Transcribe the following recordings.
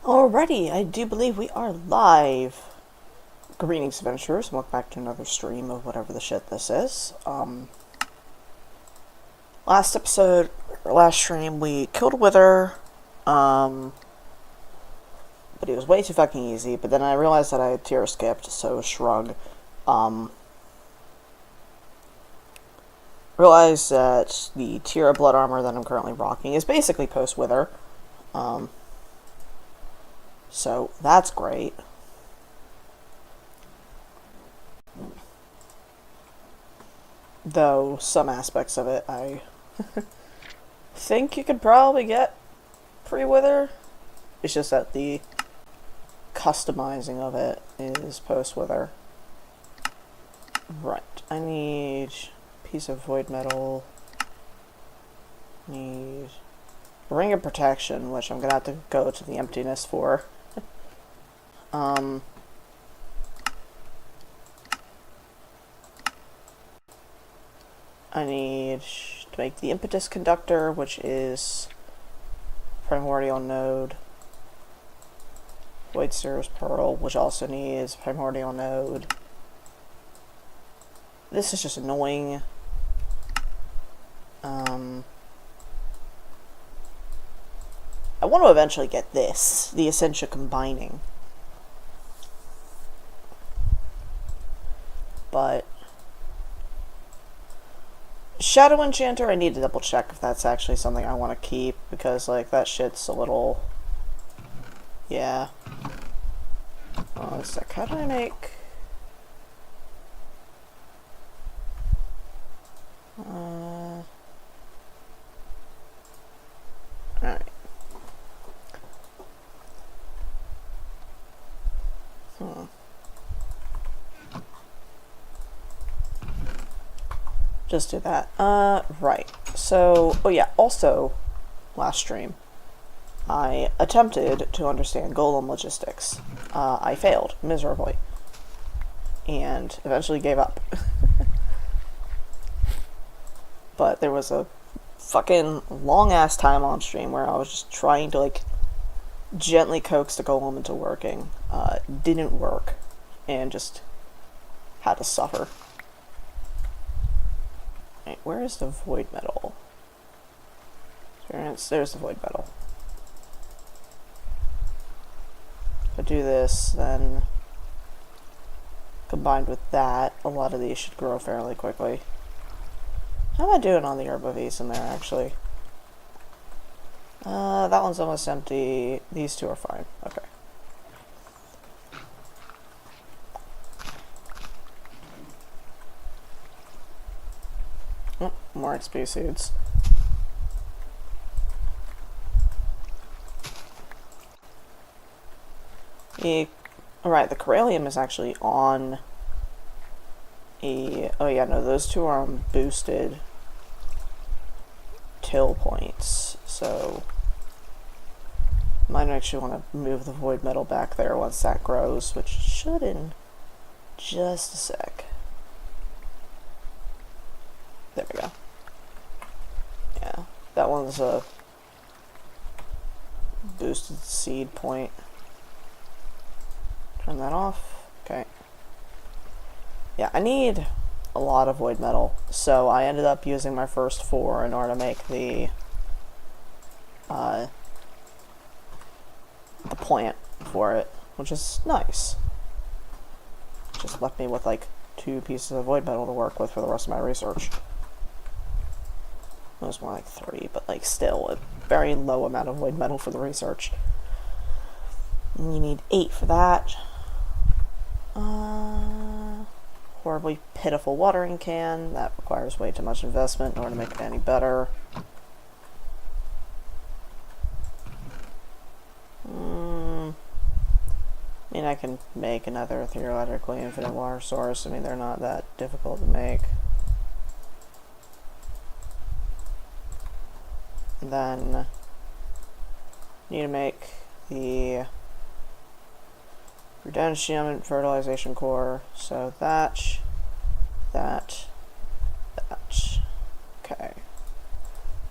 Alrighty, I do believe we are live. Greetings, adventurers. Welcome back to another stream of whatever the shit this is. Last episode, or last stream, we killed a Wither, but it was way too fucking easy, but then I realized that I had tier skipped, so shrug. Realized that the tier of blood armor that I'm currently rocking is basically post-Wither. So that's great. Though some aspects of it I think you could probably get pre-Wither. It's just that the customizing of it is post-Wither. Right. I need a piece of void metal. Need ring of protection, which I'm gonna have to go to the emptiness for. I need to make the impetus conductor, which is primordial node. Void Cirrus Pearl, which also needs primordial node. This is just annoying. I want to eventually get this, the Essentia Combining. But Shadow Enchanter, I need to double check if that's actually something I want to keep, because, like, that shit's a little... Yeah. Oh, a sec. How do I make... Alright. Just do that. Right. So, oh yeah, also, last stream, I attempted to understand golem logistics. I failed miserably. And eventually gave up. But there was a fucking long-ass time on stream where I was just trying to, like, gently coax the golem into working. Didn't work. And just had to suffer. Right, where is the void metal? There's the void metal. If I do this, then combined with that, a lot of these should grow fairly quickly. How am I doing on the herbavies in there, actually? That one's almost empty. These two are fine. Okay. Oh, more XP seeds. Alright, the Corellium is actually on a... Oh yeah, no, those two are on boosted till points, so might actually want to move the void metal back there once that grows, which should in just a sec. There we go. Yeah, that one's a boosted seed point. Turn that off. Okay. Yeah, I need a lot of void metal, so I ended up using my first 4 in order to make the plant for it, which is nice. Just left me with like 2 pieces of void metal to work with for the rest of my research. It was more like 3, but like still a very low amount of void metal for the research. And you need 8 for that. Horribly pitiful watering can. That requires way too much investment in order to make it any better. I mean, I can make another theoretically infinite water source. I mean, they're not that difficult to make. And then need to make the Prudentium and fertilization core. So that. Okay.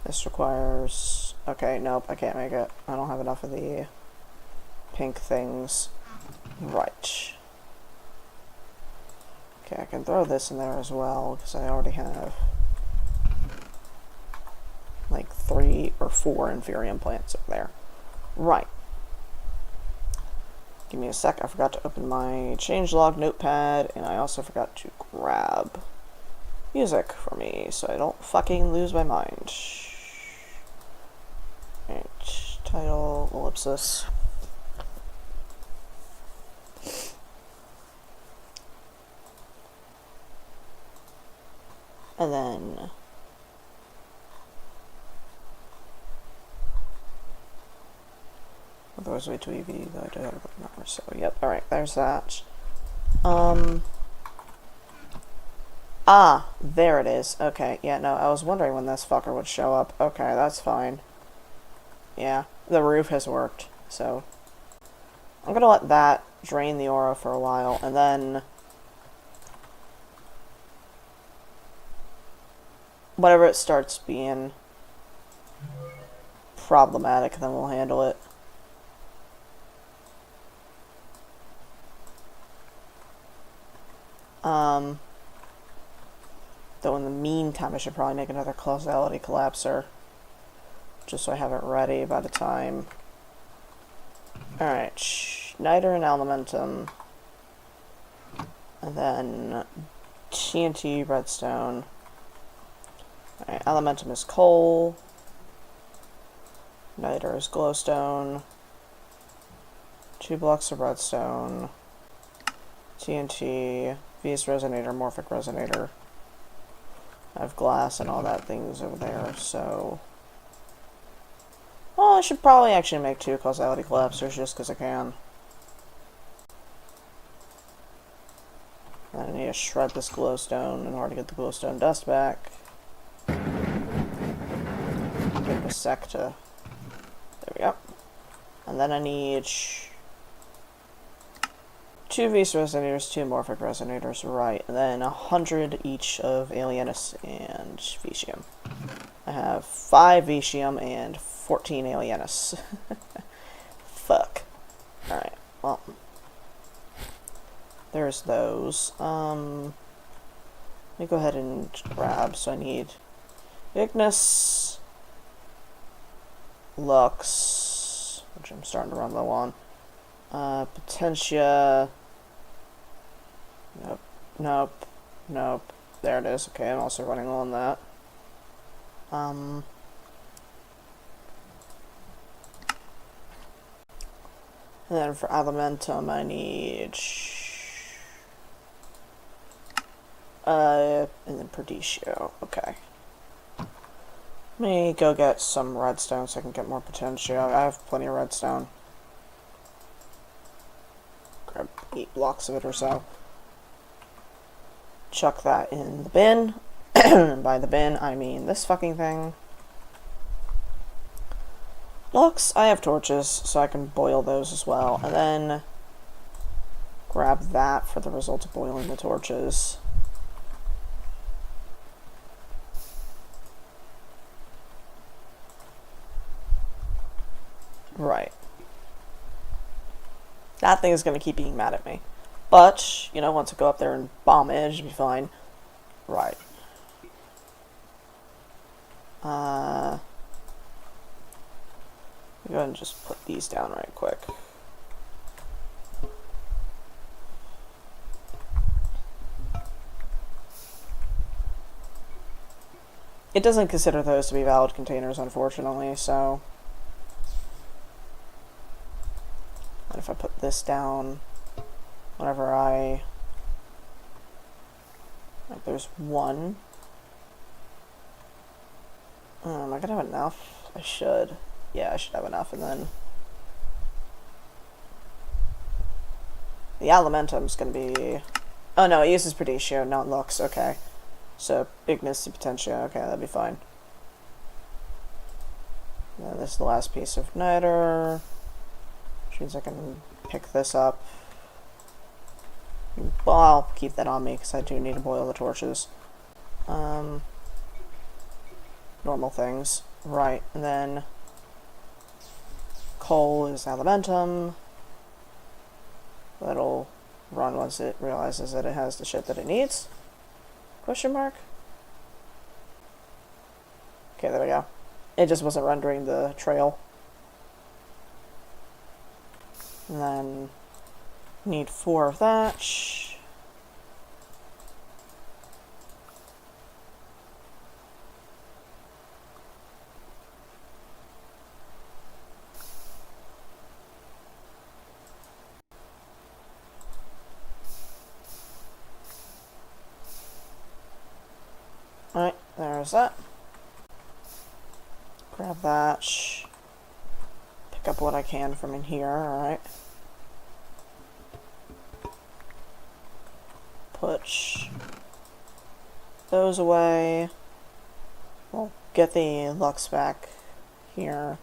This requires... Okay, nope, I can't make it. I don't have enough of the pink things. Right. Okay, I can throw this in there as well, because I already have like 3 or 4 Inferium plants up there. Right. Give me a sec, I forgot to open my changelog notepad, and I also forgot to grab music for me, so I don't fucking lose my mind. Right, title, ellipsis. And then otherwise wait to EV, though I do have a book number, so yep, alright, there's that. Ah, there it is. Okay, yeah, no, I was wondering when this fucker would show up. Okay, that's fine. Yeah, the roof has worked, so I'm gonna let that drain the aura for a while, and then whenever it starts being problematic, then we'll handle it. Though in the meantime, I should probably make another causality collapser, just so I have it ready by the time. Alright, Niter and Elementum, and then TNT, Redstone. Alright, Elementum is coal, Niter is glowstone, 2 blocks of redstone, TNT, V's resonator, morphic resonator. I have glass and all that things over there, so... Well, I should probably actually make 2 causality collapsers just because I can. I need to shred this glowstone in order to get the glowstone dust back. Give it a sec to... There we go. And then I need 2 V's resonators, 2 morphic resonators, right, and then 100 each of Alienus and Vitium. I have 5 Vitium and 14 Alienus. Fuck. Alright, well. There's those. Let me go ahead and grab, so I need Ignis, Lux, which I'm starting to run low on, Potentia, nope, there it is, okay, I'm also running low on that. And then for Elementum I need, and then Perditio, okay. Let me go get some redstone so I can get more Potentia. I have plenty of redstone. Grab 8 blocks of it or so. Chuck that in the bin. By the bin, I mean this fucking thing. Lux, I have torches, so I can boil those as well. And then grab that for the result of boiling the torches. Right. That thing is going to keep being mad at me. But, you know, once I go up there and bomb it, it should be fine. Right. Let me go ahead and just put these down right quick. It doesn't consider those to be valid containers, unfortunately, so... And if I put this down, whenever I... Like, there's 1. Am I gonna have enough? I should. Yeah, I should have enough, and then... The Elementum's gonna be... Oh no, it uses Perditio, not Lux, okay. So, Ignis and Potentia, okay, that'd be fine. And then this is the last piece of Niter. Which means I can pick this up. Well, I'll keep that on me, because I do need to boil the torches. Normal things. Right, and then... Coal is Elementum. That'll run once it realizes that it has the shit that it needs. Question mark? Okay, there we go. It just wasn't rendering the trail. And then need 4 of that. Alright, there's that. Grab that. Pick up what I can from in here, alright. Put those away. We'll get the Lux back here.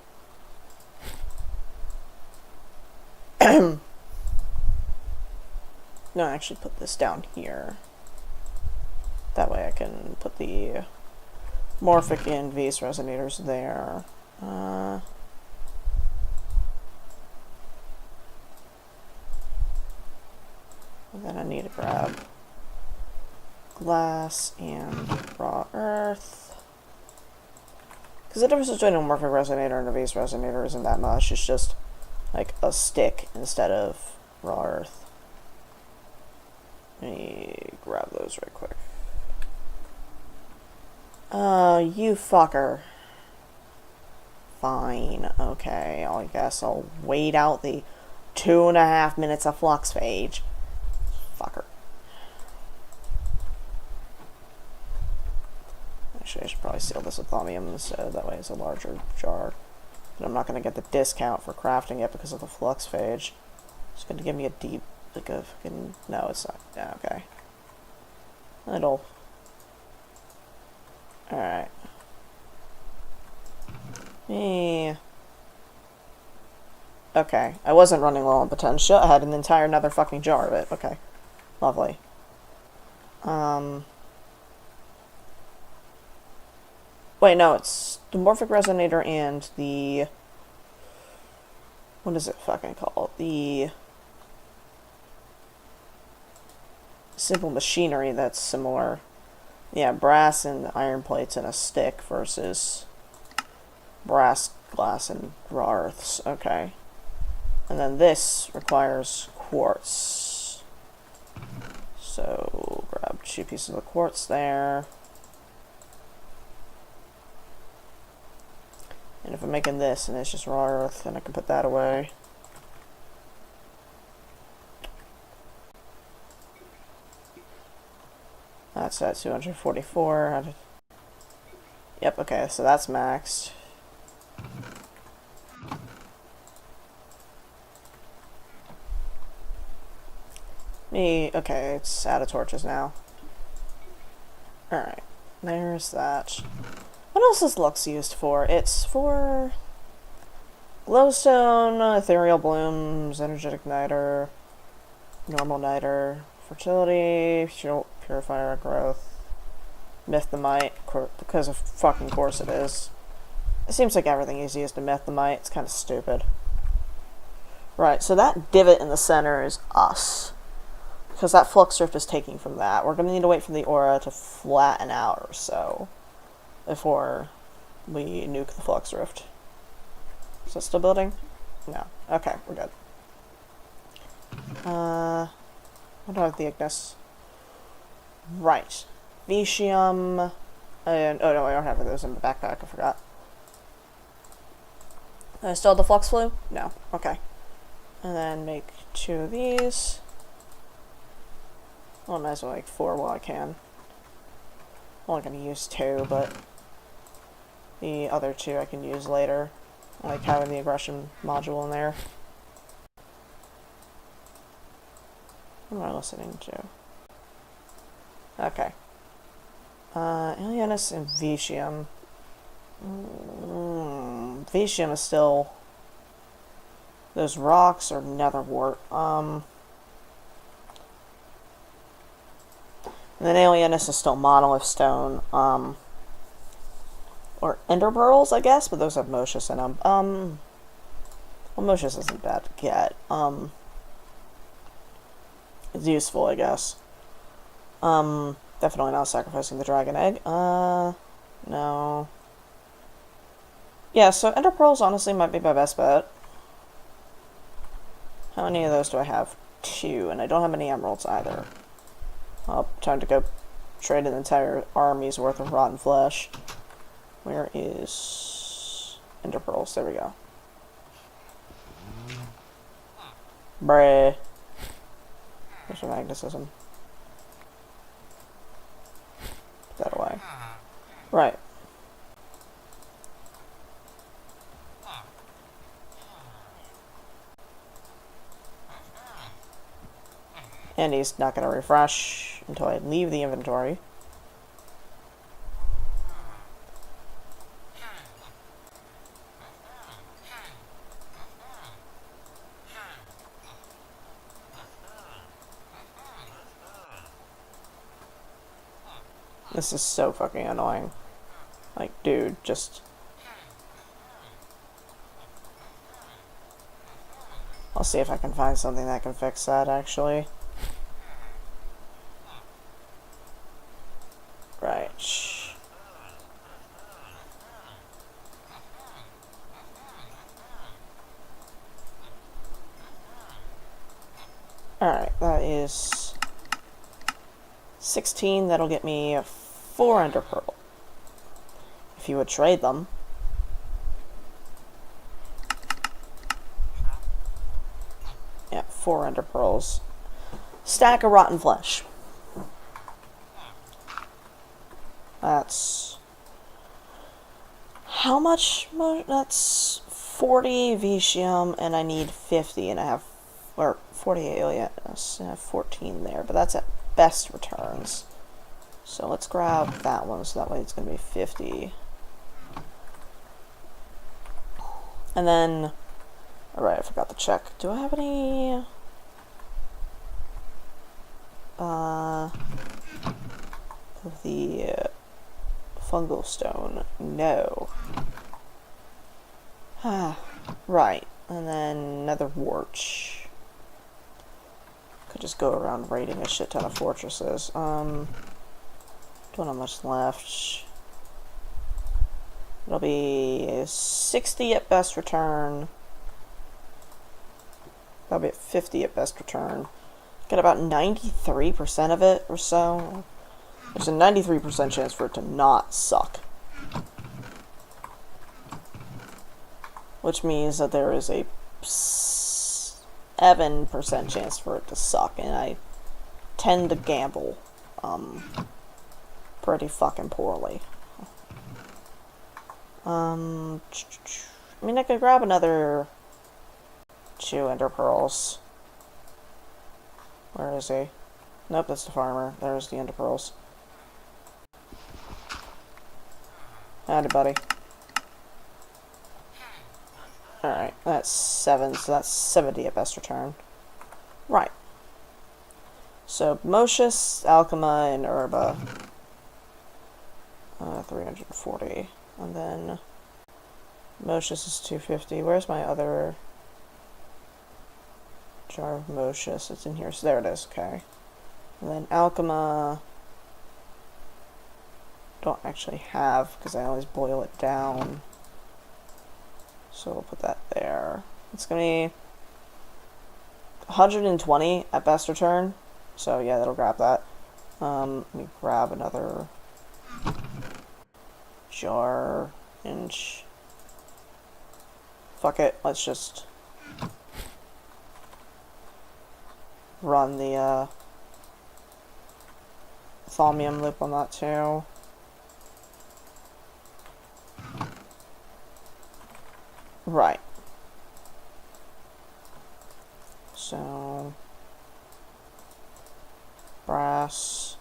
No, actually put this down here. That way I can put the Morphic and Vase resonators there. And then I need to grab glass and raw earth. Because the difference between a Morphic resonator and a Vase resonator isn't that much. It's just like a stick instead of raw earth. Let me grab those right quick. You fucker. Fine, okay, I guess I'll wait out the 2.5 minutes of flux phase. Fucker. Actually, I should probably seal this with thaumium instead, that way it's a larger jar. But I'm not going to get the discount for crafting it because of the flux phage. It's going to give me a deep, like a fucking, no, it's not, yeah, okay. It'll, alright. Okay, I wasn't running low on potential. I had an entire another fucking jar of it. Okay, lovely. Wait, no, it's the Morphic Resonator and the... What is it fucking called? The... Simple machinery that's similar. Yeah, brass and iron plates in a stick versus brass, glass, and raw earths. Okay. And then this requires quartz. So, grab 2 pieces of quartz there. And if I'm making this and it's just raw earth, then I can put that away. That's at 244. Yep, okay, so that's maxed. Okay, it's out of torches now. Alright, there's that. What else is Lux used for? It's for glowstone, ethereal blooms, energetic niter, normal niter, fertility, purifier growth, mythemite, because of fucking course it is. It seems like everything is used in mythemite. It's kind of stupid. Right, so that divot in the center is us. Because that flux rift is taking from that. We're going to need to wait for the aura to flatten out or so before we nuke the flux rift. Is it still building? No. Okay, we're good. What do I have the Ignis? Right. Vitium. And, oh no, I don't have those in the backpack, I forgot. I still have the flux flu? No. Okay. And then make 2 of these. Well, I might as well make 4 while I can. I'm only going to use 2, but the other 2 I can use later. I like having the aggression module in there. What am I listening to? Okay. Alienus and Vitium. Vitium is still... Those rocks are nether wart. And then Alienus is still monolith stone. Or ender pearls, I guess, but those have Moshius in them. Well, Moshius isn't bad to get. It's useful, I guess. Definitely not sacrificing the dragon egg. No. Yeah, so ender pearls honestly might be my best bet. How many of those do I have? 2, and I don't have any emeralds either. Time to go trade an entire army's worth of rotten flesh. Where is ender pearls? There we go. Bruh. There's your magnetism. Put that away. Right. And he's not going to refresh until I leave the inventory. This is so fucking annoying. Like, dude, just... I'll see if I can find something that can fix that, actually. Right. Alright, that is 16. That'll get me 4 ender pearl. If you would trade them. Yeah, 4 ender pearls. Stack of rotten flesh. That's... How much? That's 40 Vitium, and I need 50, and I have... Or 48, oh yeah, I have 14 there, but that's at best returns. So let's grab that one, so that way it's going to be 50. And then... Alright, I forgot to check. Do I have any... the fungal stone? No. Right. And then nether wart. Could just go around raiding a shit ton of fortresses. Don't have much left. It'll be 60 at best return. That'll be at 50 at best return. Get about 93% of it or so. There's a 93% chance for it to not suck. Which means that there is a 7% chance for it to suck, and I tend to gamble pretty fucking poorly. I mean, I could grab another 2 ender pearls. Where is he? Nope, that's the farmer. There's the ender pearls. Howdy, buddy. Alright, that's 7, so that's 70 at best return. Right. So, Mocius, Alchema, and Herba. 340. And then... Mocius is 250. Where's my other... jar of Mocius? It's in here. So there it is, okay. And then Alchema... don't actually have, because I always boil it down. So we'll put that there. It's gonna be 120 at best return. So yeah, that'll grab that. Let me grab another jar inch. Fuck it, let's just run the thaumium loop on that too. Right. So, brass,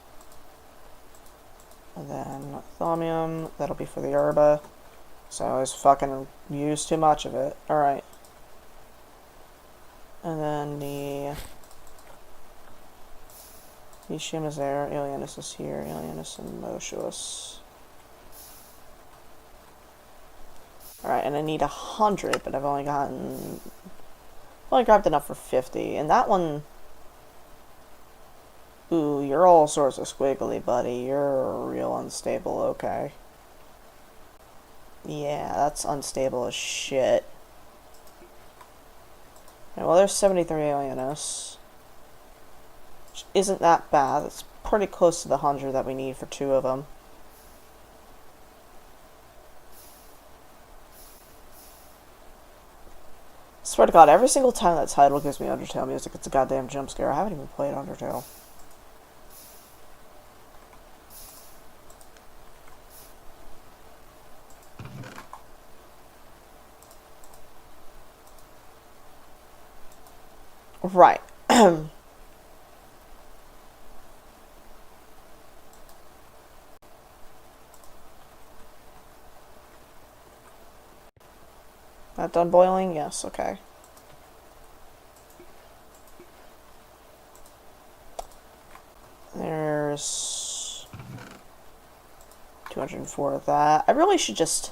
and then thaumium, that'll be for the herba. So I always fucking use too much of it. Alright. And then the Ishim is there, Alienus is here, Alienus and Mocius. Alright, and I need 100, but I've only grabbed enough for 50. And that one, Ooh, you're all sorts of squiggly, buddy. You're real unstable, okay. Yeah, that's unstable as shit. Okay, well, there's 73 alienists. Which isn't that bad. It's pretty close to the 100 that we need for 2 of them. Swear to God, every single time that title gives me Undertale music, it's a goddamn jump scare. I haven't even played Undertale. Right. That done boiling? Yes, okay. There's 204 of that. I really should just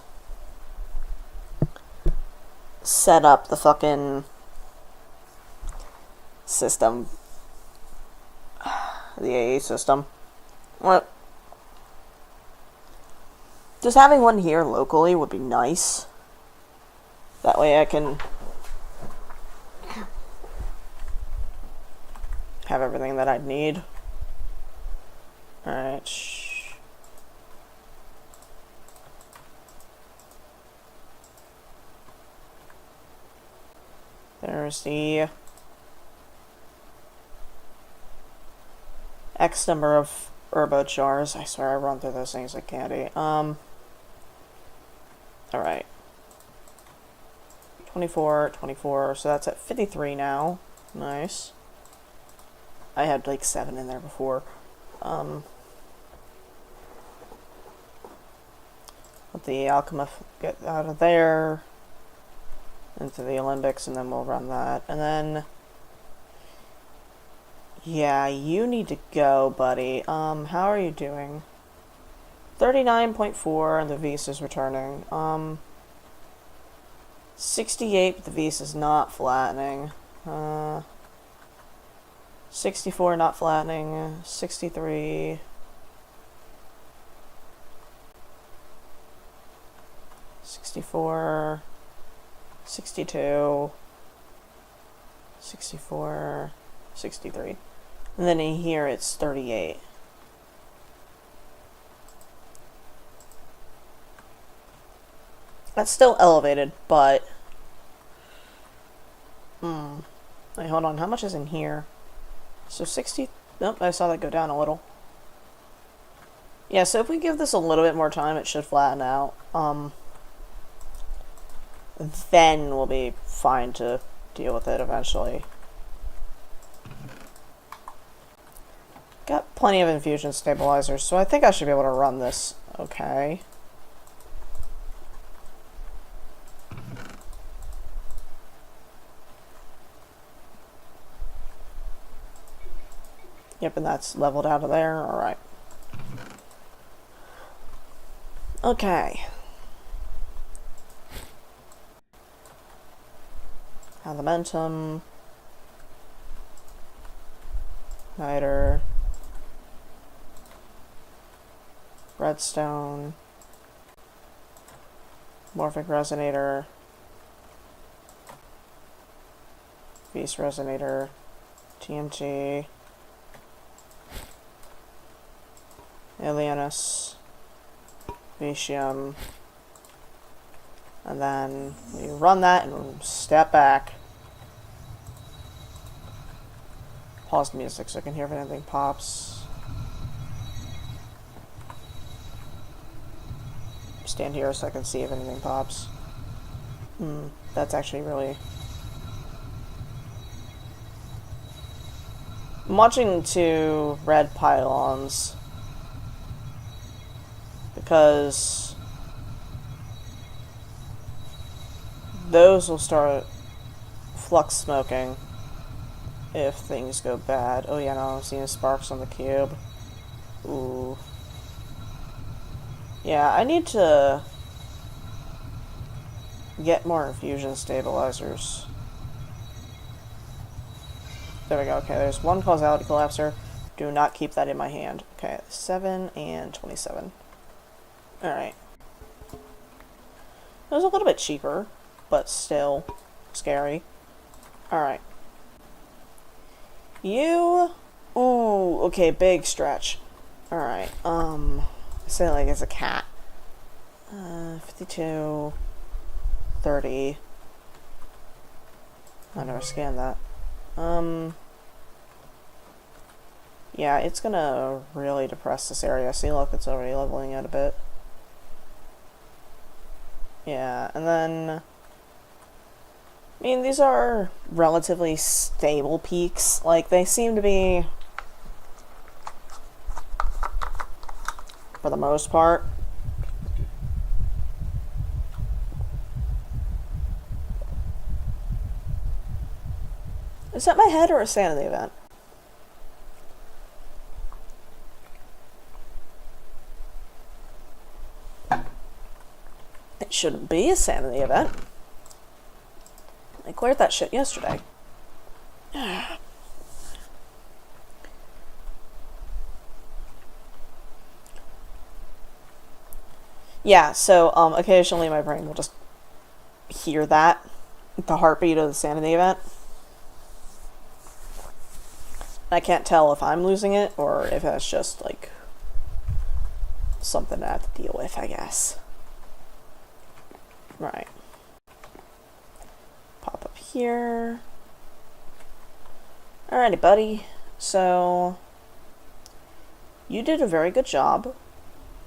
set up the fucking system. The AA system. What? Just having one here locally would be nice. That way I can have everything that I'd need. Alright. There's the X number of herbo jars. I swear I run through those things like candy. Alright. 24, 24, so that's at 53 now. Nice. I had like 7 in there before. Let the alchemist get out of there into the Olympics, and then we'll run that. And then, yeah, you need to go, buddy. How are you doing? 39.4, and the Visa's returning. 68, but the Visa's not flattening. 64, not flattening. 63. 64. 62. 64. 63. And then in here it's 38. That's still elevated, but... Wait, hold on. How much is in here? So 60... Nope, I saw that go down a little. Yeah, so if we give this a little bit more time, it should flatten out. Then we'll be fine to deal with it eventually. Got plenty of infusion stabilizers, so I think I should be able to run this okay. Yep, and that's leveled out of there. Alright. Okay. Elementum. Niter. Redstone. Morphic Resonator. Beast Resonator. TNT. Alienus. Vitium. And then we run that and step back. Pause the music so I can hear if anything pops. Stand here so I can see if anything pops. That's actually really... I'm watching 2 red pylons because those will start flux smoking if things go bad. Oh yeah, no, I'm seeing sparks on the cube. Ooh. Yeah, I need to get more infusion stabilizers. There we go. Okay, there's 1 causality collapser. Do not keep that in my hand. Okay, 7 and 27. Alright. It was a little bit cheaper, but still scary. Alright. You... Ooh, okay, big stretch. Alright, say like it's a cat. 52... 30... I never scanned that. Yeah, it's gonna really depress this area. See, look, it's already leveling out a bit. Yeah, and then... I mean, these are relatively stable peaks. Like, they seem to be... for the most part. Is that my head or a sanity event? It shouldn't be a sanity event. I cleared that shit yesterday. Yeah, so occasionally my brain will just hear that, the heartbeat of the sanity event. I can't tell if I'm losing it or if that's just like something I have to deal with, I guess. Right. Pop up here. Alrighty, buddy. So, you did a very good job,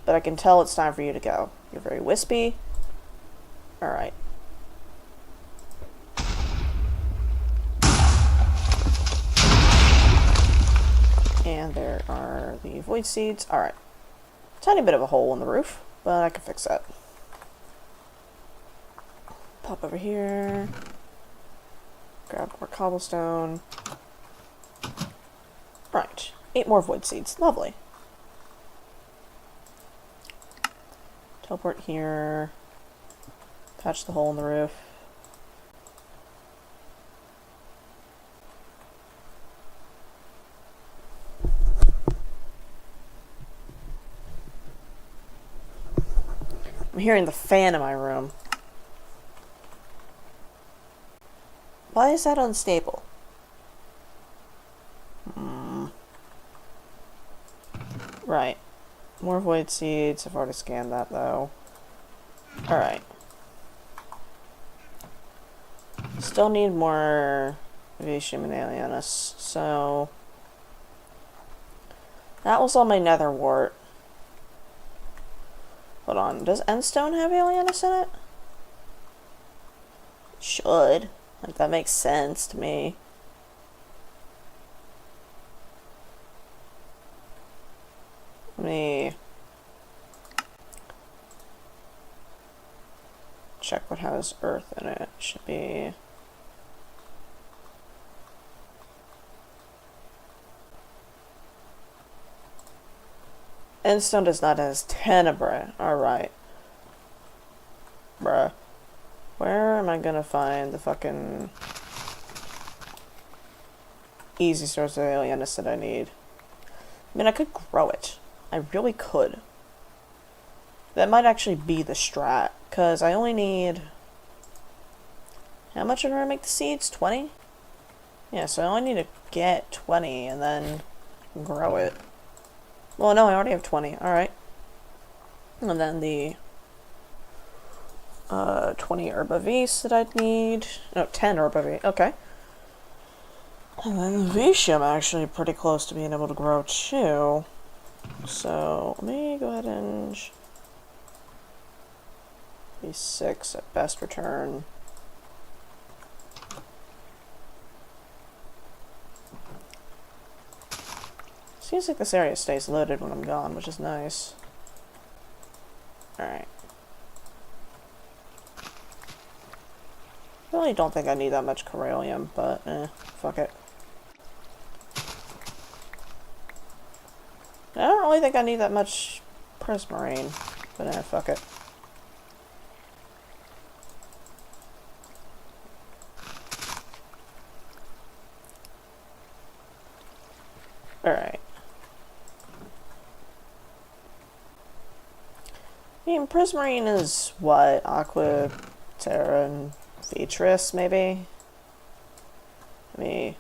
but I can tell it's time for you to go. You're very wispy. Alright. And there are the void seeds. Alright. Tiny bit of a hole in the roof, but I can fix that. Pop over here. Grab more cobblestone. Right. 8 more void seeds. Lovely. Teleport here. Patch the hole in the roof. I'm hearing the fan in my room. Why is that unstable? Right. More void seeds. I've already scanned that though. Alright. Still need more Vitium and Alienus, so... that was on my nether wart. Hold on, does Endstone have Alienus in it? It should. Like, that makes sense to me. Let me check what has earth in it. Should be... Endstone does not have Tenebrae. Alright. Bruh. Where am I gonna find the fucking easy source of Alienus that I need? I mean, I could grow it. I really could. That might actually be the strat, because I only need... how much in order to make the seeds? 20? Yeah, so I only need to get 20 and then grow it. Well, no, I already have 20. Alright. And then the 20 herbavis that I'd need. No, 10 herbavis. Okay. And then the Vitium actually pretty close to being able to grow too. So, let me go ahead and... be 6 at best return. Seems like this area stays loaded when I'm gone, which is nice. Alright. Really don't think I need that much Corellium, but fuck it. I don't really think I need that much Prismarine, but fuck it. Alright. I mean, Prismarine is what? Aqua, Terra, and Beatrice, maybe? Let me...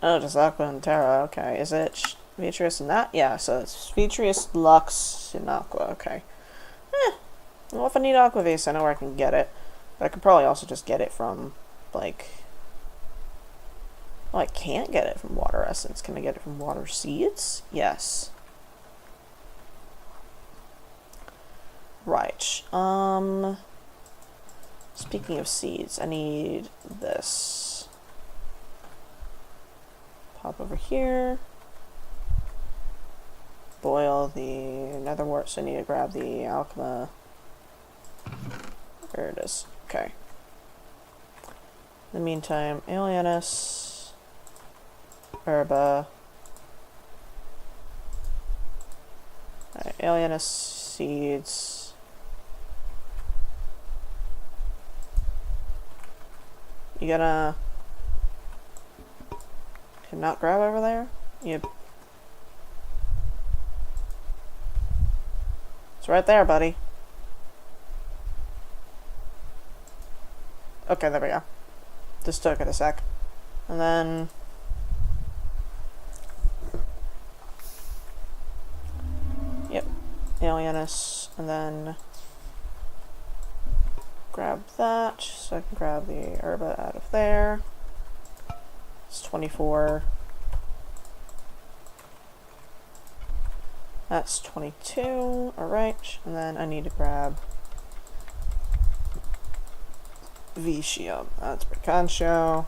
Oh, just Aqua and Terra, okay. Is it Beatrice and that? Yeah, so it's Beatrice, Lux, and Aqua, okay. Well, if I need Aqua Vase, I know where I can get it. But I could probably also just get it from, like... Oh, I can't get it from Water Essence. Can I get it from Water Seeds? Yes. Right. Speaking of seeds, I need this. Pop over here. Boil the netherwort, so I need to grab the alchema. There it is. Okay. In the meantime, Alienus, Herba. Alright, Alienus seeds. You gonna... Cannot grab over there? You... It's right there, buddy. Okay, there we go. Just took it a sec. And then... Yep. Alienus. And then... Grab that. So I can grab the herba out of there. It's 24. That's 22. Alright. And then I need to grab... Vitium. That's Bricancio.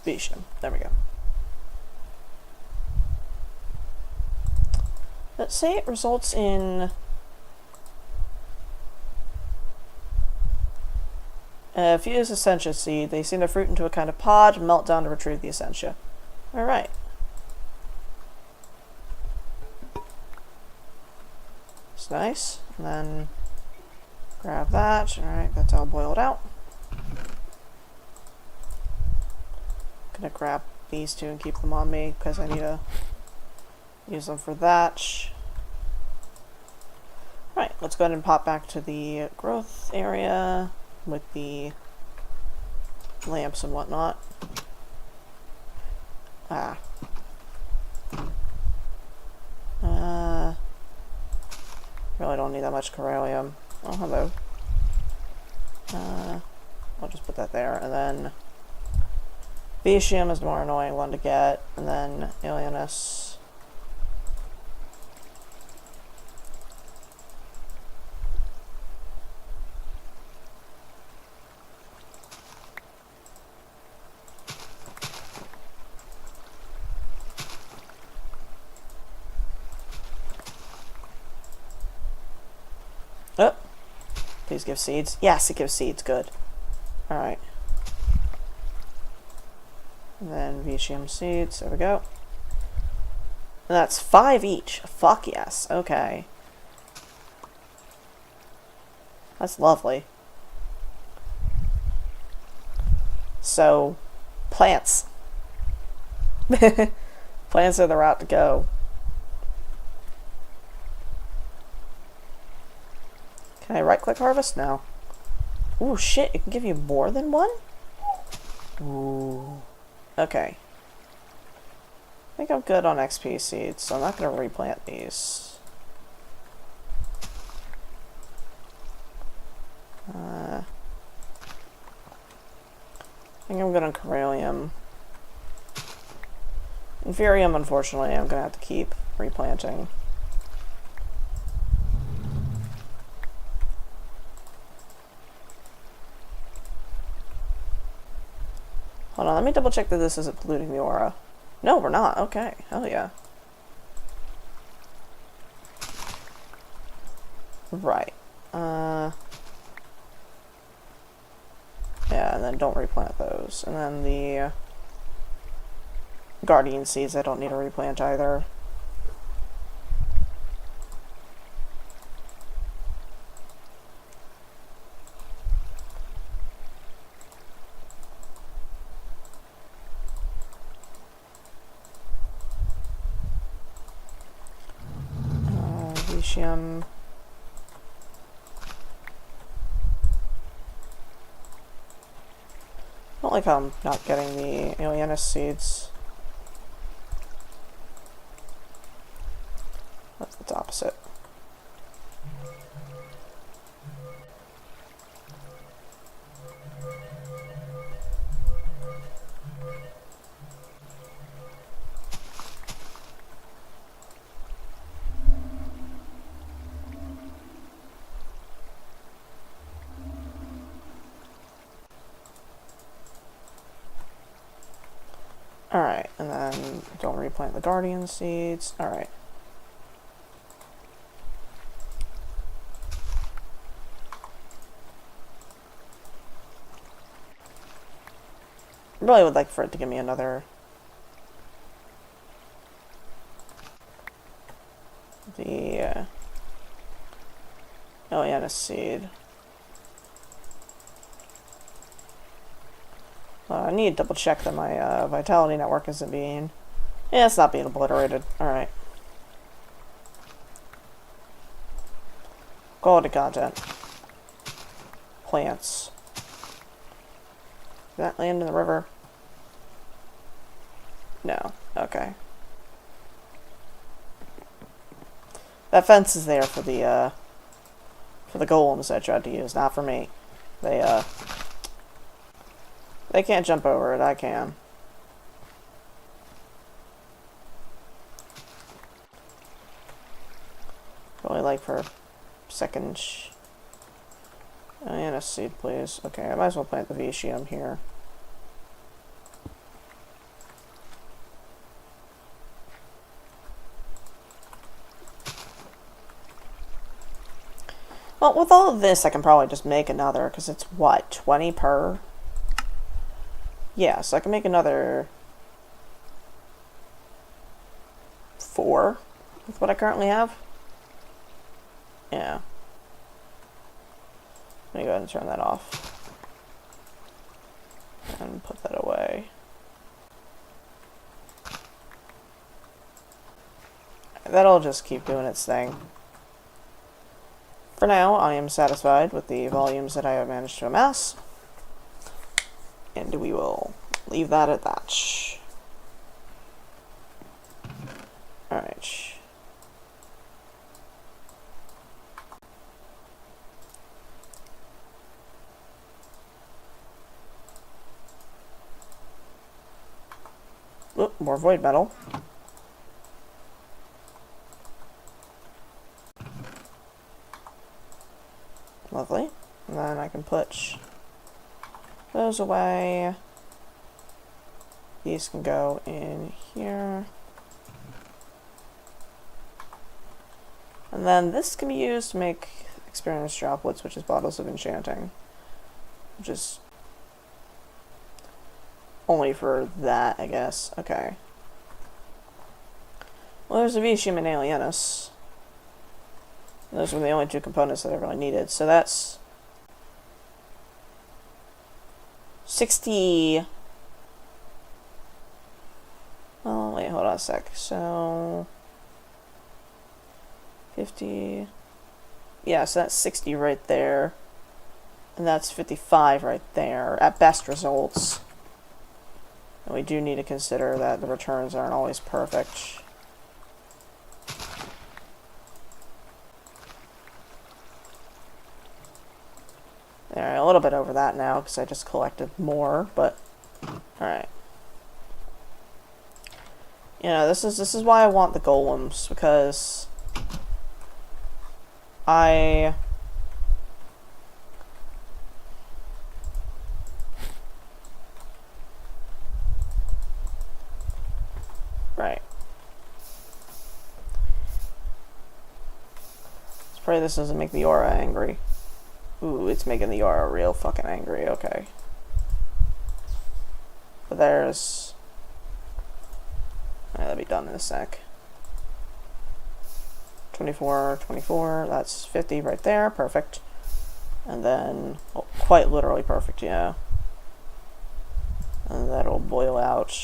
Vitium. There we go. Let's say it results in... fuse Essentia seed. They seem to fruit into a kind of pod, melt down to retrieve the Essentia. Alright. It's nice. And then... Grab that. Alright, that's all boiled out. Gonna grab these two and keep them on me because I need to use them for that. Alright, let's go ahead and pop back to the growth area with the lamps and whatnot. Really don't need that much Corellium. Oh, hello. I'll just put that there, and then Vitium is the more annoying one to get, and then Alienus. Oh! Please give seeds. Yes, it gives seeds. Good. Alright. And then Vitium seeds. There we go. And that's 5 each. Fuck yes. Okay. That's lovely. So, plants. Plants are the route to go. Can I right-click harvest? No. Ooh, shit, it can give you more than one? Ooh. Okay. I think I'm good on XP seeds, so I'm not going to replant these. I think I'm good on Corellium. Inferium, unfortunately, I'm going to have to keep replanting. Hold on, let me double check that this isn't polluting the aura. No, we're not. Okay, hell yeah. Right. Yeah, and then don't replant those. And then the Guardian Seeds I don't need to replant either. Vitium. I don't like how I'm not getting the Alienus seeds. That's opposite. Alright, and then don't replant the Guardian seeds. Alright. I really would like for it to give me another... the Alienus seed. I need to double check that my vitality network isn't being... Yeah, it's not being obliterated. Alright. Quality content. Plants. Did that land in the river? No. Okay. That fence is there for the golems I tried to use, not for me. They can't jump over it, I can. Really like for second... and a seed, please. Okay, I might as well plant the Vitium here. Well, with all of this, I can probably just make another, because it's, what, 20 per? Yeah, so I can make another 4 with what I currently have. Yeah. Let me go ahead and turn that off. And put that away. That'll just keep doing its thing. For now, I am satisfied with the volumes that I have managed to amass. And we will leave that at that. Alright. Oop, more void metal. Lovely. And then I can put those away. These can go in here. And then this can be used to make experience droplets, which is bottles of enchanting. Which is only for that, I guess. Okay. Well, there's a Vitium and Alienus. Those were the only two components that I really needed. So that's 60... Oh, wait, hold on a sec. So 50... Yeah, so that's 60 right there. And that's 55 right there, at best results. And we do need to consider that the returns aren't always perfect. Alright, a little bit over that now, because I just collected more, but... Alright. You know, this is why I want the golems, because... Right. Let's pray this doesn't make the aura angry. Ooh, it's making the aura real fucking angry, okay. But there's... That'll be done in a sec. 24, 24, that's 50 right there, perfect. And then, well, quite literally perfect, yeah. And that'll boil out.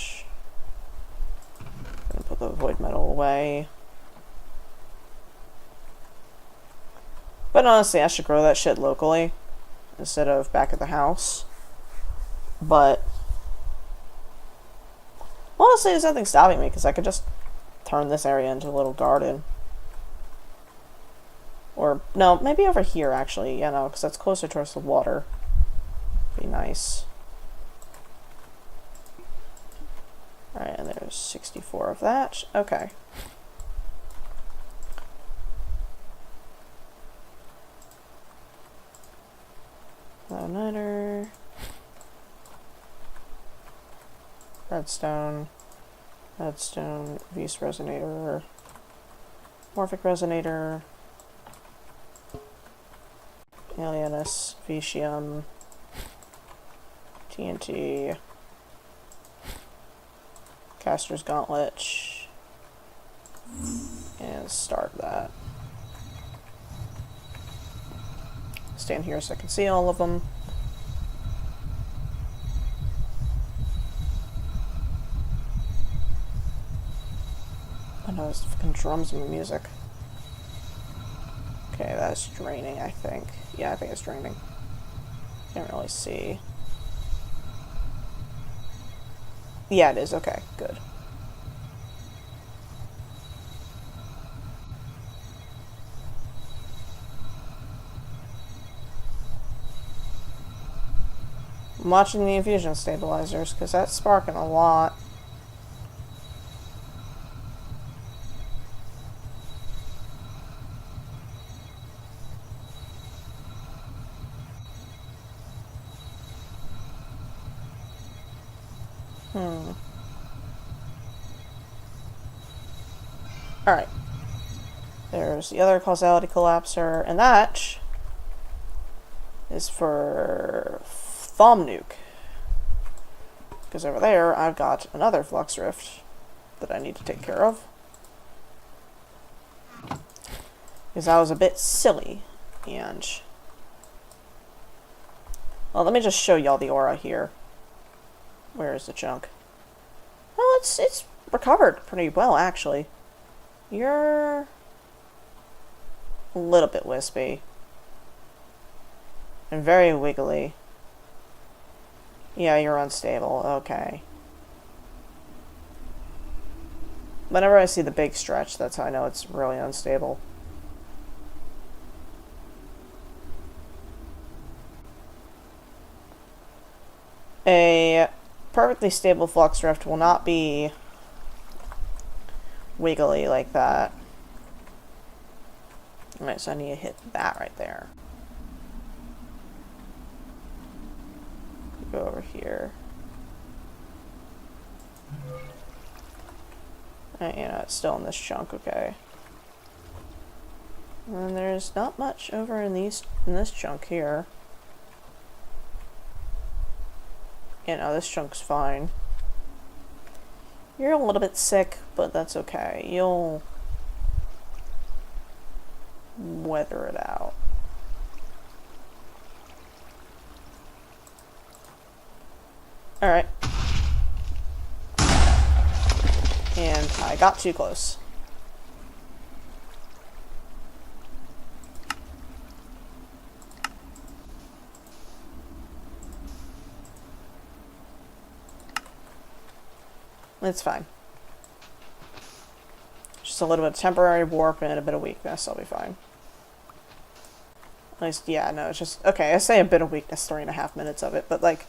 Gonna put the void metal away. But honestly, I should grow that shit locally instead of back at the house. But honestly, there's nothing stopping me because I could just turn this area into a little garden. Or, no, maybe over here, actually. Yeah, no, because that's closer towards the water. Be nice. Alright, and there's 64 of that. Okay. All-nighter. Redstone. Redstone. Vis resonator. Morphic resonator. Alienus. Vitium. TNT. Caster's Gauntlet. And start that. Stand here so I can see all of them. Oh no, there's fucking drums and music. Okay, that's draining, I think. Yeah, I think it's draining. Can't really see. Yeah, it is. Okay, good. I'm watching the infusion stabilizers because that's sparking a lot. Alright. There's the other causality collapser, and that is for Thumb Nuke. Because over there, I've got another Flux Rift that I need to take care of. Because I was a bit silly, and... Well, let me just show y'all the aura here. Where is the junk? Well, it's recovered pretty well, actually. You're a little bit wispy. And very wiggly. Yeah, you're unstable. Okay. Whenever I see the big stretch, that's how I know it's really unstable. A perfectly stable Flux Rift will not be wiggly like that. Alright, so I need to hit that right there. Go over here. Alright, you know, it's still in this chunk, okay. And there's not much over in this chunk here. You know, this chunk's fine. You're a little bit sick, but that's okay. You'll weather it out. Alright. And I got too close. It's fine. Just a little bit of temporary warp and a bit of weakness, I'll be fine. At least, yeah, no, it's just... Okay, I say a bit of weakness, 3.5 minutes of it, but, like...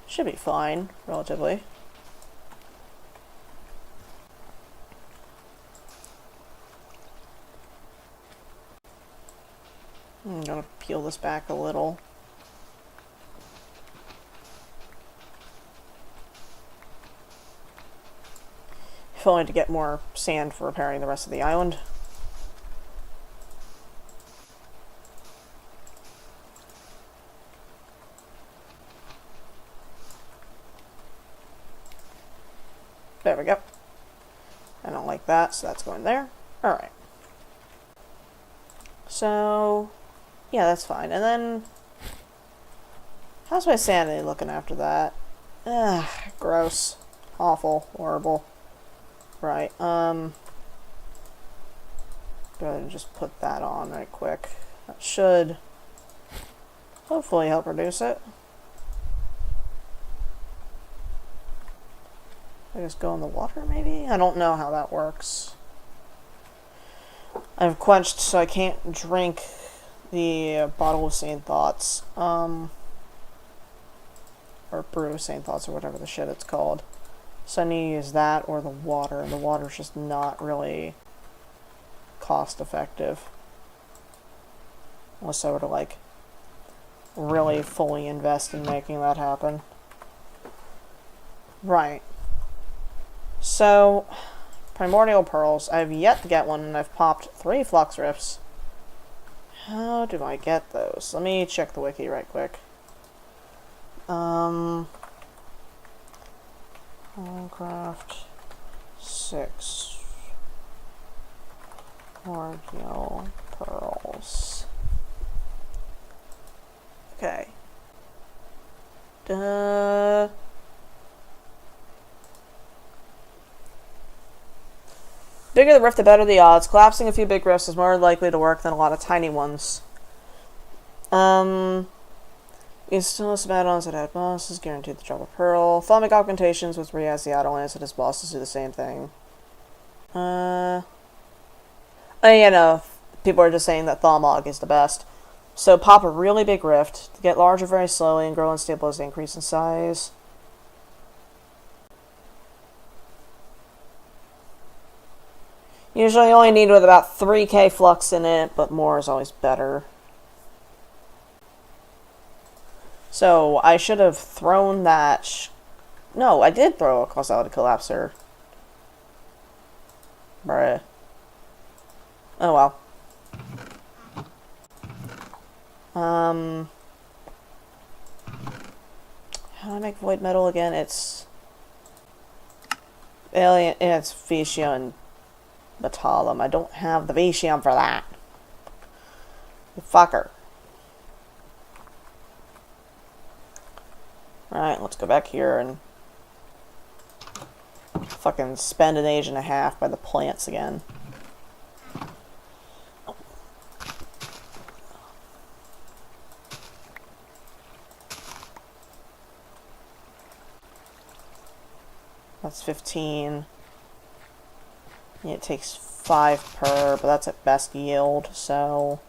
Should be fine, relatively. I'm gonna peel this back a little. If only to get more sand for repairing the rest of the island. There we go. I don't like that, so that's going there. Alright. So, yeah, that's fine. And then, how's my sanity looking after that? Ugh, gross. Awful. Horrible. Right, go go ahead and just put that on right quick. That should hopefully help reduce it. I just go in the water, maybe? I don't know how that works. I've quenched, so I can't drink the bottle of Sane Thoughts. Or brew of Sane Thoughts, or whatever the shit it's called. So I need to use that or the water, and the water's just not really cost effective. Unless I were to, like, really fully invest in making that happen. Right. So, Primordial Pearls. I've yet to get one, and I've popped 3 Flux Rifts. How do I get those? Let me check the wiki right quick. Minecraft 6 Primordial Pearls. Okay. Duh. Bigger the rift, the better the odds. Collapsing a few big rifts is more likely to work than a lot of tiny ones. It's still some add-ons that add bosses, guaranteed the drop of pearl. Thaumic augmentations with Riaz the Adelands and his bosses do the same thing. You know, people are just saying that Thaumaug is the best. So pop a really big rift, to get larger very slowly and grow unstable as they increase in size. Usually you only need with about 3k flux in it, but more is always better. So, I should have thrown that... No, I did throw a Causality Collapser. Bruh. Oh well. How do I make Void Metal again? It's... Alien... It's Vitium and Metallum. I don't have the Vitium for that. You fucker. Alright, let's go back here and fucking spend an age and a half by the plants again. That's 15. Yeah, it takes 5 per, but that's at best yield, so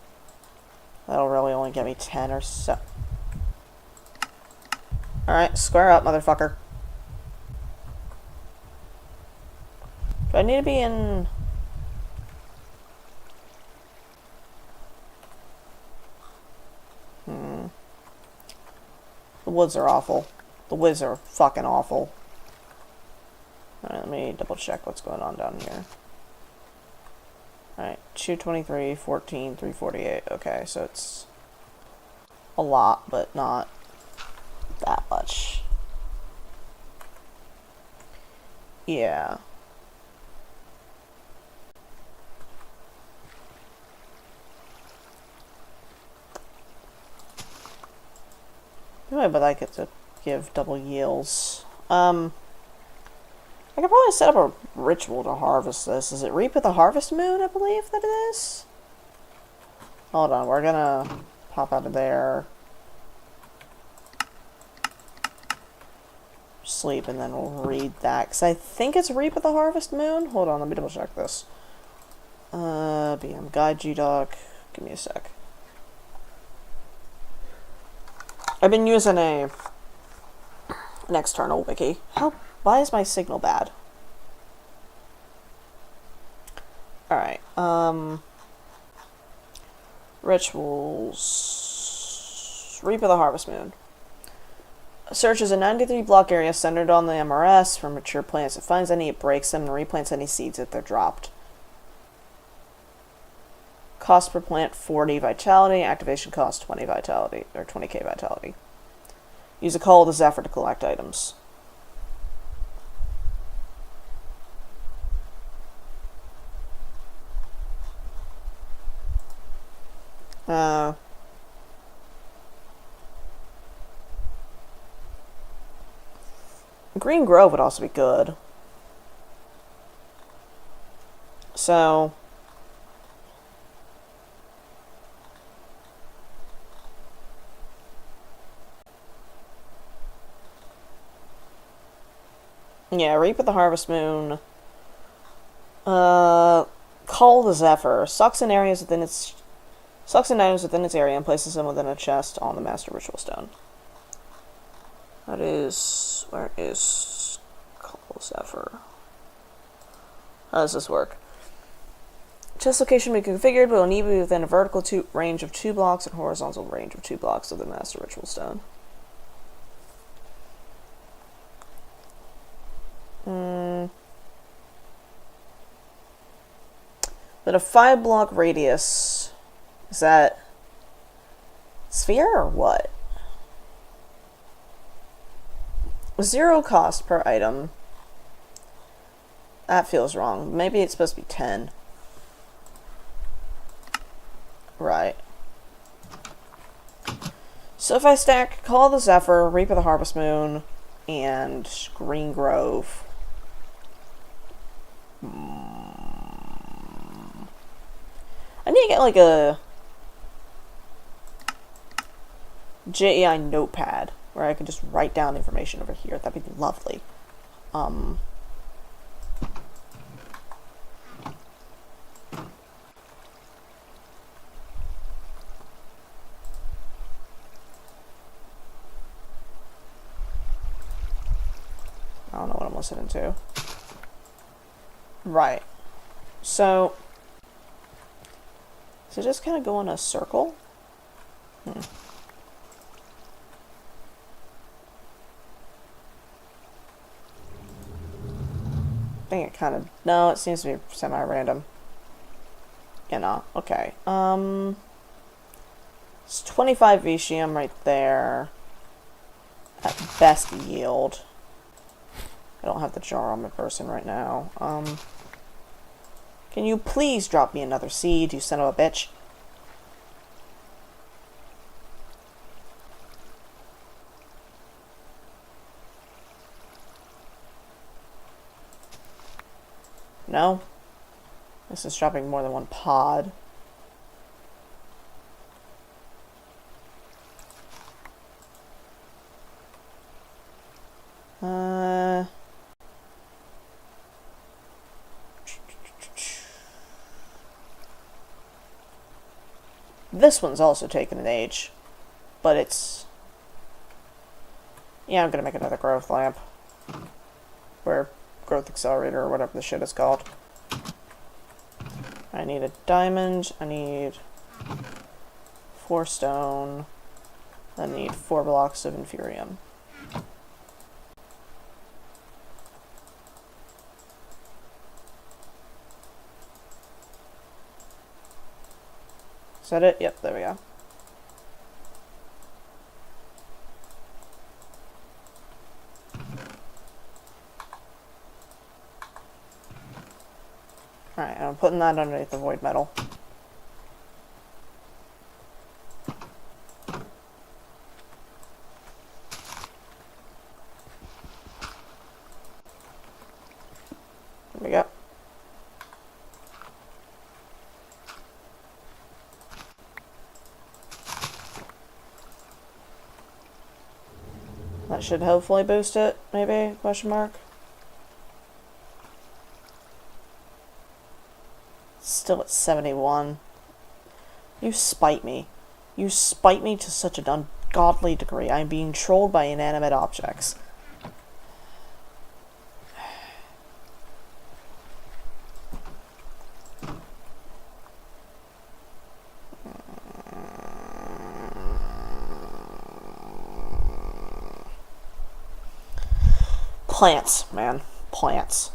that'll really only get me 10 or so. Alright, square up, motherfucker. Do I need to be in... The woods are awful. The woods are fucking awful. Alright, let me double check what's going on down here. Alright, 223, 14, 348. Okay, so it's a lot, but not that much. Yeah. Anyway, but I get to give double yields. I could probably set up a ritual to harvest this. Is it Reap of the Harvest Moon, I believe that it is? Hold on, we're gonna pop out of there. Sleep, and then we'll read that. Because I think it's Reap of the Harvest Moon. Hold on, let me double check this. BM Guide GDoc. Give me a sec. I've been using an external wiki. Why is my signal bad? Alright, rituals. Reap of the Harvest Moon. Searches a 93 block area centered on the MRS for mature plants. It finds any, it breaks them, and replants any seeds if they're dropped. Cost per plant 40 vitality. Activation cost 20 vitality, or 20k vitality. Use a Call of the Zephyr to collect items. Green Grove would also be good. So, Yeah, Reap of the Harvest Moon. Call the Zephyr. Sucks in items within its area and places them within a chest on the Master Ritual Stone. That is... Where is Call the Zephyr? How does this work? Chest location may be configured, but will need to be within a vertical range of 2 blocks and horizontal range of 2 blocks of the Master Ritual Stone. Then a 5-block radius. Is that sphere or what? 0 cost per item. That feels wrong. Maybe it's supposed to be 10. Right. So if I stack Call of the Zephyr, Reap of the Harvest Moon, and Green Grove. I need to get like a JEI notepad where I can just write down information over here. That'd be lovely. I don't know what I'm listening to. Right. So just kind of go in a circle? I think it kind of... No, it seems to be semi-random. Yeah, no. Okay. It's 25 Vitium right there. At best yield. I don't have the jar on my person right now. Can you please drop me another seed, you son of a bitch? No? This is dropping more than 1 pod. This one's also taken an age, but it's... Yeah, I'm gonna make another growth lamp. Or growth accelerator, or whatever the shit is called. I need a diamond, I need 4 stone, I need 4 blocks of inferium. Is that it? Yep, there we go. Alright, I'm putting that underneath the void metal. There we go. That should hopefully boost it, maybe? Question mark. Still at 71. You spite me. You spite me to such an ungodly degree. I am being trolled by inanimate objects. Plants, man. Plants.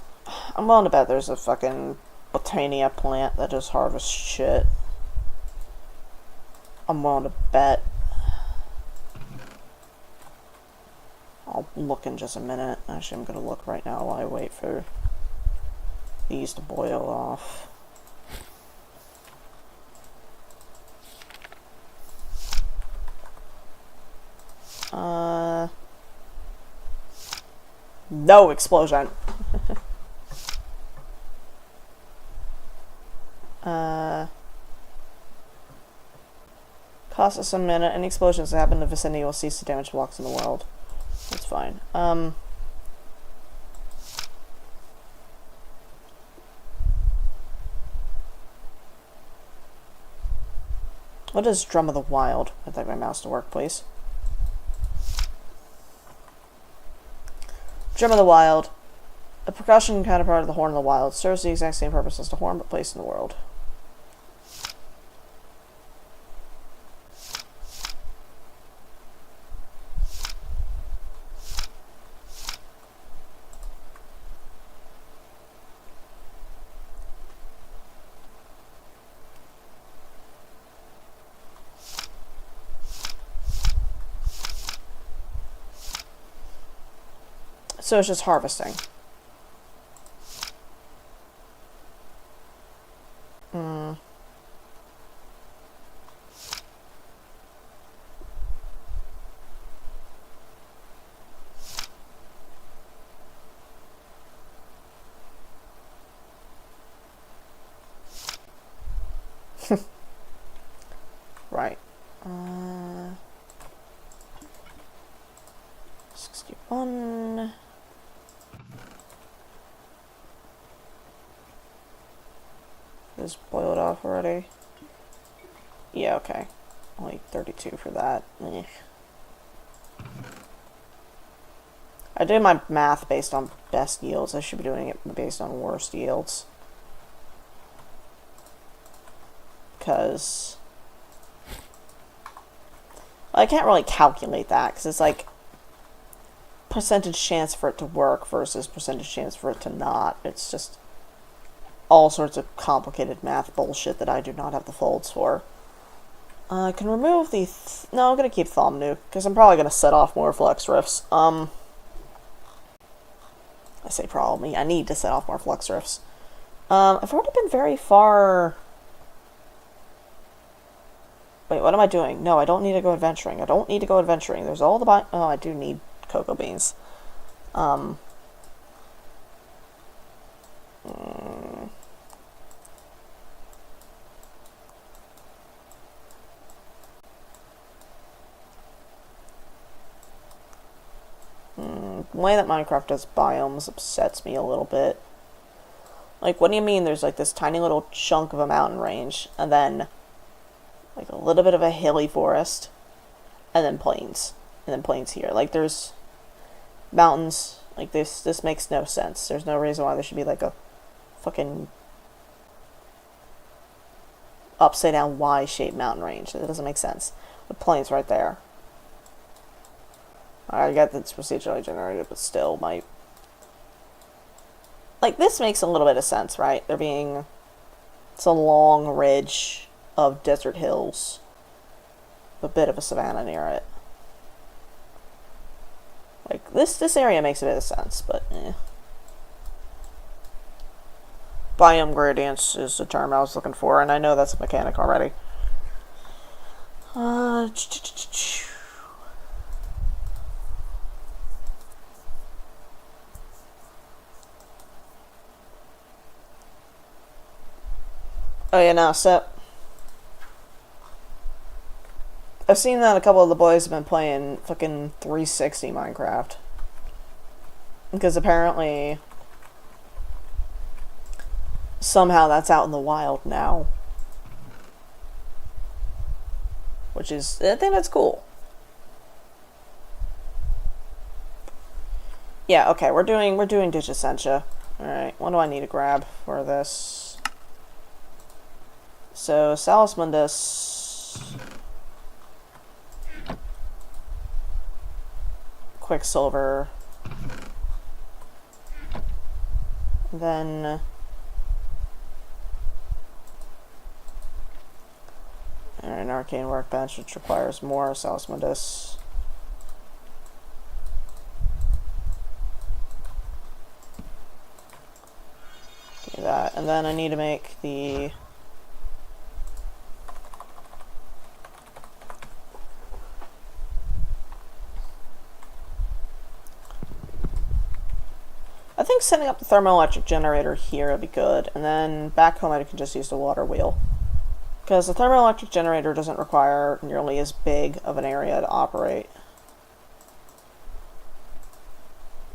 I'm willing to bet there's a fucking Botania plant that just harvests shit. I'm willing to bet. I'll look in just a minute. Actually, I'm gonna look right now while I wait for these to boil off. No explosion. Cost us a minute. Any explosions that happen in the vicinity will cease to damage blocks in the world. That's fine. What is Drum of the Wild? I'd like my mouse to work, please. Drum of the Wild. A percussion counterpart of the horn of the wild. Serves the exact same purpose as the horn, but placed in the world. So it's just harvesting. Right. 61. Is boiled off already? Yeah, okay. Only 32 for that. Ugh. I did my math based on best yields. I should be doing it based on worst yields. Because I can't really calculate that, because it's like percentage chance for it to work versus percentage chance for it to not. It's just all sorts of complicated math bullshit that I do not have the folds for. I can remove the... no, I'm going to keep Thumb Nuke, because I'm probably going to set off more Flux Rifts. I say probably. I need to set off more Flux Rifts. I've already been very far... Wait, what am I doing? No, I don't need to go adventuring. I don't need to go adventuring. There's all the... oh, I do need cocoa beans. The way that Minecraft does biomes upsets me a little bit. Like, what do you mean there's like this tiny little chunk of a mountain range, and then like a little bit of a hilly forest, and then plains here. Like, there's mountains. Like, this makes no sense. There's no reason why there should be like a fucking upside down Y-shaped mountain range. That doesn't make sense. The plains right there. I get that it's procedurally generated, but still, like, this makes a little bit of sense, right? It's a long ridge of desert hills, a bit of a savanna near it. Like, this area makes a bit of sense, but eh. Biome gradients is the term I was looking for, and I know that's a mechanic already. Oh yeah, no, so I've seen that a couple of the boys have been playing fucking 360 Minecraft. Because apparently somehow that's out in the wild now. Which is, I think that's cool. Yeah, okay, we're doing Digissentia. Alright, what do I need to grab for this? So, Salus Mundus, Quicksilver, then an Arcane Workbench, which requires more Salus Mundus. Do that, and then I need to make the I think setting up the thermoelectric generator here would be good, and then back home I can just use the water wheel. Because the thermoelectric generator doesn't require nearly as big of an area to operate.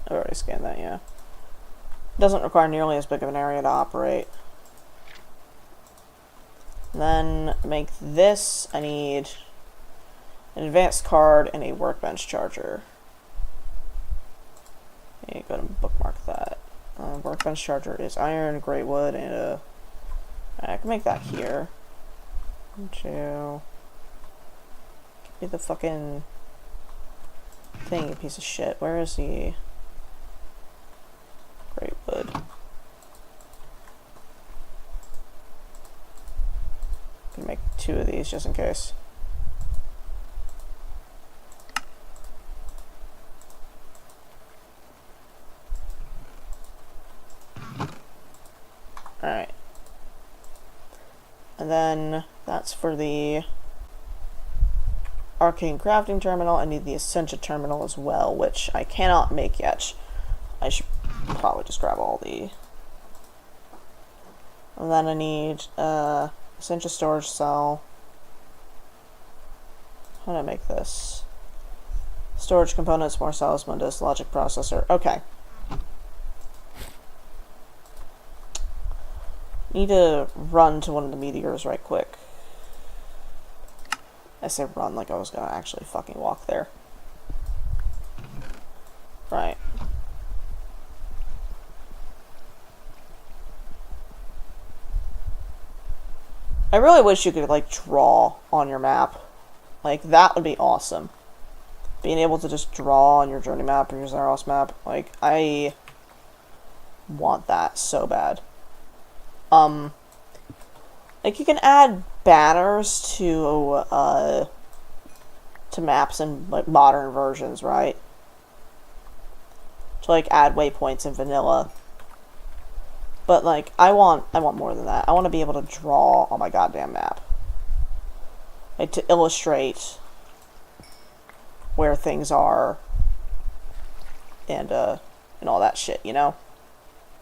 I already scanned that, yeah. Doesn't require nearly as big of an area to operate. Then make this. I need an advanced card and a workbench charger. Okay, go to bookmark that. Workbench charger is iron, gray wood, and a... I can make that here. 1, 2... Give me the fucking thing, you piece of shit. Where is the... Gray wood? Can make 2 of these just in case. Alright. And then that's for the arcane crafting terminal. I need the Essentia terminal as well, which I cannot make yet. I should probably just grab all the... And then I need Essentia storage cell. How do I make this? Storage components, more cells, Mundus, logic processor. Okay. Need to run to one of the meteors right quick. I say run like I was gonna actually fucking walk there. Right. I really wish you could, like, draw on your map. Like, that would be awesome. Being able to just draw on your journey map or your Zaros map. Like, I want that so bad. Like, you can add banners to maps in, like, modern versions, right? To, like, add waypoints in vanilla. But, like, I want more than that. I want to be able to draw on my goddamn map. Like, to illustrate where things are and all that shit, you know?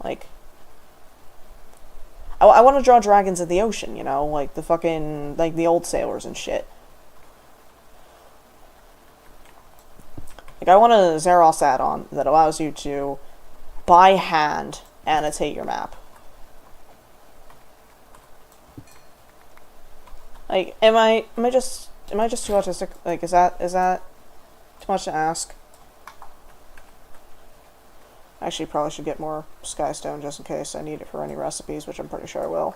Like, I want to draw dragons in the ocean, you know? Like, the fucking, like, the old sailors and shit. Like, I want a Zaros add-on that allows you to, by hand, annotate your map. Like, am I just too autistic? Like, is that too much to ask? Actually, probably should get more skystone just in case I need it for any recipes, which I'm pretty sure I will.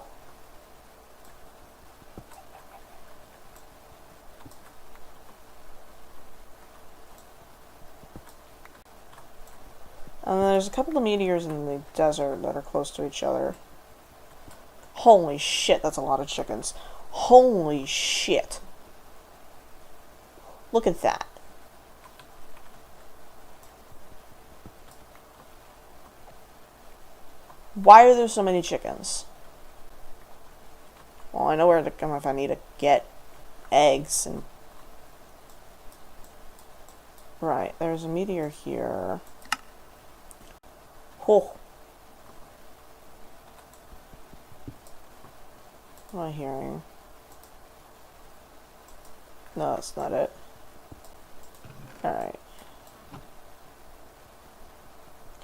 And there's a couple of meteors in the desert that are close to each other. Holy shit, that's a lot of chickens. Holy shit. Look at that. Why are there so many chickens? Well, I know where to come if I need to get eggs and... Right, there's a meteor here. Oh. What am I hearing? No, that's not it. Alright.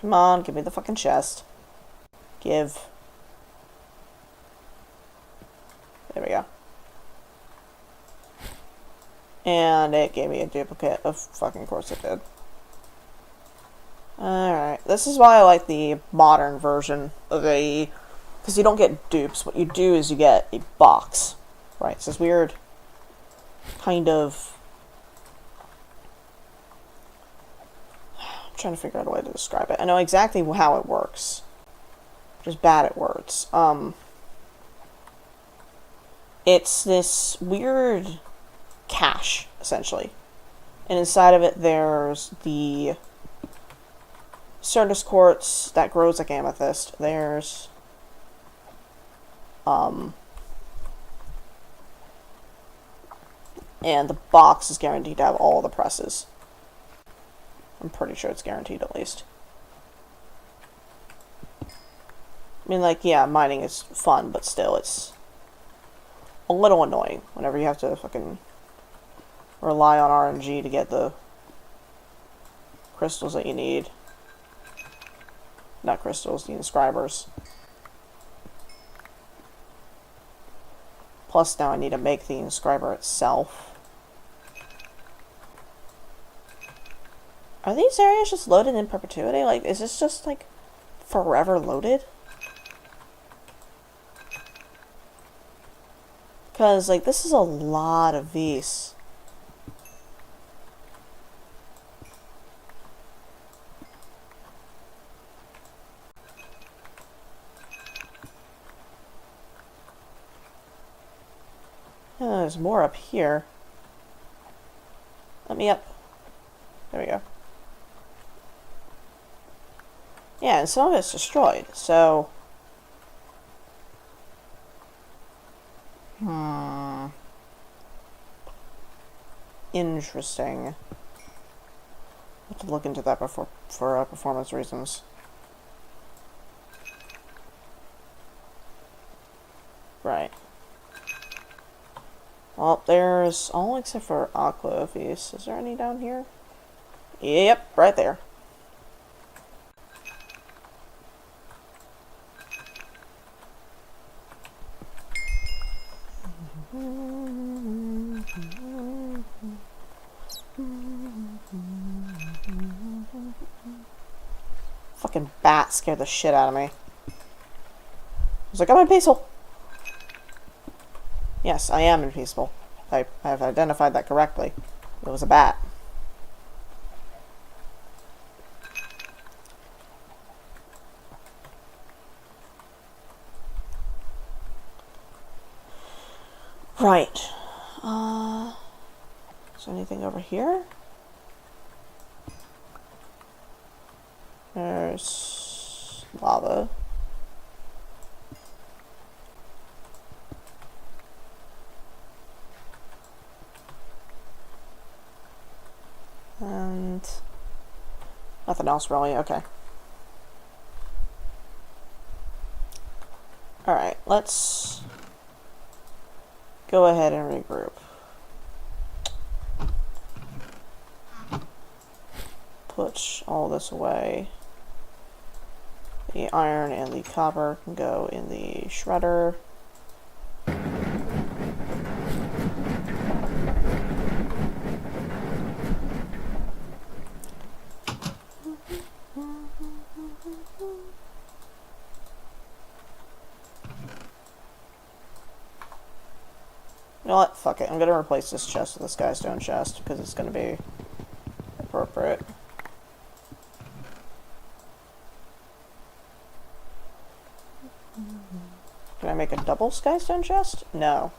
Come on, give me the fucking chest. Give. There we go. And it gave me a duplicate of fucking course it did. Alright, this is why I like the modern version of a... Because you don't get dupes. What you do is you get a box. Right, it's this weird kind of... I'm trying to figure out a way to describe it. I know exactly how it works. Just bad at words. It's this weird cache, essentially. And inside of it there's the Certus quartz that grows like amethyst. There's and the box is guaranteed to have all the presses. I'm pretty sure it's guaranteed at least. I mean, like, yeah, mining is fun, but still, it's a little annoying whenever you have to fucking rely on RNG to get the crystals that you need. Not crystals, the inscribers. Plus now I need to make the inscriber itself. Are these areas just loaded in perpetuity? Like, is this just, like, forever loaded? Because, like, this is a lot of these. Oh, there's more up here. Let me up. There we go. Yeah, and some of it's destroyed, so... Interesting. I have to look into that before for performance reasons. Right. Well, there's all except for Aqua Feast. Is there any down here? Yep, right there. Fucking bat scared the shit out of me. I was like, I'm in peaceful. Yes, I am in peaceful. I have identified that correctly. It was a bat. Right. Is there anything over here? There's lava. And nothing else really. Okay. Alright, let's go ahead and regroup. Put all this away. The iron and the copper can go in the shredder. You know what? Fuck it. I'm gonna replace this chest with this skystone chest because it's gonna be appropriate. Can I make a double skystone chest? No.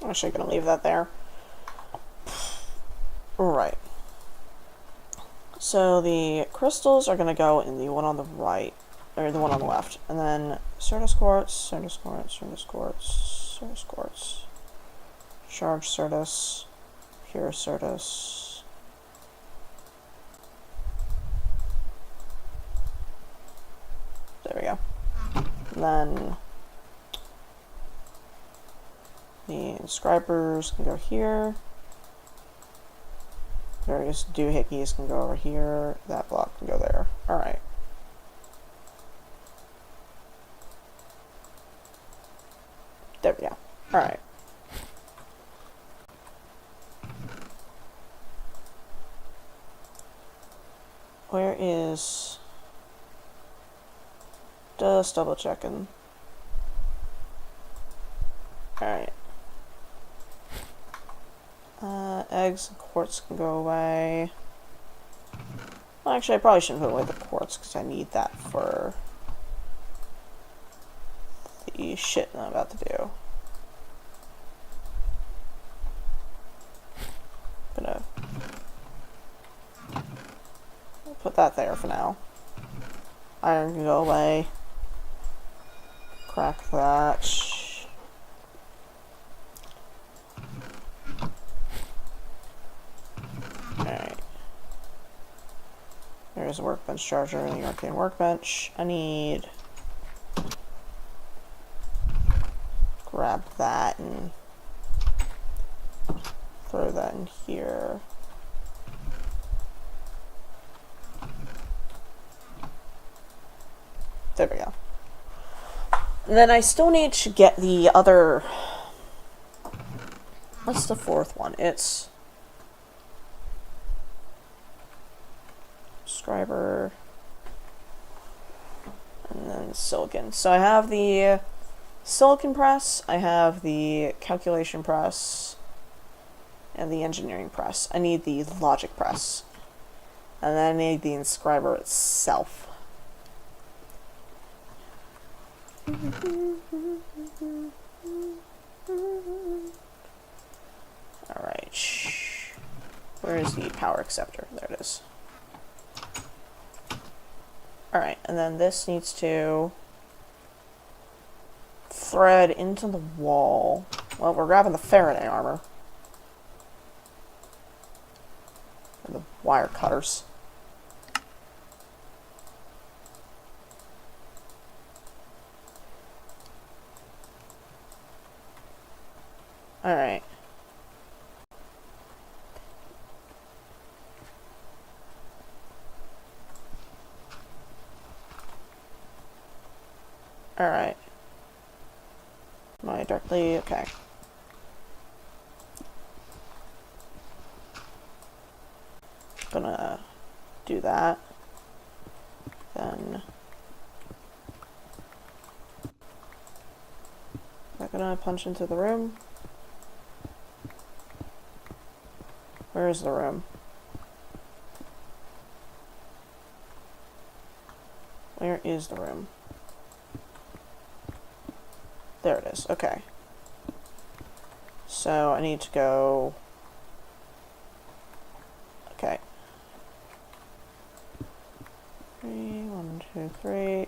I'm actually gonna leave that there. Right. So the crystals are gonna go in the one on the right. Or the one on the left. And then Certus Quartz, Certus Quartz, Certus Quartz, Certus Quartz. Charge Certus. Pure Certus. There we go. And then the inscribers can go here. Various doohickeys can go over here. That block can go there. Alright. There we go. Alright. Where is... Just double checking. Alright. Eggs and quartz can go away. Well, actually, I probably shouldn't put away the quartz because I need that for the shit I'm about to do. Gonna put that there for now. Iron can go away. Crack that. Alright. There's a workbench charger and the arcane workbench. I need... grab that and throw that in here. then I still need to get the other... What's the fourth one? It's... Scriber... And then silicon. So I have the silicon press, I have the calculation press, and the engineering press. I need the logic press. And then I need the inscriber itself. Alright. Where is the power acceptor? There it is. Alright, and then this needs to thread into the wall. Well, we're grabbing the Faraday armor. And the wire cutters. Alright. Alright. Am I directly? Okay. Gonna do that. Then... am I gonna punch into the room? Where is the room? Where is the room? There it is, okay. So I need to go... Okay. 1, 2, 3. A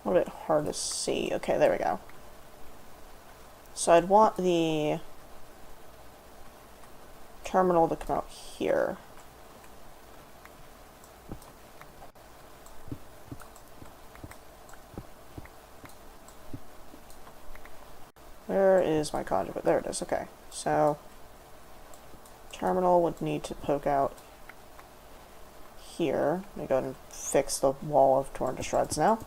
little bit hard to see. Okay, there we go. So I'd want the terminal to come out here. Where is my conduit? There it is, okay. So, terminal would need to poke out here. Let me go ahead and fix the wall of torn to shreds now.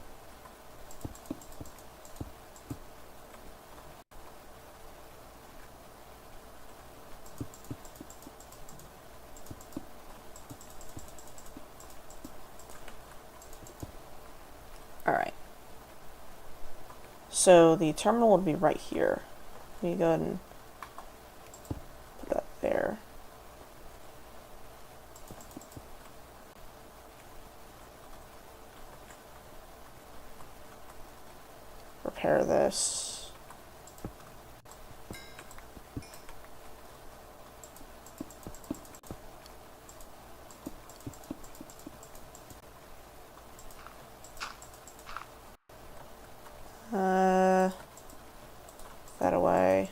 Alright. So the terminal would be right here. Let me go ahead and put that there. Repair this. That away.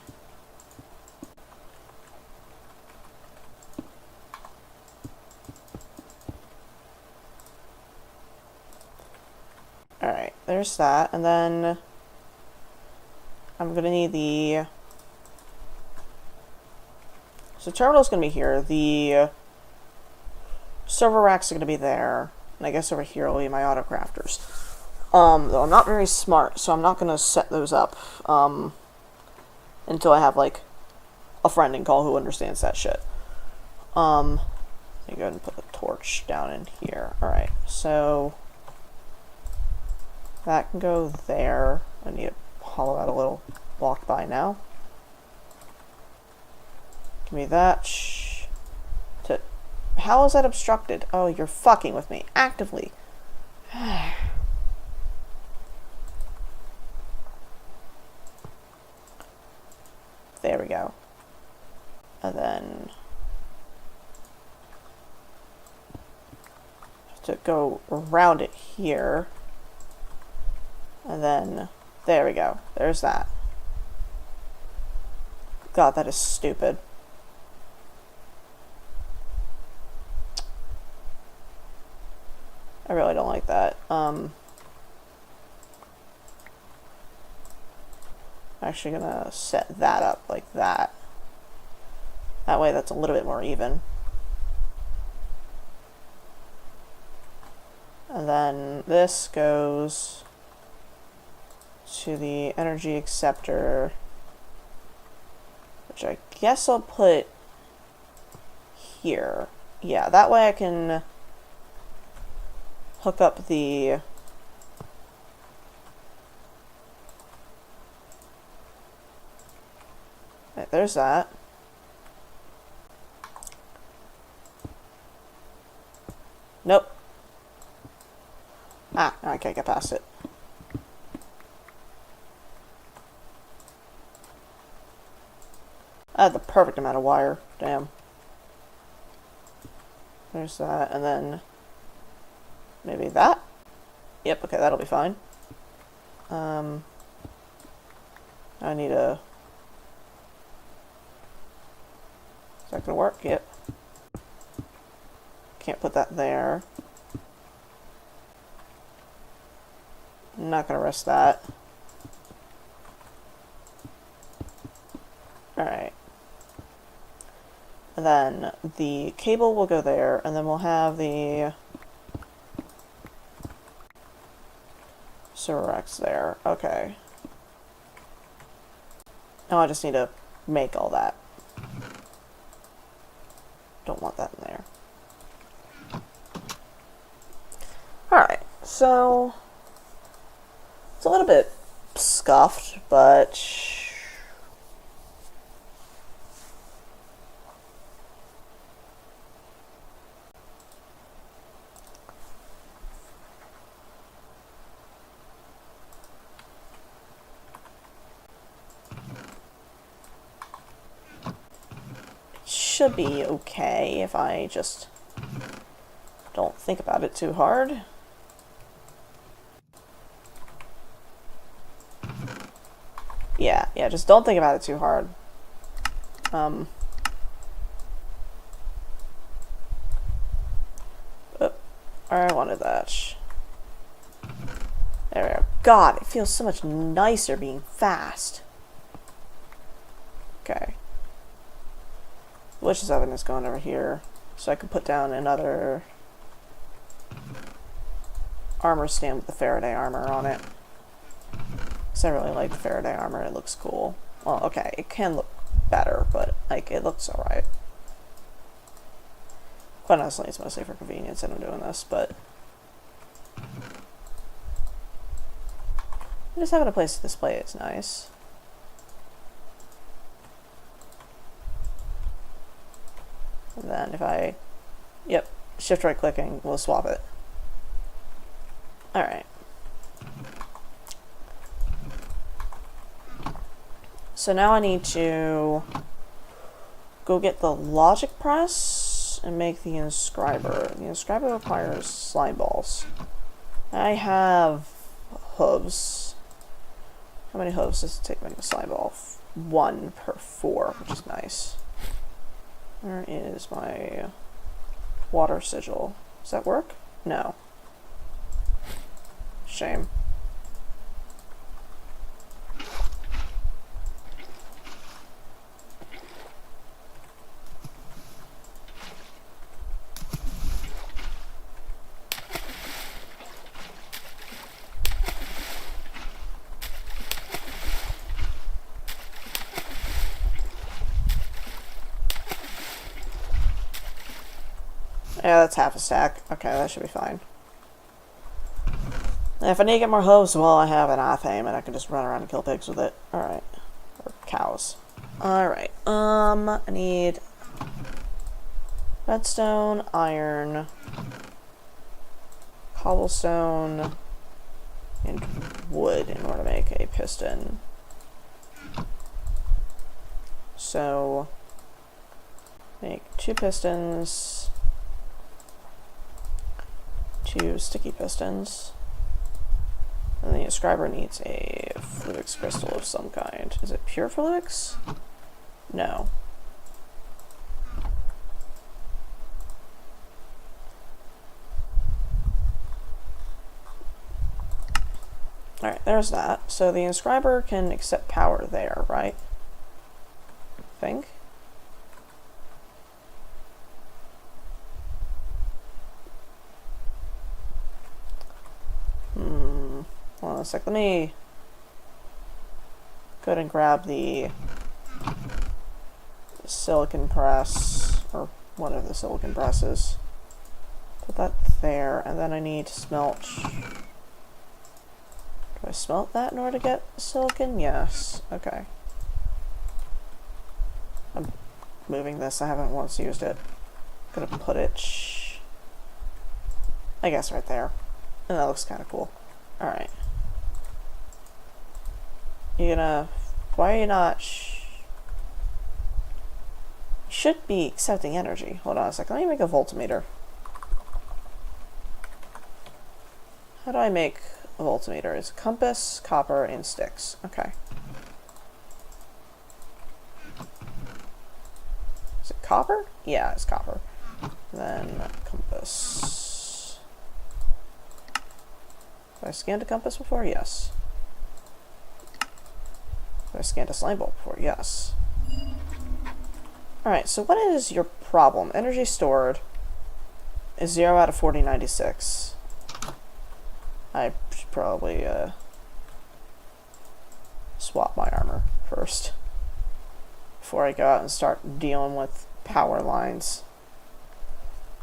Alright, there's that, and then I'm gonna need the... So terminal's gonna be here, the server racks are gonna be there, and I guess over here will be my autocrafters. Though I'm not very smart, so I'm not gonna set those up, until I have, like, a friend in call who understands that shit. Let me go ahead and put the torch down in here. Alright, so that can go there. I need to hollow out a little block by now. Give me that. How is that obstructed? Oh, you're fucking with me. Actively. There we go. And then have to go around it here. And then there we go. There's that. God, that is stupid. I really don't like that. Actually gonna set that up like that. That way that's a little bit more even. And then this goes to the energy acceptor, which I guess I'll put here. Yeah, that way I can hook up the right, there's that. Nope. Ah, I can't get past it. I had the perfect amount of wire. Damn. There's that, and then maybe that? Yep, okay, that'll be fine. I need a... Is that gonna work? Yep. Can't put that there. I'm not gonna risk that. Alright. And then the cable will go there, and then we'll have the Surex there. Okay. Now I just need to make all that. Don't want that in there. Alright, so it's a little bit scuffed, but should be okay if I just don't think about it too hard. Yeah, just don't think about it too hard. I wanted that. There we go. God, it feels so much nicer being fast. Okay. Witch's oven is going over here, so I can put down another armor stand with the Faraday armor on it. Because I really like the Faraday armor, it looks cool. Well, okay, it can look better, but like it looks alright. Quite honestly, it's mostly for convenience that I'm doing this, but just having a place to display it's nice. And then if I, yep, shift right clicking, we'll swap it. Alright. So now I need to go get the logic press and make the inscriber. The inscriber requires slime balls. I have hooves. How many hooves does it take to make a slime ball? 1 per 4, which is nice. Where is my water sigil? Does that work? No. Shame. Yeah, that's half a stack. Okay, that should be fine. And if I need to get more hooves, well, I have an iFame and I can just run around and kill pigs with it. Alright. Or cows. Alright, I need redstone, iron, cobblestone, and wood in order to make a piston. So, make 2 pistons, 2 sticky pistons, and the inscriber needs a fluix crystal of some kind. Is it pure fluix? No. Alright, there's that. So the inscriber can accept power there, right? I think. a sec. Let me go ahead and grab the silicon press, or one of the silicon presses. Put that there, and then I need to smelt. Do I smelt that in order to get silicon? Yes. Okay. I'm moving this. I haven't once used it. Gonna put it, I guess, right there. And that looks kind of cool. Alright. Why are you not... You should be accepting energy. Hold on a second. Let me make a voltmeter. How do I make a voltmeter? It's compass, copper, and sticks. Okay. Is it copper? Yeah, it's copper. Then compass. Have I scanned a compass before? Yes. Have I scanned a slime bolt before? Yes. Alright, so what is your problem? Energy stored is 0 out of 4096. I should probably swap my armor first before I go out and start dealing with power lines.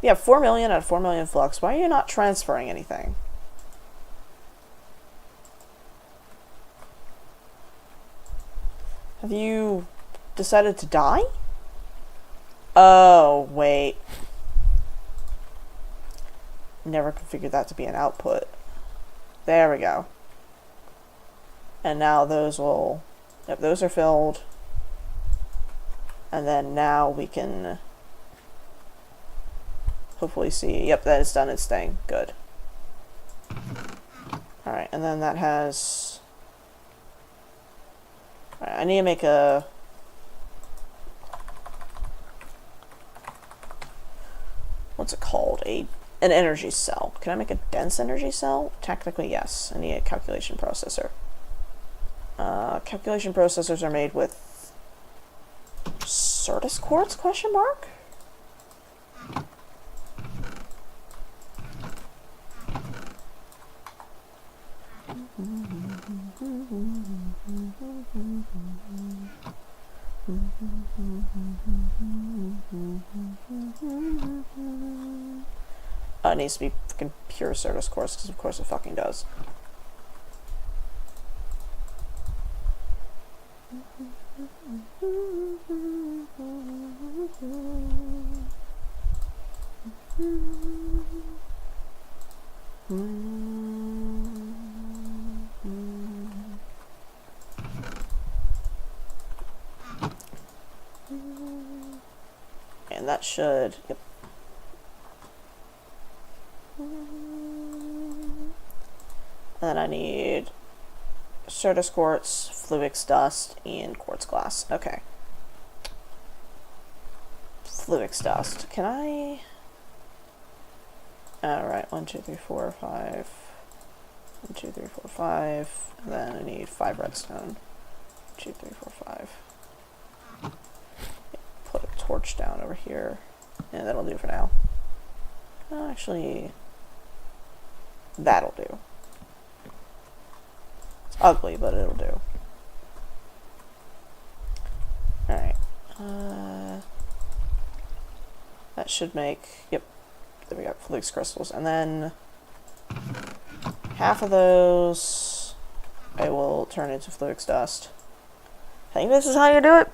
Yeah, 4 million out of 4 million flux. Why are you not transferring anything? Have you decided to die? Oh, wait. Never configured that to be an output. There we go. And now those will... Yep, those are filled. And then now we can hopefully see... Yep, that has done its thing. Good. Alright, and then that has... Alright, I need to make a... What's it called? An energy cell. Can I make a dense energy cell? Technically, yes. I need a calculation processor. Calculation processors are made with Certus quartz, question mark? It needs to be fucking pure Certus quartz, because of course it fucking does. And that should... Yep. And then I need Certus quartz, Fluix dust, and quartz glass. Okay. Fluix dust. Can I... Alright, 1, 2, 3, 4, 5. 1, 2, 3, 4, 5. And then I need 5 redstone. 2, 3, 4, 5. Put a torch down over here. And that'll do for now. Actually, that'll do. It's ugly, but it'll do. Alright. That should make... Yep. There we go. Fluix crystals. And then half of those I will turn into Fluix dust. I think this is how you do it.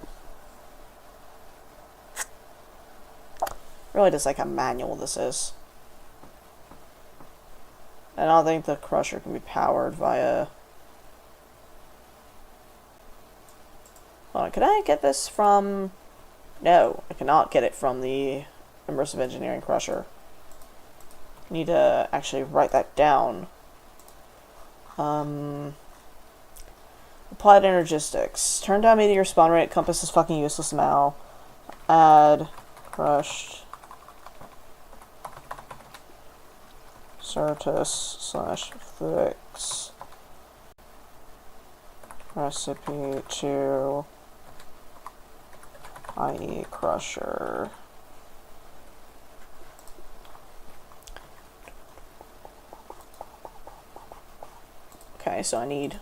Really just like a manual this is. I don't think the crusher can be powered via... Hold on, can I get this from... No, I cannot get it from the Immersive Engineering Crusher. I need to actually write that down. Applied Energistics. Turn down meteor spawn rate. Compass is fucking useless now. Add crushed Certus / Fluix recipe to IE crusher. Okay, so I need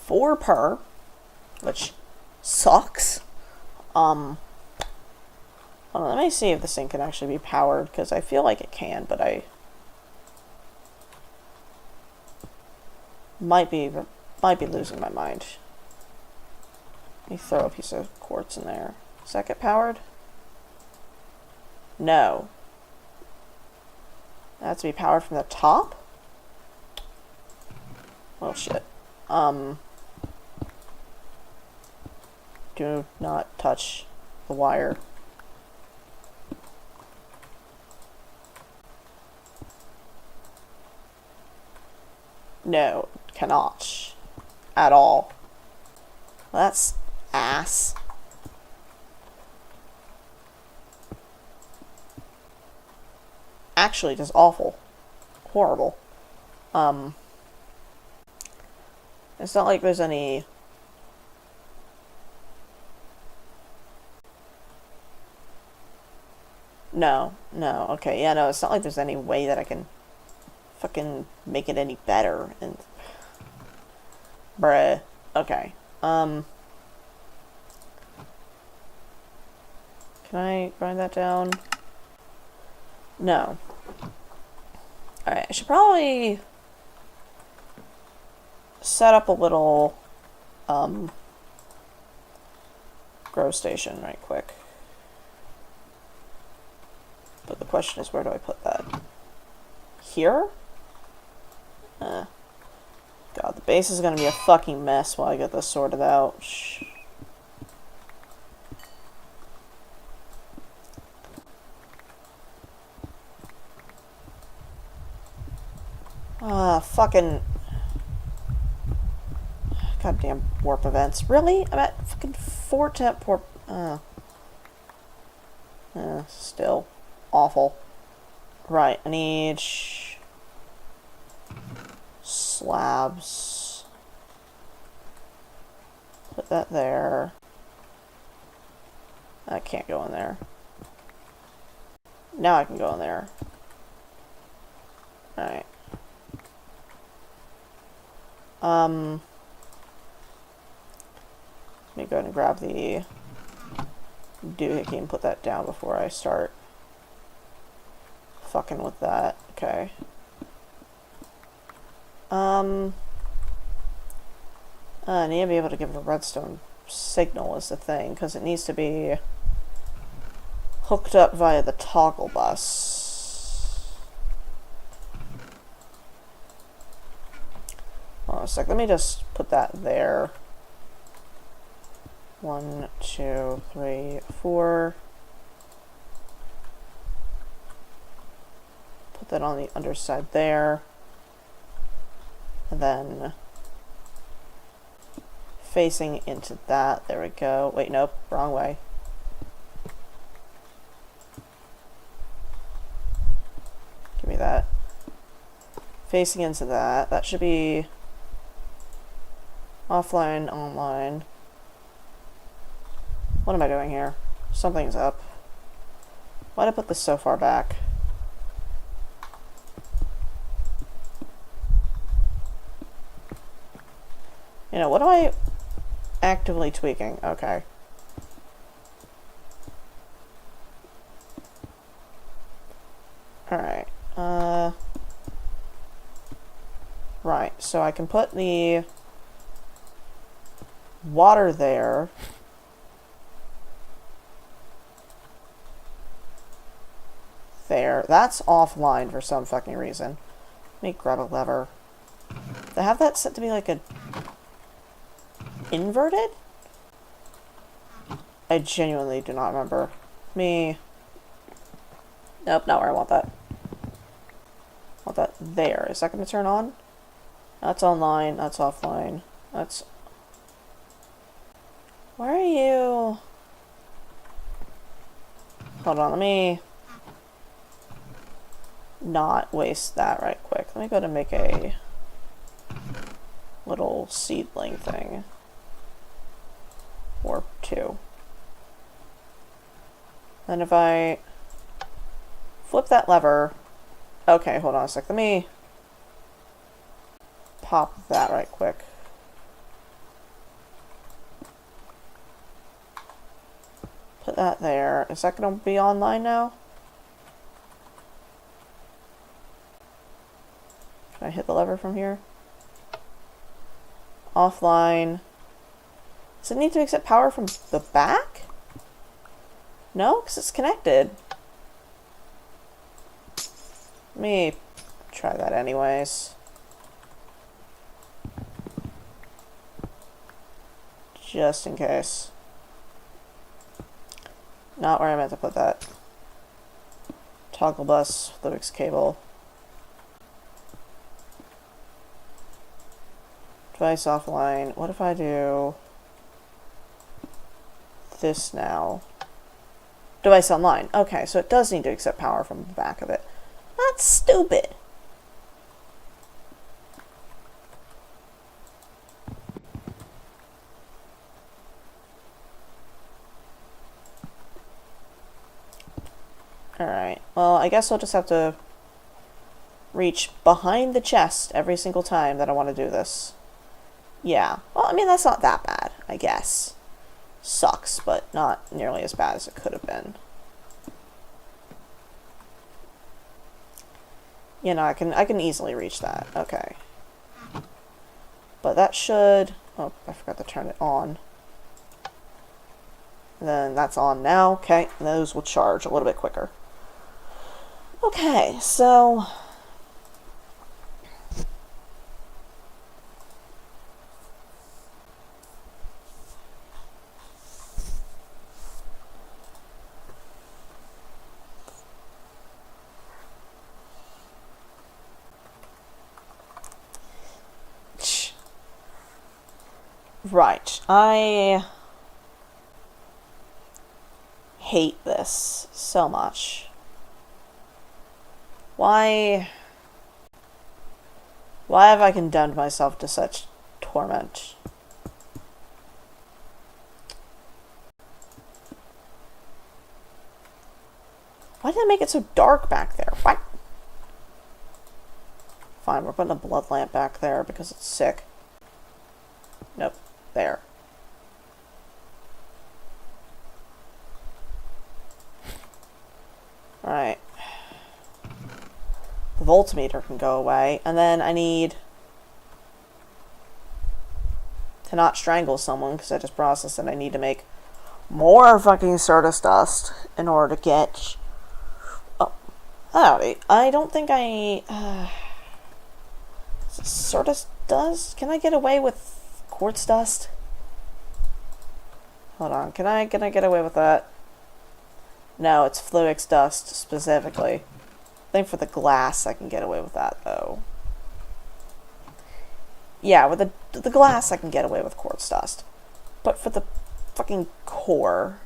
4 per, which sucks. Hold on, let me see if this thing can actually be powered, because I feel like it can, but I might be losing my mind. Let me throw a piece of quartz in there. Does that get powered? No. That has to be powered from the top? Well, shit. Do not touch the wire. No, cannot. At all. Well, that's ass. Actually, just awful. Horrible. It's not like there's any... No, okay, yeah, no, it's not like there's any way that I can fucking make it any better, and... Bruh. Okay, can I grind that down? No. Alright, I should probably set up a little, grow station right quick. But the question is, where do I put that? Here? God, the base is gonna be a fucking mess while I get this sorted out. Shh. Fucking... Goddamn warp events. Really? I'm at fucking 4 temp warp... still awful. Right, I need... slabs. Put that there. I can't go in there. Now I can go in there. Alright. Let me go ahead and grab the doohickey and put that down before I start fucking with that. Okay. I need to be able to give it a redstone signal is the thing, because it needs to be hooked up via the toggle bus. Hold on a sec, let me just put that there. 1, 2, 3, 4. Put that on the underside there. And then facing into that. There we go. Wait, nope, wrong way. Give me that. Facing into that. That should be offline, online. What am I doing here? Something's up. Why did I put this so far back? You know, what am I actively tweaking? Okay. Alright. Right, so I can put the water there. There. That's offline for some fucking reason. Let me grab a lever. They have that set to be like a... inverted? I genuinely do not remember. Nope, not where I want that. I want that there. Is that going to turn on? That's online. That's offline. That's... Where are you? Hold on, let me not waste that right quick. Let me go to make a little seedling thing. Or 2. Then if I flip that lever... Okay, hold on a sec. Let me pop that right quick. Put that there. Is that going to be online now? Can I hit the lever from here? Offline. Does it need to accept power from the back? No, because it's connected. Let me try that anyways. Just in case. Not where I meant to put that. Toggle bus, Fluix cable. Device offline. What if I do this now? Device online. Okay, so it does need to accept power from the back of it. That's stupid. Alright, well, I guess I'll just have to reach behind the chest every single time that I want to do this. Yeah, well, I mean, that's not that bad, I guess. Sucks, but not nearly as bad as it could have been. You know, I can easily reach that. Okay. But that should... Oh, I forgot to turn it on. Then that's on now. Okay, those will charge a little bit quicker. Okay, so... Right, I hate this so much. Why have I condemned myself to such torment? Why did I make it so dark back there? What? Fine, we're putting a blood lamp back there because it's sick. Nope. There. Alright. The voltmeter can go away. And then I need to not strangle someone because I just processed that I need to make more fucking Certus dust in order to get... Oh. Howdy. I don't think I... Certus dust? Can I get away with quartz dust? Hold on, can I get away with that? No, it's Fluix dust specifically. I think for the glass I can get away with that though. Yeah, with the glass I can get away with quartz dust. But for the fucking core,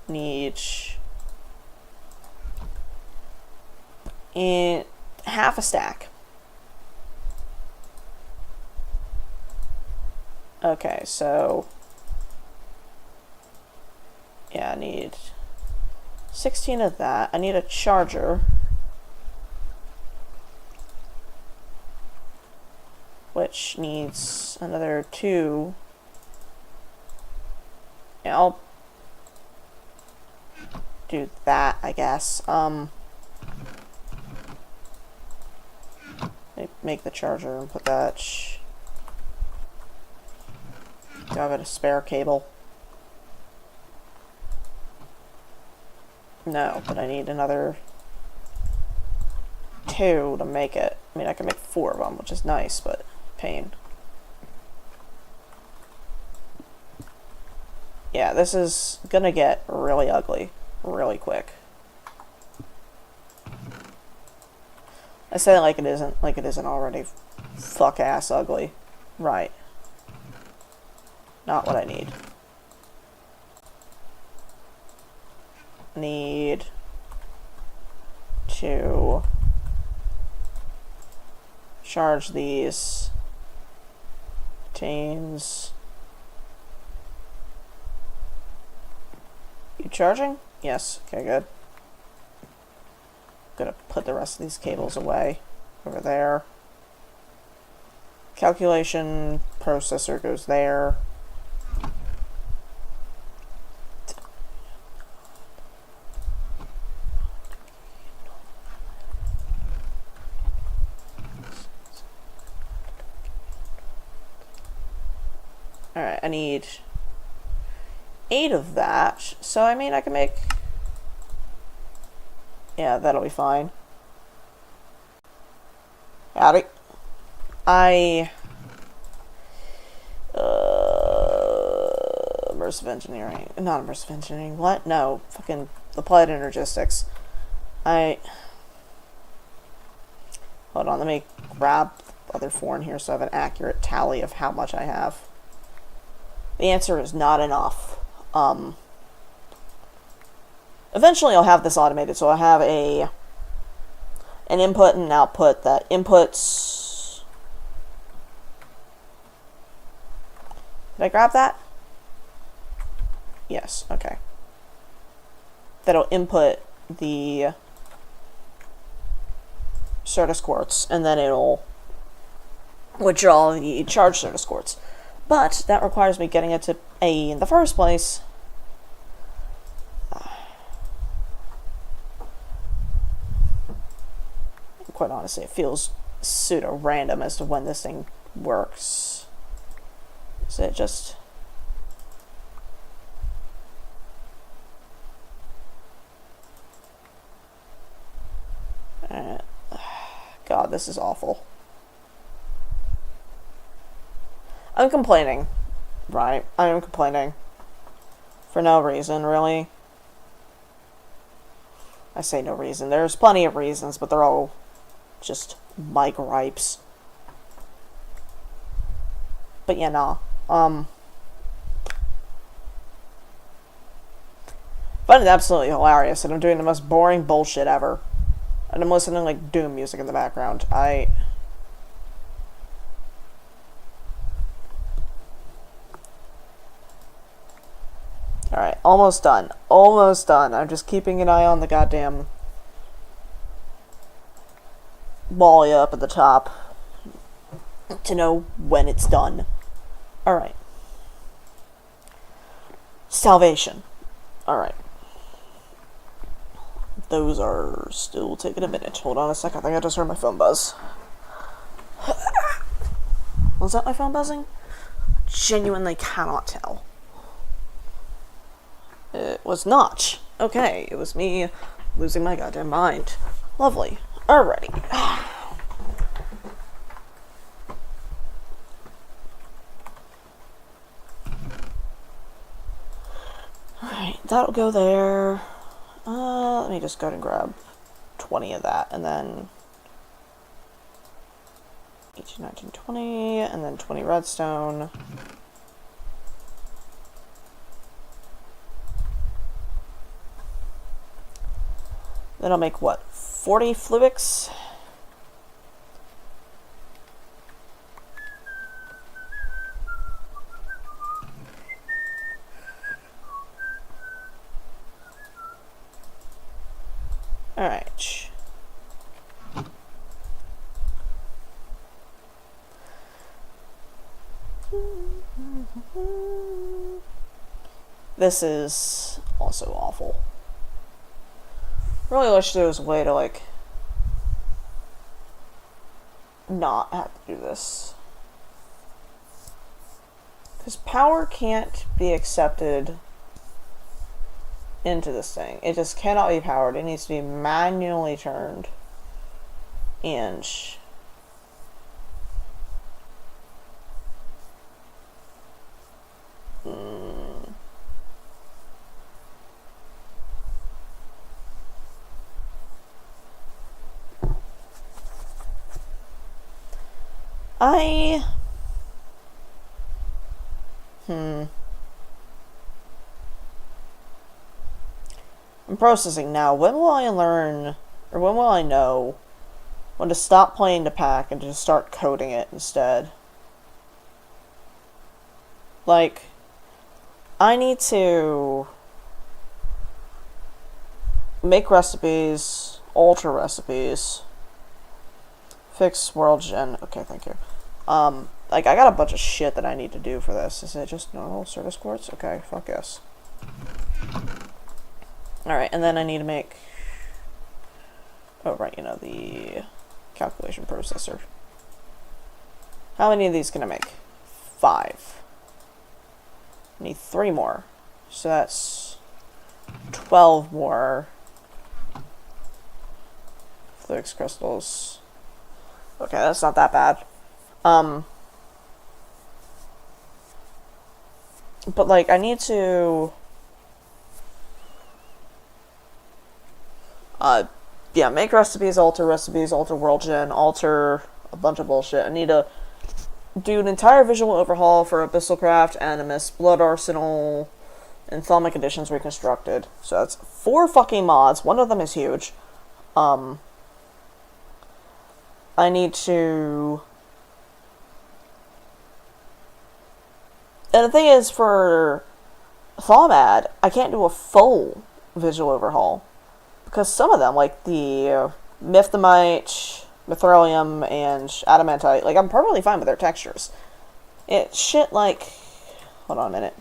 need in half a stack. Okay, so yeah, I need 16 of that. I need a charger, which needs another 2. Yeah, I'll do that, I guess. Make the charger and put that. Do I have a spare cable? No, but I need another 2 to make it. I mean, I can make 4 of them, which is nice, but pain. Yeah, this is gonna get really ugly really quick. I say it like it isn't already fuck ass ugly. Right. Not what I need. Need to charge these. Contains. You charging? Yes. Okay, good. Gonna put the rest of these cables away. over there. Calculation processor goes there. Alright, I need 8 of that. So, I mean, I can make... Yeah, that'll be fine. Howdy. Immersive engineering. Not immersive engineering. What? No. Fucking applied energistics. Hold on, let me grab the other 4 in here so I have an accurate tally of how much I have. The answer is not enough. Eventually I'll have this automated, so I have an input and an output that inputs... Did I grab that? Yes, okay. That'll input the Certus quartz, and then it'll withdraw the charged Certus quartz. But that requires me getting it to A in the first place. Quite honestly, it feels pseudo-random as to when this thing works. Is it just... God, this is awful. I'm complaining. Right, I am complaining. For no reason, really. I say no reason. There's plenty of reasons, but they're all just my gripes. But yeah, nah. I find it absolutely hilarious that I'm doing the most boring bullshit ever. And I'm listening to, like, Doom music in the background. Alright, almost done. Almost done. I'm just keeping an eye on the goddamn volley up at the top to know when it's done. Alright. Salvation. Alright. Those are still taking a minute. Hold on a second. I think I just heard my phone buzz. Was that my phone buzzing? Genuinely cannot tell. It was not. Okay, it was me losing my goddamn mind. Lovely. Alrighty. Alright, that'll go there. Let me just go ahead and grab 20 of that, and then 18, 19, 20, and then 20 redstone. Then I'll make, what, 40 fluics? Alright. This is also awful. Really wish there was a way to, like, not have to do this. Because power can't be accepted into this thing. It just cannot be powered. It needs to be manually turned. And I'm processing now. When will I learn, or when will I know when to stop playing the pack and just start coding it instead? Like, I need to make recipes, alter recipes, Fix world gen. Okay, thank you. Like, I got a bunch of shit that I need to do for this. Is it just normal service quartz? Okay, fuck yes. Alright, and then I need to make... Oh, right, you know, the calculation processor. How many of these can I make? 5. I need 3 more. So that's 12 more Flux crystals. Okay, that's not that bad. But, like, I need to... yeah, make recipes, alter world gen, alter a bunch of bullshit. I need to do an entire visual overhaul for Abyssalcraft, Animus, Blood Arsenal, and Thalmic Editions Reconstructed. So that's 4 fucking mods. One of them is huge. I need to... And the thing is, for Thawmad, I can't do a full visual overhaul. Because some of them, like the Mythomite, Mithrilium, and Adamantite, like, I'm perfectly fine with their textures. It's shit like... Hold on a minute.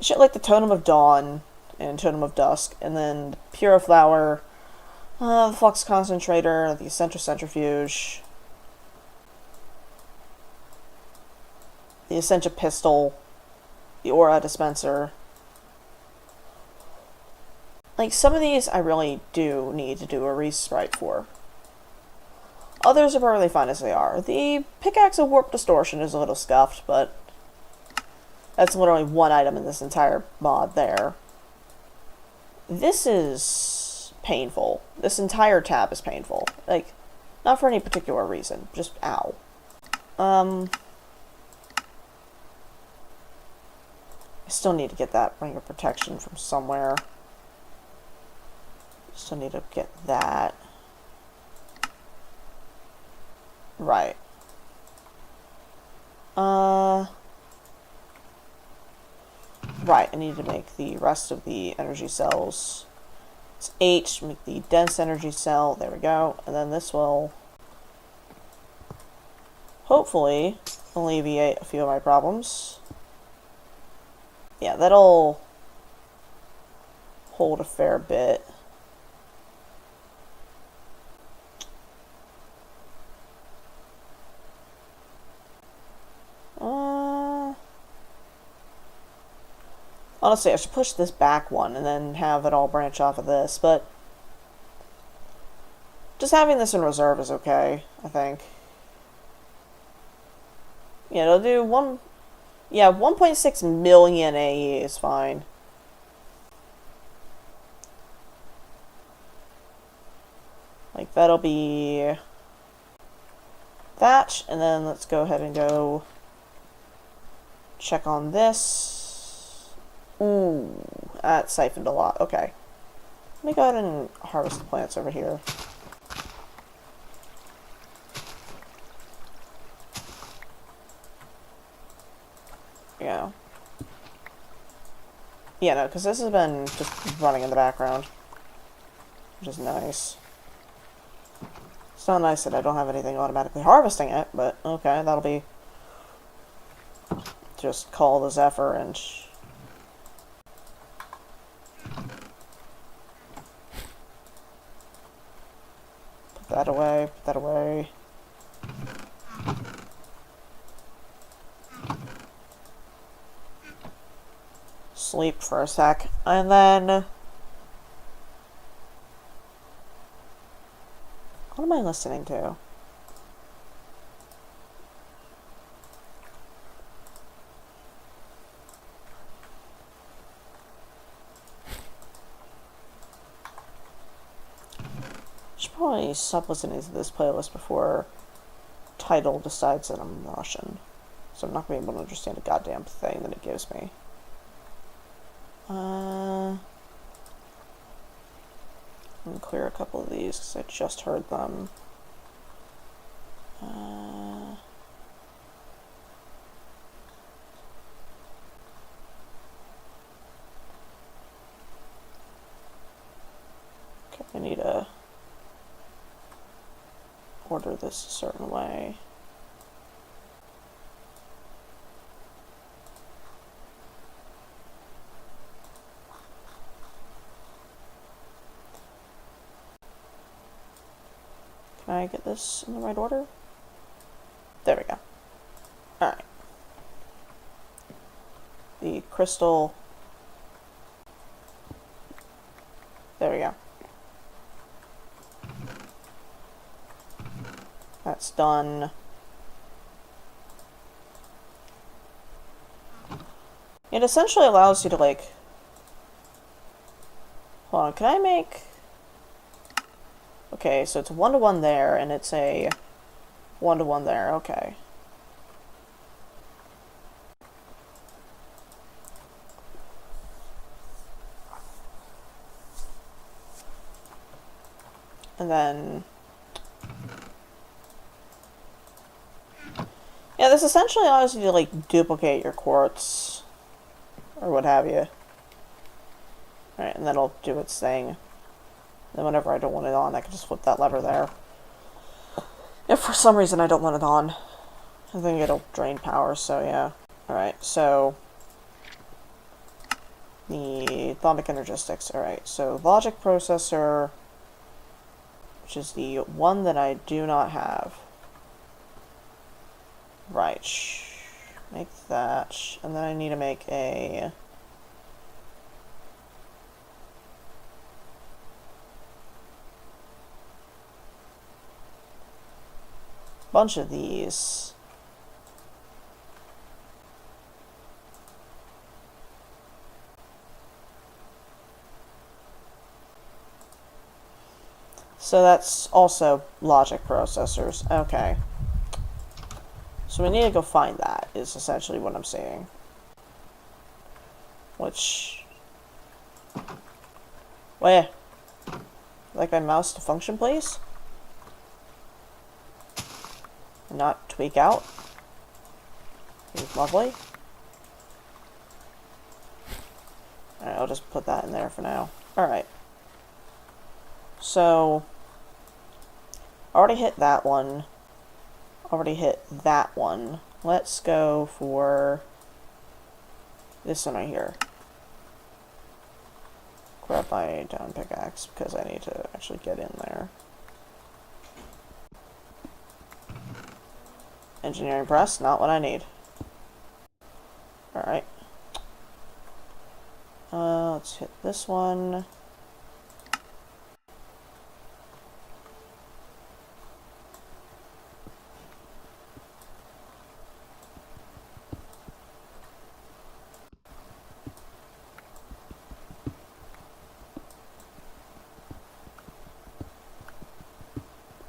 Shit like the Totem of Dawn and Totem of Dusk, and then Puriflower, the Flux Concentrator, the Essentia Centrifuge, the Essentia Pistol, the Aura Dispenser. Like, some of these I really do need to do a resprite for. Others are perfectly fine as they are. The Pickaxe of Warp Distortion is a little scuffed, but that's literally one item in this entire mod there. This is painful. This entire tab is painful. Like, not for any particular reason. Just, ow. I still need to get that Ring of Protection from somewhere. Still need to get that. Right. Right, I need to make the rest of the energy cells. It's H, make the dense energy cell. There we go. And then this will hopefully alleviate a few of my problems. Yeah, that'll hold a fair bit. Honestly, I should push this back one and then have it all branch off of this, but just having this in reserve is okay, I think. Yeah, it'll do 1.6 million AE is fine. Like, that'll be that, and then let's go ahead and go check on this. Ooh, that siphoned a lot. Okay. Let me go ahead and harvest the plants over here. Yeah. Yeah, no, because this has been just running in the background. Which is nice. It's not nice that I don't have anything automatically harvesting it, but okay, that'll be... Just call the Zephyr and... Put that away, put that away. Sleep for a sec, and then... What am I listening to? Should probably stop listening to this playlist before Tidal decides that I'm Russian. So I'm not going to be able to understand a goddamn thing that it gives me. I'm going to clear a couple of these because I just heard them. Okay, I need a... order this a certain way. Can I get this in the right order? There we go. Alright. The crystal. There we go. That's done. It essentially allows you to, like... Hold on, can I make... Okay, so it's a 1-to-1 there, and it's a 1-to-1 there, okay. And then... Yeah, this essentially allows you to, like, duplicate your quartz. Or what have you. Alright, and that'll do its thing. Then whenever I don't want it on, I can just flip that lever there. If for some reason I don't want it on, I think it'll drain power, so yeah. Alright, so... The Thonic Energistics. Alright, so logic processor, which is the one that I do not have. Right. Make that. And then I need to make a... bunch of these. So that's also logic processors. Okay. So we need to go find that, is essentially what I'm saying. Which... Where? Like my mouse to function, please? And not tweak out? Lovely. Alright, I'll just put that in there for now. Alright. So... already hit that one. Already hit that one. Let's go for this one right here. Grab my down pickaxe because I need to actually get in there. Engineering press, not what I need. Alright. Let's hit this one.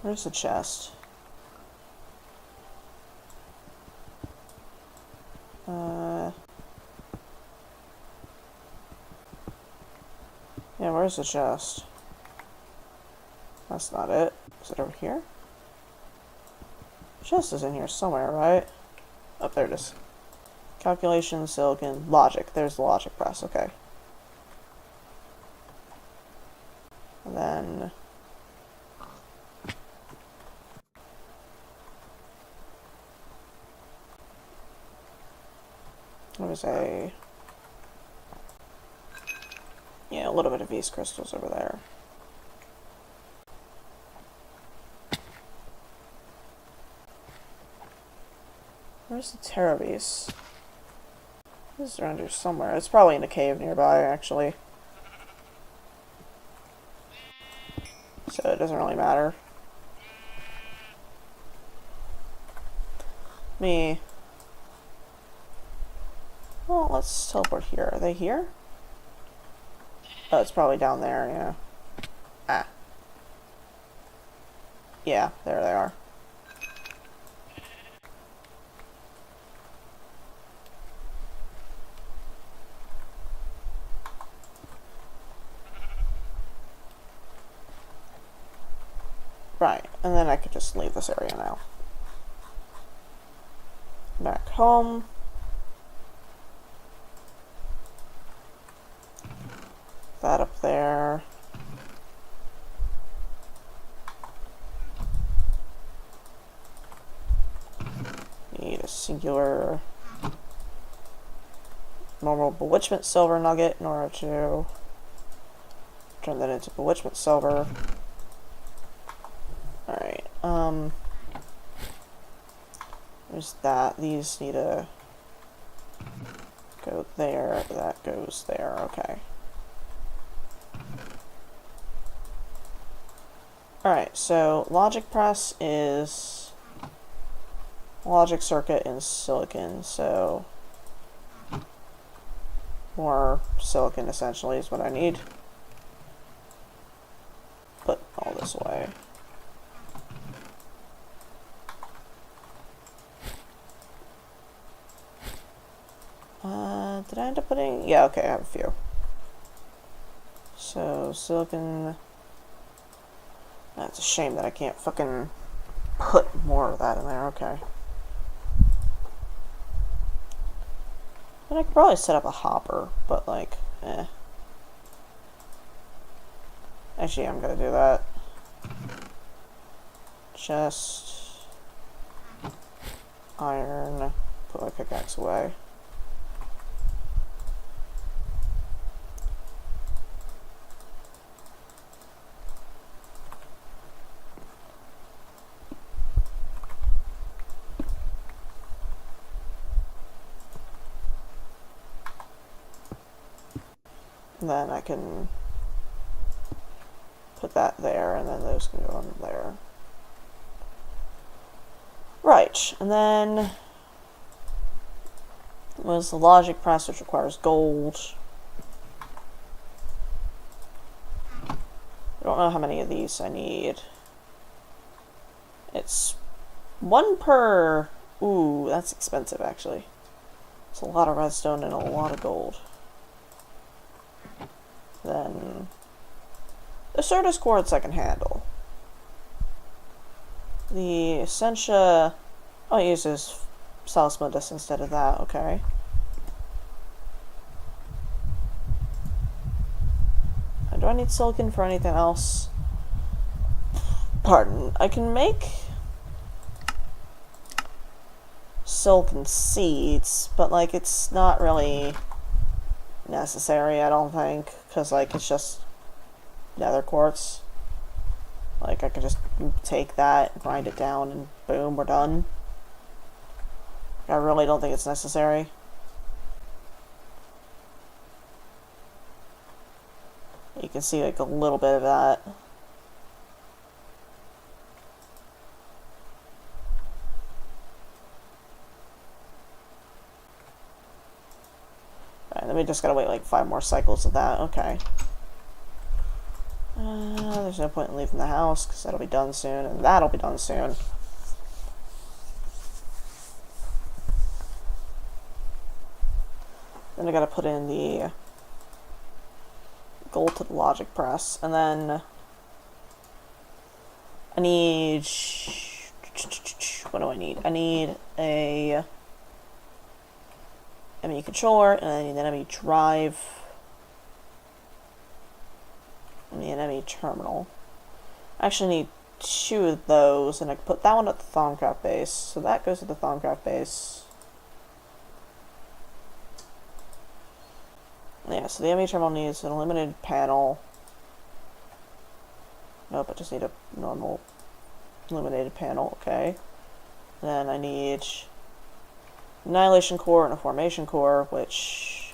Where's the chest? Yeah, where's the chest? That's not it. Is it over here? The chest is in here somewhere, right? Oh, there it is. Calculation, silicon, logic. There's the logic press, okay. And then... there's a... yeah, a little bit of these crystals over there. Where's the Terrabeast? This is around here somewhere. It's probably in a cave nearby, actually. So it doesn't really matter. Well, let's teleport here. Are they here? Oh, it's probably down there, yeah. Ah. Yeah, there they are. Right, and then I could just leave this area now. Back home. That up there. need a singular normal bewitchment silver nugget in order to turn that into bewitchment silver. Alright, there's that. These need to go there, that goes there, okay. Alright, so logic press is logic circuit in silicon, so more silicon essentially is what I need. Put all this away. Did I end up putting... Yeah, okay, I have a few. So, silicon... That's a shame that I can't fucking put more of that in there, okay. And I could probably set up a hopper, but like, eh. Actually, I'm gonna do that. Chest. Iron. Put my pickaxe away. And then I can put that there, and then those can go on there. Right, and then was the logic press, which requires gold. I don't know how many of these I need. It's one per... Ooh, that's expensive, actually. It's a lot of redstone and a lot of gold. Then the Certus quartz I can handle. The Essentia I'll use as Salsmodus instead of that, okay. Do I need silicon for anything else? Pardon. I can make silicon seeds, but like it's not really necessary, I don't think, because like it's just nether quartz. Like I could just take that, grind it down, and boom, we're done. I really don't think it's necessary. You can see like a little bit of that. Alright, then we just gotta wait like 5 more cycles of that. Okay. There's no point in leaving the house because that'll be done soon, and that'll be done soon. Then I gotta put in the gold to the logic press, and then I need... What do I need? I need a enemy controller, and I need an enemy drive, and the enemy terminal. I actually need 2 of those, and I can put that one at the Thaumcraft base, so that goes to the Thaumcraft base. Yeah, so the enemy terminal needs an illuminated panel. Nope, I just need a normal illuminated panel, okay. Then I need Annihilation Core and a Formation Core, which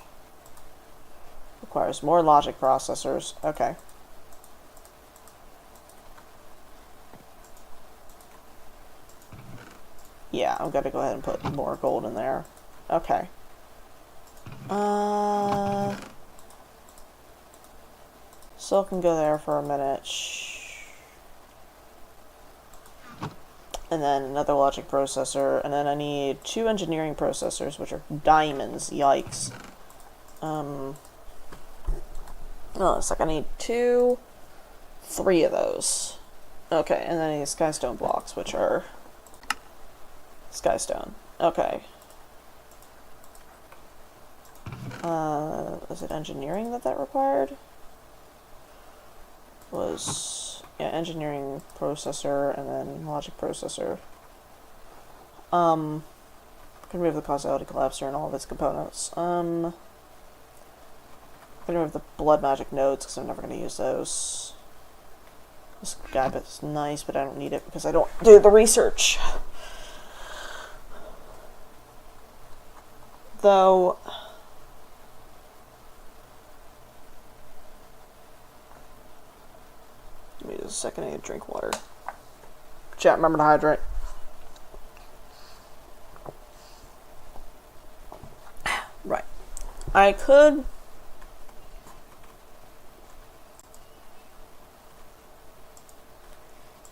requires more logic processors. Okay. Yeah, I'm gonna go ahead and put more gold in there. Okay. So I can go there for a minute. And then another logic processor, and then I need 2 engineering processors, which are diamonds. Yikes. Oh, it's like I need 3 of those. Okay, and then I need skystone blocks, which are skystone. Okay. Was it engineering that required? Was, yeah, engineering processor and then logic processor. Can remove the causality collapser and all of its components. Can remove the blood magic nodes because I'm never going to use those. This guy bit's nice, but I don't need it because I don't do the research. Though, give me just a second, I need to drink water. Chat, remember to hydrate. Right. I could...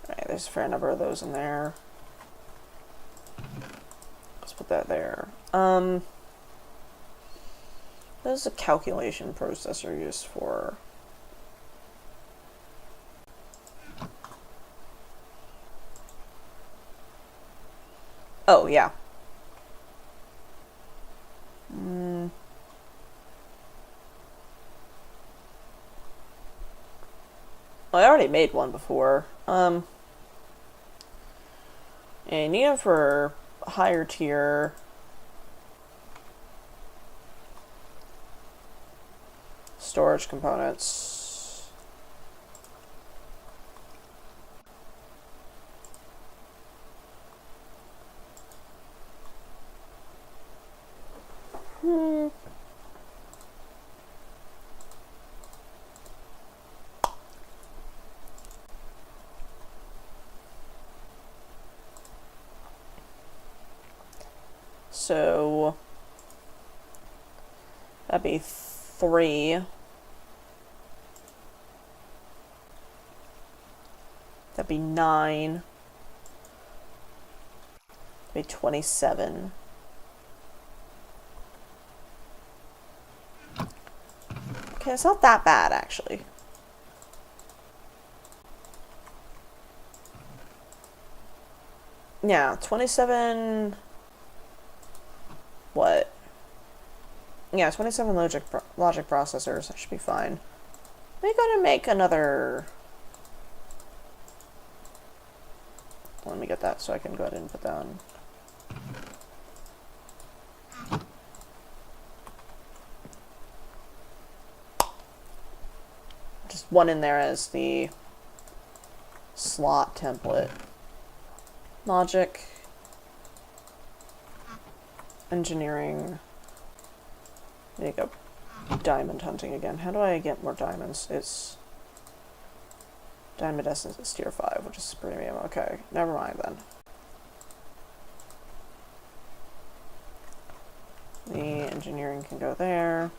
Alright, there's a fair number of those in there. Let's put that there. What is a calculation processor used for? Oh, yeah. Well, I already made one before. And you need it for higher tier. Storage components. So that'd be 3. That'd be 9. That'd be 27. Okay, it's not that bad, actually. Yeah, 27... What? Yeah, 27 logic processors. That should be fine. We gotta make another... Let me get that so I can go ahead and put that on. Just one in there as the slot template. Logic. Engineering. There you go. Diamond hunting again. How do I get more diamonds? It's... Diamond Essence is tier 5, which is premium. Okay, never mind then. The engineering can go there.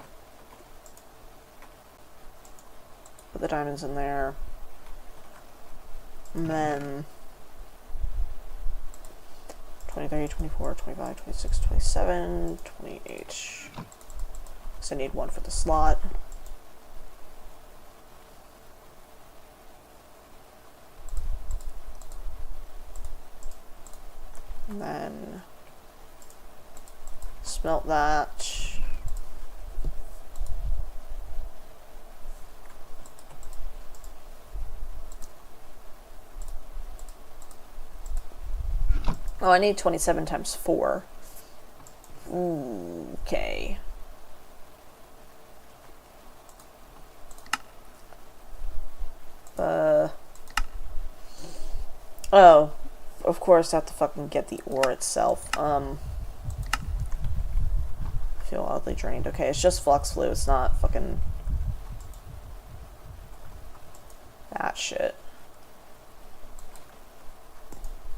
Put the diamonds in there. And then 23, 24, 25, 26, 27, 28. So I need one for the slot. And then smelt that. Oh, I need 27 times 4. Ooh, okay. Oh, of course I have to fucking get the ore itself. I feel oddly drained. Okay, it's just flux flu, it's not fucking that shit.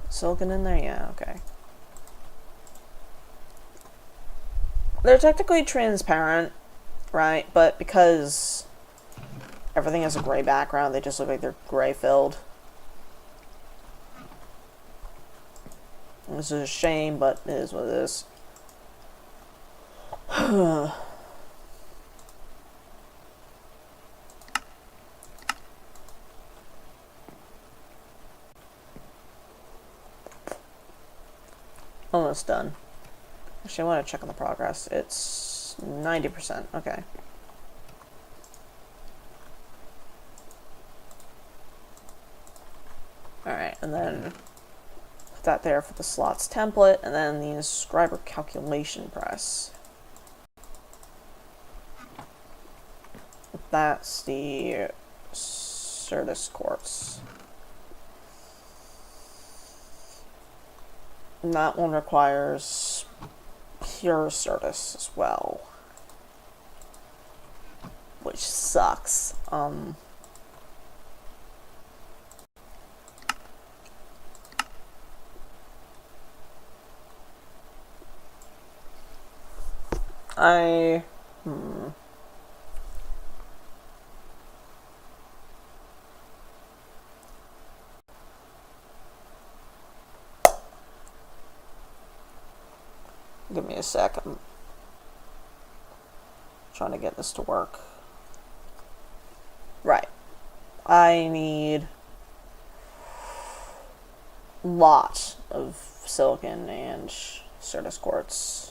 Silicon in there? Yeah, okay. They're technically transparent, right? But because everything has a gray background, they just look like they're gray filled. This is a shame, but it is what it is. Almost done. Actually, I want to check on the progress. It's 90%. Okay. Alright, and then put that there for the slots template, and then the inscriber calculation press. That's the Certus quartz. And that one requires pure Certus as well, which sucks. Give me a sec. I'm trying to get this to work. Right. I need lots of silicon and Certus quartz.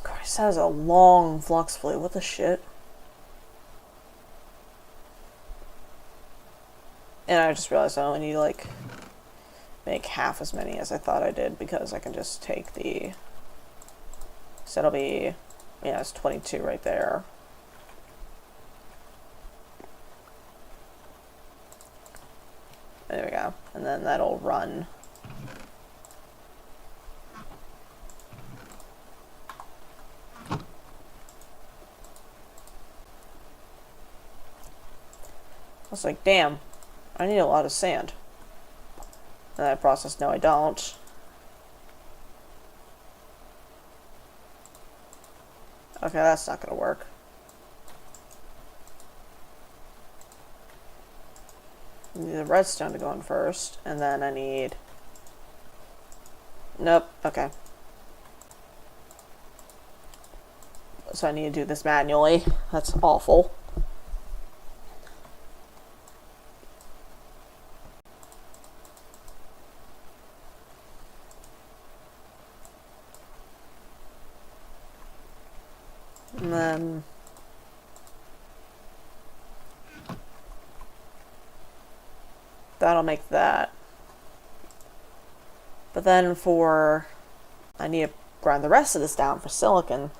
Christ, that is a long flux fleet. What the shit? And I just realized I only need, like, make half as many as I thought I did, because I can just take the... So it'll be... Yeah, it's 22 right there. There we go. And then that'll run... I was like, damn, I need a lot of sand. And I processed, no I don't. Okay, that's not gonna work. I need the redstone to go in first, and then I need... Nope, okay. So I need to do this manually. That's awful. And then that'll make that. But then for... I need to grind the rest of this down for silicon.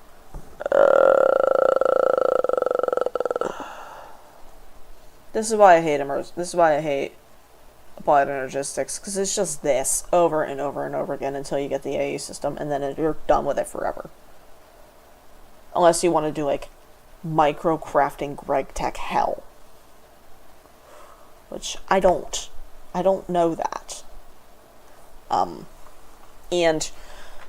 This is why I hate This is why I hate applied energistics, because it's just this over and over and over again until you get the AE system, and then you're done with it forever. Unless you want to do, like, micro-crafting Greg Tech hell. Which, I don't. I don't know that. And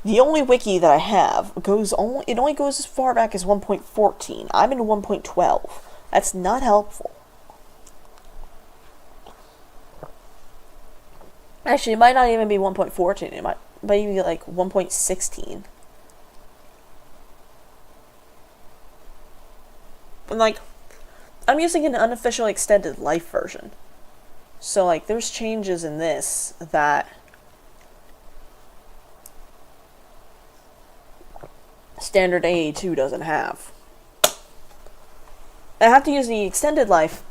the only wiki that I have goes only... It only goes as far back as 1.14. I'm in 1.12. That's not helpful. Actually, it might not even be 1.14. It might even be, like, 1.16. And, like, I'm using an unofficial extended life version. So, like, there's changes in this that standard AE2 doesn't have. I have to use the extended life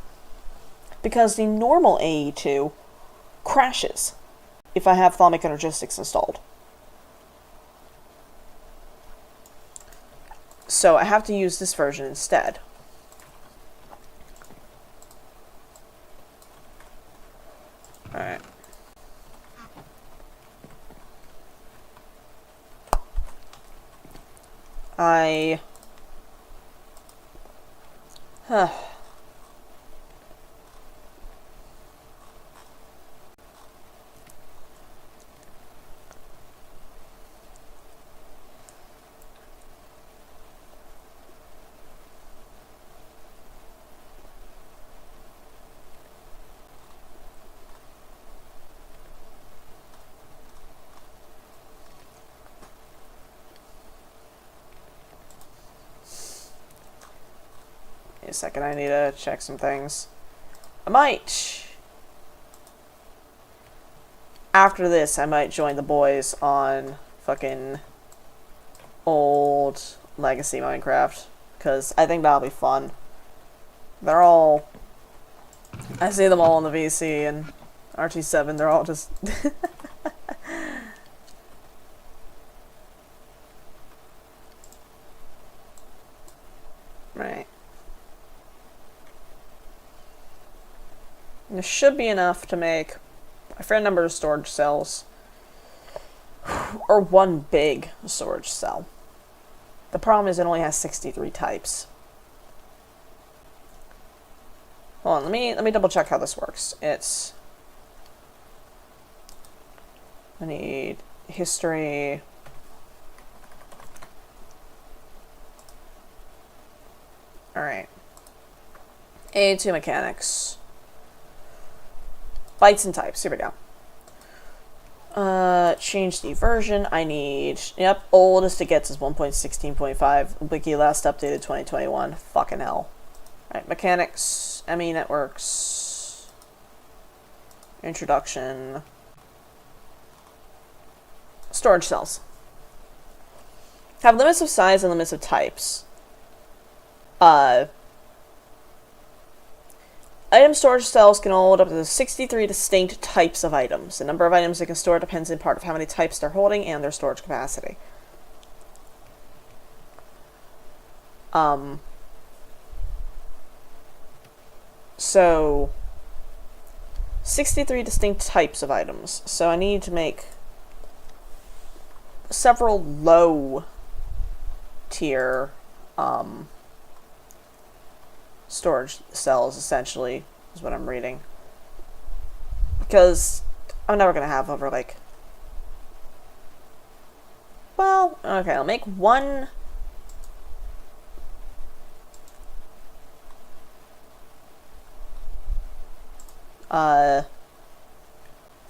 because the normal AE2 crashes if I have Thaumic Energistics installed. So I have to use this version instead. Alright. A second, I need to check some things. I might... After this, I might join the boys on fucking old Legacy Minecraft, because I think that'll be fun. They're all... I see them all in the VC, and RT7, they're all just... Right. This should be enough to make a fair number of storage cells. Or one big storage cell. The problem is it only has 63 types. Hold on, let me double check how this works. I need history. Alright. A2 mechanics. Bytes and types. Here we go. Change the version. I need... Yep, oldest it gets is 1.16.5. Wiki last updated 2021. Fucking hell. Alright, mechanics. ME networks. Introduction. Storage cells. Have limits of size and limits of types. Item storage cells can hold up to 63 distinct types of items. The number of items they can store depends in part of how many types they're holding and their storage capacity. So 63 distinct types of items. So I need to make several low tier storage cells, essentially, is what I'm reading. Because I'm never going to have over, like... Well, okay, I'll make one... uh...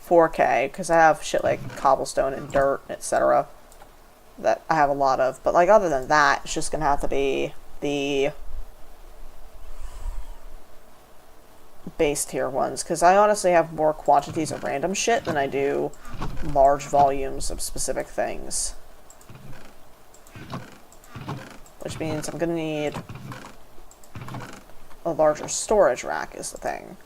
4K, because I have shit like cobblestone and dirt, etc. that I have a lot of. But, like, other than that, it's just going to have to be the... base tier ones, because I honestly have more quantities of random shit than I do large volumes of specific things. Which means I'm gonna need a larger storage rack is the thing.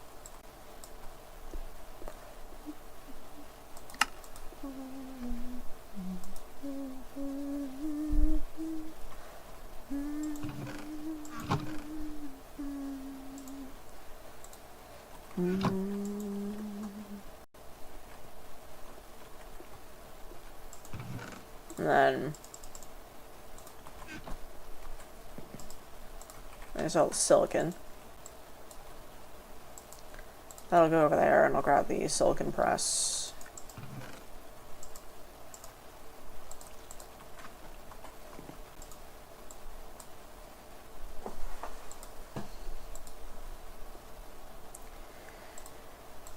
And then there's all the silicon. That'll go over there, and I'll grab the silicon press.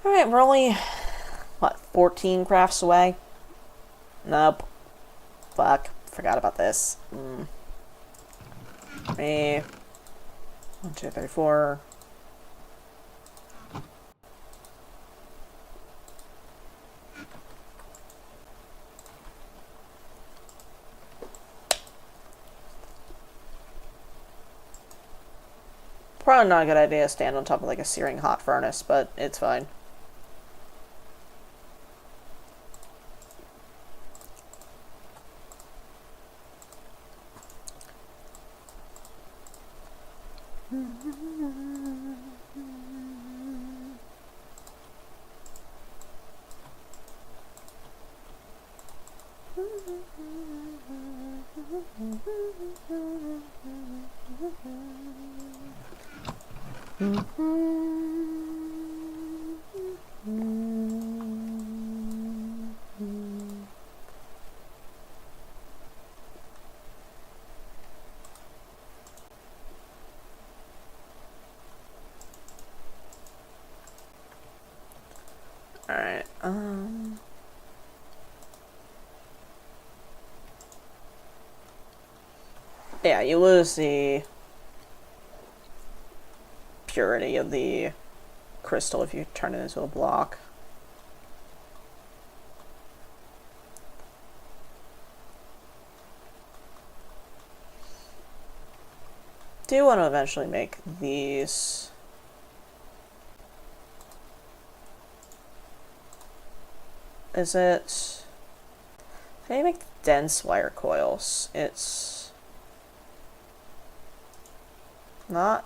Alright, we're only, what, 14 crafts away? Nope. Fuck. Forgot about this. 1, 2, 3, 4. Probably not a good idea to stand on top of like a searing hot furnace, but it's fine. Alright, yeah, you lose the purity of the crystal if you turn it into a block. Do want to eventually make these is it... How do you make dense wire coils? It's... not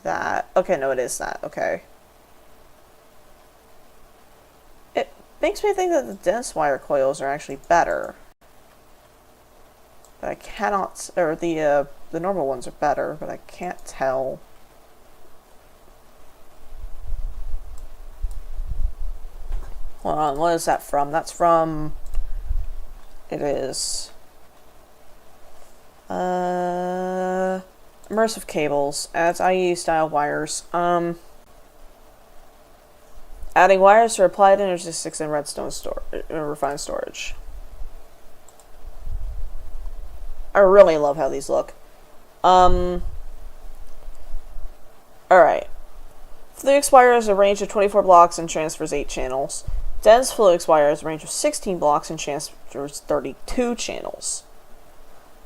that. Okay, no, it is that. Okay. It makes me think that the dense wire coils are actually better. But I cannot... Or the normal ones are better, but I can't tell... Hold on, what is that from? That's from... It is... immersive cables. Adds IE style wires. Adding wires to applied energistics and redstone refined storage. I really love how these look. Alright. Fluix wire has a range of 24 blocks and transfers 8 channels. Dense Fluix wire has a range of 16 blocks and transfers 32 channels.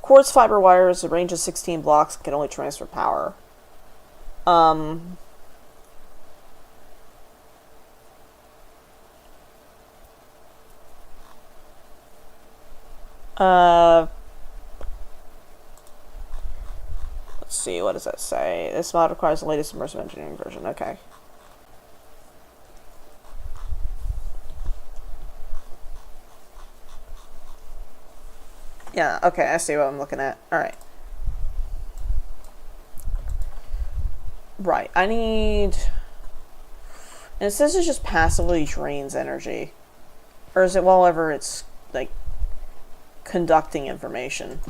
Quartz fiber wire has a range of 16 blocks and can only transfer power. Let's see, what does that say? This mod requires the latest immersive engineering version. Okay. Yeah, okay, I see what I'm looking at. Alright. Right, I need... And it says it just passively drains energy. Or is it whenever it's, like, conducting information?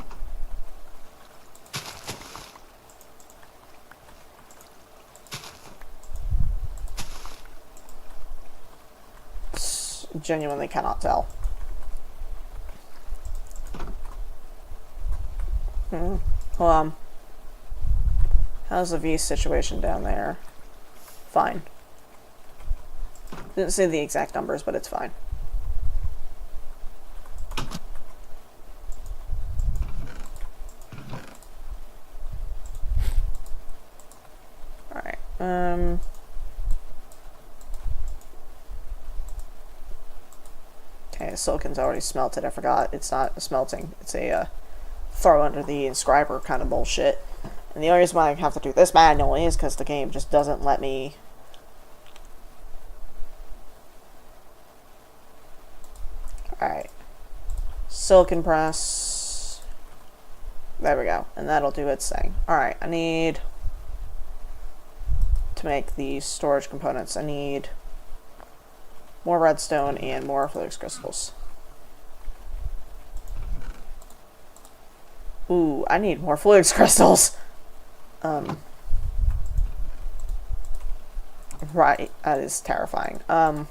Genuinely cannot tell. Hold on. How's the V situation down there? Fine. Didn't say the exact numbers, but it's fine. Alright, okay, silicon's already smelted. I forgot. It's not a smelting. It's a, throw under the inscriber kind of bullshit. And the only reason why I have to do this manually is because the game just doesn't let me... Alright. Silicon press. There we go. And that'll do its thing. Alright, I need... to make these storage components, I need more redstone and more Fluix crystals. Ooh, I need more Fluix crystals! Right, that is terrifying. Alright,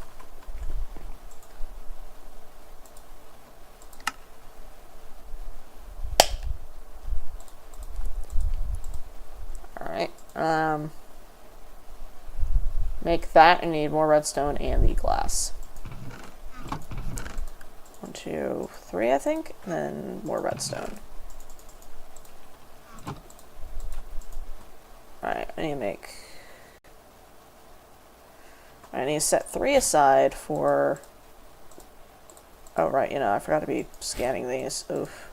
make that, I need more redstone and the glass. 1, 2, 3, I think, and then more redstone. Alright, I need to set 3 aside for... Oh, right, you know, I forgot to be scanning these. Oof.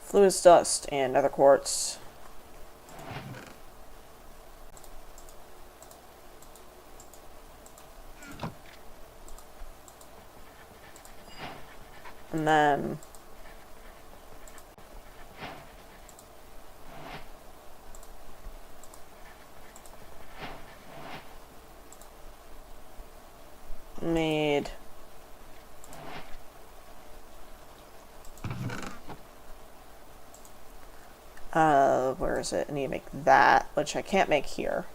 Fluix dust and nether quartz. And then... need... where is it? I need to make that, which I can't make here.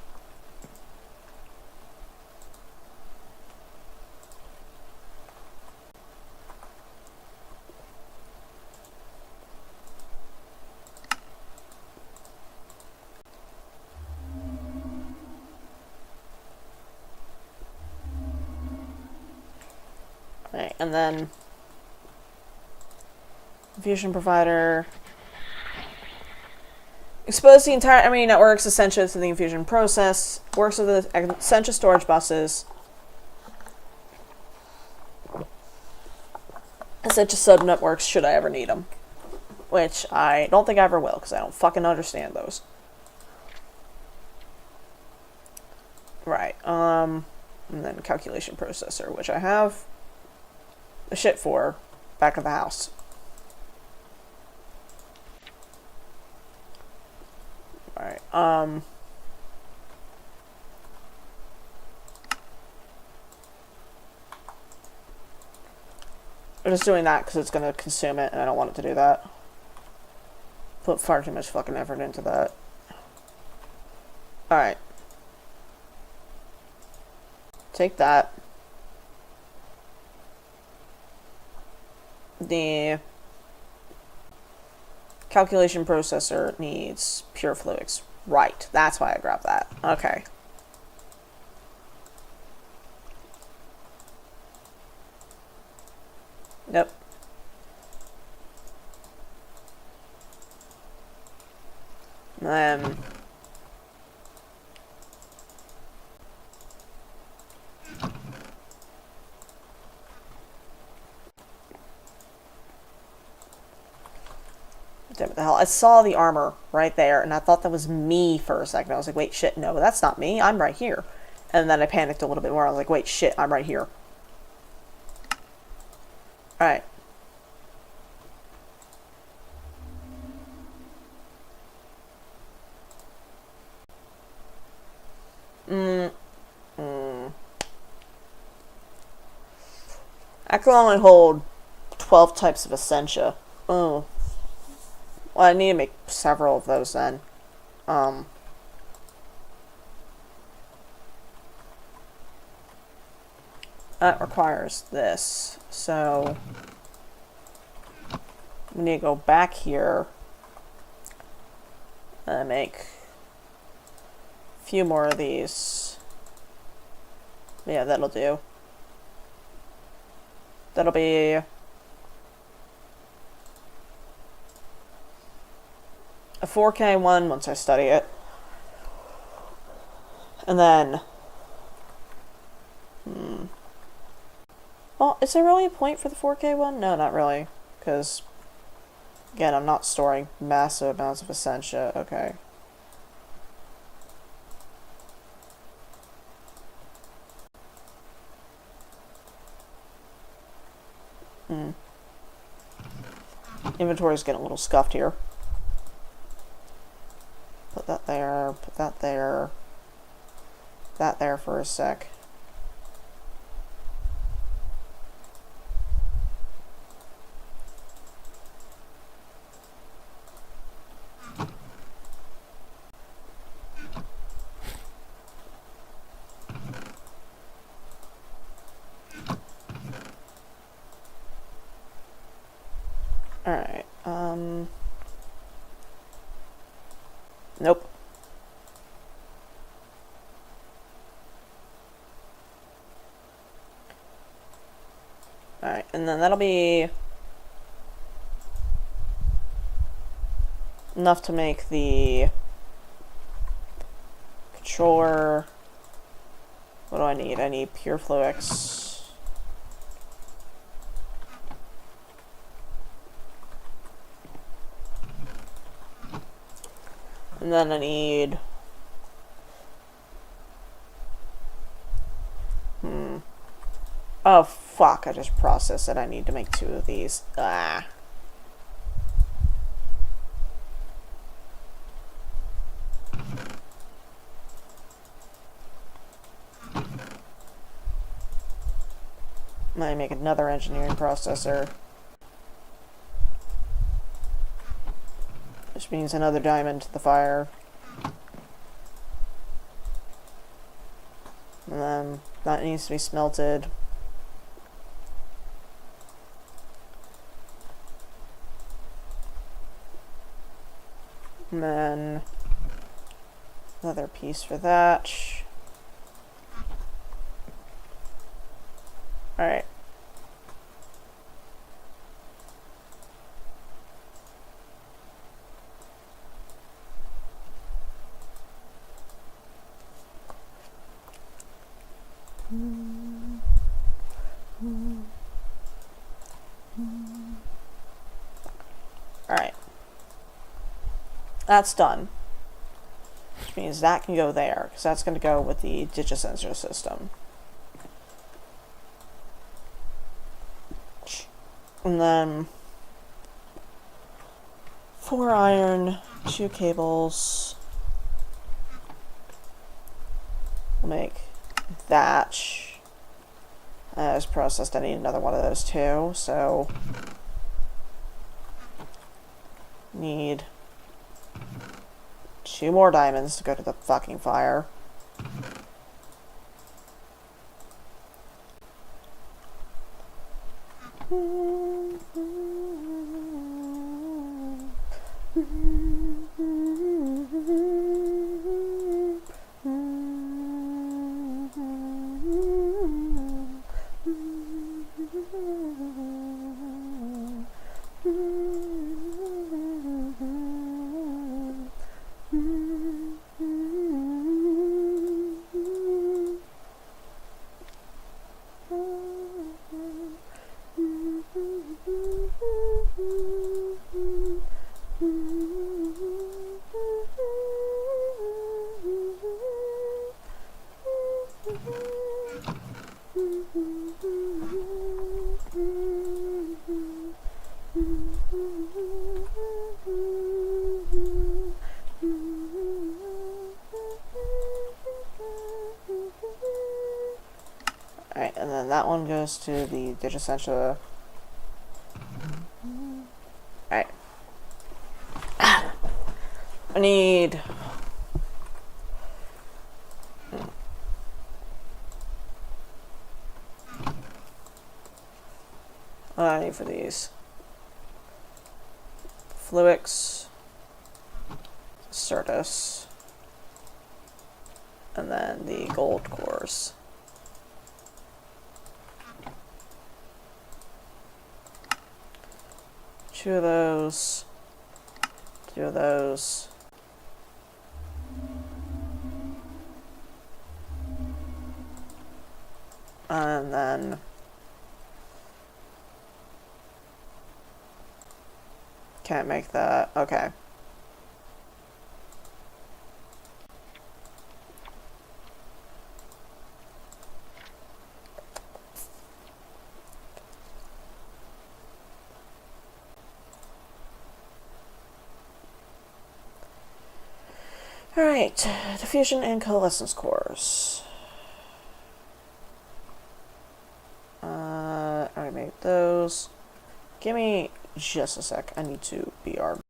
Right, and then fusion provider. Expose the entire memory networks Essentia to the infusion process. Works with the Essentia storage buses. Essentia sub-networks, should I ever need them. Which I don't think I ever will, because I don't fucking understand those. Right, and then calculation processor, which I have the shit for back of the house. Alright, I'm just doing that because it's going to consume it, and I don't want it to do that. Put far too much fucking effort into that. Alright. Take that. The calculation processor needs pure fluids. Right, that's why I grabbed that. Okay. Yep. What the hell? I saw the armor right there, and I thought that was me for a second. I was like, wait, shit, no, that's not me. I'm right here. And then I panicked a little bit more. I was like, wait, shit, I'm right here. Alright. I can only hold 12 types of Essentia. Oh. Well, I need to make several of those then. That requires this. So, we need to go back here and make a few more of these. Yeah, that'll do. That'll be a 4K one once I study it. And then... Well, is there really a point for the 4K one? No, not really. Because, again, I'm not storing massive amounts of Essentia. Okay. Inventory's getting a little scuffed here. Put that there, put that there. That there for a sec. Alright, nope. Alright, and then that'll be enough to make the controller. What do I need? I need pure fluix. And then I need... Oh, fuck, I just processed it. I need to make 2 of these. Ah. Might make another engineering processor. Which means another diamond to the fire. And then that needs to be smelted. And then another piece for that. Alright. Alright. That's done. Which means that can go there, because that's going to go with the digisensor system. And then 4 iron, 2 cables. We'll make that. As processed, I need another one of those too, so need 2 more diamonds to go to the fucking fire. Alright, and then that one goes to the digisensor. Alright. I need... What do I need for these? Fluix, Certus, and then the gold cores. Two of those, 2 of those. And then can't make that. Okay. Alright, diffusion and coalescence cores. I made those. Give me just a sec. I need to BR.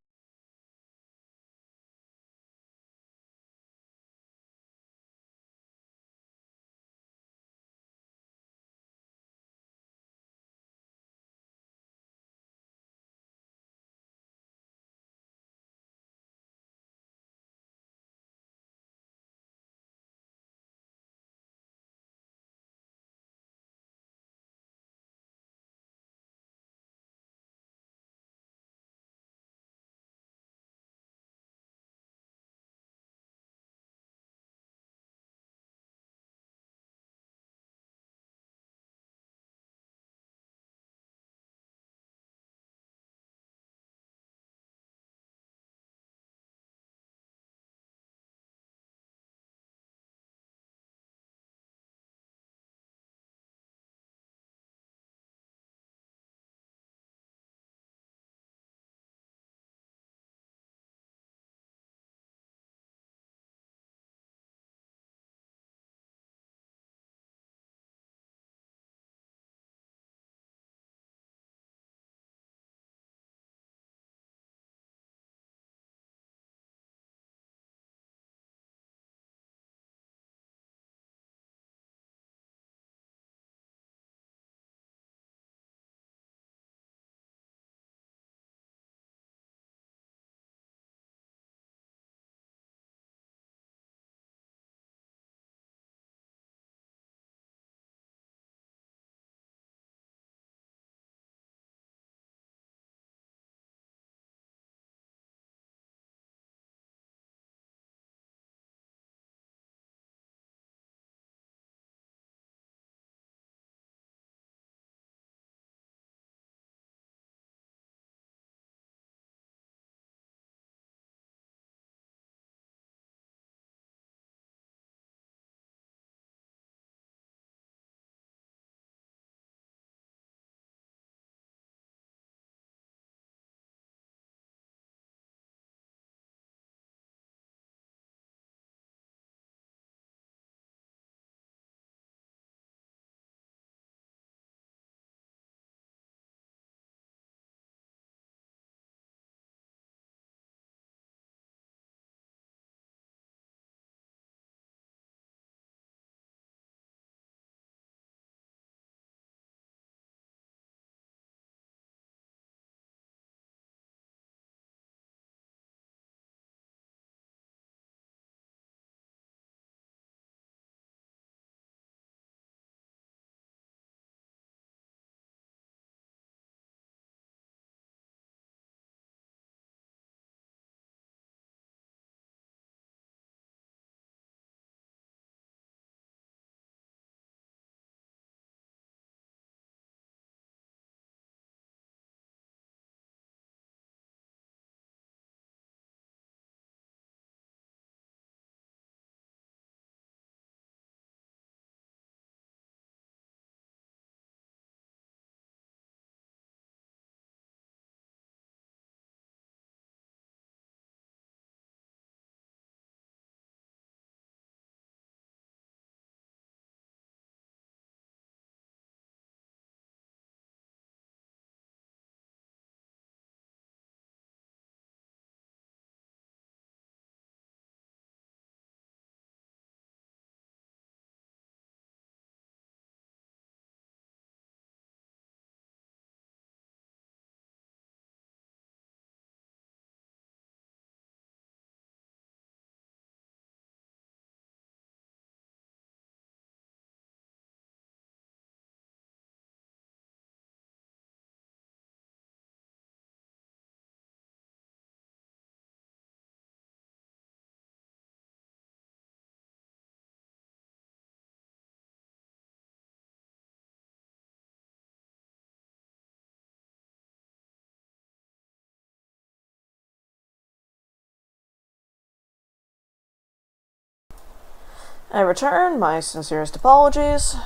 I return my sincerest apologies.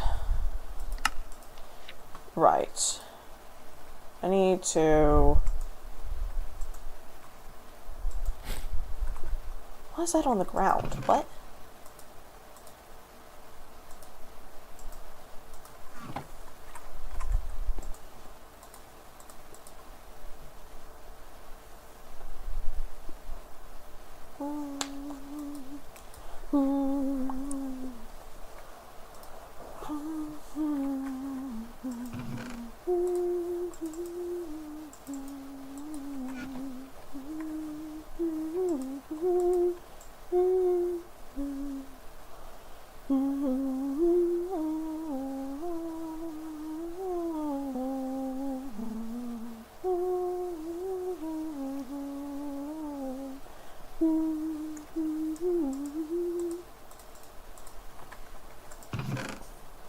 Right. I need to... Why is that on the ground? What?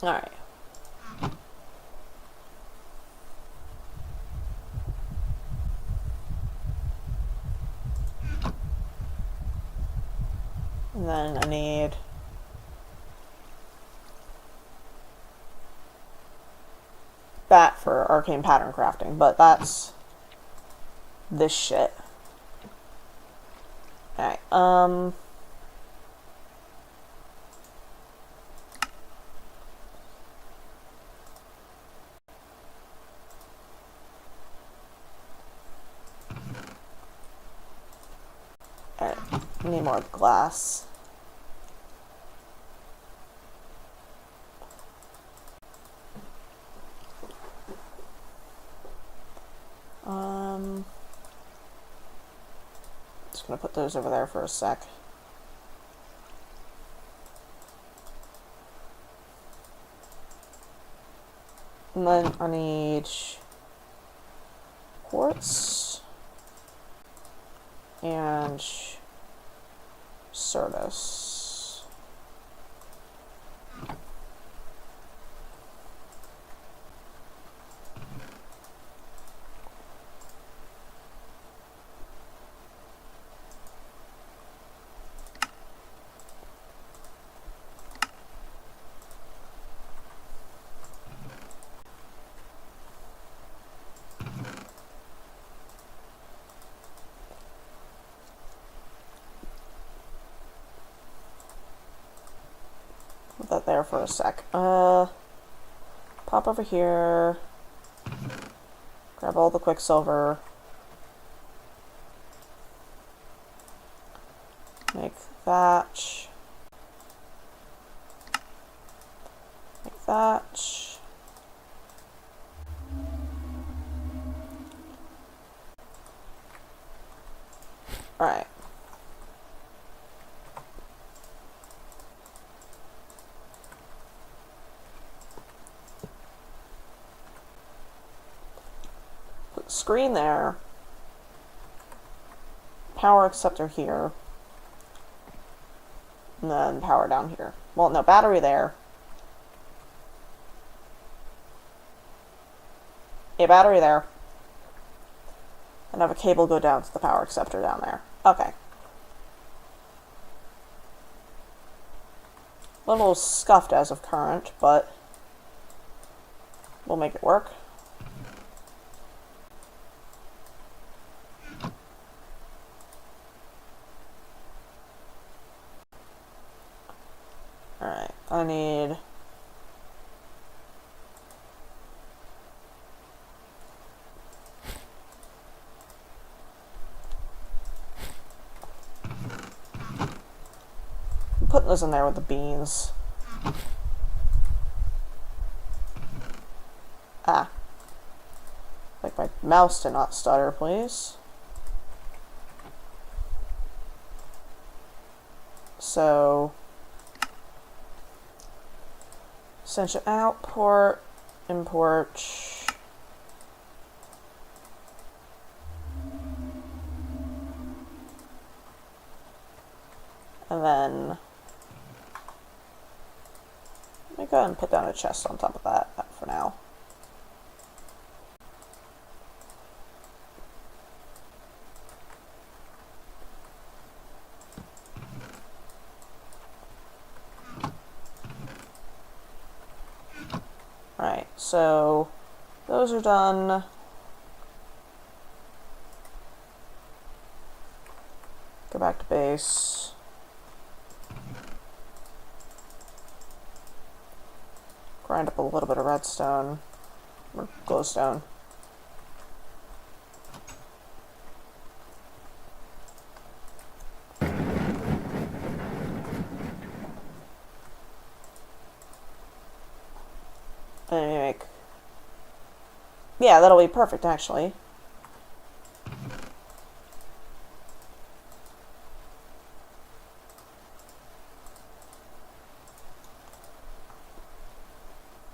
Alright. And then I need... that for arcane pattern crafting, but that's this shit. Alright, alright, I need more glass. Just gonna put those over there for a sec. And then I need quartz and Certus. Put that there for a sec. Pop over here. Grab all the quicksilver. Make that. Make that. Alright. Put the screen there. Power acceptor here. And then power down here. Well, no, battery there. Yeah, battery there. And have a cable go down to the power acceptor down there. Okay. A little scuffed as of current, but we'll make it work. Alright, I need... I'm putting those in there with the beans. Ah. Like my mouse to not stutter, please. So... Essential output, import. And then let me go ahead and put down a chest on top of that for now. So those are done. Go back to base. Grind up a little bit of redstone or glowstone. And make, yeah, that'll be perfect actually.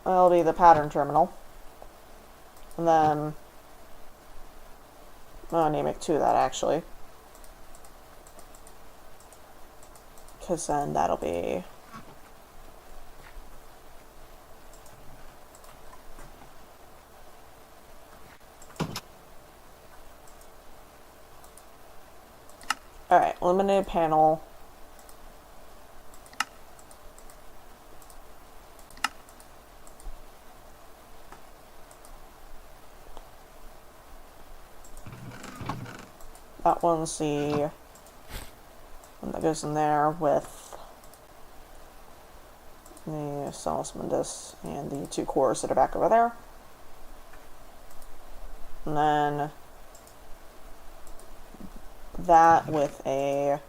That'll be the pattern terminal. And then I need to make 2 of that actually. Because then that'll be alright, illuminated panel. That one's the one that goes in there with the Solus Mundus and the 2 cores that are back over there. And then that with a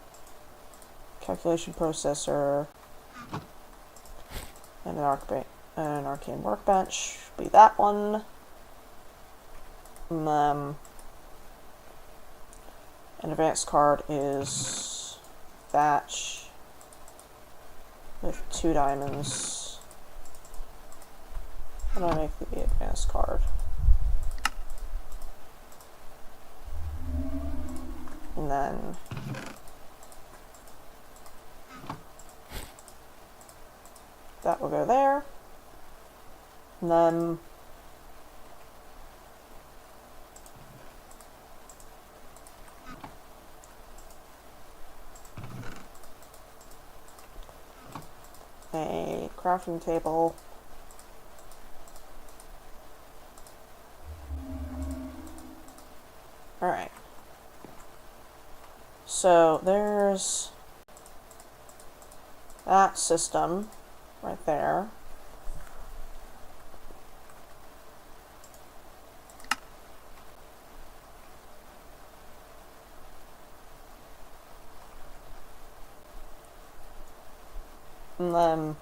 calculation processor and an arcane workbench be that one. And then an advanced card is thatch with 2 diamonds. How do I make the advanced card? And then that will go there. And then a crafting table. Alright. So there's that system right there. And then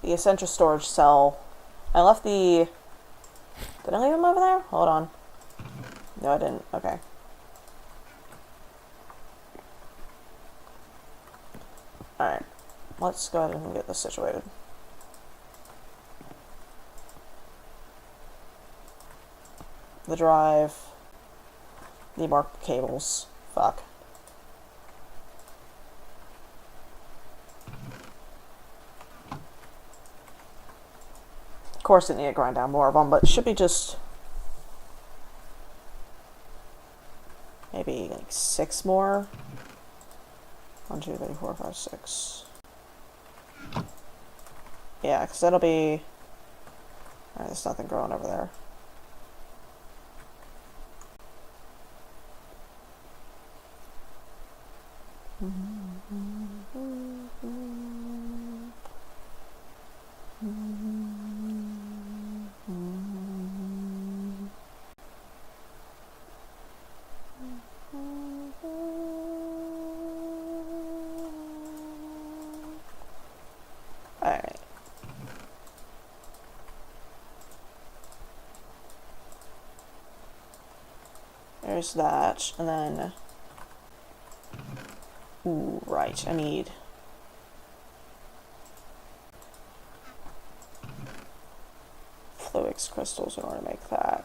the essential storage cell. I left the... Did I leave them over there? Hold on. No, I didn't. Okay. Alright. Let's go ahead and get this situated. The drive. Need more cables. Fuck. Of course, I need to grind down more of them, but it should be just maybe like 6 more. 1, 2, 3, 4, 5, 6. Yeah, because that'll be... Alright, there's nothing growing over there. Alright. There's that, and then... Ooh, right, I need... Fluix crystals in order to make that.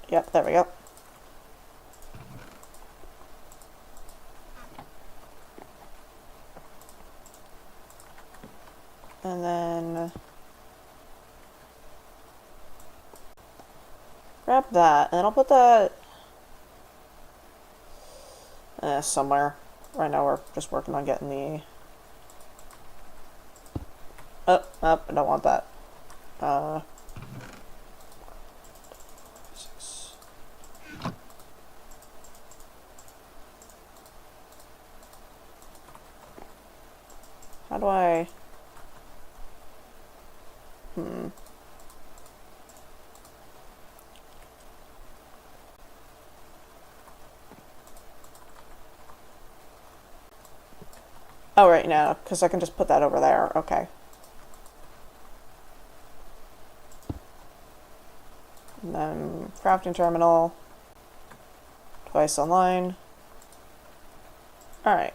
Yep, there we go. And then grab that, and then I'll put that somewhere. Right now we're just working on getting the... Oh, I don't want that. 6. How do I... Oh, right now, because I can just put that over there. Okay. And then crafting terminal. Twice online. Alright.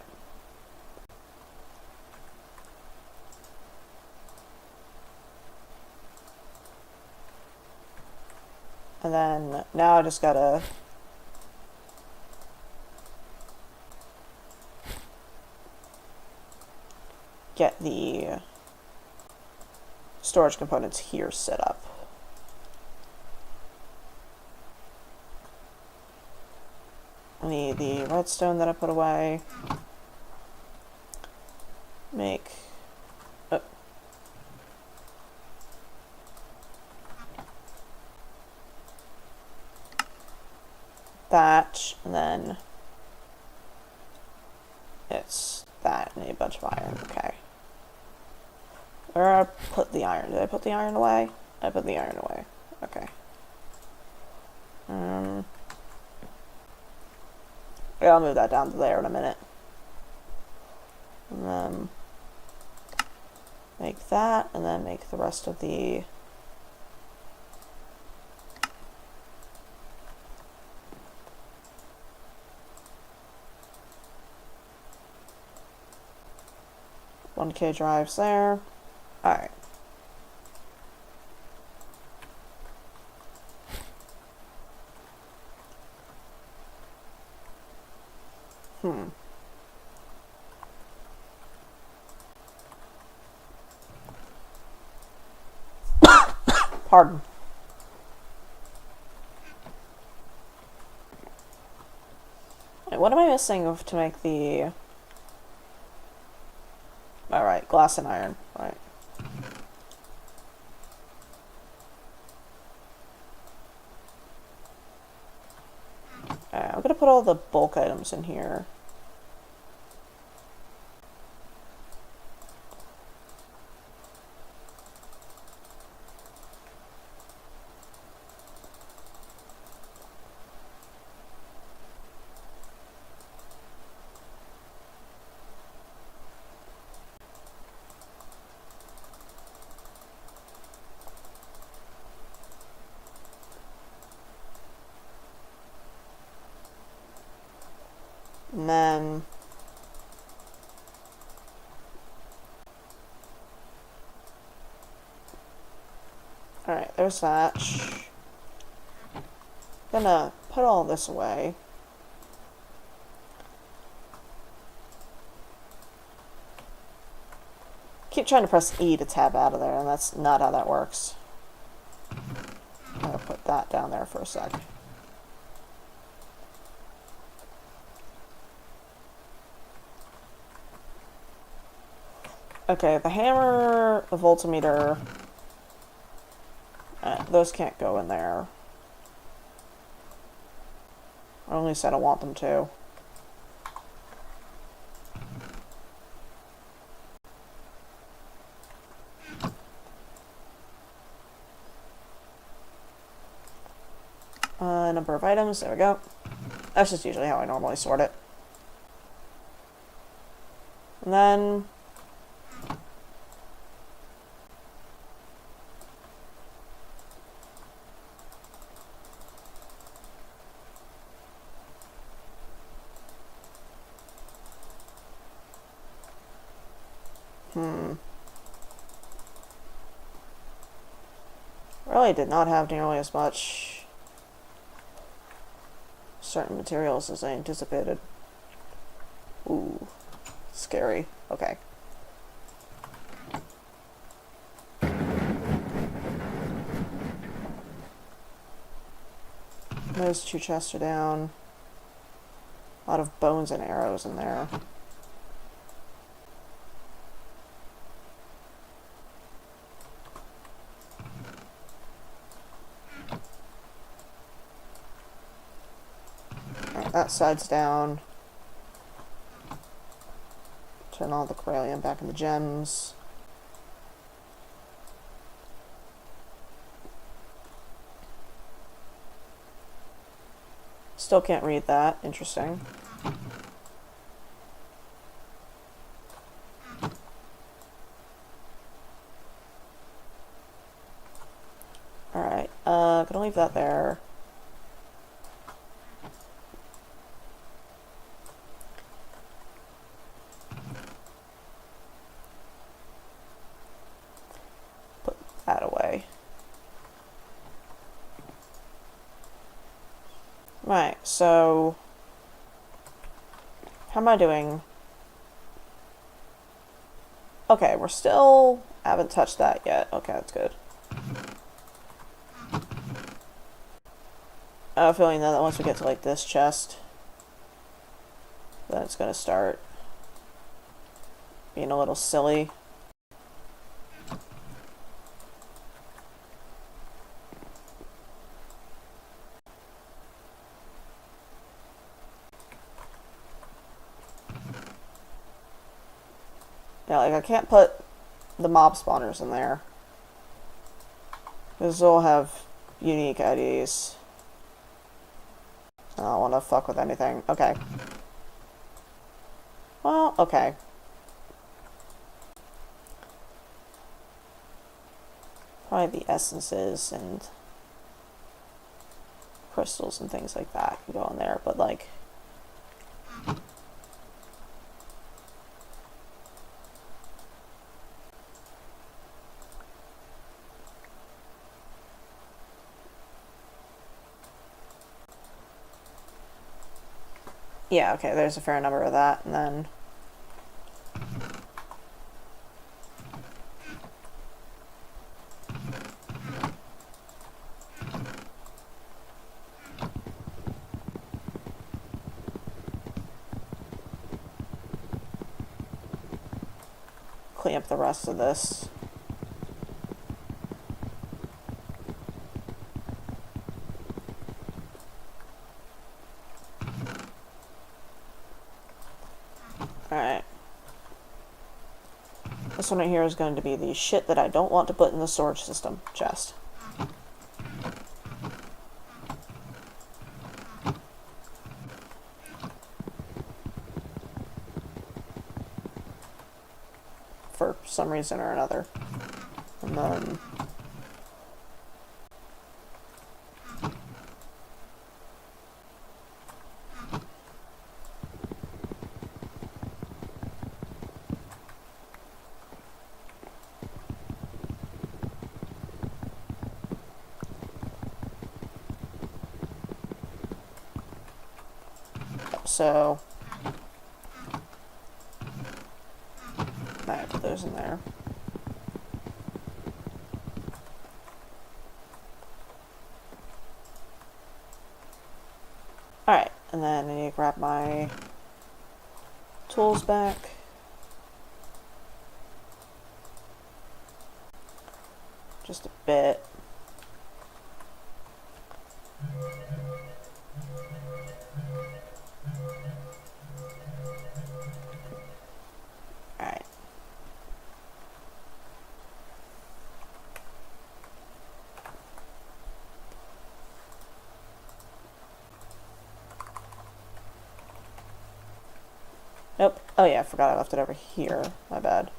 And then now I just gotta get the storage components here set up. I need the redstone that I put away. Make... that, and then it's that and a bunch of iron. Okay. Where did I put the iron? Did I put the iron away? I put the iron away. Okay. Yeah, I'll move that down to there in a minute. And then make that, and then make the rest of the... $1K drives there. Alright. Pardon. Wait, what am I missing to make the... Alright, glass and iron. Right. Alright, I'm gonna put all the bulk items in here. And then alright, there's that. Gonna put all this away. Keep trying to press E to tab out of there, and that's not how that works. I'm gonna put that down there for a sec. Okay, the hammer, the voltmeter, those can't go in there. Or at least I don't want them to. Number of items, there we go. That's just usually how I normally sort it. And then... Really did not have nearly as much certain materials as I anticipated. Ooh, scary. Okay. Those two chests are down. A lot of bones and arrows in there. Alright, that side's down. Turn all the Corellium back into gems. Still can't read that. Interesting. Alright, gonna leave that there. Put that away. Right, so how am I doing? Okay, we're still haven't touched that yet. Okay, that's good. I have a feeling that once we get to like this chest, then it's gonna start being a little silly. Yeah, like I can't put the mob spawners in there, because they'll have unique IDs. I don't want to fuck with anything. Okay. Well, okay. Probably the essences and crystals and things like that can go in there, but like... Yeah, okay, there's a fair number of that, and then... clean up the rest of this. Alright. This one right here is going to be the shit that I don't want to put in the storage system chest. For some reason or another. And then... So... I put those in there. Alright, and then I need to grab my tools back. Just a bit. Alright. Nope. Oh yeah, I forgot I left it over here. My bad.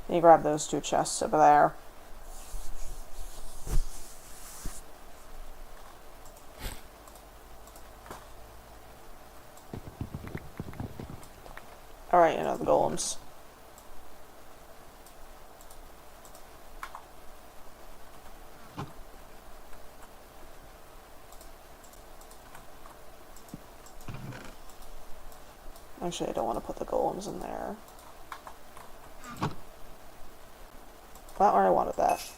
You grab those two chests over there. Alright, the golems. Actually, I don't want to put the golems in there. Not where I wanted that.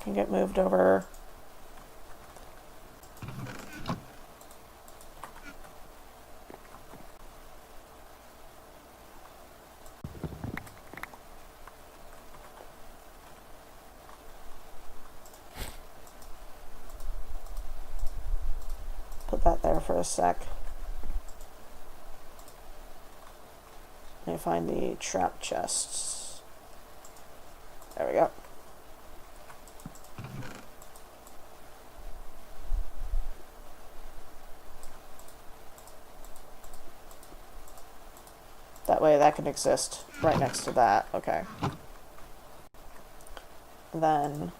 can get moved over. Put that there for a sec. Let me find the trap chests. There we go. That way that can exist right next to that. Okay. Then...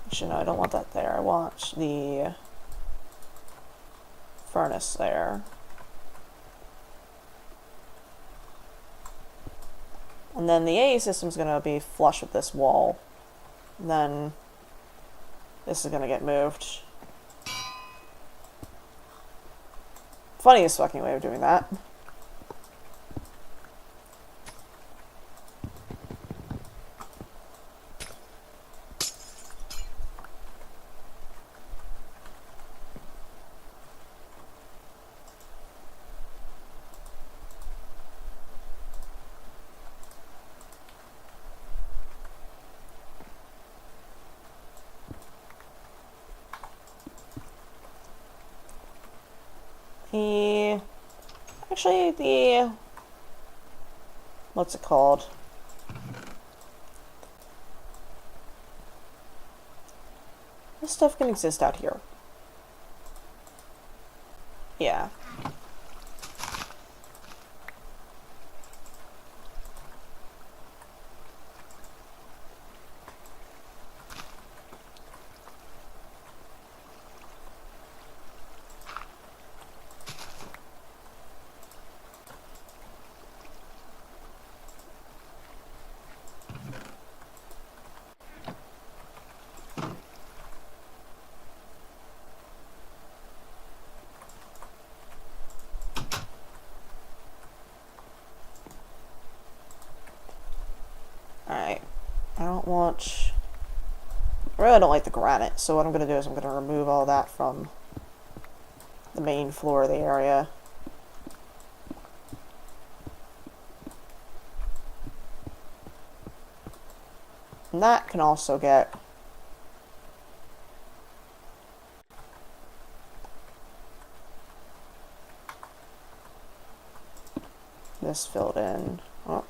actually, no, I don't want that there. I want the furnace there. And then the AE system's going to be flush with this wall. And then this is going to get moved. Funniest fucking way of doing that. Actually, the... what's it called? This stuff can exist out here. Yeah. Alright. I don't want... I really don't like the granite, so what I'm going to do is I'm going to remove all that from the main floor of the area. And that can also get this filled in. Oh.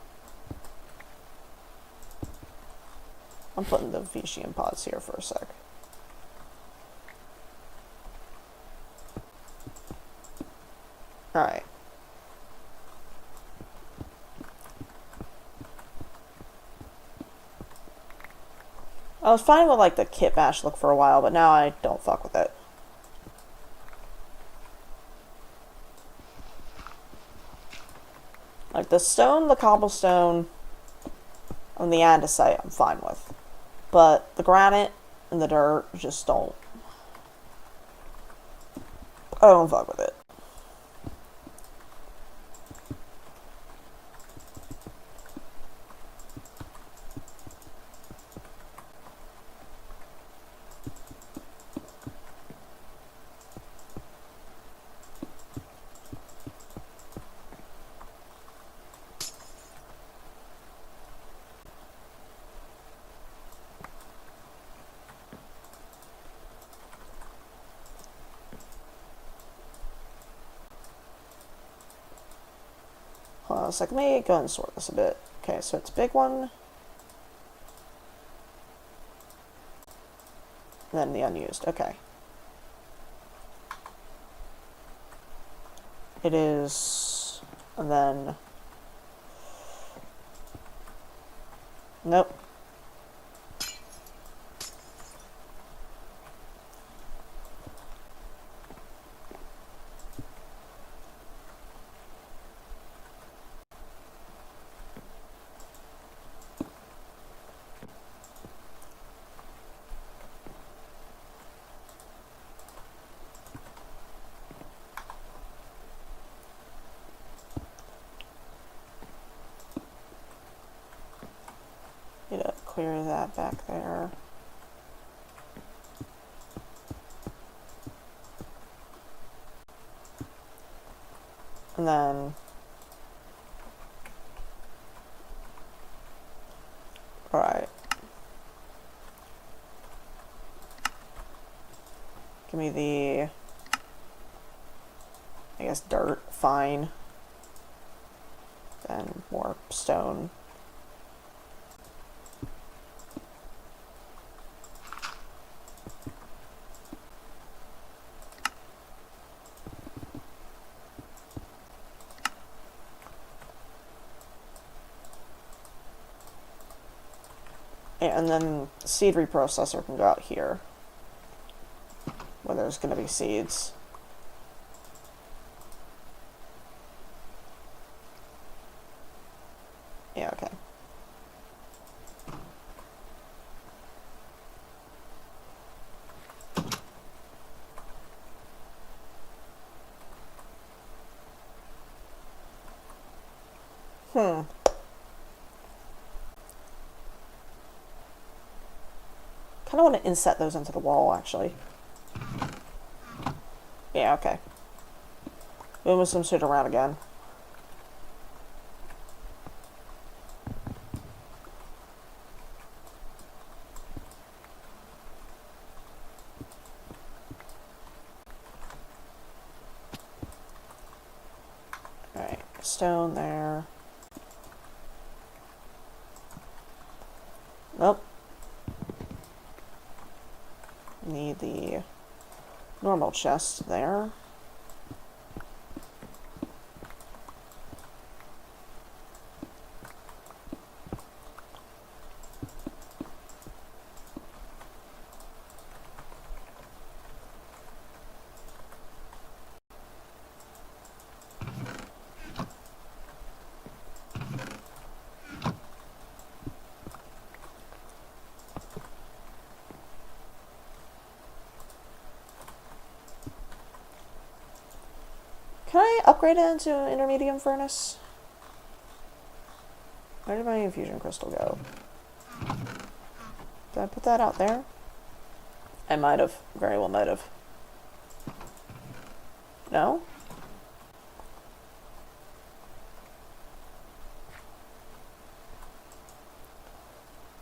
I'm putting the Vician pods here for a sec. Alright. I was fine with like the kit bash look for a while, but now I don't fuck with it. Like the stone, the cobblestone, and the andesite I'm fine with. But the granite and the dirt just don't... I don't fuck with it. Hold on a second, let me go and sort this a bit. Okay, so it's a big one. And then the unused, okay. It is... and then... nope. that back there. And then, alright. Give me the, I guess, dirt, fine. Then more stone. And then the seed reprocessor can go out here, where there's going to be seeds. Yeah, okay. I kind of want to inset those into the wall, actually. Yeah, okay. Moving some shit around again. Alright, stone there. Nope. Need the normal chest there. Can I upgrade it into an intermediate furnace? Where did my infusion crystal go? Did I put that out there? I might have. Very well might have. No?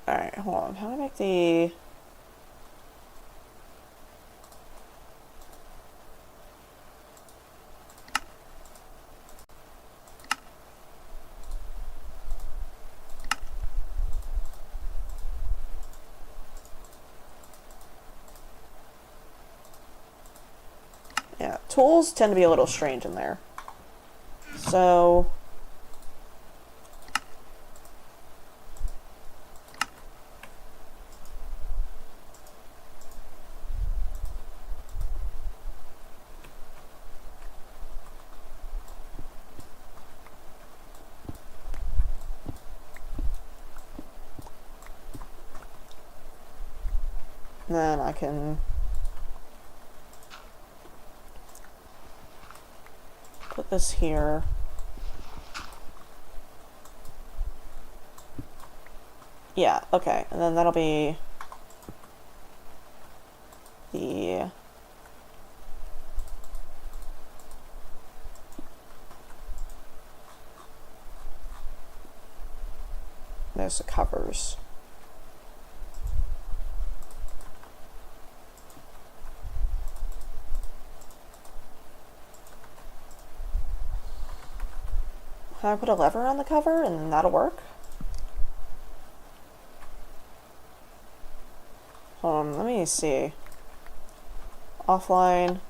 Alright, hold on. How do I make the... Yeah, tools tend to be a little strange in there. So... then I can put this here. Yeah, okay. And then that'll be the... There's the covers. Can I put a lever on the cover and then that'll work? Hold on, let me see. Offline.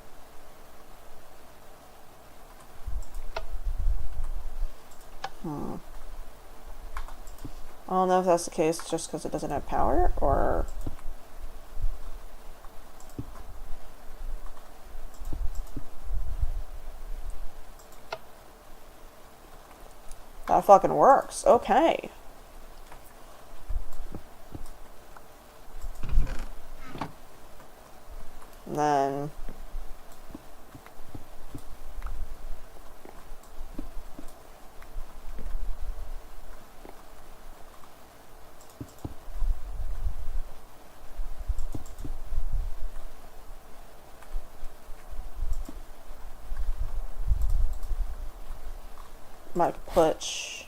I don't know if that's the case just because it doesn't have power, or... That fucking works. Okay. And then... Might put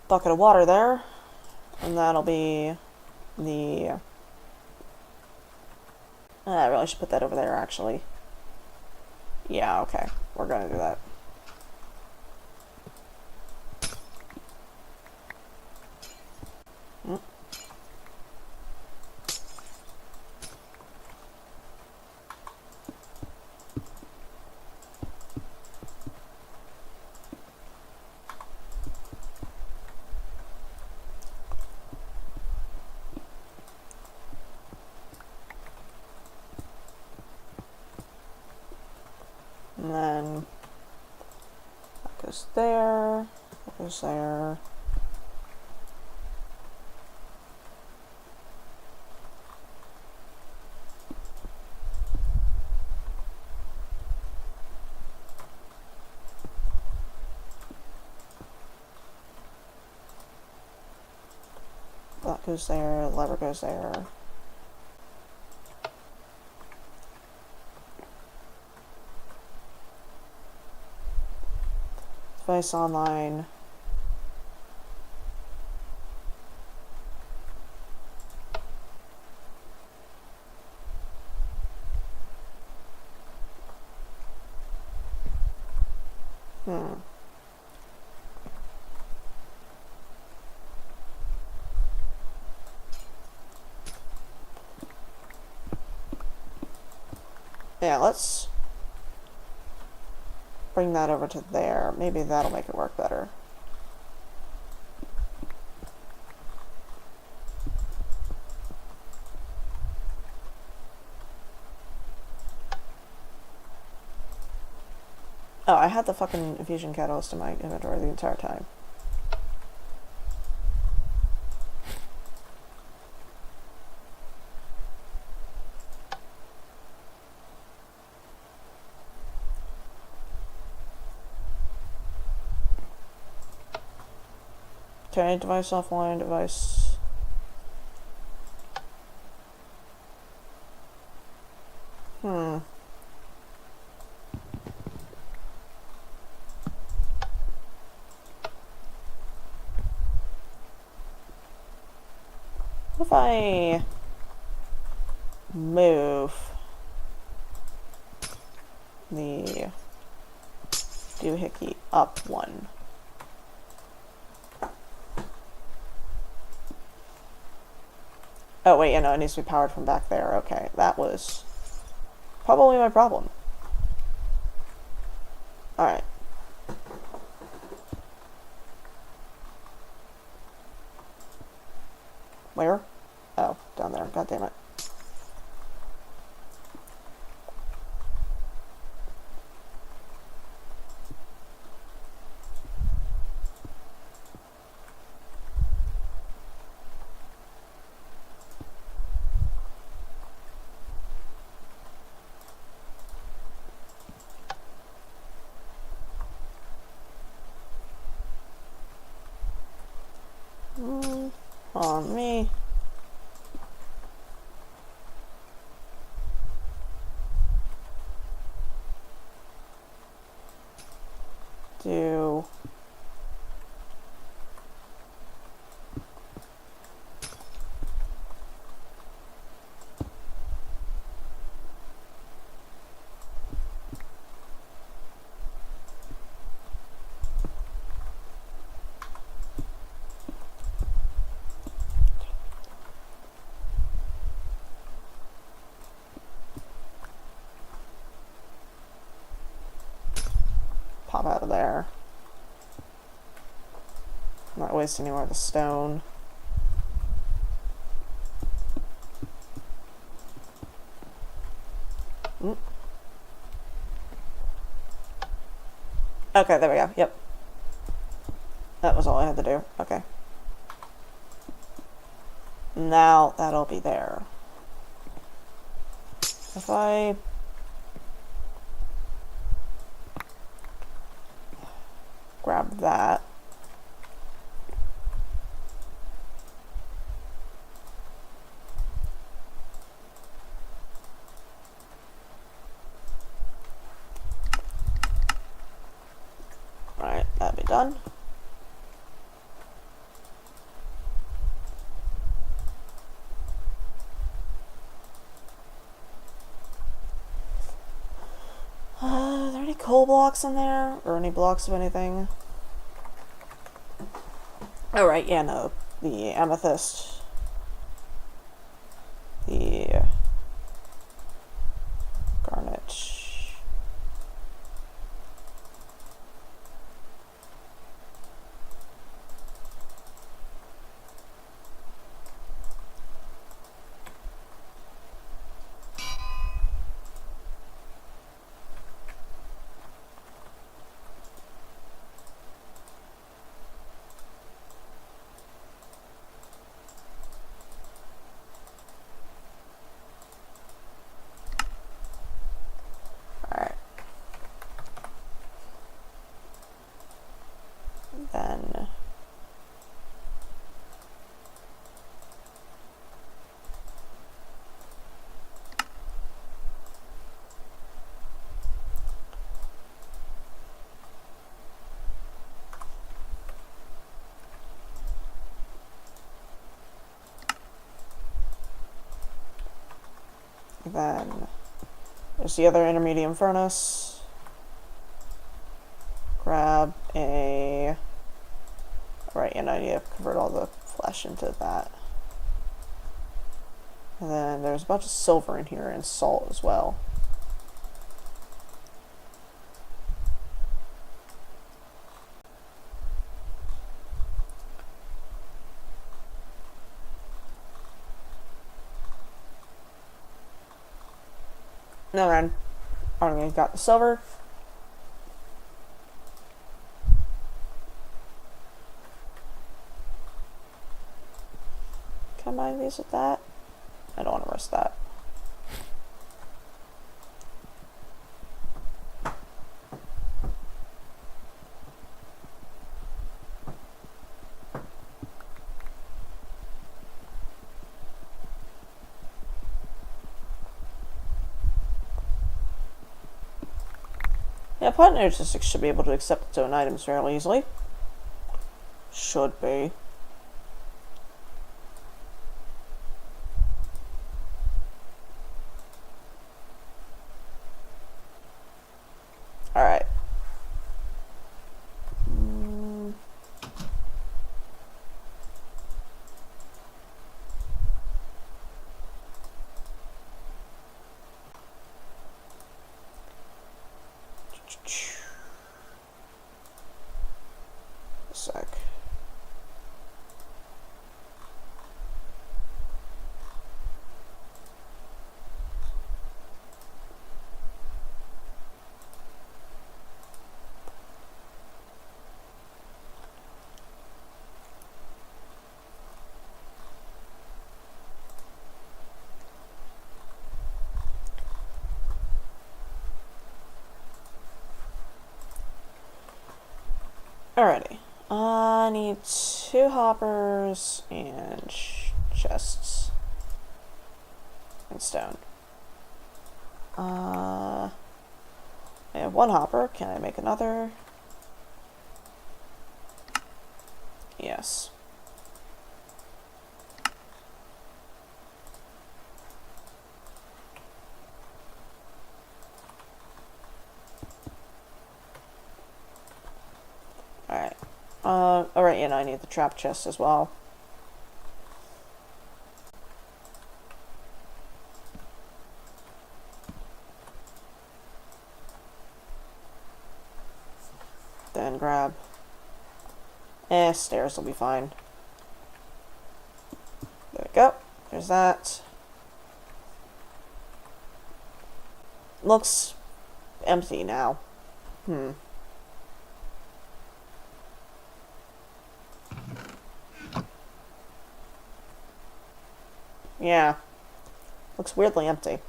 bucket of water there, and that'll be the... I really should put that over there, actually. Yeah, okay. We're gonna do that. And then that goes there, that goes there. That goes there, the lever goes there. Device online. Yeah, let's bring that over to there. Maybe that'll make it work better. Oh, I had the fucking infusion catalyst in my inventory the entire time. Okay, device offline, device... What if I move the doohickey up one? Oh wait, yeah, no, it needs to be powered from back there. Okay, that was probably my problem. Alright. Where? Oh, down there. God damn it. On me. Do pop out of there. I'm not wasting any more of the stone. Okay, there we go. Yep. That was all I had to do. Okay. Now that'll be there. If I grab that. done? Are there any coal blocks in there? Or any blocks of anything? Oh, right, yeah, no. The amethyst. The garnet. Alright. Then... Then there's the other intermediate furnace. Grab a... Right, and I need to convert all the flesh into that. And then there's a bunch of silver in here and salt as well. No, man. Alright, got the silver. Can I mine these with that? I don't want to risk that. Yeah, plant logistics should be able to accept its own items fairly easily. Should be. Alright. A sec. Alrighty. I need 2 hoppers and chests. And stone. I have 1 hopper. Can I make another? Yes. Alright. Alright, and I need the trap chest as well. Then grab... stairs will be fine. There we go. There's that. Looks empty now. Yeah. Looks weirdly empty.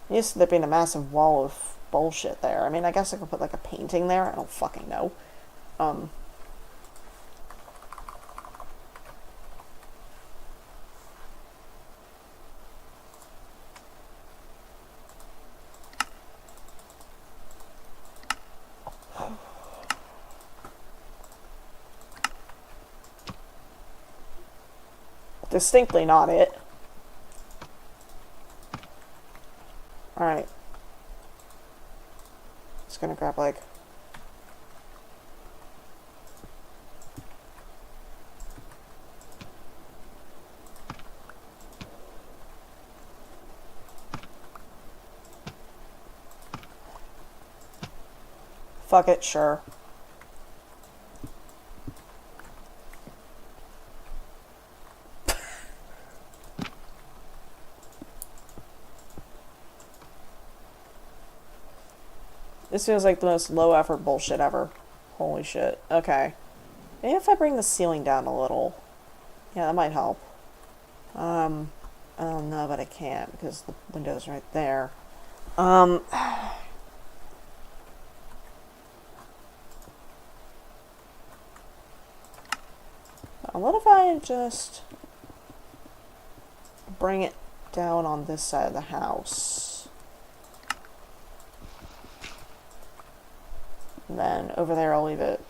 Used to there being a massive wall of bullshit there. I mean, I guess I could put like a painting there. I don't fucking know. distinctly not it. Alright. Just gonna grab, like... Fuck it, sure. This feels like the most low effort bullshit ever. Holy shit. Okay. Maybe if I bring the ceiling down a little. Yeah, that might help. I don't know, but I can't because the window's right there. What if I just bring it down on this side of the house? And then over there I'll leave it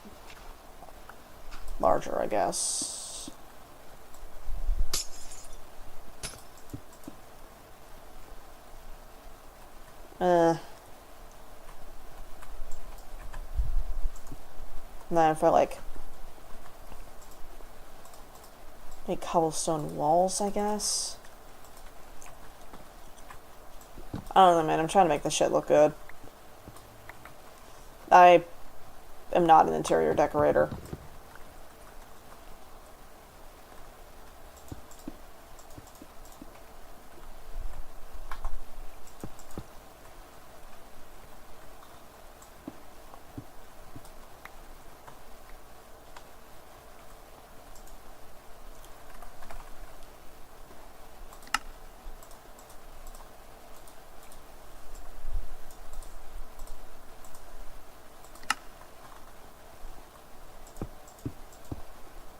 larger, I guess. And then if I like make cobblestone walls, I guess. I don't know, man. I'm trying to make this shit look good. I am not an interior decorator.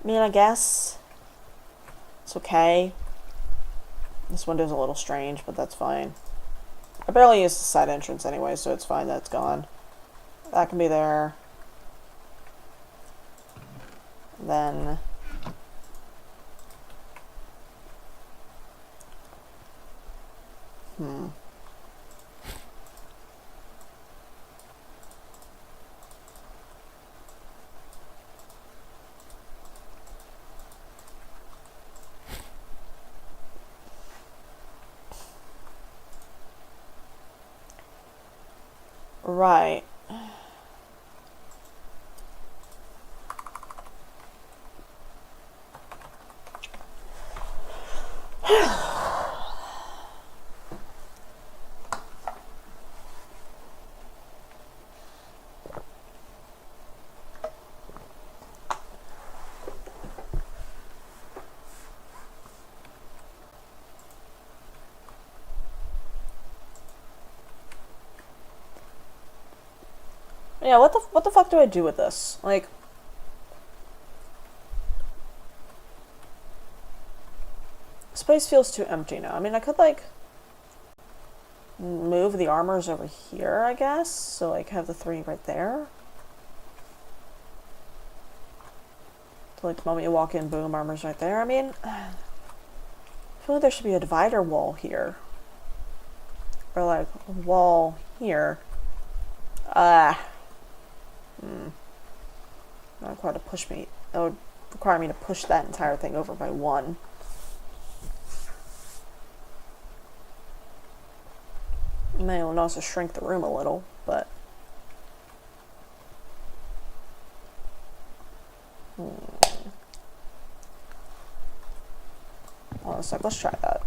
I mean, I guess it's okay. This window's a little strange, but that's fine. I barely use the side entrance anyway, so it's fine that it's gone. That can be there. Then... Right. Yeah, what the fuck do I do with this? Like, space feels too empty now. I mean, I could like move the armors over here, I guess. So like have the 3 right there. So like the moment you walk in, boom, armor's right there. I mean, I feel like there should be a divider wall here. Or like a wall here. Not required to push me. That would require me to push that entire thing over by 1. And then it would also shrink the room a little, but... Hold on a sec, let's try that.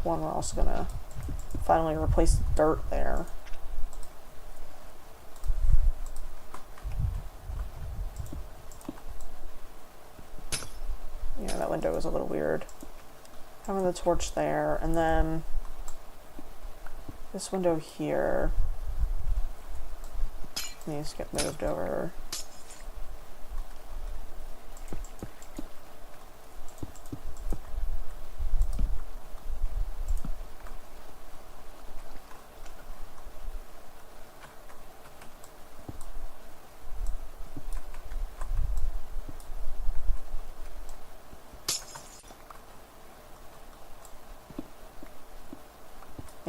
We're also gonna finally replace the dirt there. Yeah, that window was a little weird. Having the torch there, and then this window here needs to get moved over.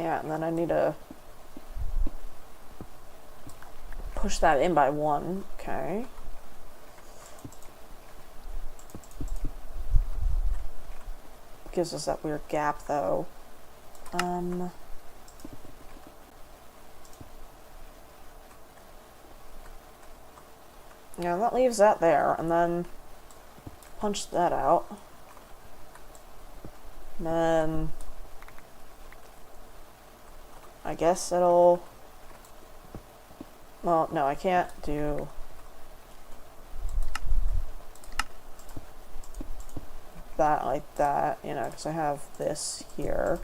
Yeah, and then I need to push that in by 1. Okay. Gives us that weird gap, though. Yeah, that leaves that there, and then punch that out. And then I guess it'll... Well, no, I can't do... that like that, you know, because I have this here.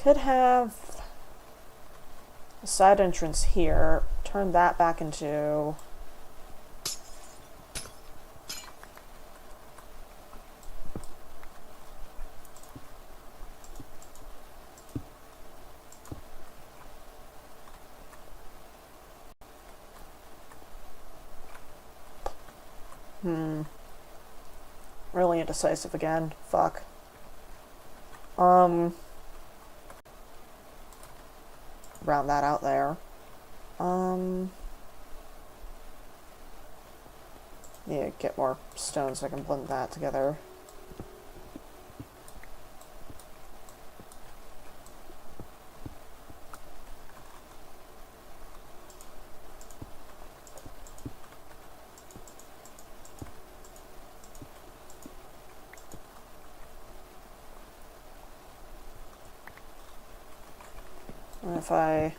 Could have a side entrance here, turn that back into... Really indecisive again. Fuck. Round that out there. Yeah, get more stones so I can blend that together. And if I...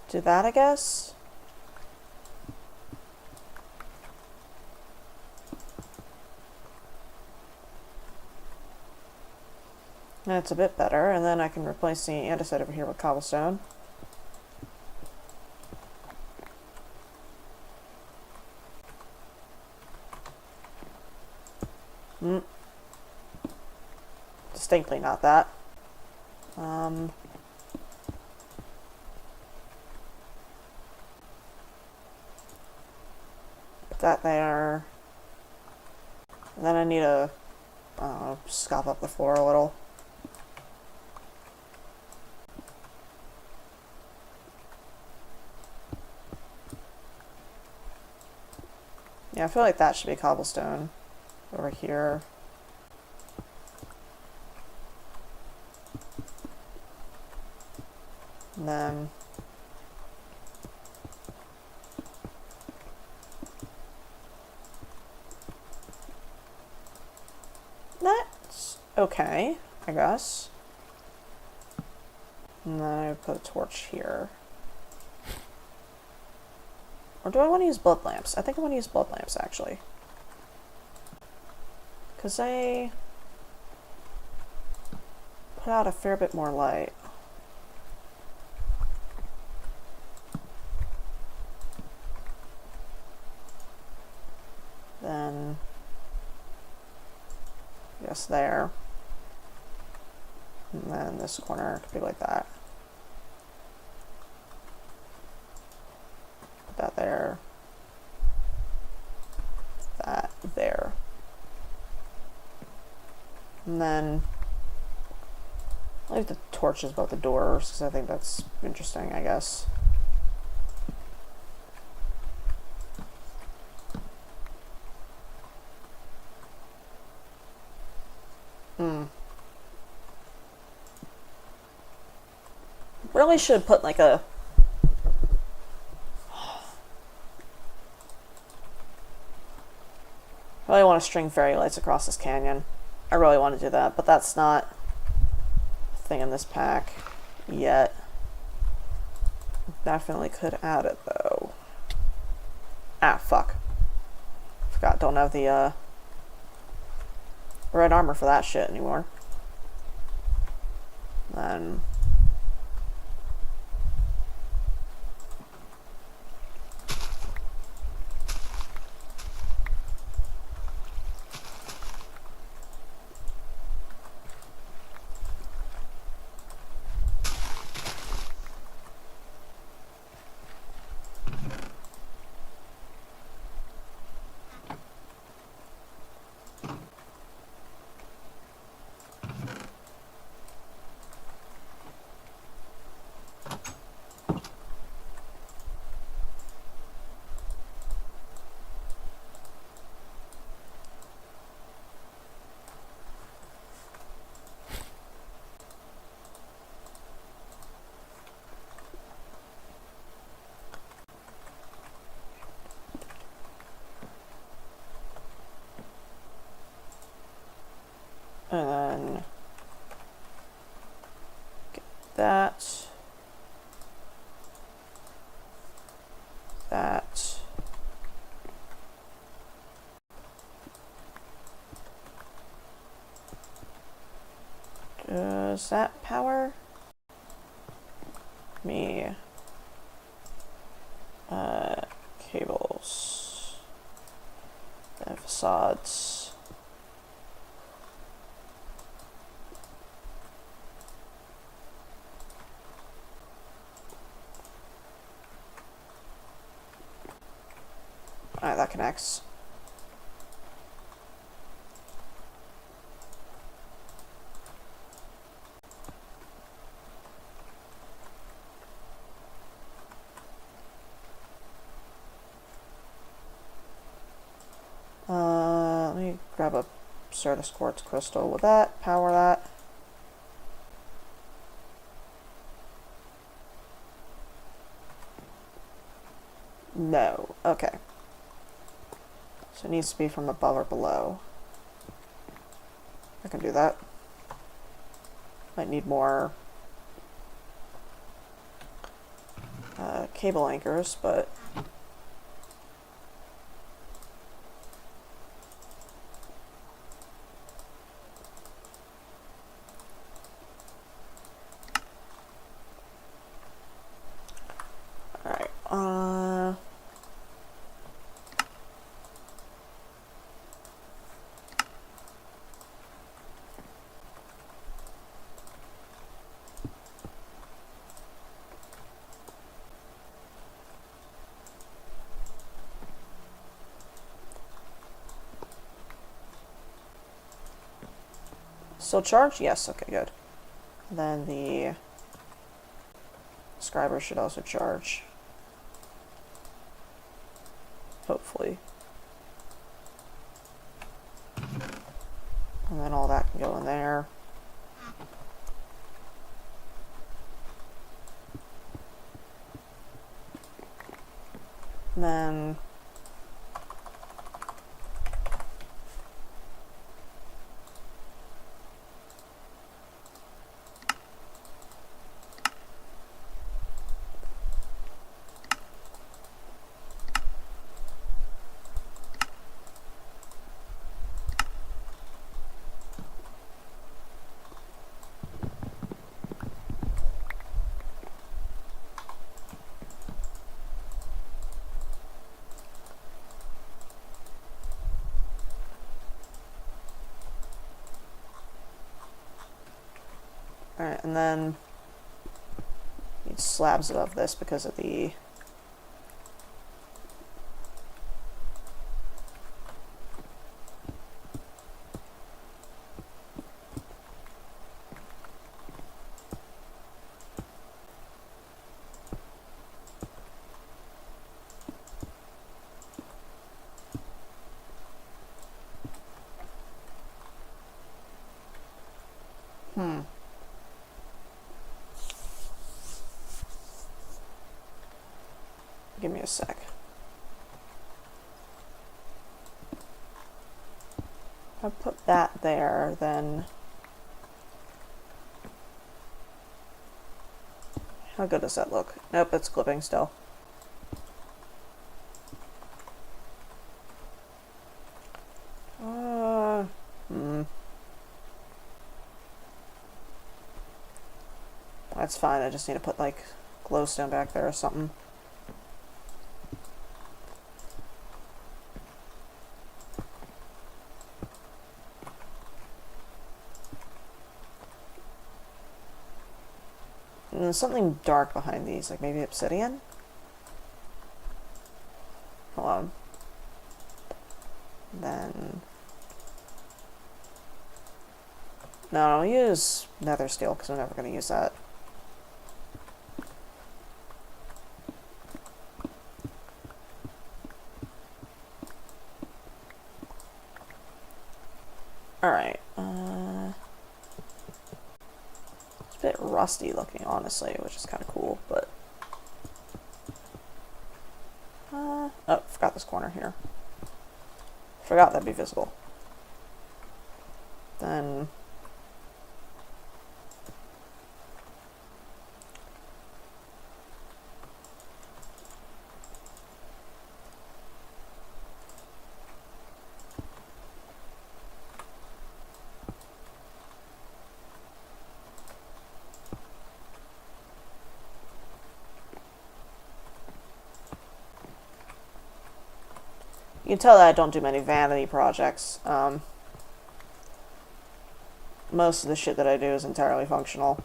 do that, I guess? That's a bit better, and then I can replace the andesite over here with cobblestone. Distinctly not that. Put that there. And then I need to scoop up the floor a little. Yeah, I feel like that should be cobblestone over here. And then that's okay, I guess. And then I put a torch here. Or do I want to use blood lamps? I think I want to use blood lamps, actually. Because they put out a fair bit more light. Then, I guess there. And then this corner could be like that. Put that there. That there. And then I'll leave the torches above the doors because I think that's interesting, I guess. Really should put like a... I really want to string fairy lights across this canyon. I really want to do that, but that's not a thing in this pack yet. Definitely could add it though. Ah, fuck. Forgot, don't have the red armor for that shit anymore. Then And then get that. That. Does that power me? Cables. And facades. Alright, that connects. Let me grab a Certus Quartz Crystal with that, power that. No, okay. So it needs to be from above or below. I can do that. Might need more cable anchors, but alright, still charged? Yes, okay, good. And then the scriber should also charge. Hopefully. And then all that can go in there. And then alright, and then need slabs above this because of the Give me a sec. If I put that there, then how good does that look? Nope, it's clipping still. That's fine, I just need to put like glowstone back there or something. And there's something dark behind these, like maybe obsidian? Hold on. Then no, I'll use nether steel because I'm never going to use that. Alright, it's a bit rusty looking, honestly, which is kind of cool, but oh, forgot this corner here. Forgot that'd be visible. Then You can tell that I don't do many vanity projects. Most of the shit that I do is entirely functional.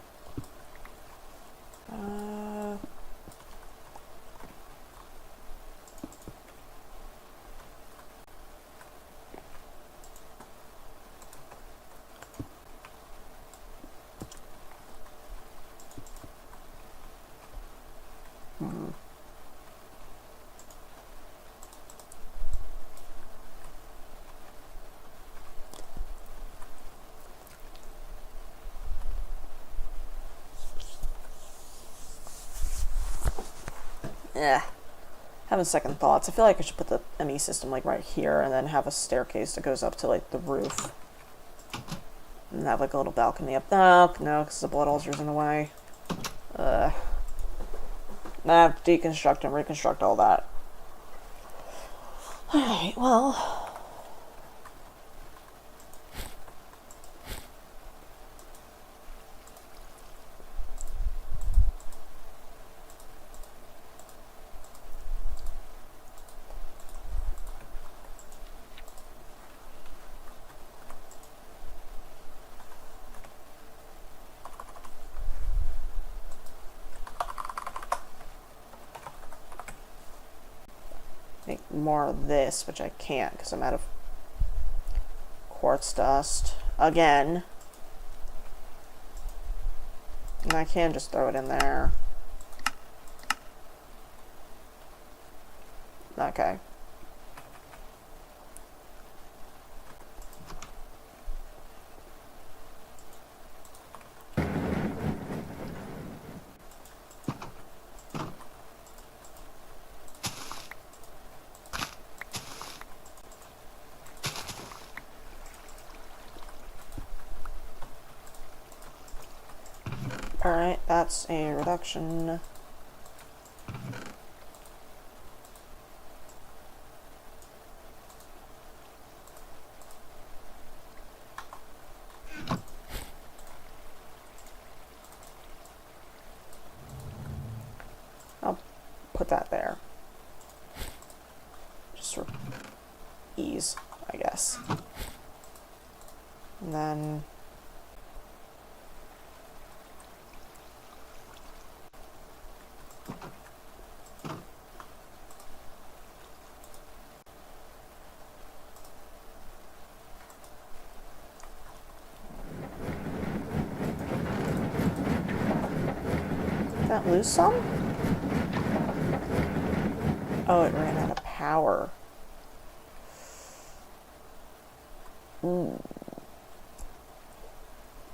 Yeah. Having second thoughts. I feel like I should put the ME system like right here and then have a staircase that goes up to like the roof. And have like a little balcony up. No, because the blood ulcer's in the way. I have to deconstruct and reconstruct all that. Alright, well. Make more of this, which I can't because I'm out of quartz dust again. And I can just throw it in there. Okay. Alright, that's a reduction. I'll put that there. Just for ease, I guess. And then that lose some? Oh, it ran out of power.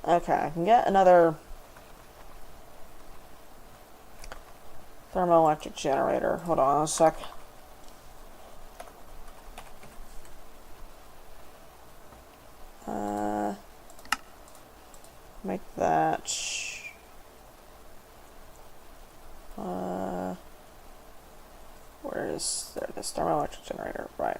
Okay, I can get another thermoelectric generator. Hold on a sec. Make that. Where is there? This thermoelectric generator, right?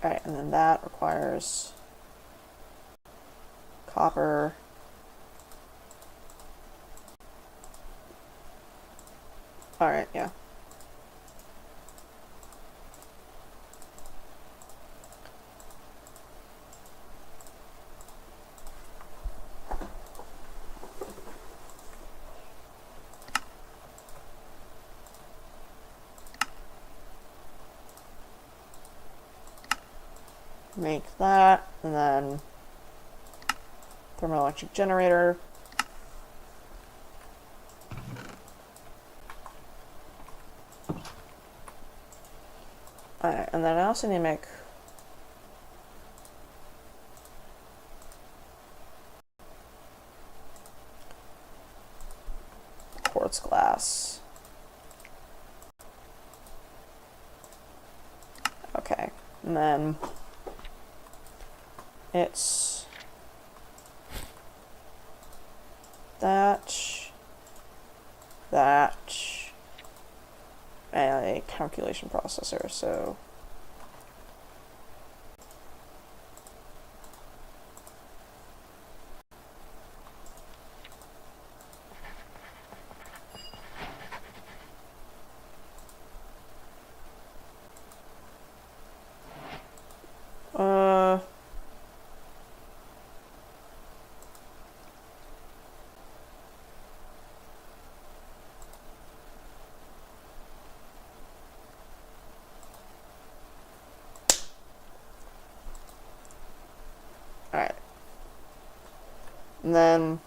Alright, and then that requires copper. Alright, yeah. Make that, and then thermoelectric generator. Alright, and then I also need to make quartz glass. Okay, and then It's that, and a calculation processor, so... Alright. And then...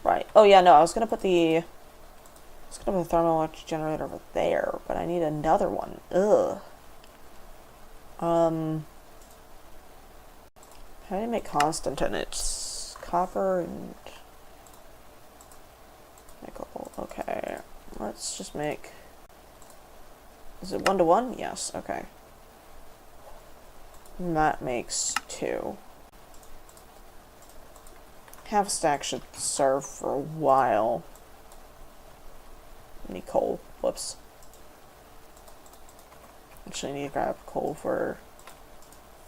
Right. Oh yeah, no, I was gonna put the thermoelectric generator over there, but I need another one. Ugh. How do you make constant? It's copper and nickel. Okay. Let's just make... Is it 1-to-1? Yes, okay. And that makes 2. Half a stack should serve for a while. I need coal. Whoops. Actually, I need to grab coal for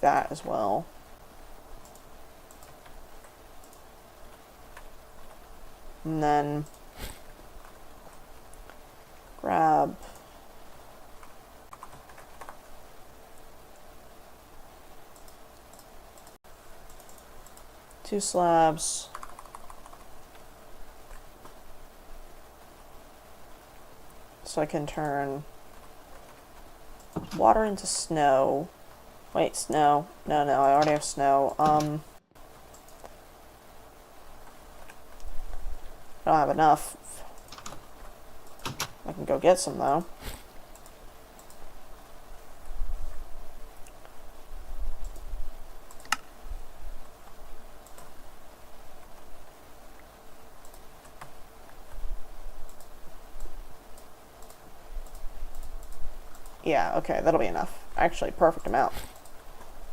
that as well. And then grab two slabs. So I can turn water into snow. Wait, snow. No, I already have snow. I don't have enough. I can go get some, though. Yeah, okay, that'll be enough. Actually, perfect amount.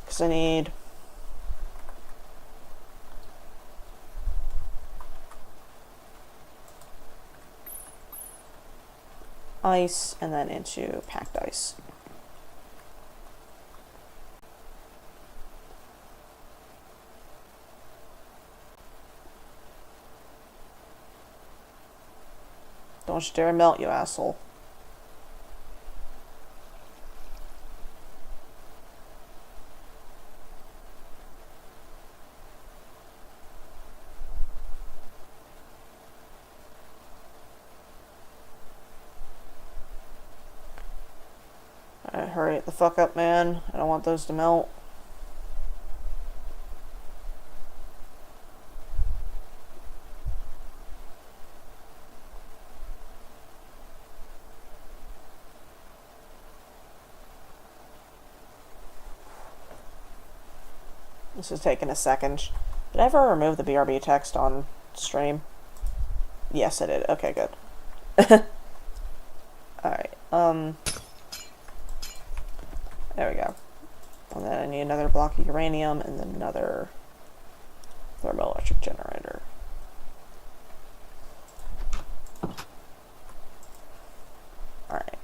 Because I need... ice, and then into packed ice. Don't you dare melt, you asshole. Alright, hurry the fuck up, man. I don't want those to melt. This is taking a second. Did I ever remove the BRB text on stream? Yes, I did. Okay, good. Alright, there we go. And then I need another block of uranium and then another thermoelectric generator. Alright.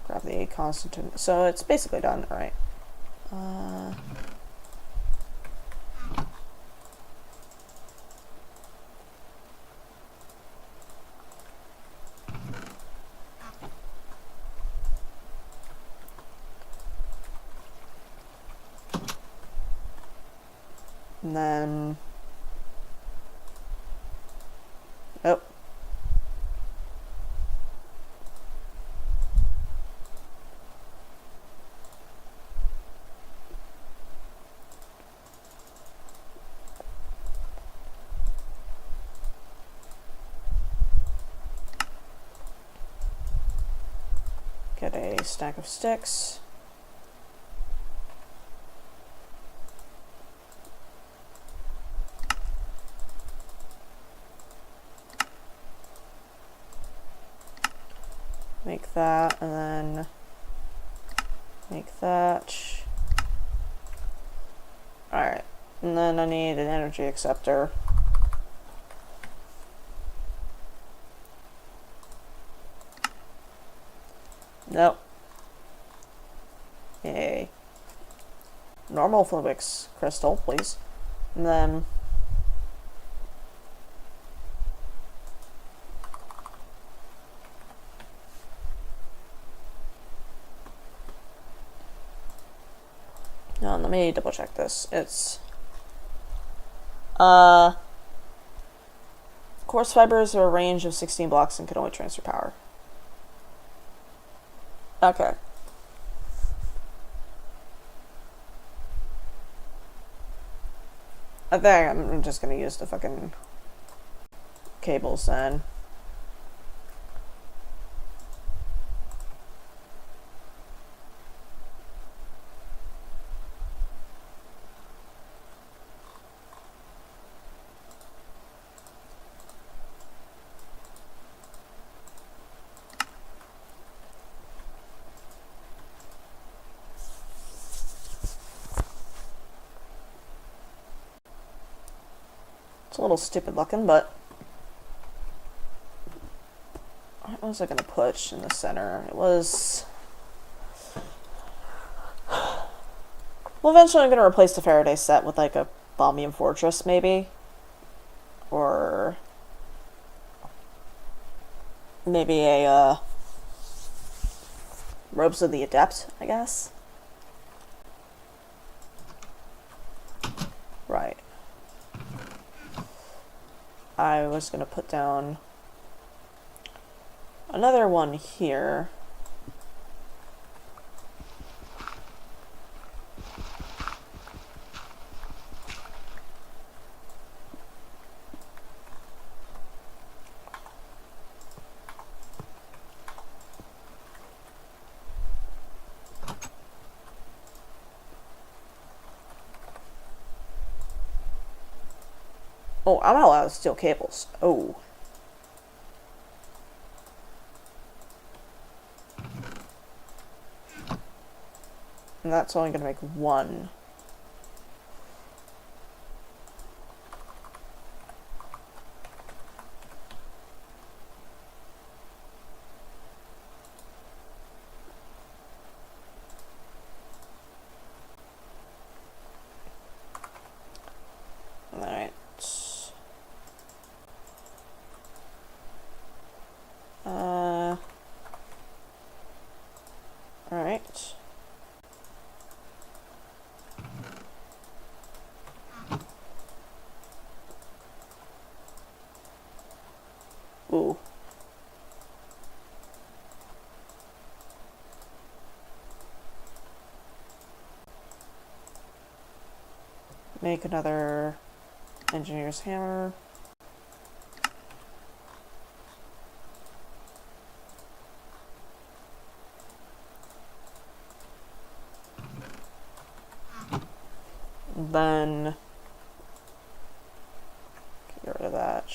Grab the A constant. So it's basically done, alright. And then... Oh. get a stack of sticks. Make that, and then make that. Alright, and then I need an energy acceptor. Nope. Yay. Normal Flubix crystal, please. And then let me double check this. It's coarse fibers are a range of 16 blocks and can only transfer power. Okay. I think I'm just gonna use the fucking cables then. It's a little stupid looking, but what was I gonna put in the center? It was... Well, eventually I'm gonna replace the Faraday set with like a Bombium Fortress, maybe. Or maybe a Robes of the Adept, I guess. Right. I was gonna put down another one here. Oh, I'm not allowed to steal cables. Oh. And that's only going to make one. Alright. Alright. Ooh. Make another engineer's hammer. Then get rid of that.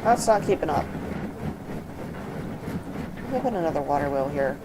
That's not keeping up. Let me put another water wheel here.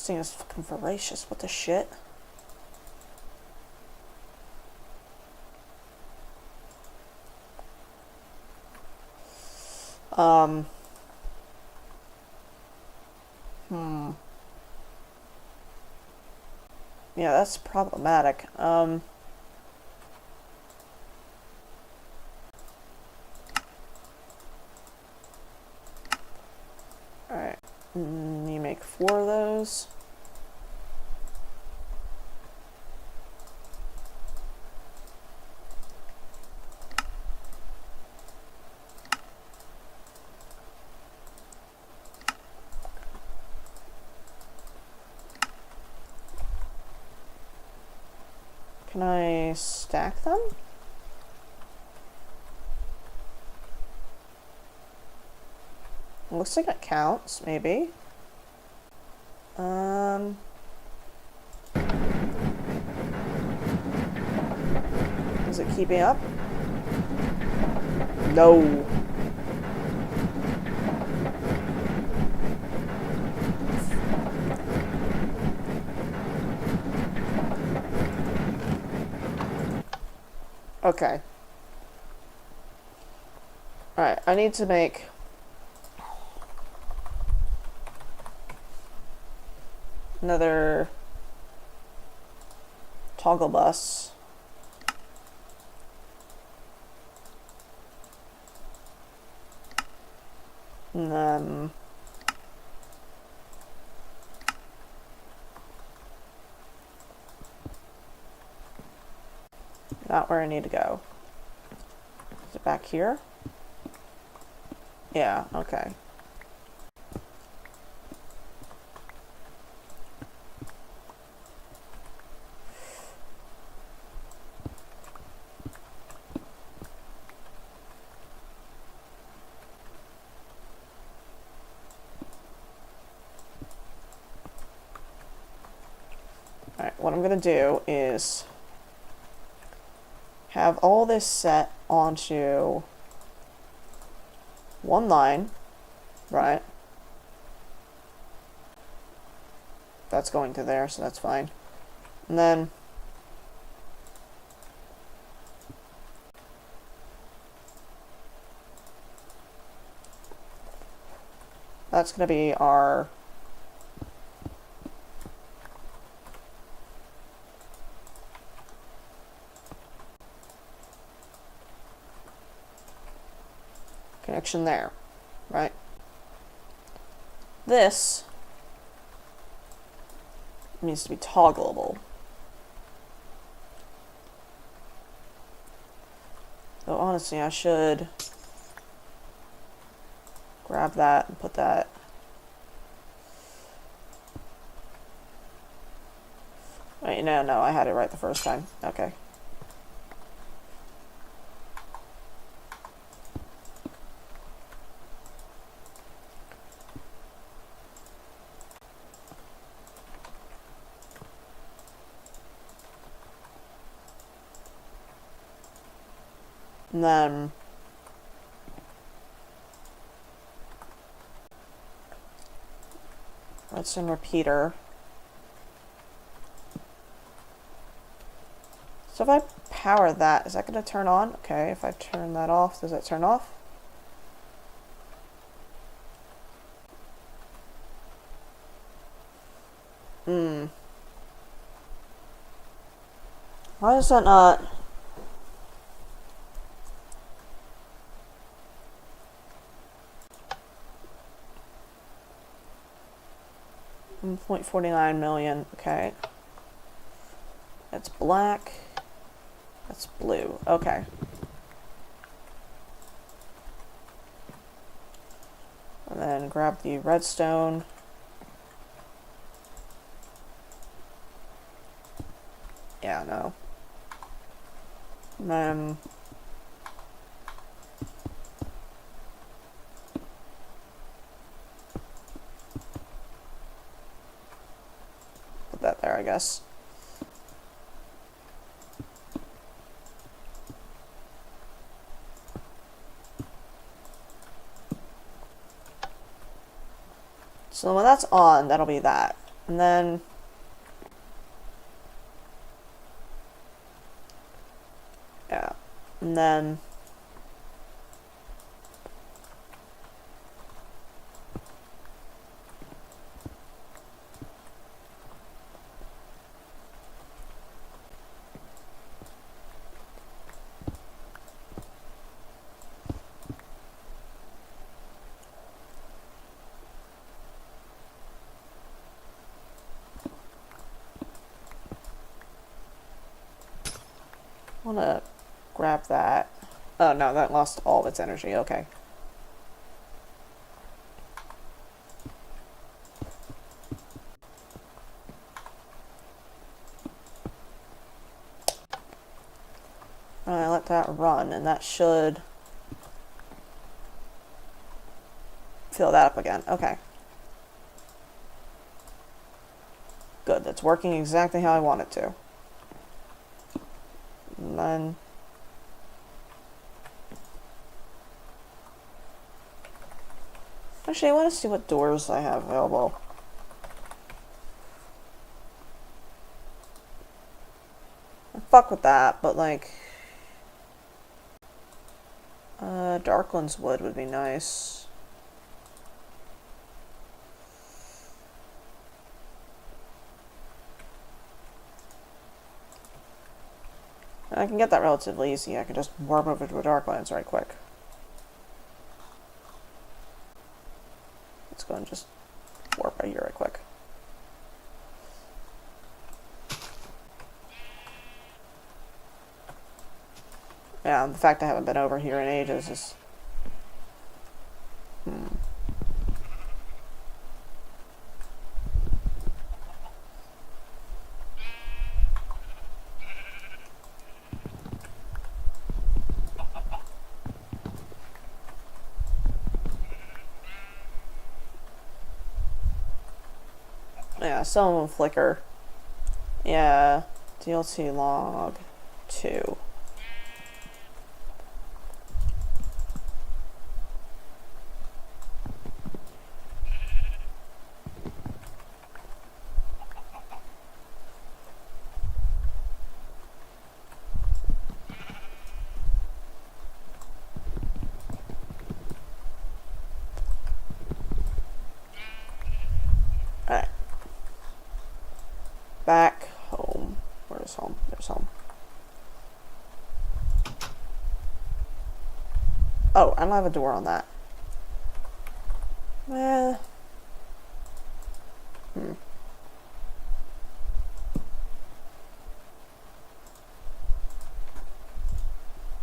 This thing is fucking voracious. What the shit? Yeah, that's problematic. Alright. You make 4 of those. Can I stack them? Looks like it counts, maybe. Is it keeping up? No. Okay. Alright, I need to make another toggle bus. And then not where I need to go. Is it back here? Yeah, okay. Alright, what I'm gonna do is have all this set onto one line, right? That's going to there, so that's fine. And then that's going to be our connection there, right? This needs to be toggleable. So honestly, I should grab that and put that. Wait, no, I had it right the first time. Okay. And then redstone repeater. So if I power that, is that going to turn on? Okay, if I turn that off, does it turn off? Why is that not? $1.49 million. Okay. That's black. That's blue. Okay. And then grab the redstone. Yeah, no. And then put that there, I guess. So when that's on, that'll be that. And then... yeah. And then... I want to grab that. Oh no, that lost all of its energy. Okay. Alright, let that run, and that should fill that up again. Okay. Good, that's working exactly how I want it to. And then... actually, I want to see what doors I have available. I fuck with that, but like... Darklands wood would be nice. I can get that relatively easy. I can just warp over to a Darklands right quick. Let's go and just warp right here right quick. Yeah, the fact I haven't been over here in ages is... yeah, some of them flicker. Yeah, DLC log 2. Alright. Back home. Where's home? There's home. Oh, I don't have a door on that.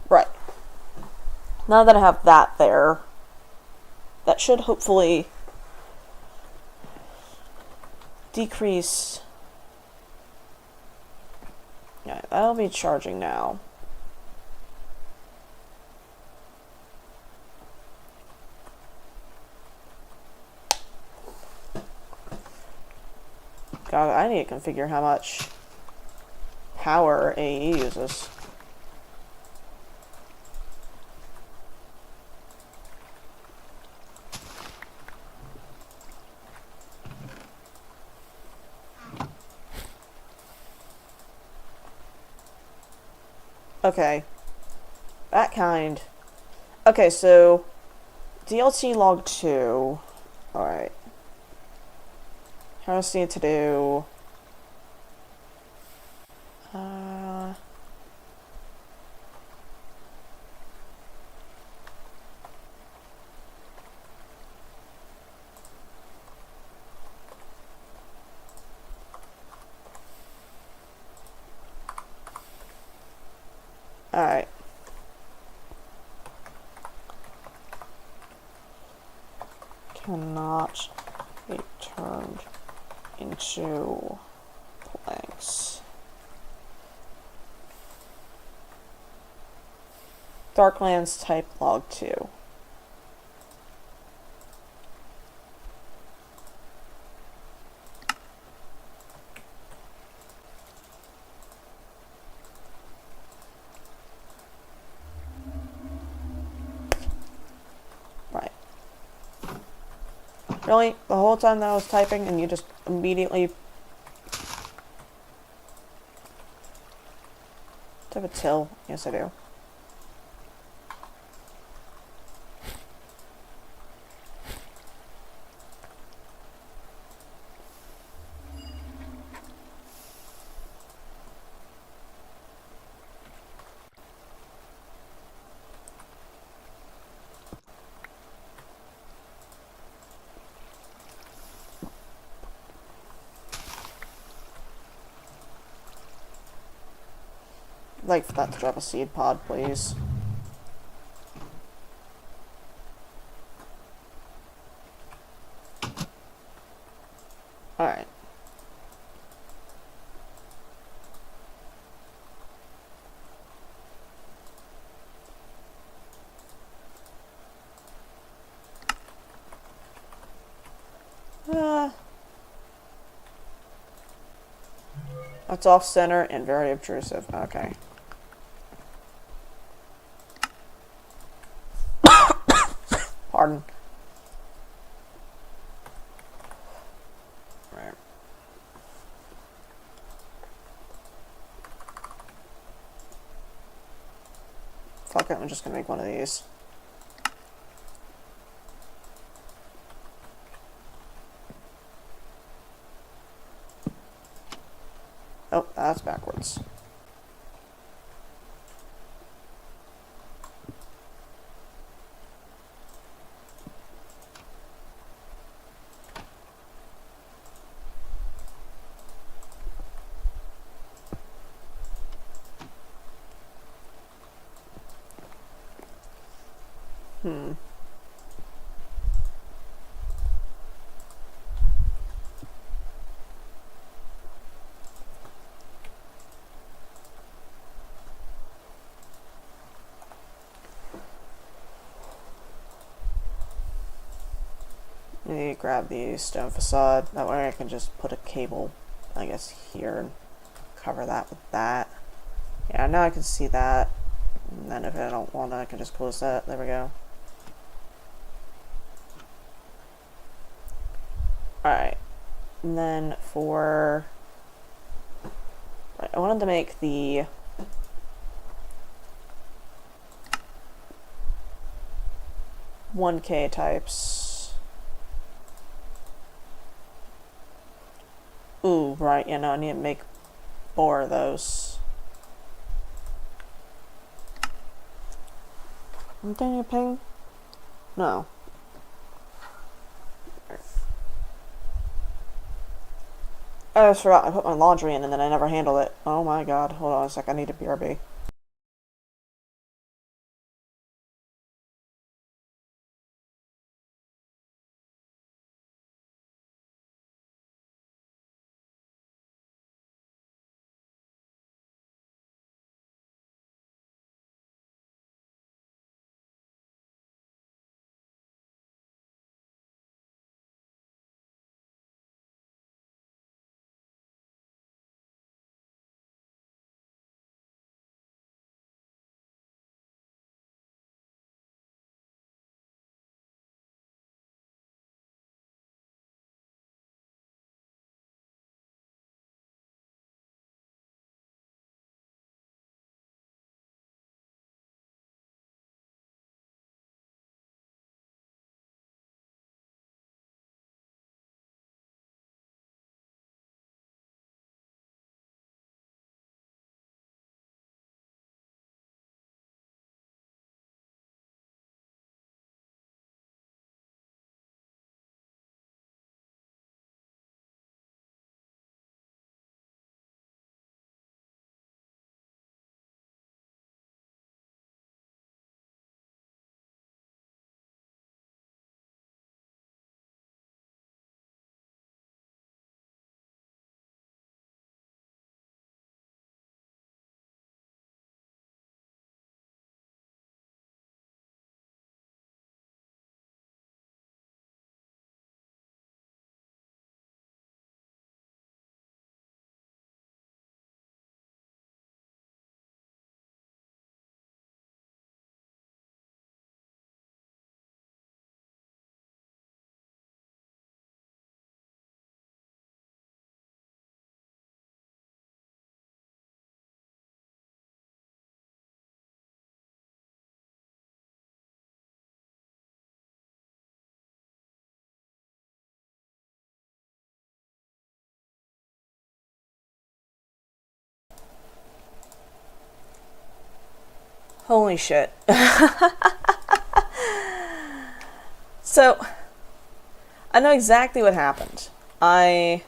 Right. Now that I have that there, that should hopefully decrease... yeah, that'll be charging now. God, I need to configure how much power AE uses. Okay. That kind. Okay, so DLC log 2. Alright. Heresy to do. Alright. Cannot be turned into planks. Darklands type log 2. Right. Really? The whole time that I was typing and you just immediately... Do I have a till? Yes, I do. I'd like for that to drop a seed pod, please. Alright. That's off center and very obtrusive. Okay. Pardon. Right. Fuck it, I'm just gonna make one of these. Oh, that's backwards. Maybe grab the stone facade. That way I can just put a cable, I guess, here and cover that with that. Yeah, now I can see that. And then if I don't want it, I can just close that. There we go. Alright. And then for... Right, I wanted to make the... $1K types. Ooh, right, yeah, no, I need to make 4 of those. Am I getting a ping? No. I just forgot I put my laundry in and then I never handled it. Oh my god, hold on a sec, I need a BRB. Holy shit. So, I know exactly what happened. I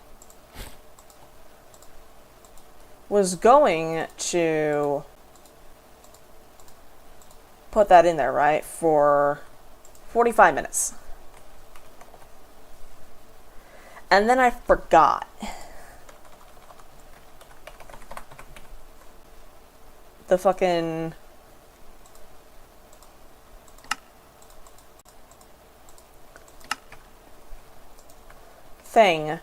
was going to put that in there, right, for 45 minutes. And then I forgot. The fucking thing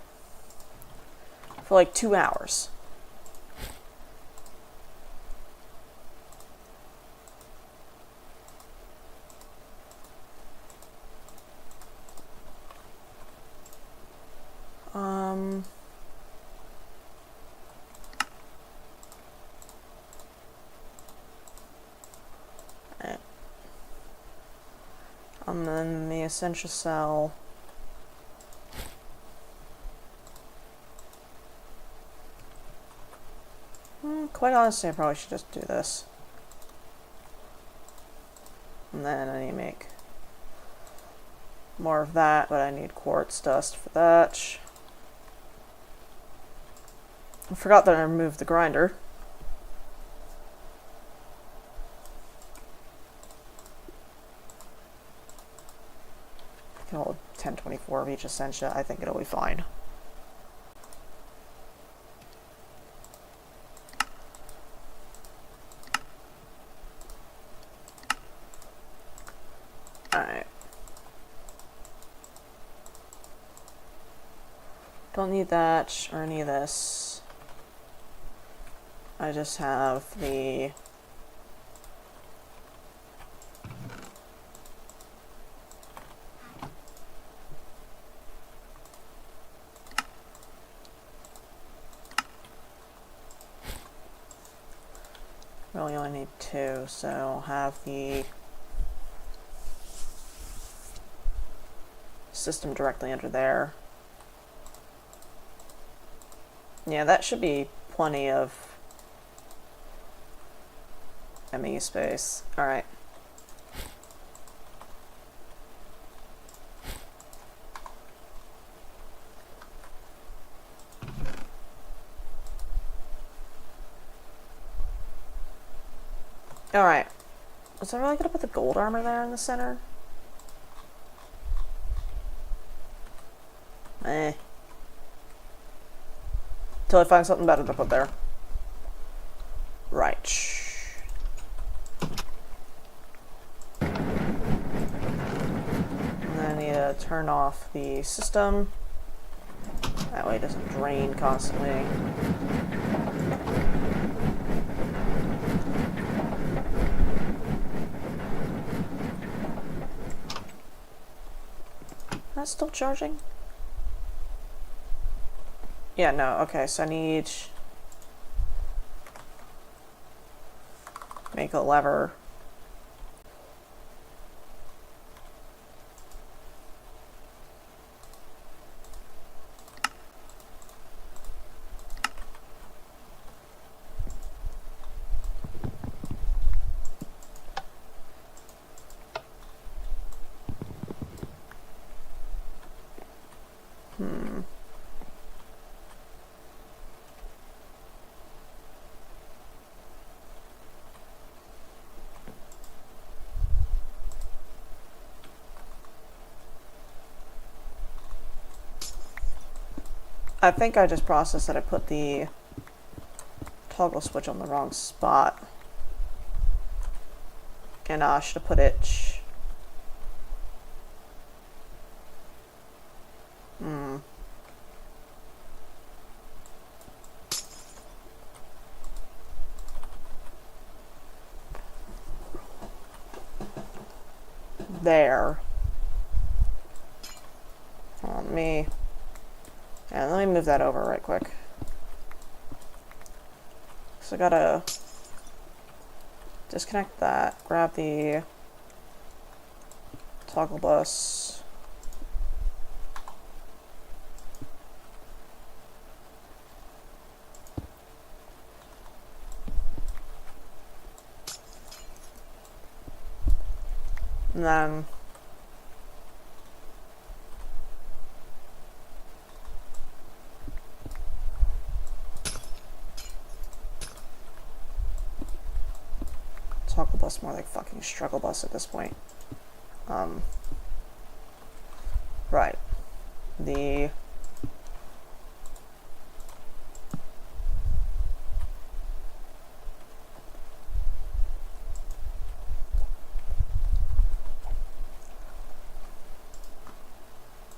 for like 2 hours. Right. And then the essential cell. Quite honestly, I probably should just do this. And then I need to make more of that, but I need quartz dust for that. I forgot that I removed the grinder. I can hold 1024 of each essentia. I think it'll be fine. Alright. Don't need that or any of this. I just have the really only need 2, so I'll have the system directly under there. Yeah, that should be plenty of ME space. Alright. Alright. Was I really gonna put the gold armor there in the center? Eh. Till I find something better to put there. Right. And then I need to turn off the system. That way it doesn't drain constantly. That's still charging? Yeah, no, okay, so I need make a lever. I think I just processed that I put the toggle switch on the wrong spot. And I should have put it... there. On me. And let me move that over right quick. So I gotta disconnect that, grab the toggle bus. And then Toggle bus, more like fucking struggle bus at this point. Right. The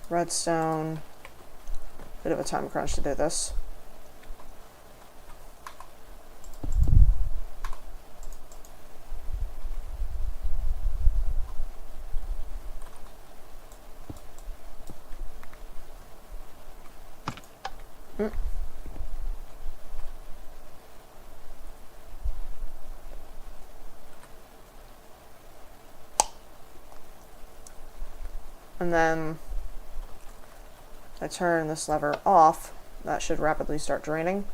redstone. Bit of a time crunch to do this. And then I turn this lever off. That should rapidly start draining.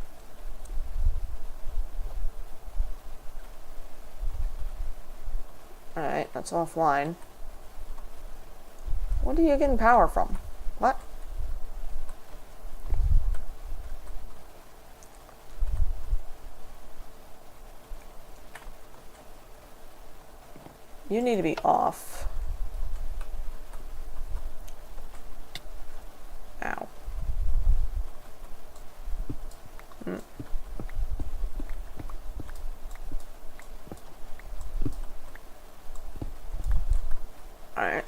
Alright, that's offline. What are you getting power from? What? You need to be off. Ow. Alright.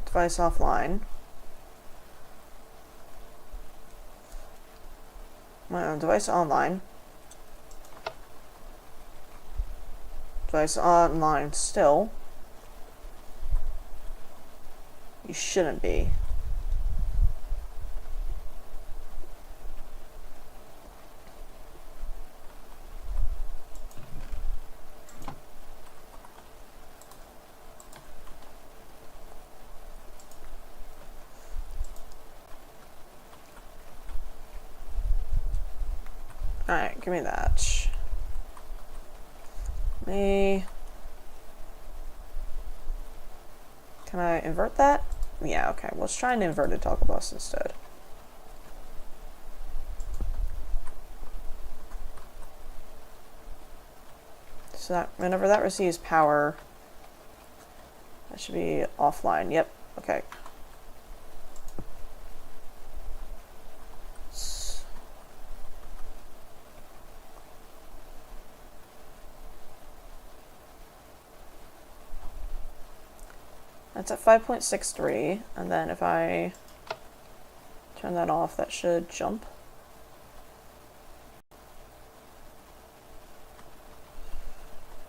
Device offline. My device online. Device online still. You shouldn't be. Alright, give me that. Can I invert that? Yeah, okay. Let's try an inverted toggle bus instead. So that whenever that receives power, that should be offline. Yep, okay. That's at 5.63, and then if I turn that off, that should jump.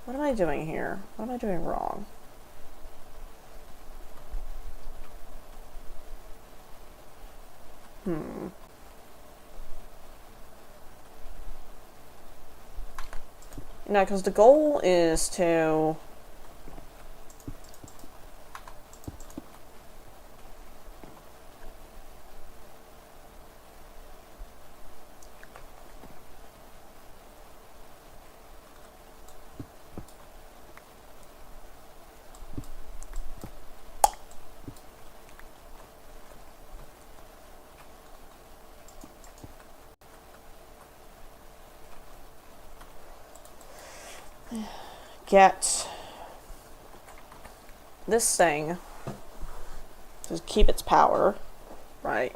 What am I doing here? What am I doing wrong? No, because the goal is to get this thing to keep its power, right?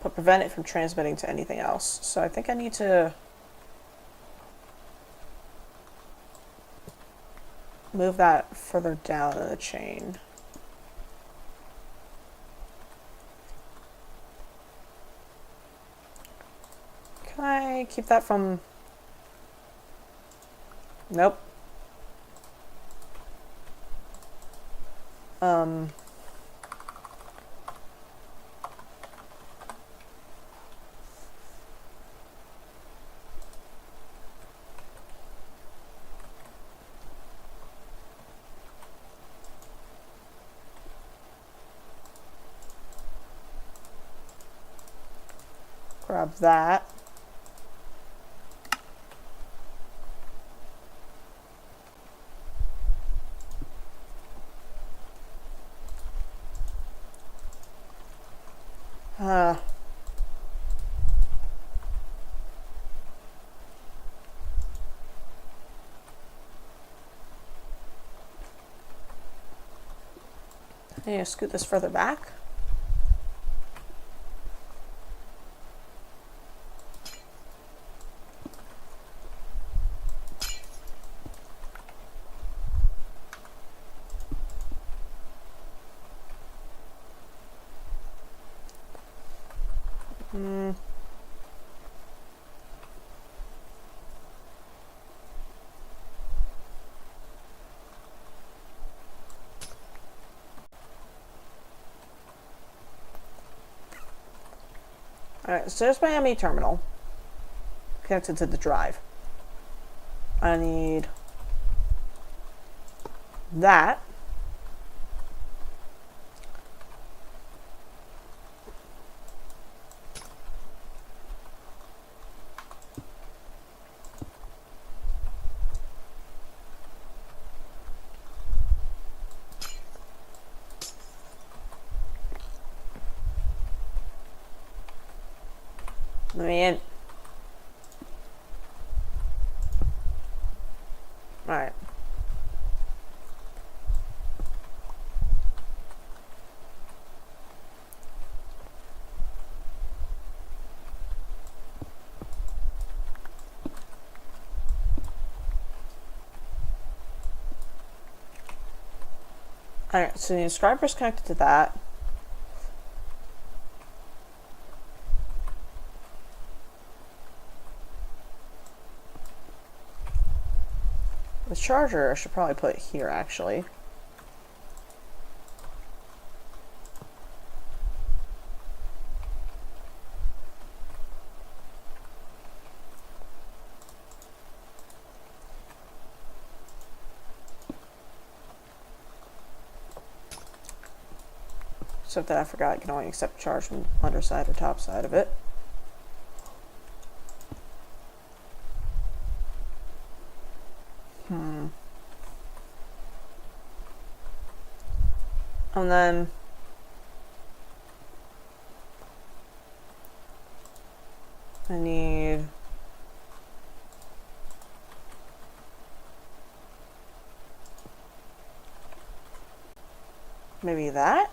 But prevent it from transmitting to anything else. So I think I need to move that further down in the chain. Can I keep that from... Nope. Grab that. I need to scoot this further back. Alright, so there's my ME terminal connected to the drive. I need that. Let me in. Alright. Alright, so the inscriber is connected to that. The charger I should probably put here, actually. Except that I forgot I can only accept charge from underside or top side of it. And then I need maybe that.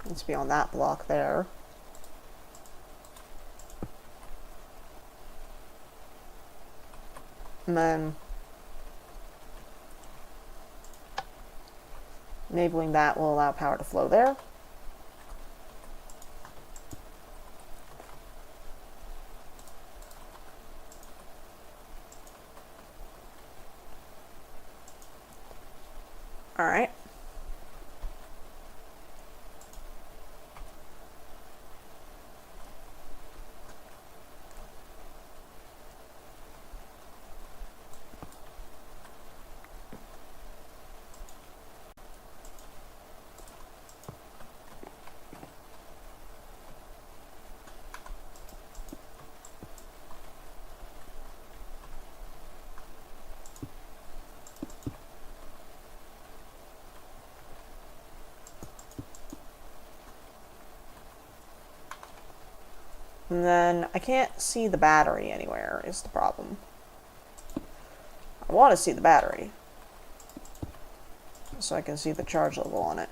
Needs to be on that block there. And then enabling that will allow power to flow there. All right. And then I can't see the battery anywhere is the problem. I want to see the battery so I can see the charge level on it.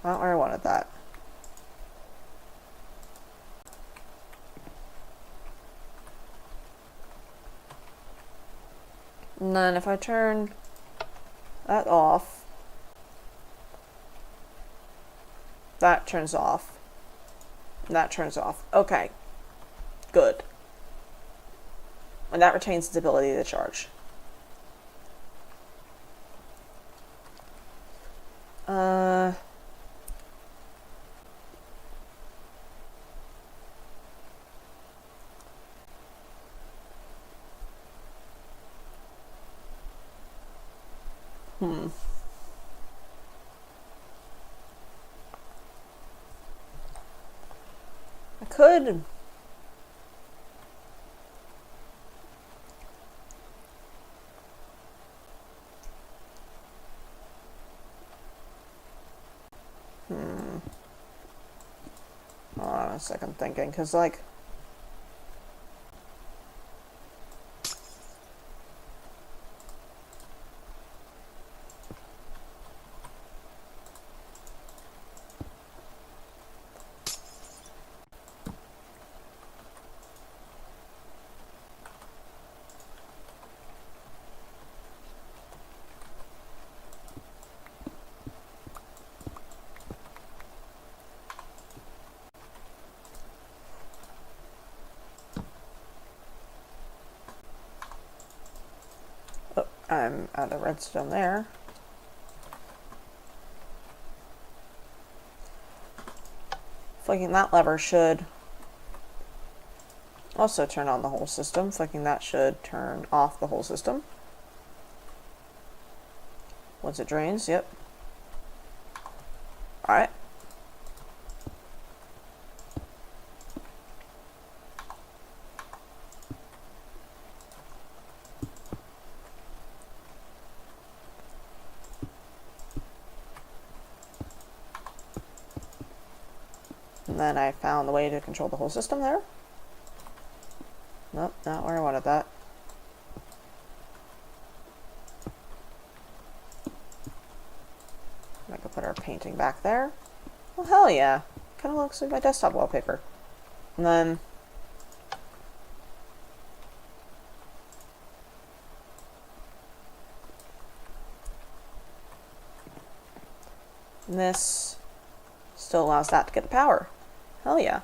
Not where I wanted that. And then if I turn that off, that turns off. That turns off. Okay. Good. And that retains its ability to charge. I could... Hold on a second, thinking, because, like... Oh, I'm out of redstone there. Flicking that lever should also turn on the whole system. Flicking that should turn off the whole system. Once it drains, yep. Alright. And then I found the way to control the whole system there. Nope, not where I wanted that. I could put our painting back there. Well, hell yeah. Kind of looks like my desktop wallpaper. And then... this still allows that to get the power. Hell yeah.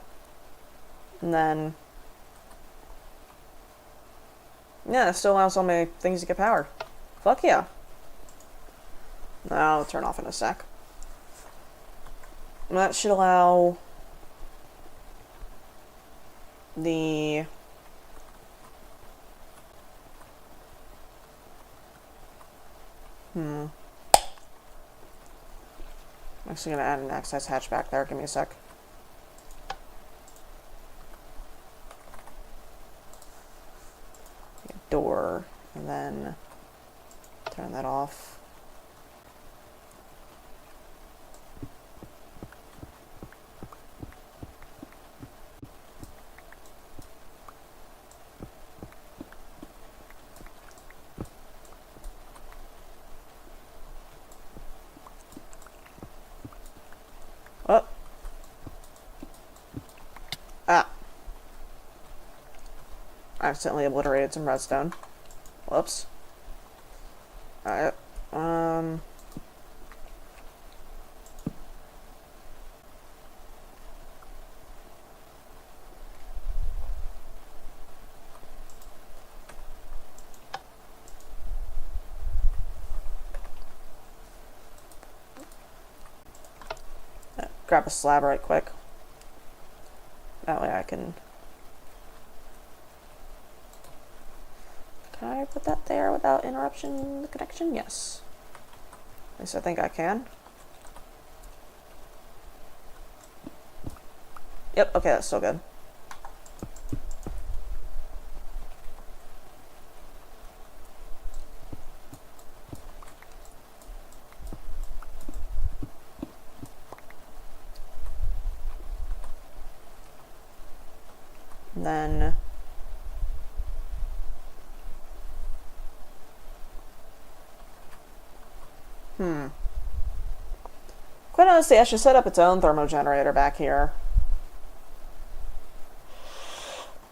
And then... yeah, it still allows all my things to get power. Fuck yeah. Now I'll turn off in a sec. And that should allow the... I'm actually going to add an access hatch back there. Give me a sec. Door, and then turn that off. Oh. Ah. I accidentally obliterated some redstone. Whoops. Alright. Grab a slab right quick. That way I can... Can I put that there without interruption the connection? Yes. At least I think I can. Yep, okay, that's still good. And then... Quite honestly, I should set up its own thermo generator back here.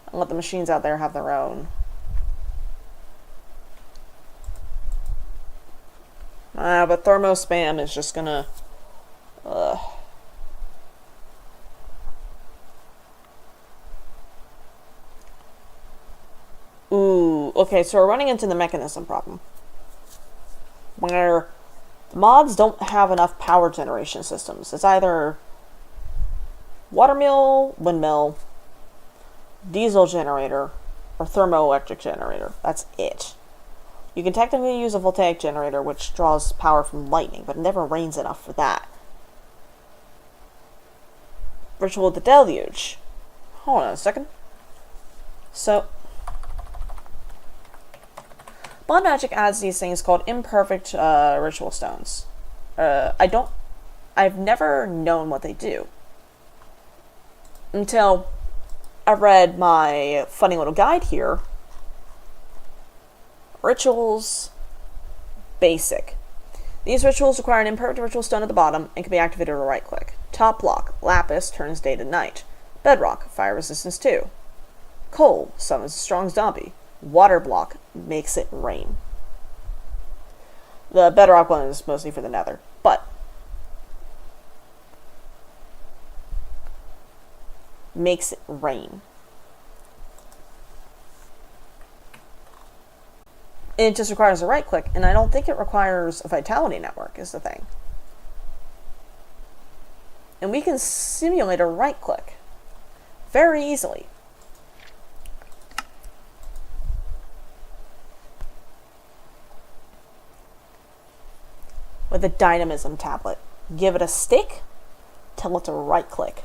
And let the machines out there have their own. But thermo spam is just gonna... Ooh, okay, so we're running into the mechanism problem. Where the mods don't have enough power generation systems. It's either watermill, windmill, diesel generator, or thermoelectric generator. That's it. You can technically use a voltaic generator, which draws power from lightning, but it never rains enough for that. Ritual of the Deluge. Hold on a second. So, Blood Magic adds these things called imperfect ritual stones. I've never known what they do. Until I read my funny little guide here. Rituals Basic. These rituals require an imperfect ritual stone at the bottom and can be activated with a right click. Top block, Lapis, turns day to night. Bedrock, fire resistance 2. Coal, summons a strong zombie. Water block, makes it rain. The bedrock one is mostly for the nether, but makes it rain. It just requires a right click, and I don't think it requires a vitality network, is the thing. And we can simulate a right click very easily. With a dynamism tablet. Give it a stick, tell it to right click.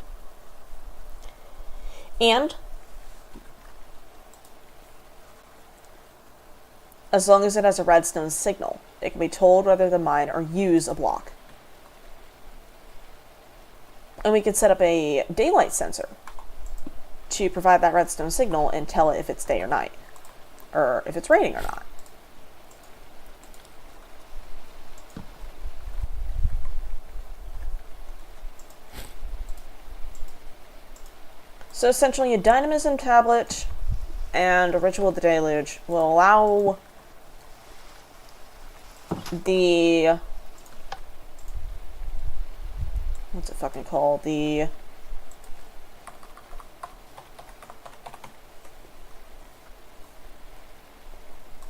And as long as it has a redstone signal, it can be told whether to mine or use a block. And we can set up a daylight sensor to provide that redstone signal and tell it if it's day or night, or if it's raining or not. So essentially a dynamism tablet and a ritual of the deluge will allow the... what's it fucking called? The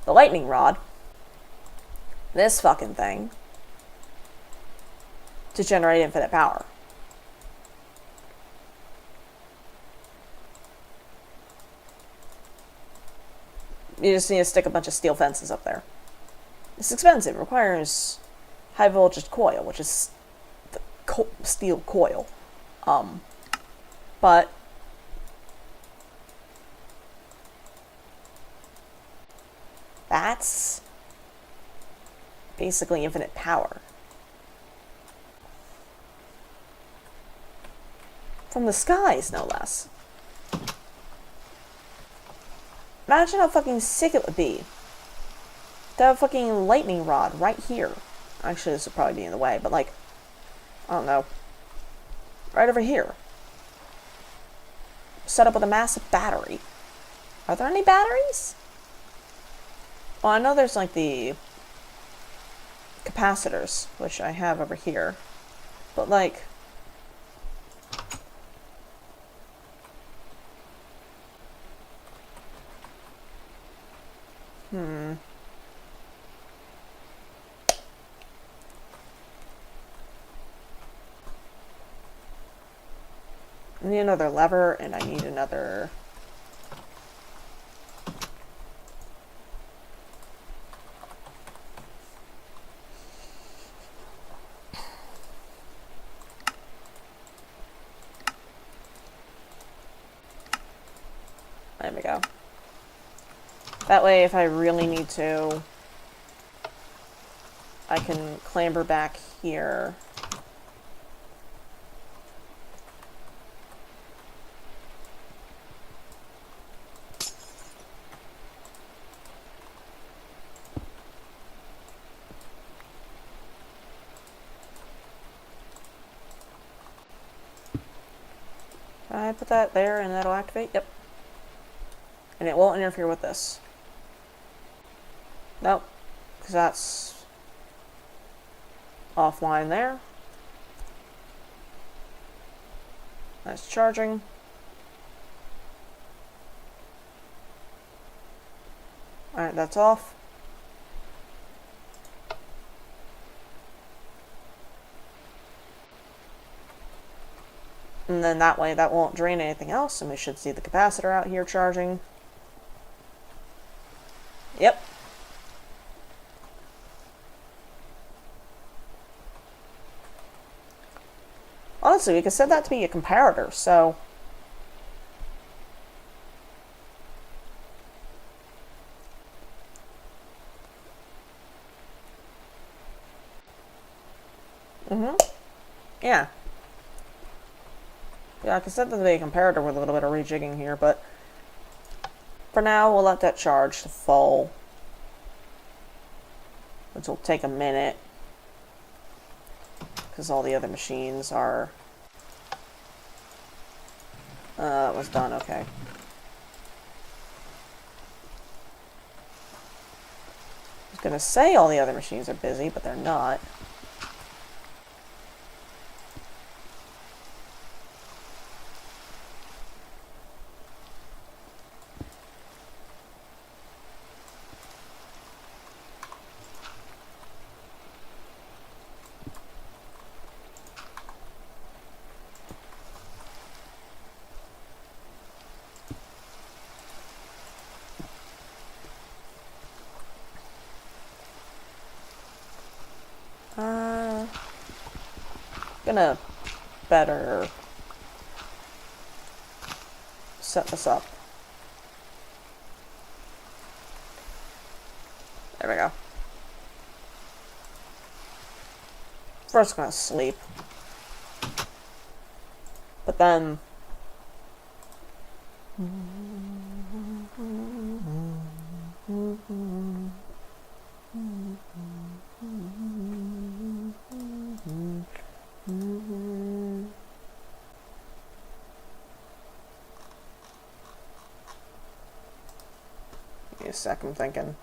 lightning rod, this fucking thing, to generate infinite power. You just need to stick a bunch of steel fences up there. It's expensive. It requires high voltage coil, which is the steel coil. But that's basically infinite power. From the skies, no less. Imagine how fucking sick it would be to have a fucking lightning rod right here. Actually, this would probably be in the way, but like, I don't know. Right over here. Set up with a massive battery. Are there any batteries? Well, I know there's like the capacitors, which I have over here. But like, I need another lever, and I need another... There we go. That way, if I really need to, I can clamber back here. I put that there and that'll activate? Yep. And it won't interfere with this. Nope. Because that's offline there. Nice charging. Alright, that's off. And then that way that won't drain anything else, and we should see the capacitor out here charging. Yep. Honestly, we could set that to be a comparator, so... Yeah. Yeah, I can set that to be a comparator with a little bit of rejigging here, but... For now, we'll let that charge to full. Which will take a minute. Because all the other machines are... that was done, okay. I was gonna say all the other machines are busy, but they're not. Gonna better set this up. There we go. First gonna sleep. But then... Give me a sec, I'm thinking.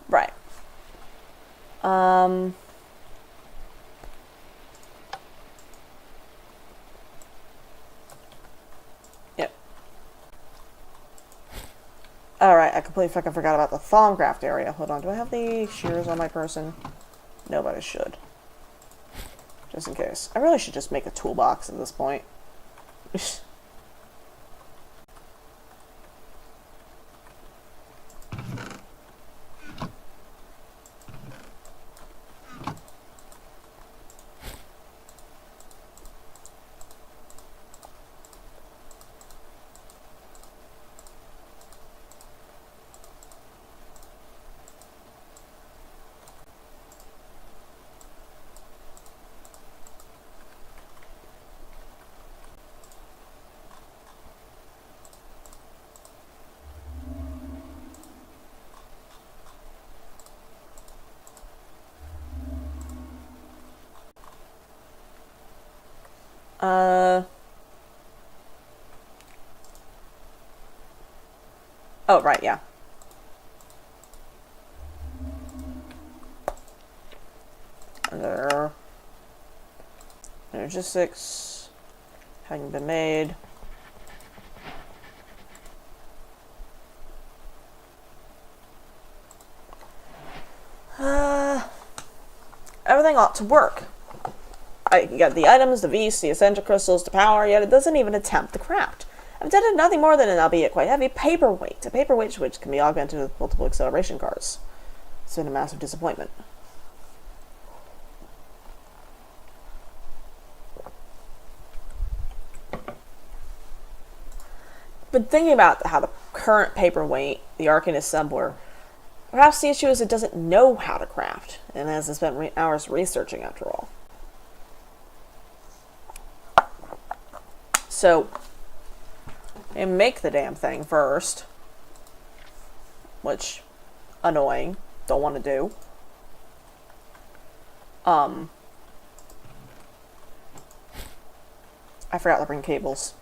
Right. Yep. Alright, I completely fucking forgot about the Thongcraft area. Hold on, do I have the shears on my person? No, but I should. Just in case. I really should just make a toolbox at this point. Oh, right, yeah. There. Logistics. Having been made. Everything ought to work. You got the items, the V's, the essential crystals, the power, yet it doesn't even attempt the craft. I've intended nothing more than an, albeit quite heavy, paperweight. A paperweight which can be augmented with multiple acceleration cars. It's been a massive disappointment. been thinking about how the current paperweight, the Arcane Assembler, perhaps the issue is it doesn't know how to craft, and hasn't spent hours researching after all. So, and make the damn thing first, which, annoying, don't want to do. I forgot to bring cables.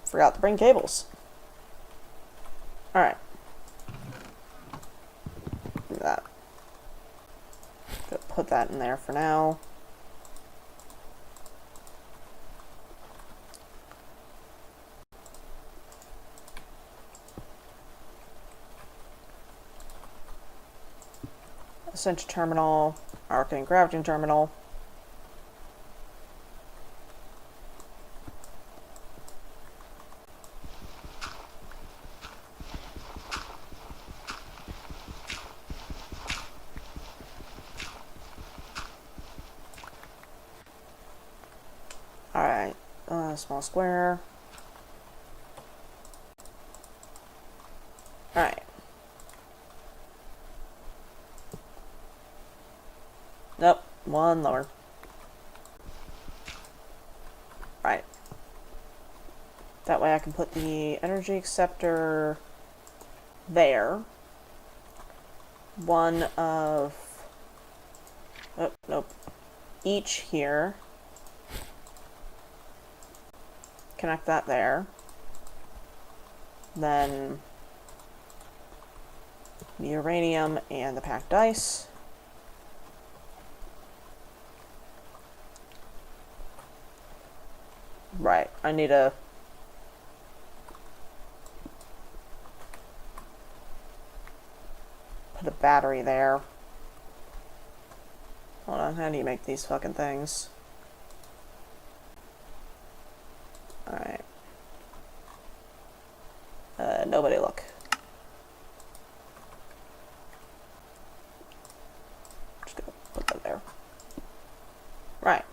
Forgot to bring cables. Alright. Do that. Put that in there for now. Ascension terminal, Arcane crafting terminal. Alright, small square. Alright. Nope, one lower. Right. That way I can put the energy acceptor there. One of... Oh, nope. Each here. Connect that there. Then the uranium and the packed ice. Right, I need a... put a battery there. Hold on, how do you make these fucking things? Alright. Nobody look. Just gonna put that there. Right.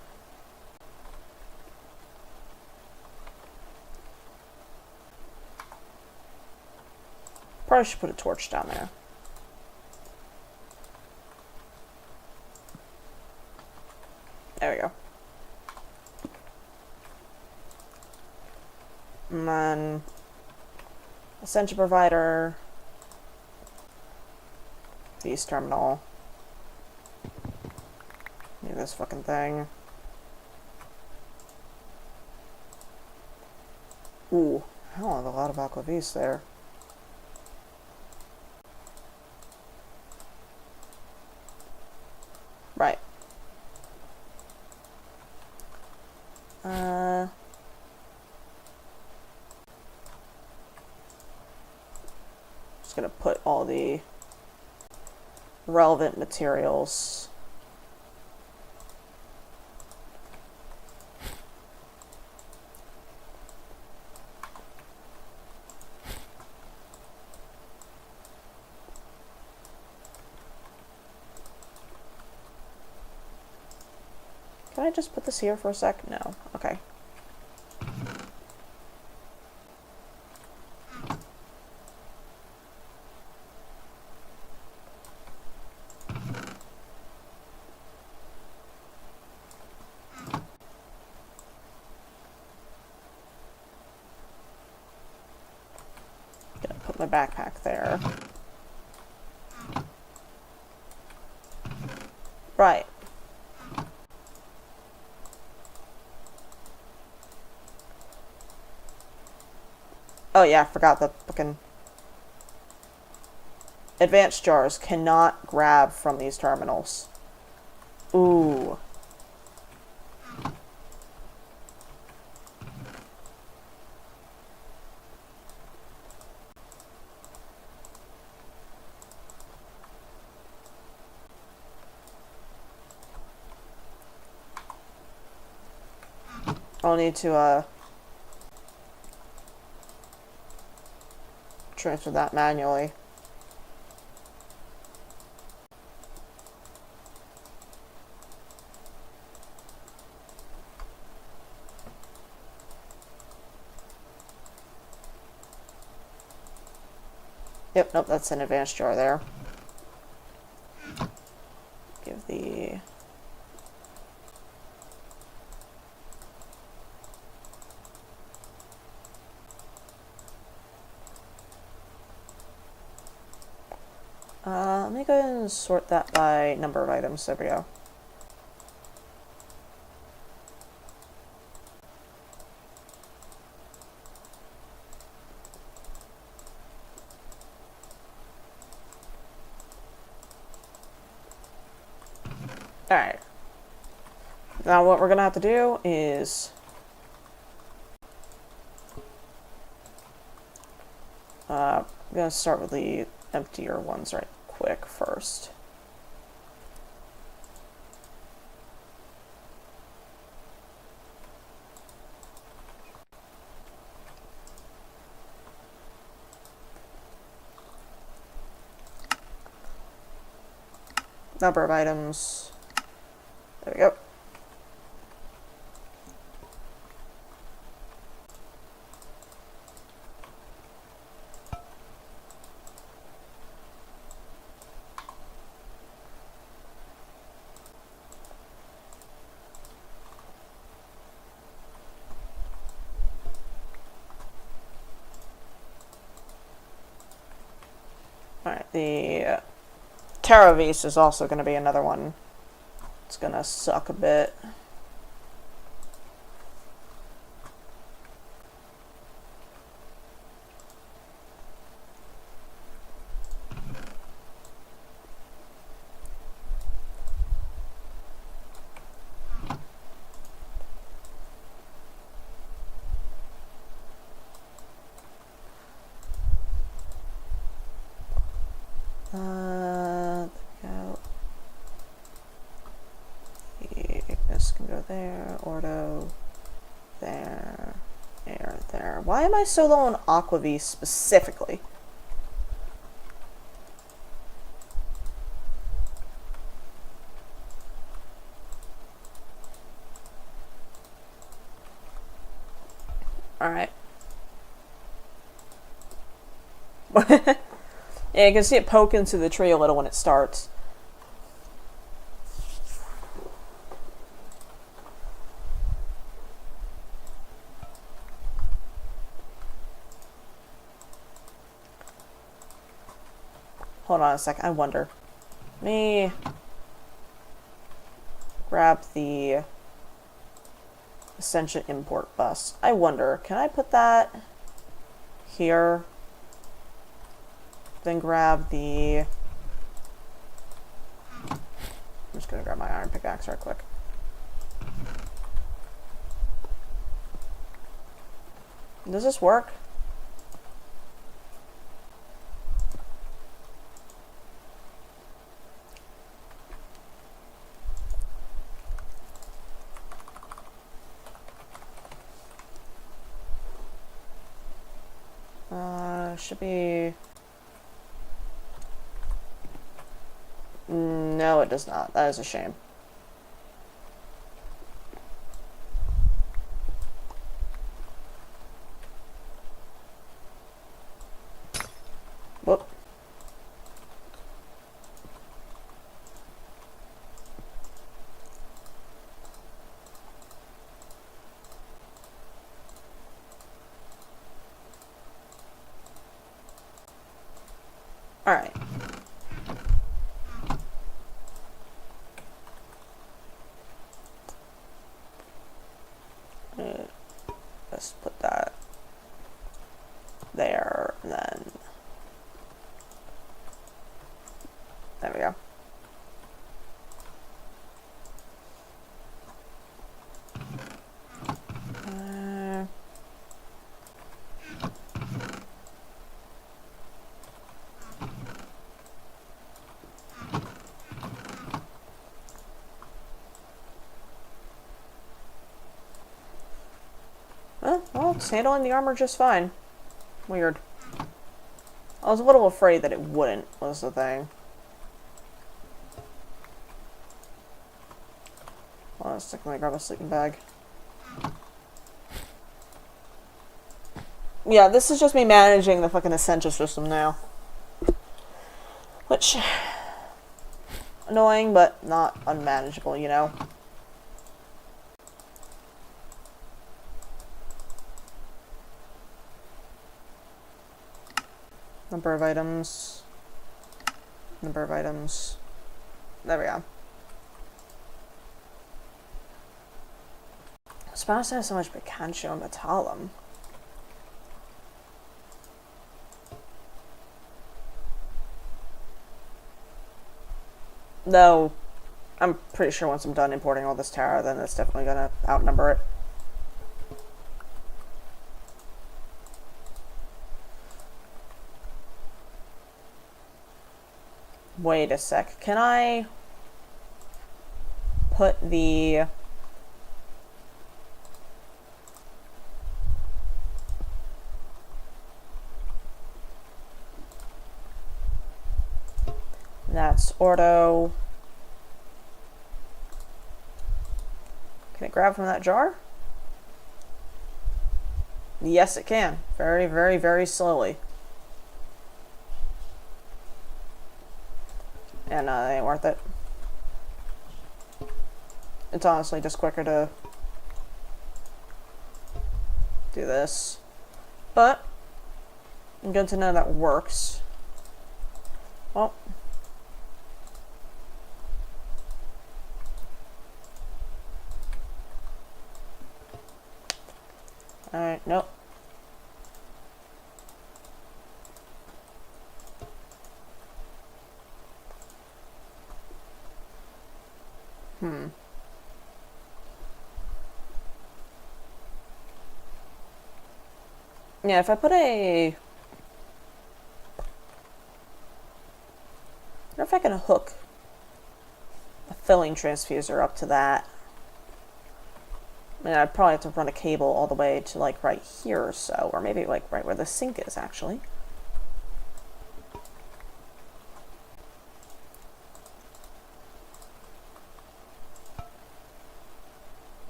Probably should put a torch down there. There we go. And then Ascension provider, Feast terminal. Need this fucking thing. Ooh, I don't have a lot of aquavis there. Right. Just gonna put all the relevant materials. Can I just put this here for a sec? No. Okay. Gonna put my backpack there. Right. Oh yeah, I forgot the fucking... Advanced jars cannot grab from these terminals. Ooh. I'll need to, transfer that manually. Yep, nope, that's an advanced jar there. Give the... let me go ahead and sort that by number of items. There we go. Alright. Now what we're going to have to do is... I'm going to start with the emptier ones right quick first. Number of items. There we go. Alright, the Terra Vase is also going to be another one. It's going to suck a bit. Ignis can go there, Ordo, there, air, there. Why am I so low on Aquavie specifically? Alright. Yeah, you can see it poke into the tree a little when it starts. Hold on a sec, I wonder. Let me grab the Ascension import bus. I wonder, can I put that here? Then grab the... I'm just gonna grab my iron pickaxe right quick. Does this work? Should be... No, it does not. That is a shame. Whoop. Alright. Let's put that there, and then there we go. Well, it's handling the armor just fine. Weird. I was a little afraid that it wouldn't, was the thing. Well, let's technically grab a sleeping bag. Yeah, this is just me managing the fucking Essentia system now. Which... annoying, but not unmanageable, you know? Number of items. Number of items. There we go. Spouse has so much Picancio and Metallum. Though, I'm pretty sure once I'm done importing all this Terra, then it's definitely gonna outnumber it. Wait a sec. Can I put the... That's Ordo. Can it grab from that jar? Yes, it can. Very, very, very slowly. And it ain't worth it. It's honestly just quicker to do this. But, good to know that works. Well. Alright, nope. Yeah, if I put a... I wonder if I can hook a filling transfuser up to that. I mean, I'd probably have to run a cable all the way to, like, right here or so. Or maybe, like, right where the sink is, actually.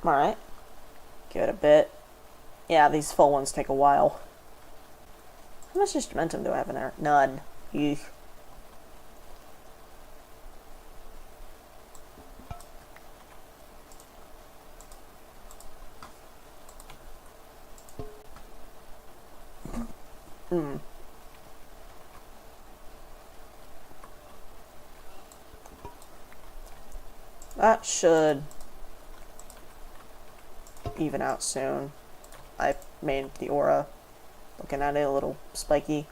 Alright. Give it a bit. Yeah, these full ones take a while. How much instrumentum do I have in there? None. Eek. That should even out soon. I made the aura, looking at it, a little spiky.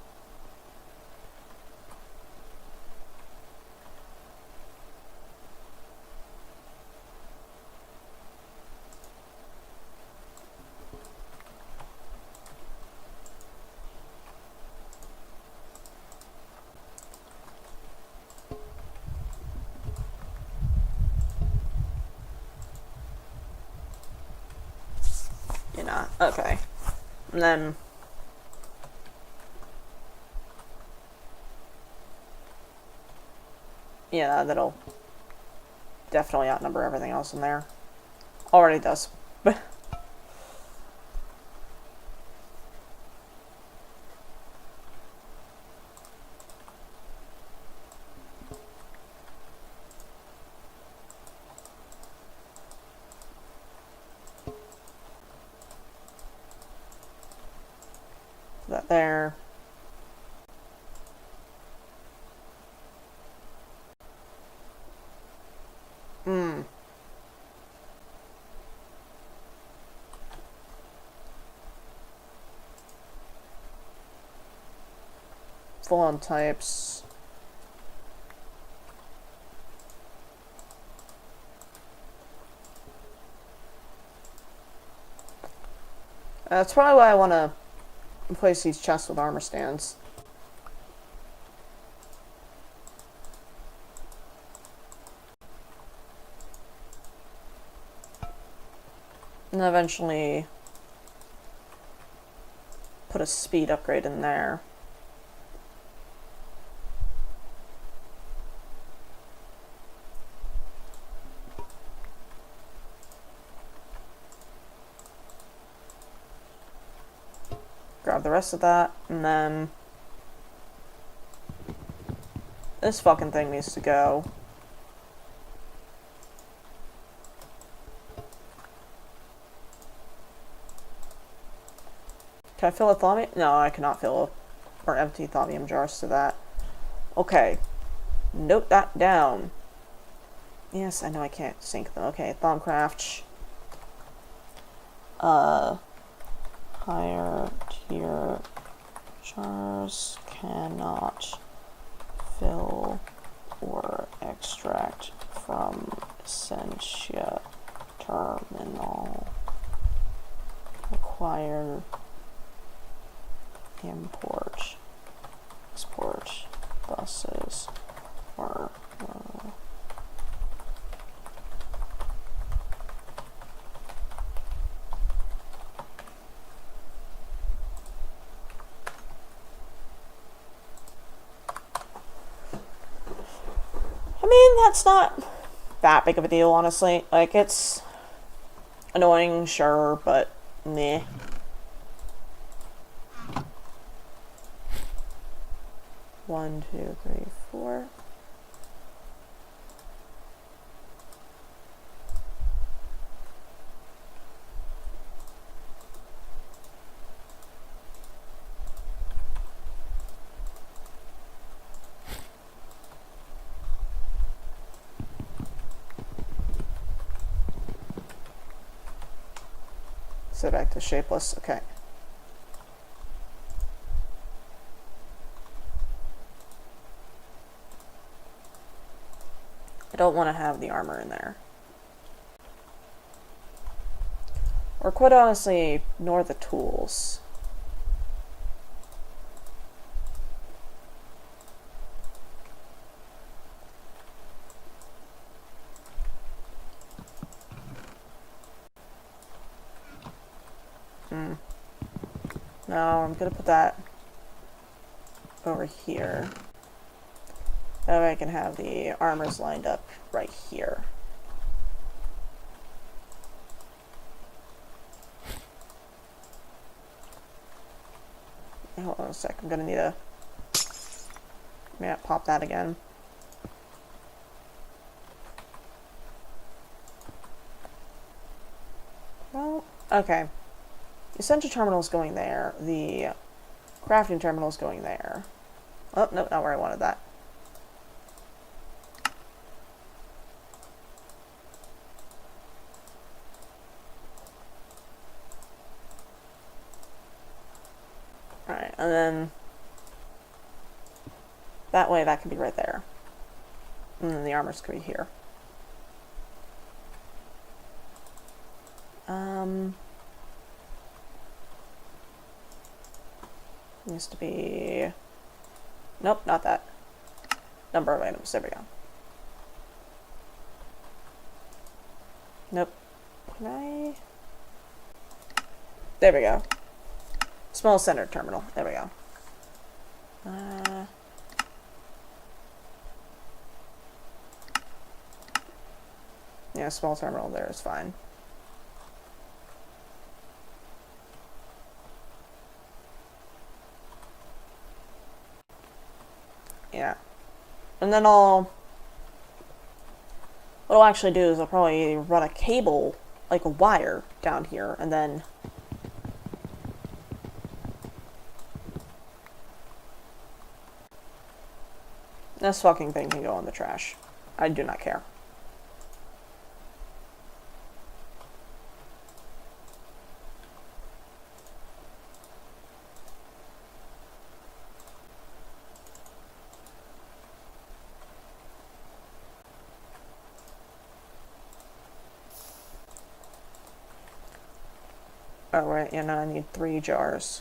You're not? Okay. And then... yeah, that'll definitely outnumber everything else in there. Already does. That there. Full-on types. That's probably why I want to replace these chests with armor stands. And eventually put a speed upgrade in there. Grab the rest of that, and then this fucking thing needs to go. Can I fill a thaumium? No, I cannot fill or empty thaumium jars to that. Okay. Note that down. Yes, I know I can't sync them. Okay, Thaumcraft. Higher tier jars cannot fill or extract from Essentia terminal. Require import, export buses or I mean, that's not that big of a deal, honestly. Like, it's annoying, sure, but meh. One, two, three, four. So back to shapeless. Okay. I don't want to have the armor in there. Or quite honestly, nor the tools. No, I'm gonna put that over here. That way I can have the armors lined up right here. Hold on a sec, I'm gonna need a... Yeah, pop that again. Well, okay. The Essential Terminal is going there. The Crafting Terminal is going there. Oh, no, not where I wanted that. Alright, and then that way that can be right there. And then the armors can be here. Needs to be... Nope, not that. Number of items, there we go. Nope. Can I... There we go. Small center terminal, there we go. Yeah, small terminal there is fine. Yeah. And then what I'll actually do is I'll probably run a cable, like a wire, down here, and then... This fucking thing can go in the trash. I do not care. Oh, right, yeah, no, I need 3 jars.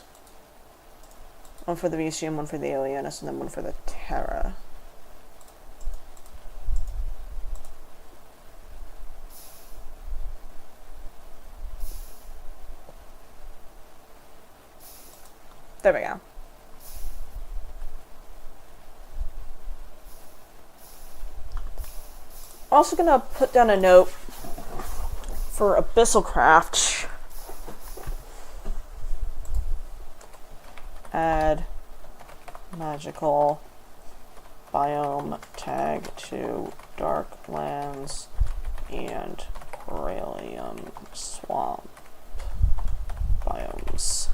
One for the Vesium, one for the Alienus, and then one for the Terra. There we go. Also gonna put down a note for Abyssal Craft. Add magical biome tag to Darklands and Corallium Swamp biomes.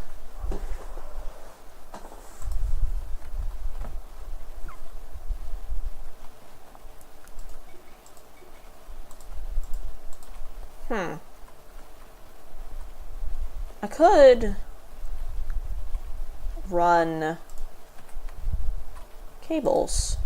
I could run cables.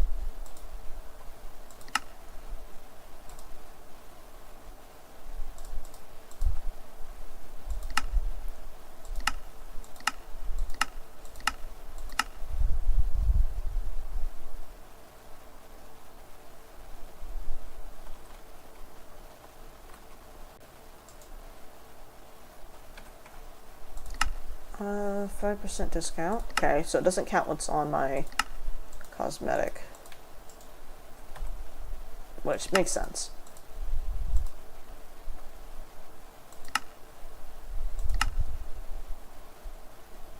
5% discount. Okay, so it doesn't count what's on my cosmetic. Which makes sense.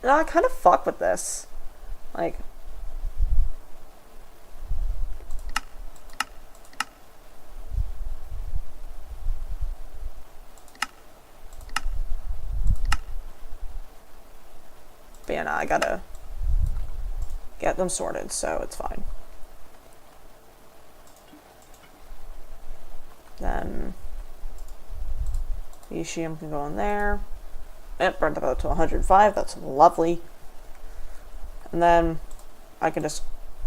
No, I kind of fuck with this. Like... But yeah, no, I gotta get them sorted, so it's fine. Then Yishium can go in there. It burned about to 105, that's lovely. And then I can just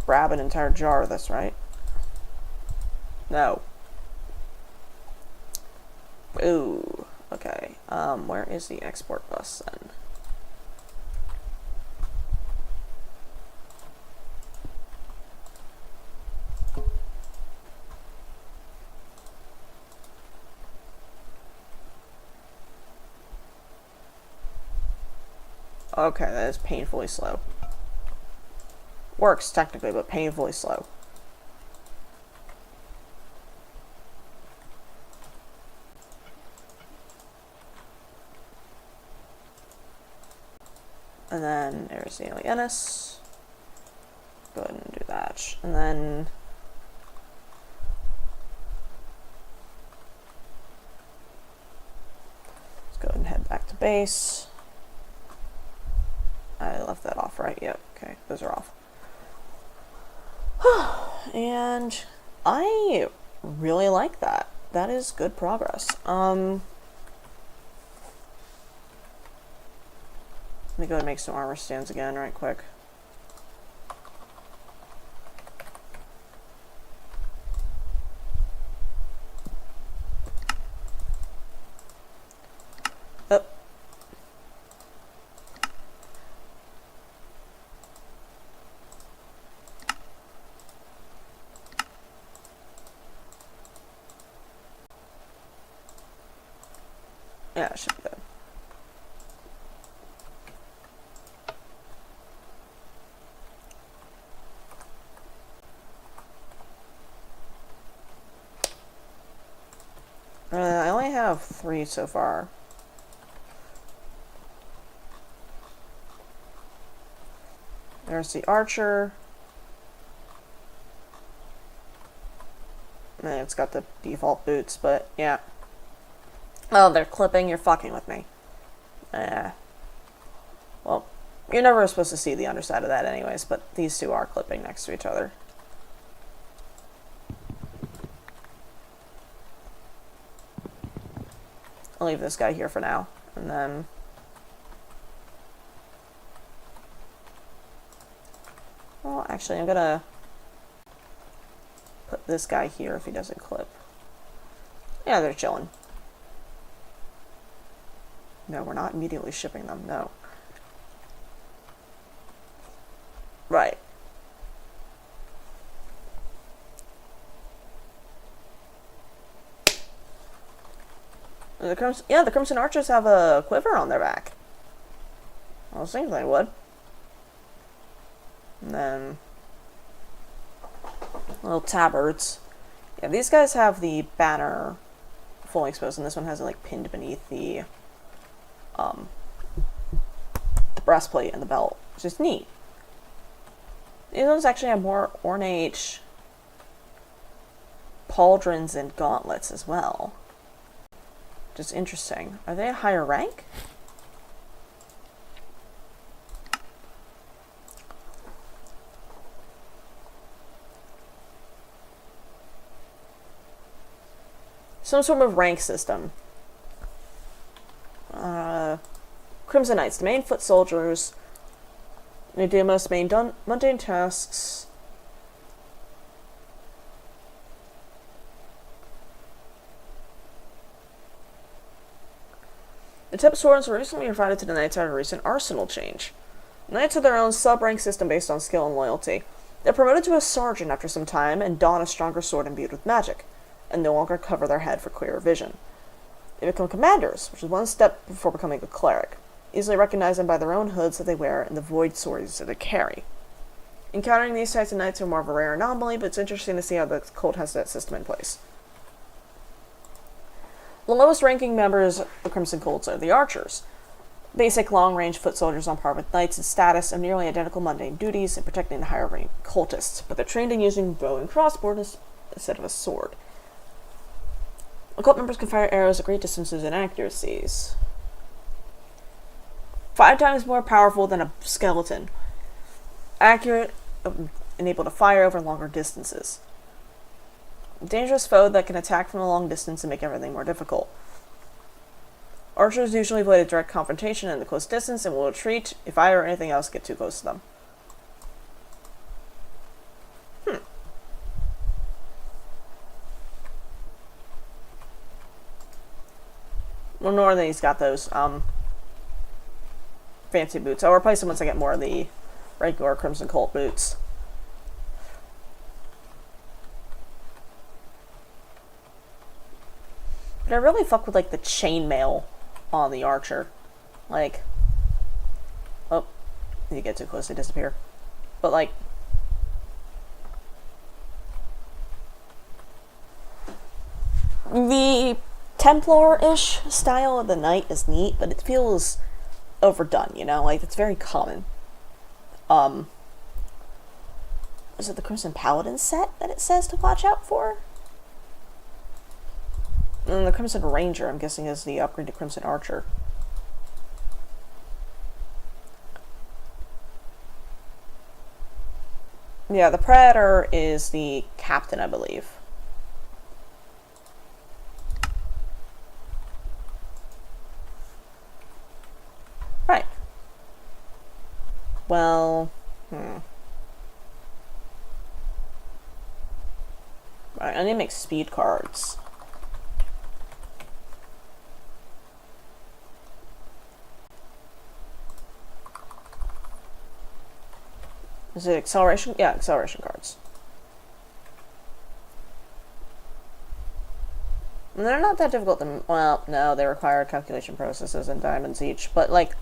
grab an entire jar of this, right? No. Ooh, okay. Where is the export bus then? Okay, that is painfully slow. Works, technically, but painfully slow. And then there's the Alienus. Go ahead and do that. And then... let's go ahead and head back to base. I left that off, right? Yep. Okay, those are off. And I really like that. That is good progress. Let me go and make some armor stands again, right quick. Oh. Yeah, it should be good. I only have 3 so far. There's the archer. And it's got the default boots, but yeah. Oh, they're clipping. You're fucking with me. Well, you're never supposed to see the underside of that anyways, but these two are clipping next to each other. I'll leave this guy here for now, and then... well, actually, I'm gonna put this guy here if he doesn't clip. Yeah, they're chilling. No, we're not immediately shipping them, no. Right. The Crimson Archers have a quiver on their back. I was thinking they would. And then little tabards. Yeah, these guys have the banner fully exposed, and this one has it like pinned beneath the breastplate and the belt, which is neat. These ones actually have more ornate pauldrons and gauntlets as well. Just interesting. Are they a higher rank? Some sort of rank system. Crimson Knights, the main foot soldiers. They do most mundane tasks. The tip swords were recently provided to the Knights after a recent arsenal change. The Knights have their own sub-rank system based on skill and loyalty. They're promoted to a sergeant after some time and don a stronger sword imbued with magic, and no longer cover their head for clearer vision. They become commanders, which is one step before becoming a cleric, easily recognizing by their own hoods that they wear and the void swords that they carry. Encountering these types of knights are more of a rare anomaly, but it's interesting to see how the cult has that system in place. The lowest ranking members of the Crimson Cults are the archers. Basic long-range foot soldiers on par with knights in status of nearly identical mundane duties and protecting the higher rank cultists, but they're trained in using bow and crossbow instead of a sword. Occult members can fire arrows at great distances and accuracies. 5 times more powerful than a skeleton. Accurate and able to fire over longer distances. A dangerous foe that can attack from a long distance and make everything more difficult. Archers usually avoid a direct confrontation in the close distance and will retreat if I or anything else get too close to them. Well, Northern's got those fancy boots. I'll replace them once I get more of the regular Crimson Cult boots. But I really fuck with like the chainmail on the archer. Like, oh, if you get too close, they disappear. But like, the Templar-ish style of the knight is neat, but it feels overdone, you know? Like, it's very common. Is it the Crimson Paladin set that it says to watch out for? And the Crimson Ranger, I'm guessing, is the upgrade to Crimson Archer. Yeah, the Predator is the captain, I believe. Right. Well, Right, I need to make speed cards. Is it acceleration? Yeah, acceleration cards. And they're not that difficult to... Well, no, they require calculation processes and diamonds each, but like...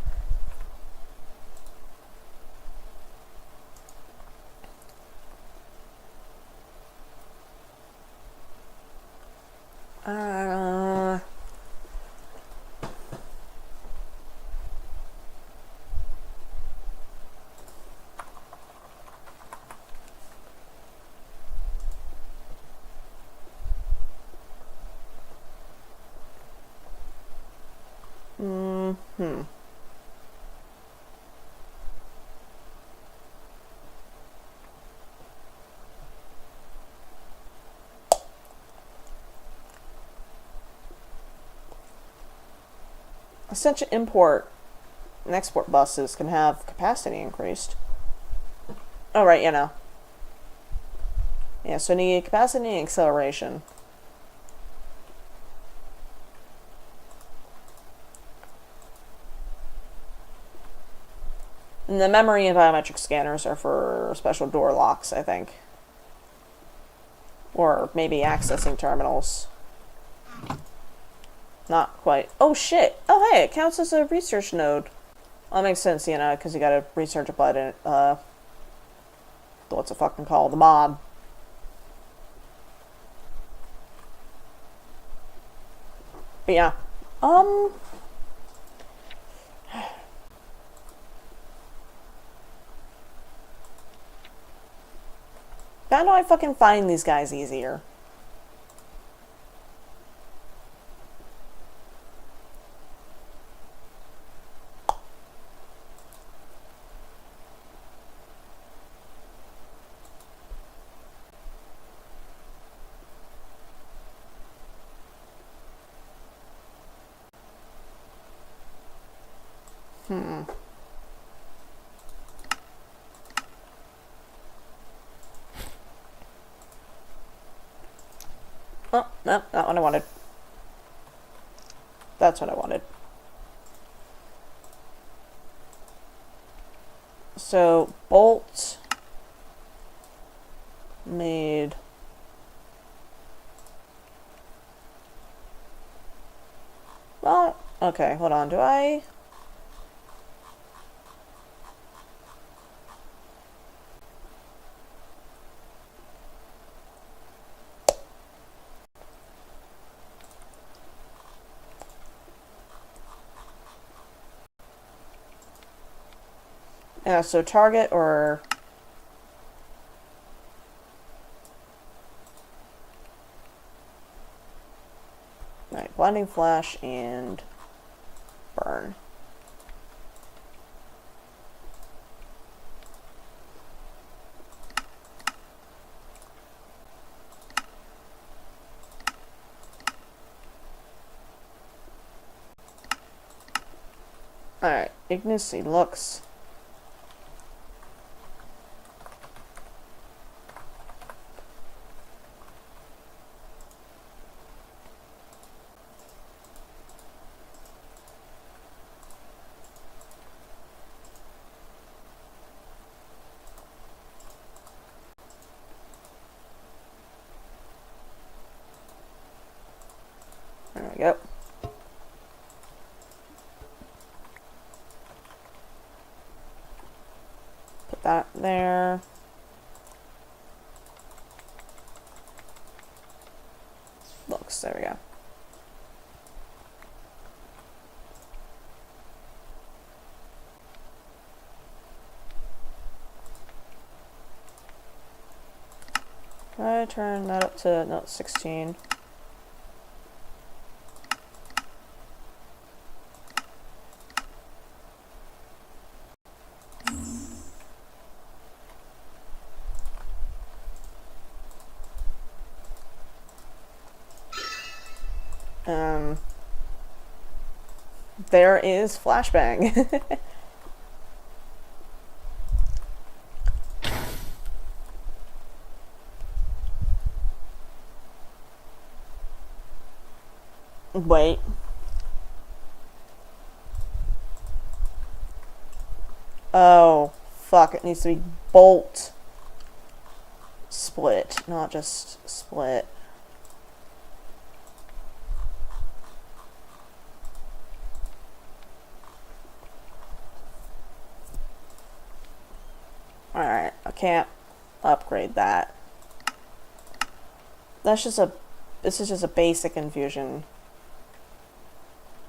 Essential import and export buses can have capacity increased. Oh, right, you know. Yeah, so need capacity and acceleration. And the memory and biometric scanners are for special door locks, I think. Or maybe accessing terminals. Not quite. Oh, shit. Oh, hey, it counts as a research node. Well, that makes sense, you know, because you gotta research a button, what's it fucking called? The mod. But yeah. How do I fucking find these guys easier? Oh, no, not what I wanted. That's what I wanted. So, bolt made. Well, okay, hold on. Do I? Yeah, so target or... Alright, blinding flash and burn. Alright, Ignis looks. There we go. Put that there. Looks, there we go. I turn that up to, no, 16. There is flashbang. Wait. Oh, fuck, it needs to be bolt split, not just split. Alright, I can't upgrade that. That's just a... This is just a basic infusion.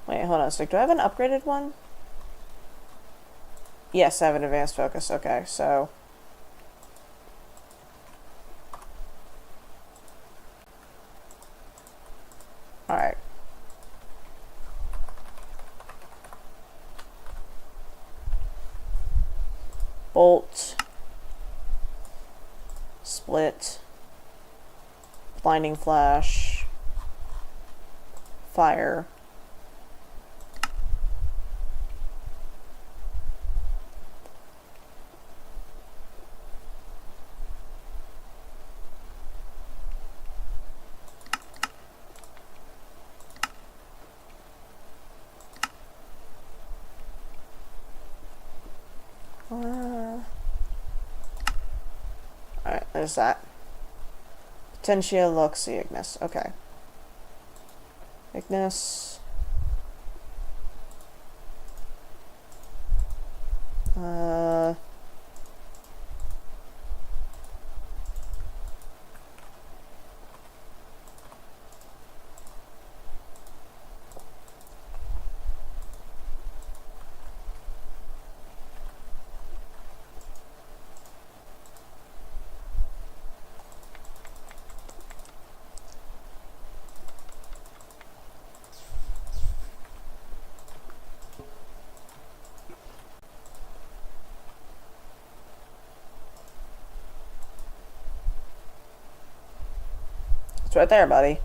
Wait, hold on a sec. Do I have an upgraded one? Yes, I have an advanced focus. Okay, so... Alright. Bolt. Split. Blinding flash. Fire. Alright, there's that. Potentia, Luxie, Ignis. Okay. Ignis. It's right there, buddy.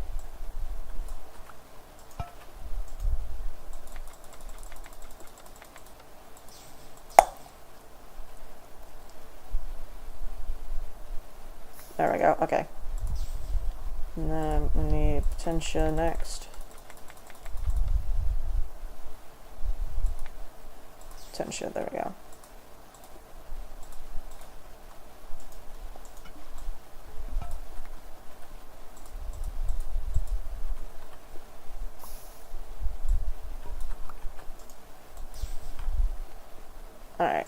There we go. Okay. And then we need Potentia next. Potentia, there we go. Alright.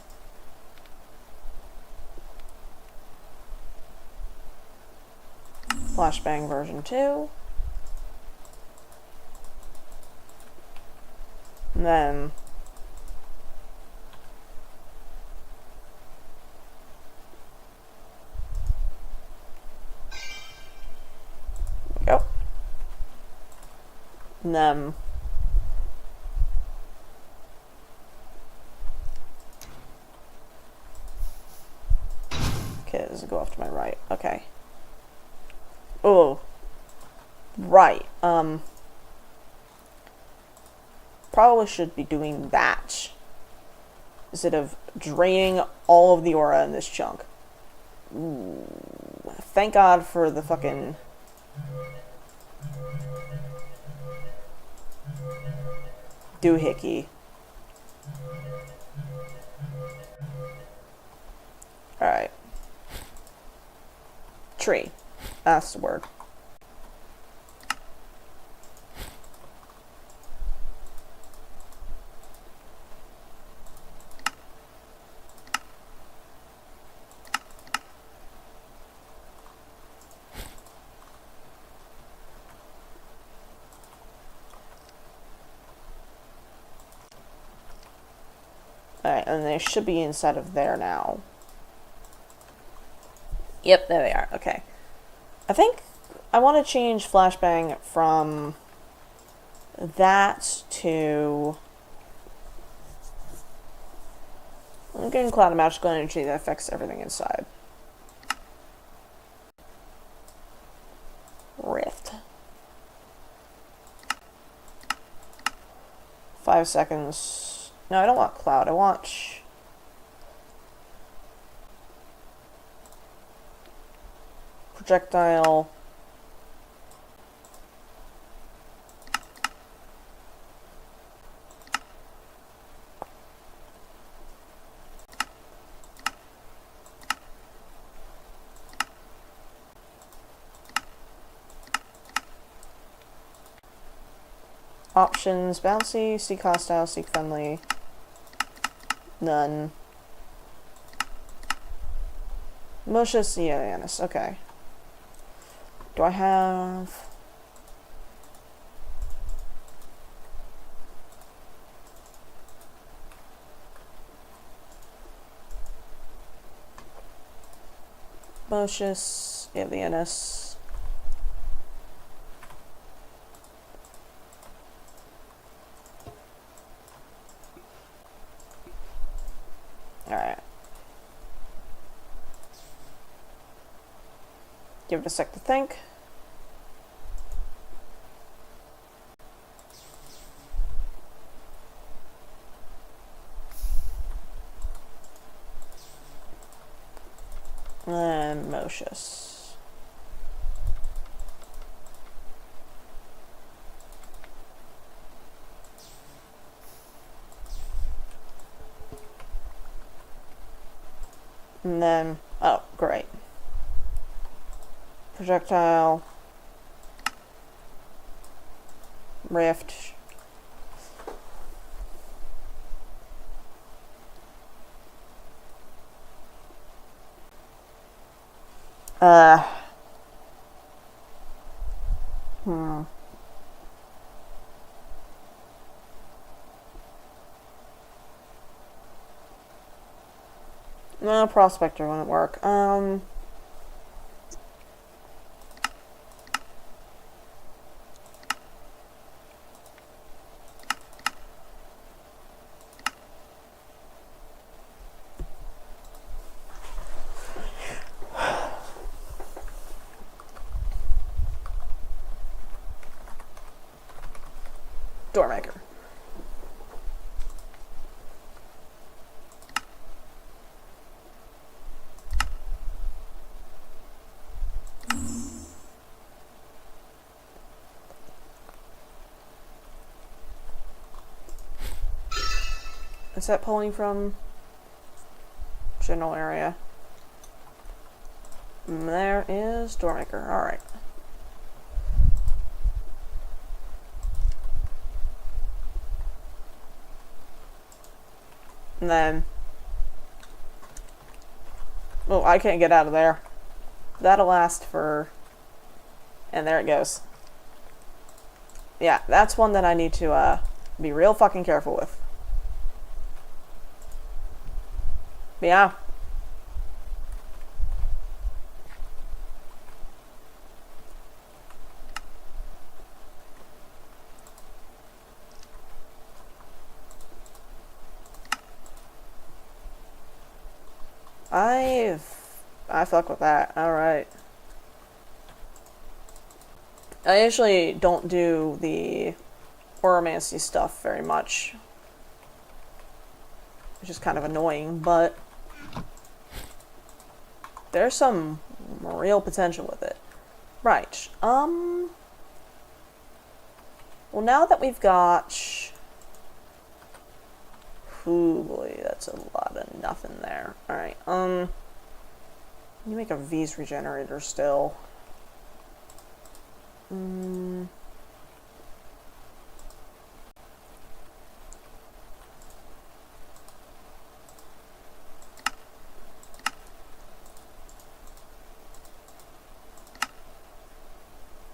Flashbang version 2. And then there we go. And then okay, does it go off to my right? Okay. Oh, right. Probably should be doing that instead of draining all of the aura in this chunk. Ooh, thank God for the fucking doohickey. Alright. Tree. That's the word. Alright, and they should be inside of there now. Yep, there they are. Okay. I think I want to change Flashbang from that to... I'm getting Cloud of Magical Energy that affects everything inside. Rift. 5 seconds. No, I don't want Cloud. I want... projectile. Options, bouncy, seek hostile, seek friendly. None. Malicious, Yanis. Okay. Do I have... Malicious, Alienus. Alright. Give it a sec to think. And Mocious. And then, oh, great. Projectile. Rift. No, Prospector wouldn't work. Doormaker. Is that pulling from general area? There is Doormaker. Alright. And then... oh, I can't get out of there. That'll last for... and there it goes. Yeah, that's one that I need to be real fucking careful with. Yeah. I fuck with that. Alright. I usually don't do the Oromancy stuff very much, which is kind of annoying, but there's some real potential with it. Right. Well, now that we've got... ooh, boy, that's a lot of nothing there. Alright, you make a V's regenerator still.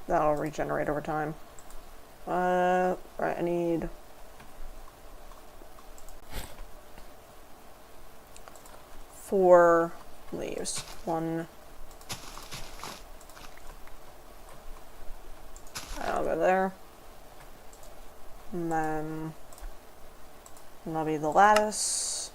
That'll regenerate over time. Right, I need... 4 leaves. 1. I'll go there. And then that'll be the lattice.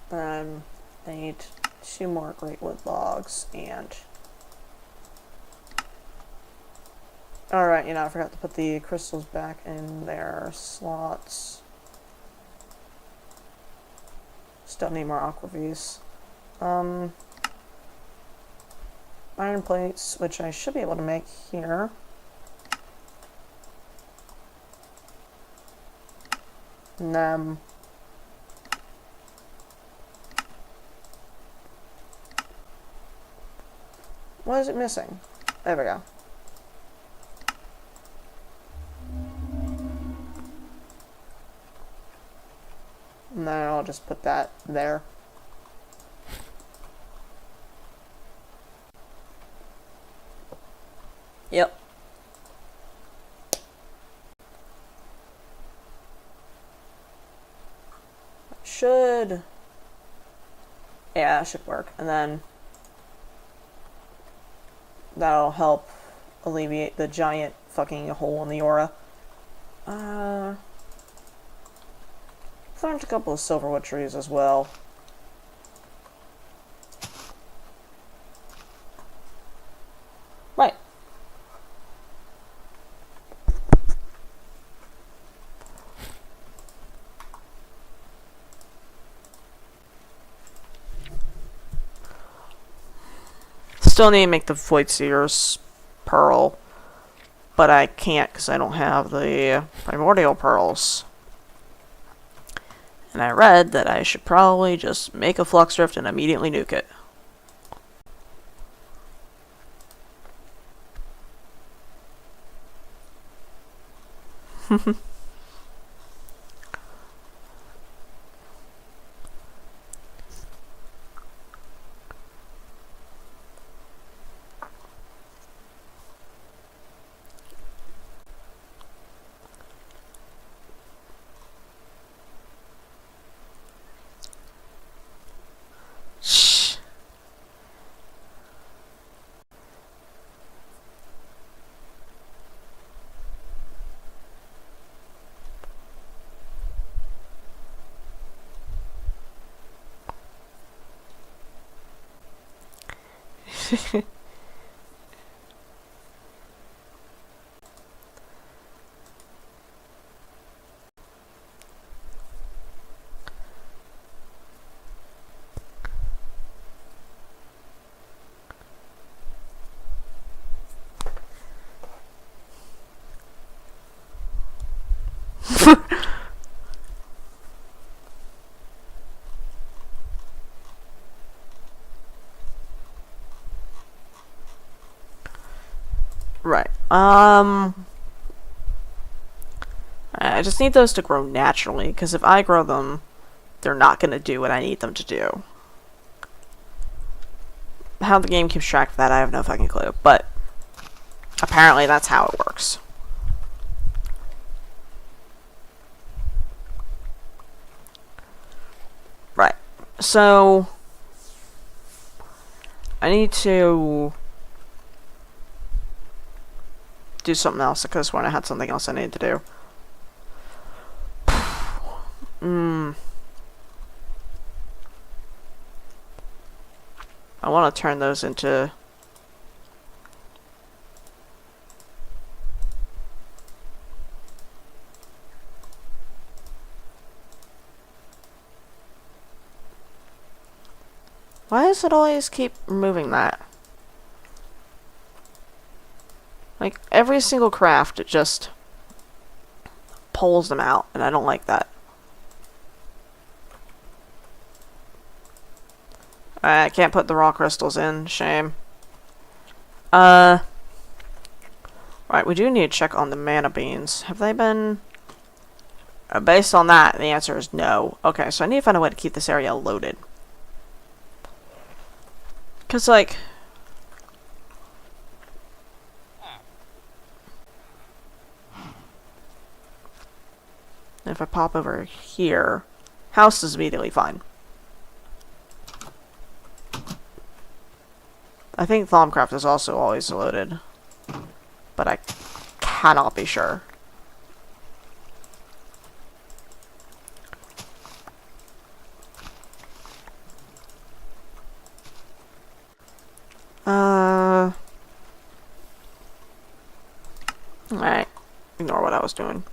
Then I need 2 more great wood logs and... alright, you know, I forgot to put the crystals back in their slots. Still need more aquavies. Iron plates, which I should be able to make here. And then... what is it missing? There we go. And then I'll just put that there. Yep. Should... yeah, that should work. And then that'll help alleviate the giant fucking hole in the aura. Farmed a couple of silverwood trees as well. Right. Still need to make the Void Seer's pearl, but I can't because I don't have the primordial pearls. And I read that I should probably just make a flux rift and immediately nuke it. Right. I just need those to grow naturally, because if I grow them, they're not going to do what I need them to do. How the game keeps track of that, I have no fucking clue, but apparently that's how it works. Right. So I need to do something else, because when I had something else I needed to do. I want to turn those into... Why does it always keep removing that? Like, every single craft, it just pulls them out, and I don't like that. I can't put the raw crystals in. Shame. Right, we do need to check on the mana beans. Have they been... based on that, the answer is no. Okay, so I need to find a way to keep this area loaded. Because, like... if I pop over here, house is immediately fine. I think Thaumcraft is also always loaded, but I cannot be sure. Alright. Ignore what I was doing.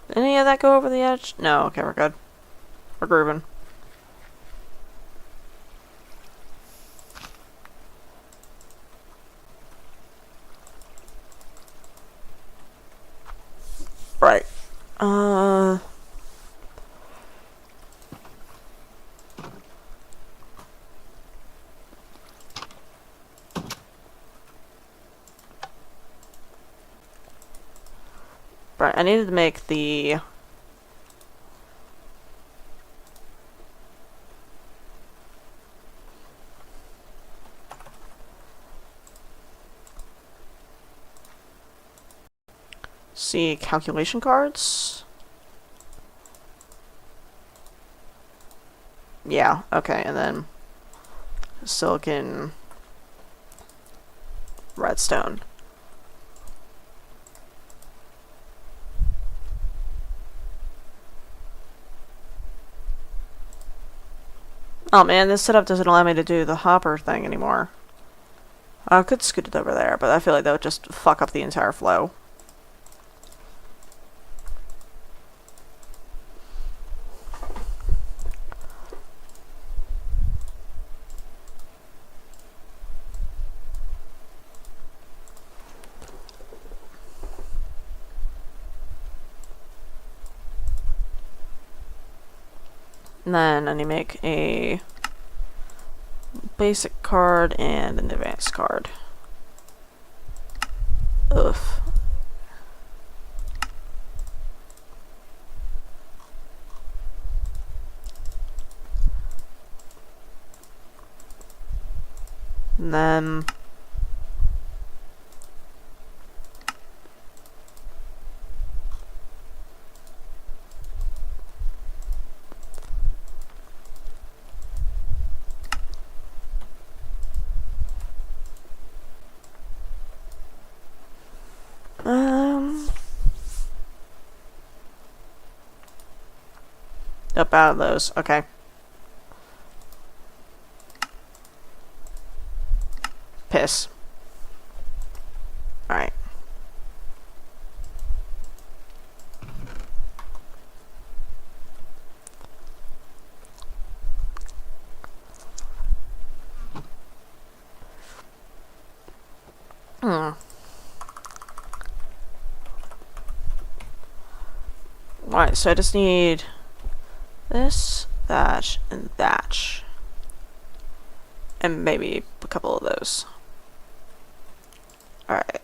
Did any of that go over the edge? No, okay, we're good. We're grooving. Right. Right, I needed to make the... see, calculation cards? Yeah, okay, and then silicon redstone. Oh man, this setup doesn't allow me to do the hopper thing anymore. I could scoot it over there, but I feel like that would just fuck up the entire flow. And then I need to make a basic card and an advanced card. Ugh. And then Up out of those. Okay. Piss. Alright. Alright, so I just need this, that, and that. And maybe a couple of those. Alright.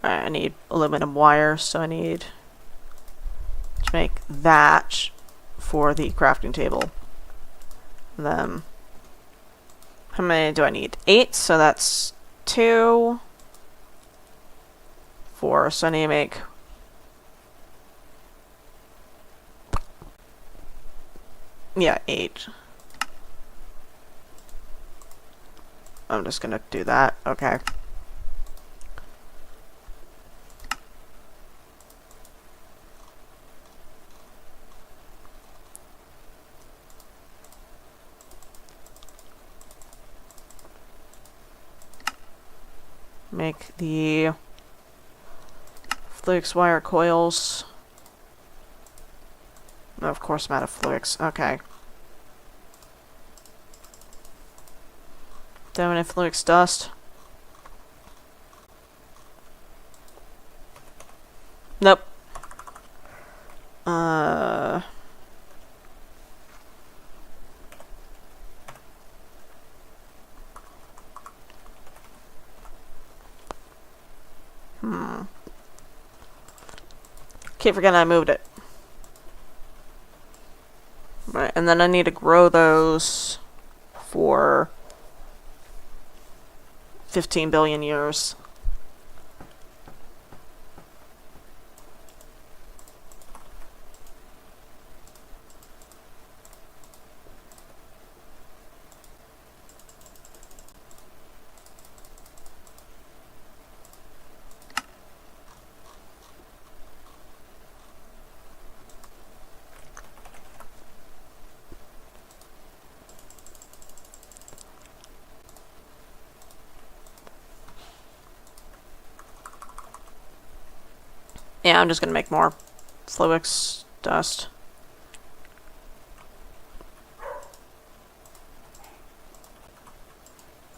I need aluminum wire, so I need to make that for the crafting table. And then, how many do I need? 8, so that's 2. 4, so I need to make... yeah, 8. I'm just gonna do that. Okay. Make the flux wire coils. No, of course I'm out of flux. Okay. Don't have flux dust. Nope. Keep forgetting I moved it. Right, and then I need to grow those for 15 billion years. Yeah, I'm just gonna make more flux dust.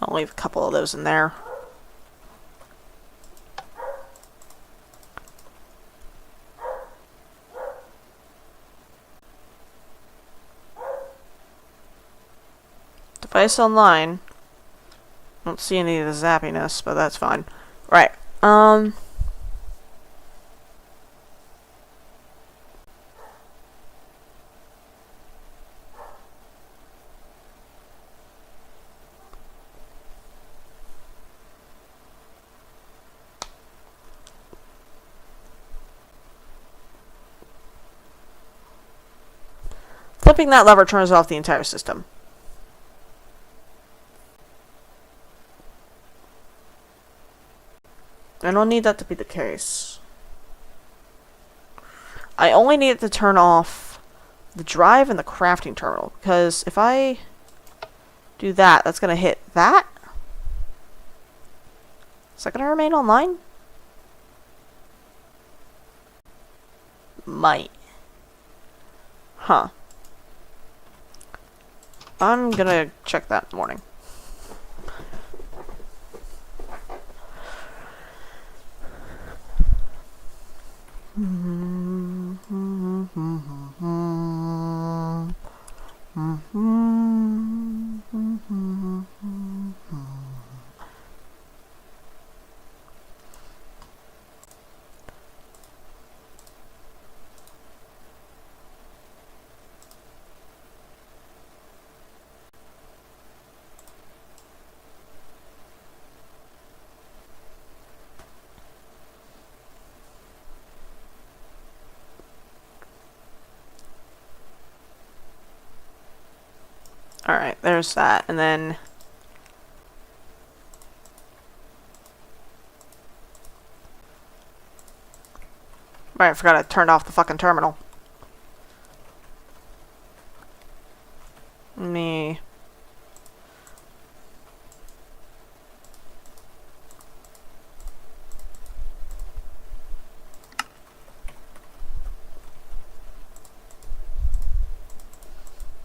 I'll leave a couple of those in there. Device online. Don't see any of the zappiness, but that's fine. Right. Flipping that lever turns off the entire system. I don't need that to be the case. I only need it to turn off the drive and the crafting terminal, because if I do that, that's going to hit that. Is that going to remain online? Might. Huh. I'm gonna check that in the morning. Alright, there's that. And then... Right, I forgot I turned off the fucking terminal. Me...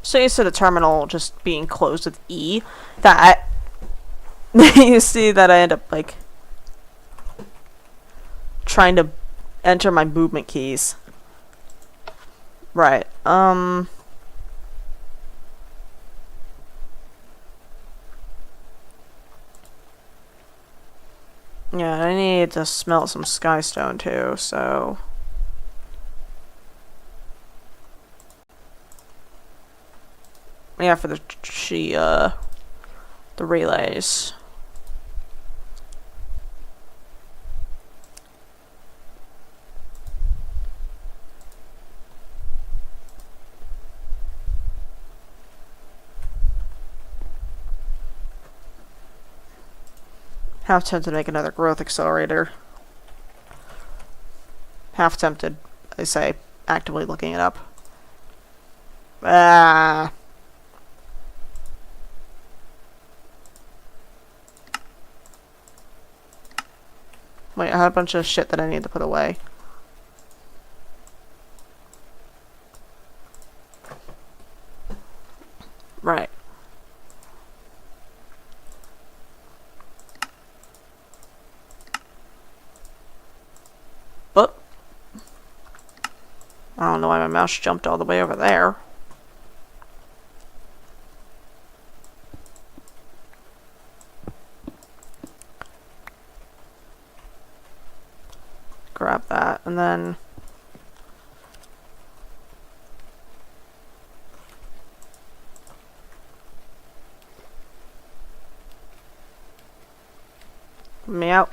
So used to the terminal just being closed with E that you see that I end up like trying to enter my movement keys. Right. Yeah, I need to smelt some skystone too, so yeah, for the relays. Half tempted to make another growth accelerator. Half tempted, I say, actively looking it up. Ah. Wait, I had a bunch of shit that I need to put away. Right. But I don't know why my mouse jumped all the way over there. Grab that, and then me out.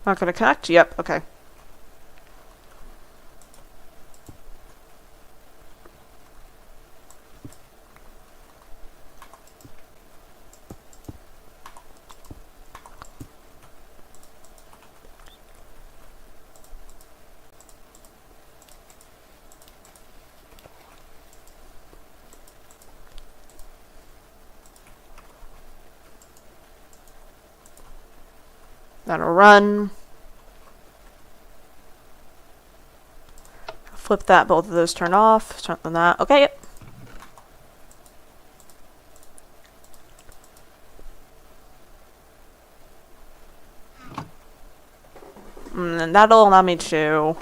Not gonna connect? Yep, okay. That'll run. Flip that, both of those turn off. Start on that. Okay, yep. And then that'll allow me to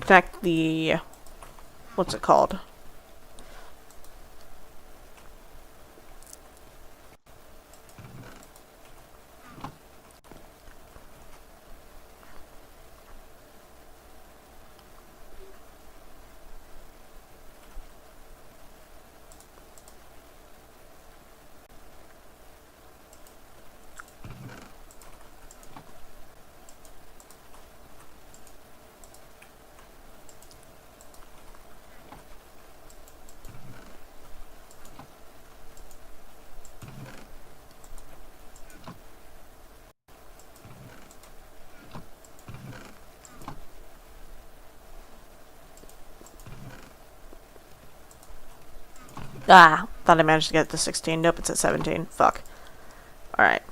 connect the... what's it called? Ah, thought I managed to get it to 16. Nope, it's at 17. Fuck. Alright.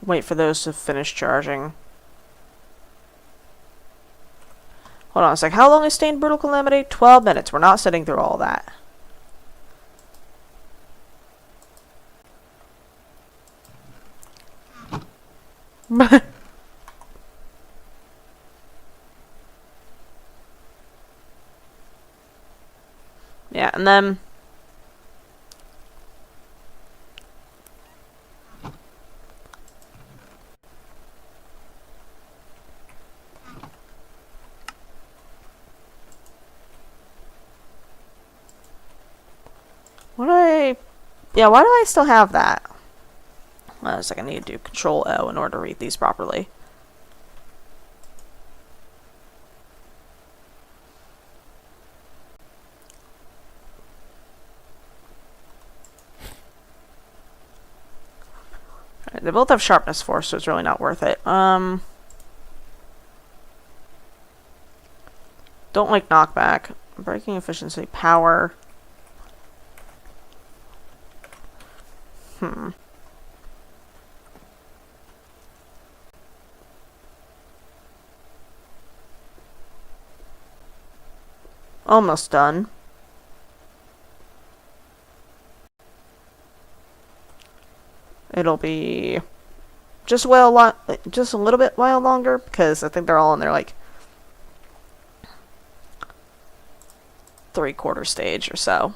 Wait for those to finish charging. Hold on a sec. How long is Stained Brutal Calamity? 12 minutes. We're not sitting through all that. Yeah, and then... What do I... Yeah, why do I still have that? Well, it's like I need to do Control O in order to read these properly. They both have sharpness 4, so it's really not worth it. Don't like knockback. Braking efficiency, power. Almost done. It'll be just a little bit while longer, because I think they're all in their like 3/4 stage or so.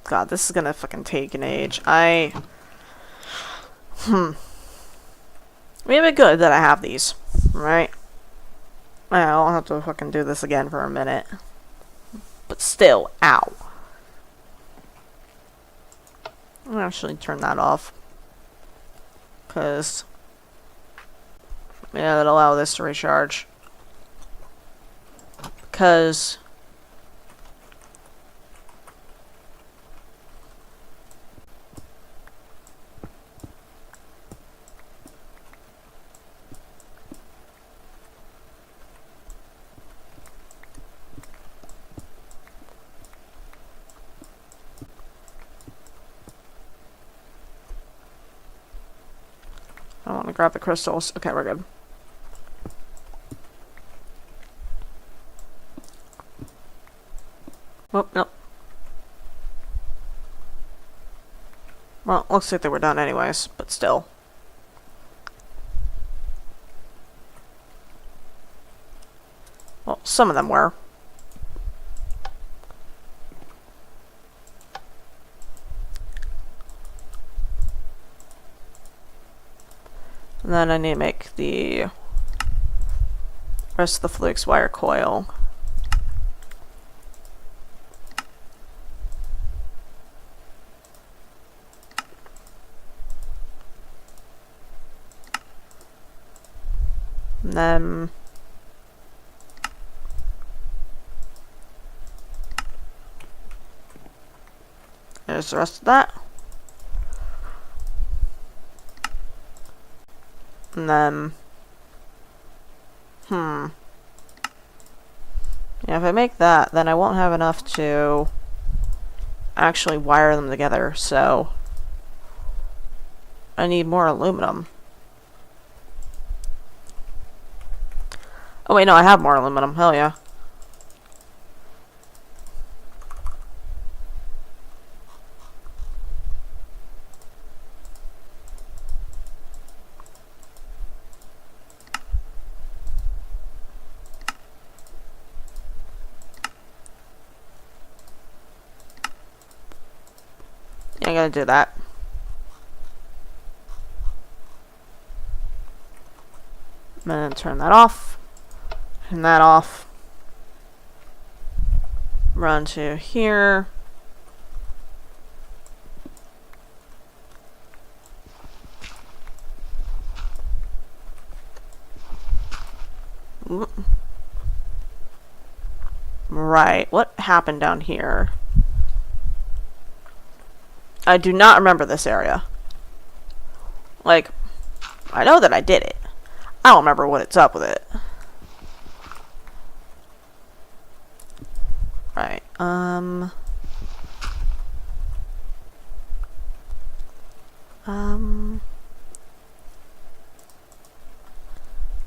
God, this is gonna fucking take an age. Maybe good that I have these, right? I don't have to fucking do this again for a minute. But still, ow. I'll actually turn that off. Because, yeah, that'll allow this to recharge. Because... I want to grab the crystals. Okay, we're good. Oh, nope. Well, looks like they were done anyways, but still. Well, some of them were. And then I need to make the rest of the flukes wire coil. And then there's the rest of that. And then, yeah, if I make that, then I won't have enough to actually wire them together, so I need more aluminum. Oh wait, no, I have more aluminum, hell yeah. I'm gonna do that. I'm gonna turn that off. And that off. Run to here. Right, what happened down here? I do not remember this area. Like, I know that I did it. I don't remember what's up with it. Right,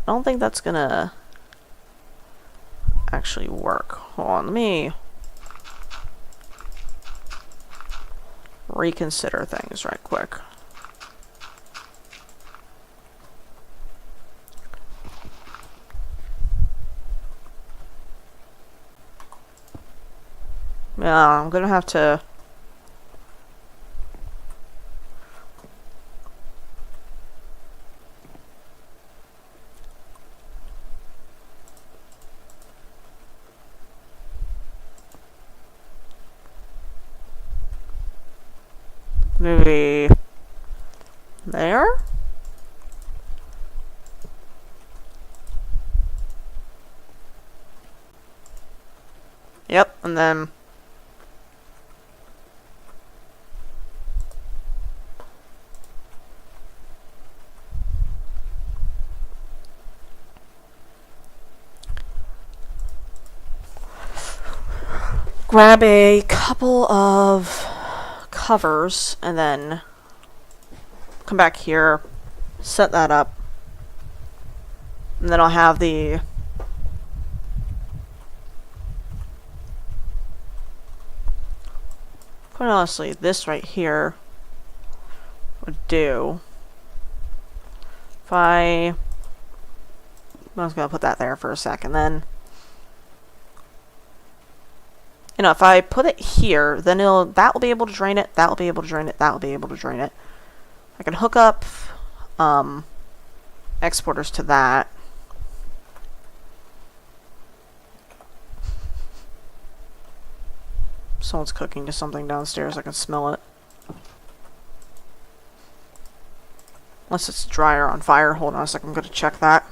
I don't think that's gonna actually work. Hold on, let me reconsider things right quick. Yeah, I'm gonna have to maybe there? Yep, and then grab a couple of covers and then come back here, set that up, and then I'll have the quite honestly, this right here would do. If I was gonna put that there for a second, then you know, if I put it here, then that will be able to drain it, that will be able to drain it, that will be able to drain it. I can hook up exporters to that. Someone's cooking to something downstairs, I can smell it. Unless it's dryer on fire. Hold on a second, I'm going to check that.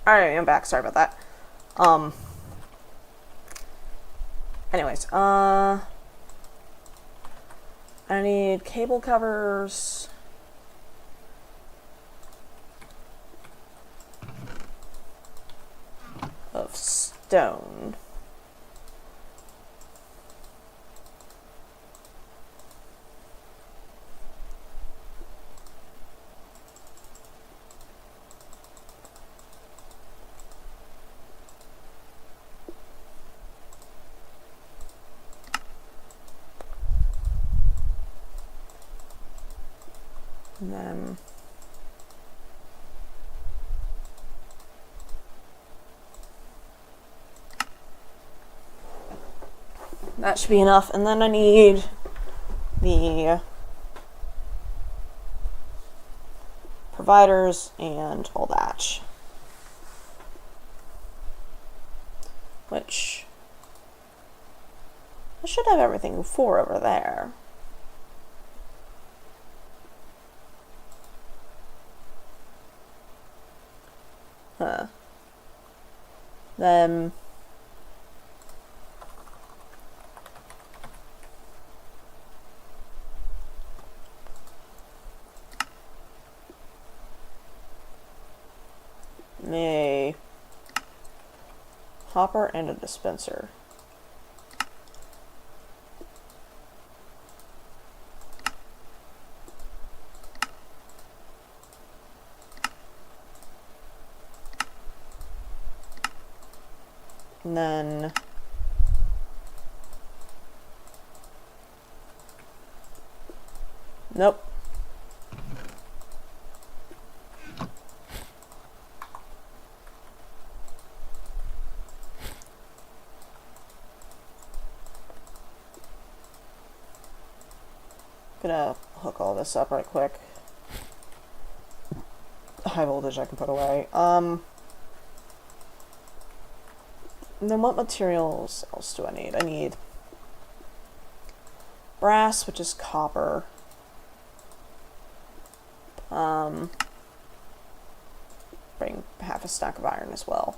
Alright, I'm back. Sorry about that. Anyways, I need cable covers. Of stone. And then that should be enough. And then I need the providers and all that. Which I should have everything for over there. Huh. Then a hopper and a dispenser. And then nope. Gonna hook all this up right quick. High voltage I can put away. Then what materials else do I need? I need brass, which is copper. Bring half a stack of iron as well.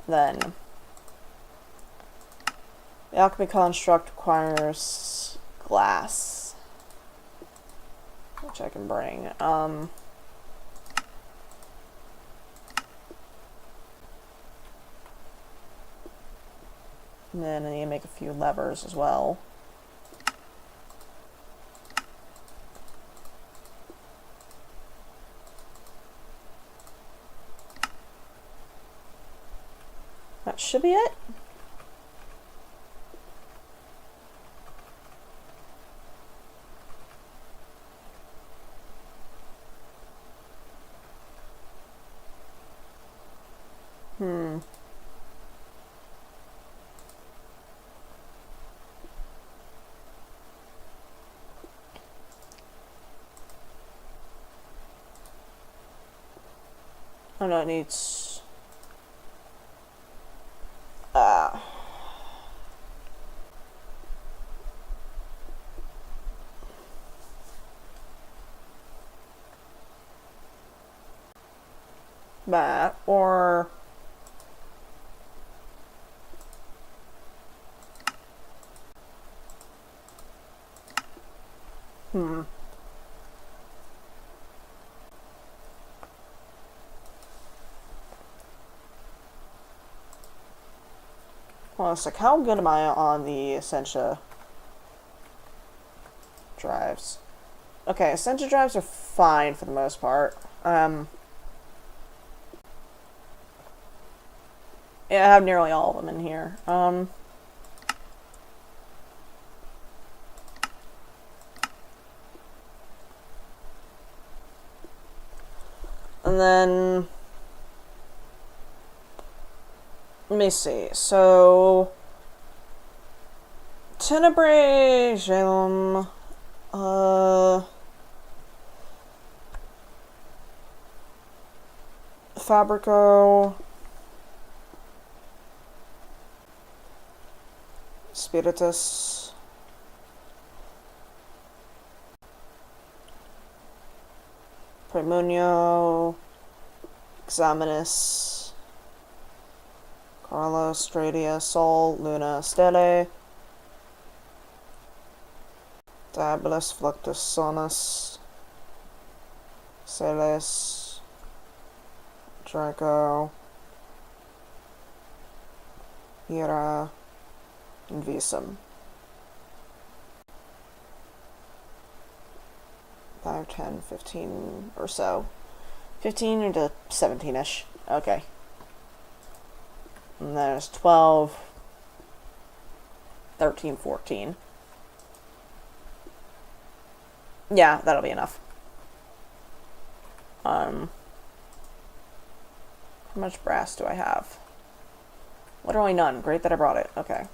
Then the alchemy construct requires glass, which I can bring. And then I need to make a few levers as well. That should be it. Oh no, it needs... that, or... Well, it's like, how good am I on the Essentia drives? Okay, Essentia drives are fine for the most part. Yeah, I have nearly all of them in here. And then... let me see. So... Tenebrae, Gelum... Fabrico... Spiritus... Praemunio... Examinus... Carlos, Stradia, Sol, Luna, Stelle... Diabolus, Fluctus, Sonus... Celes... Draco... Hera... and Visum. 5, 10, 15 or so. 15 into 17-ish. Okay. And there's 12, 13, 14. Yeah, that'll be enough. How much brass do I have? Literally none. Great that I brought it. Okay.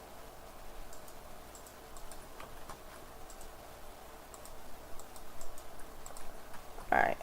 Alright,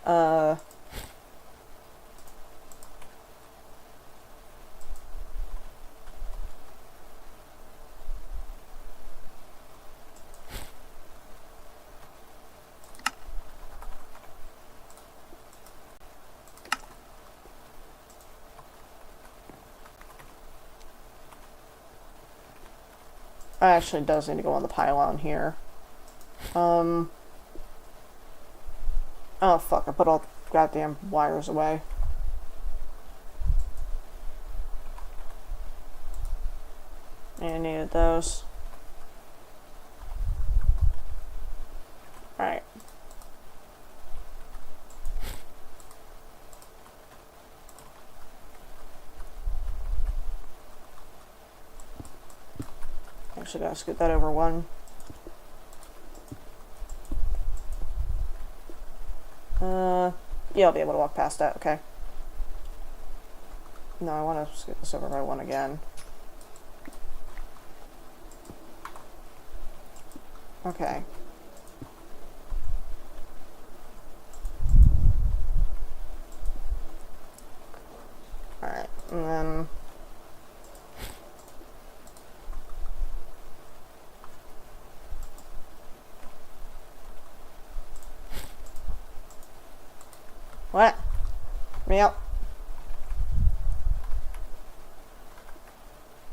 actually does need to go on the pylon here. Oh fuck, I put all the goddamn wires away. I needed those. Alright. Actually, gotta scoot that over one. Yeah, I'll be able to walk past that, okay. No, I want to scoot this over by one again. Okay. Alright, and then... What? Me out.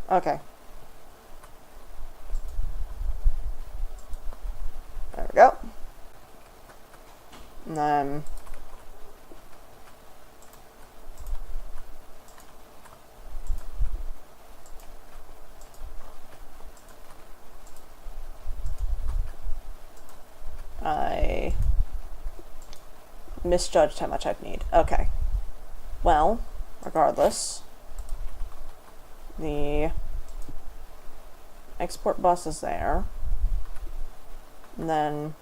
Okay. There we go. And then... I misjudged how much I'd need. Okay. Well, regardless, the export bus is there. And then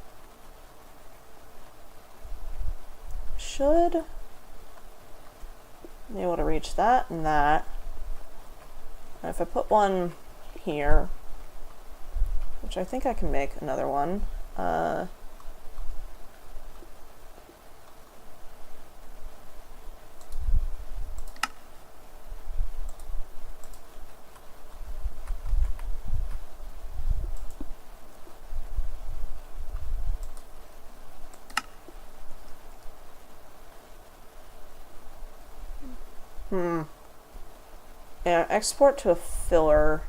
should be able to reach that and that. And if I put one here, which I think I can make another one, yeah, export to a filler.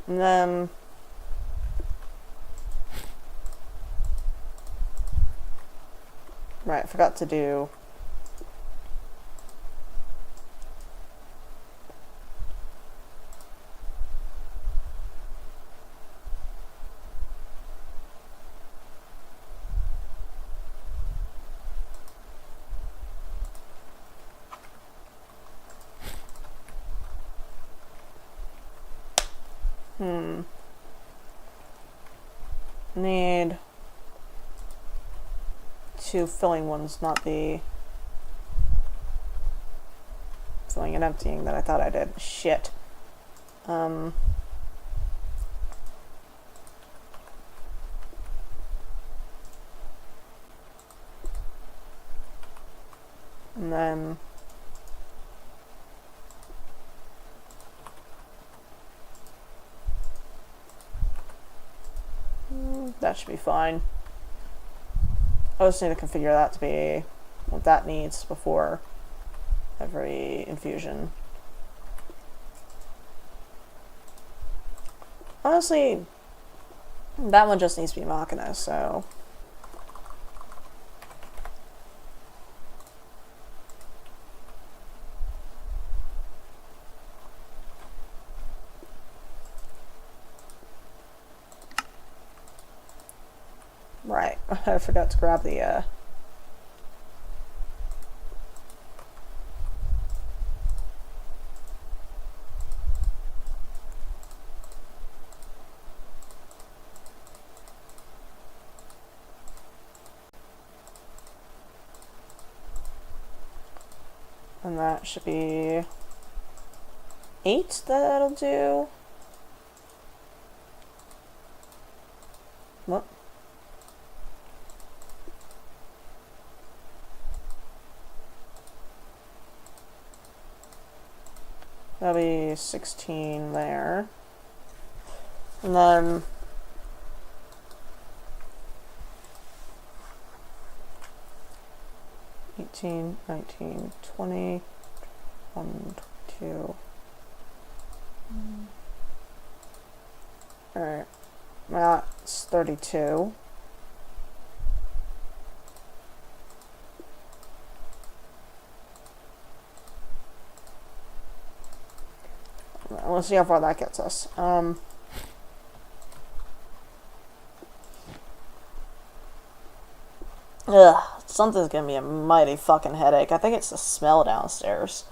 And then right, I forgot to do need two filling ones, not the filling and emptying that I thought I did. Shit. And then that should be fine. I just need to configure that to be what that needs before every infusion. Honestly, that one just needs to be Machina, so... Right, I forgot to grab the, and that should be 8 that'll do. What? That'll be 16 there. And then 18, 19, 20, 1, 22. Alright. That's 32. Let's see how far that gets us. Something's giving me a mighty fucking headache. I think it's the smell downstairs.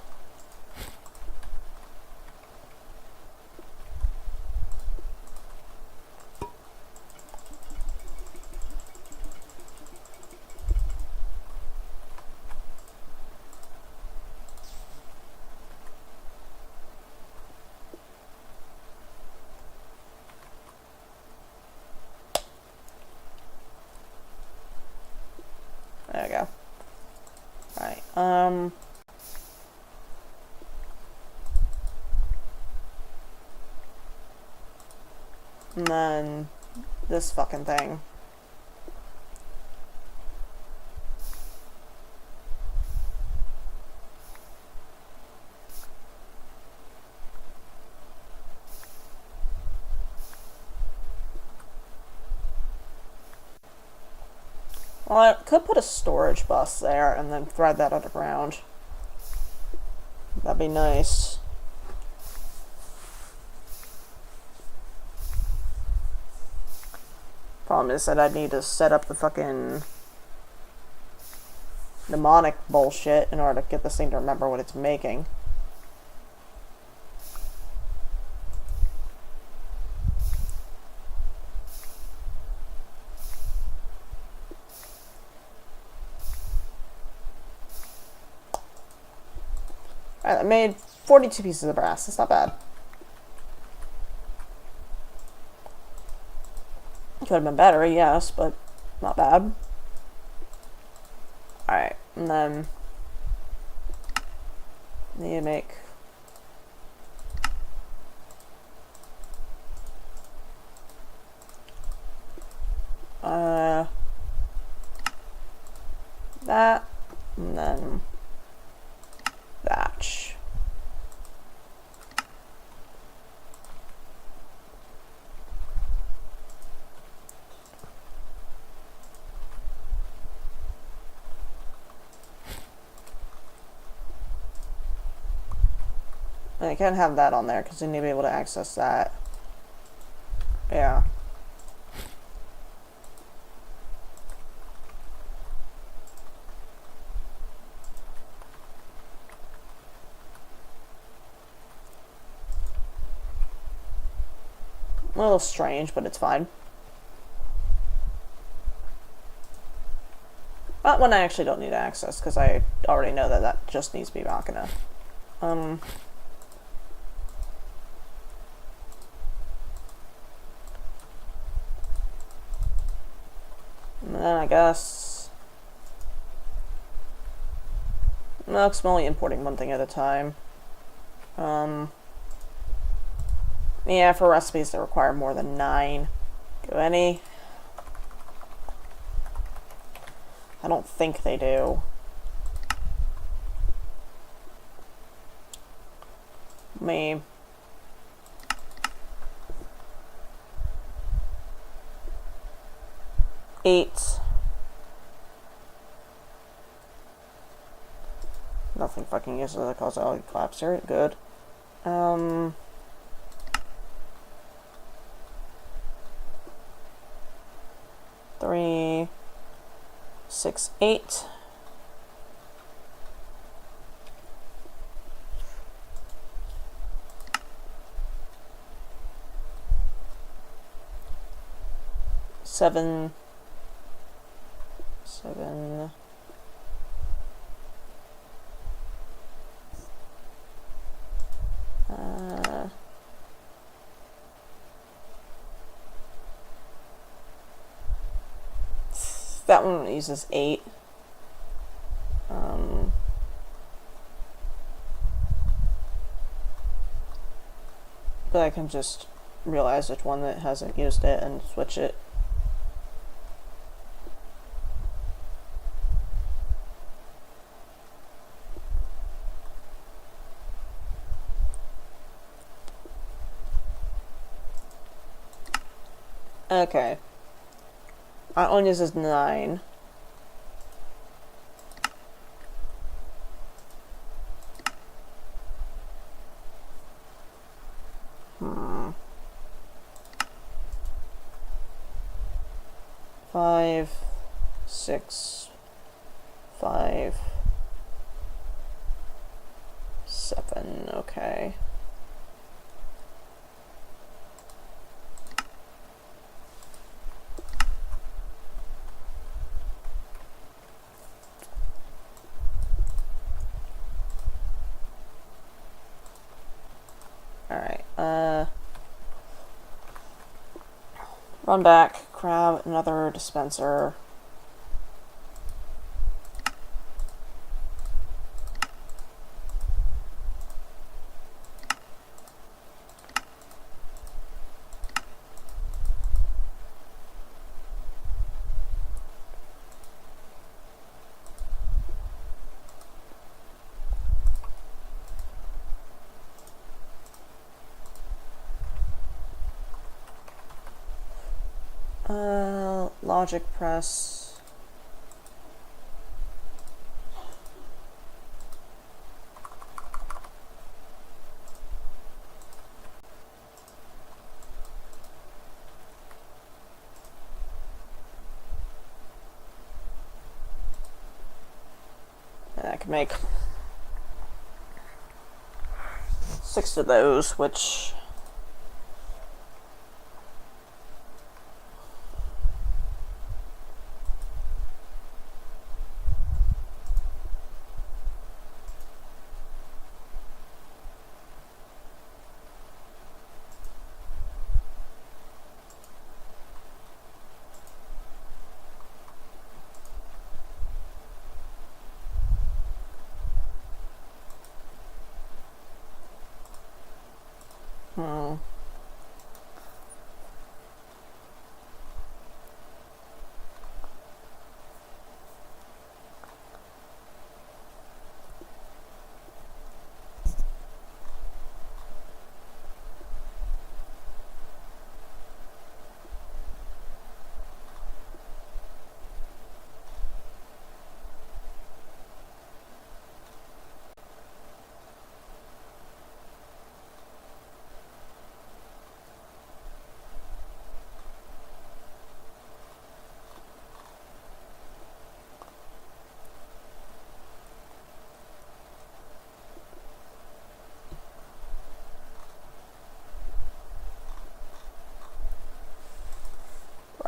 And then this fucking thing. Well, I could put a storage bus there and then thread that underground. That'd be nice. Problem is that I'd need to set up the fucking mnemonic bullshit in order to get this thing to remember what it's making. Alright, I made 42 pieces of brass. That's not bad. Could have been better, yes, but not bad. Alright, and then need to make that, and then batch. And I can't have that on there because I need to be able to access that. Yeah. A little strange, but it's fine. That one I actually don't need to access because I already know that that just needs to be Machina. And then I guess no, I'm only importing one thing at a time. Yeah, for recipes that require more than 9. Do any? I don't think they do. Me. Eight. Nothing fucking uses a causality collapse here. Good. 3, 6, 8. Seven. That one uses 8. But I can just realize which one that hasn't used it and switch it. Okay. That one uses 9. Five, 6, 5, 7, okay. Alright, run back, grab another dispenser. Logic press. And I can make 6 of those, which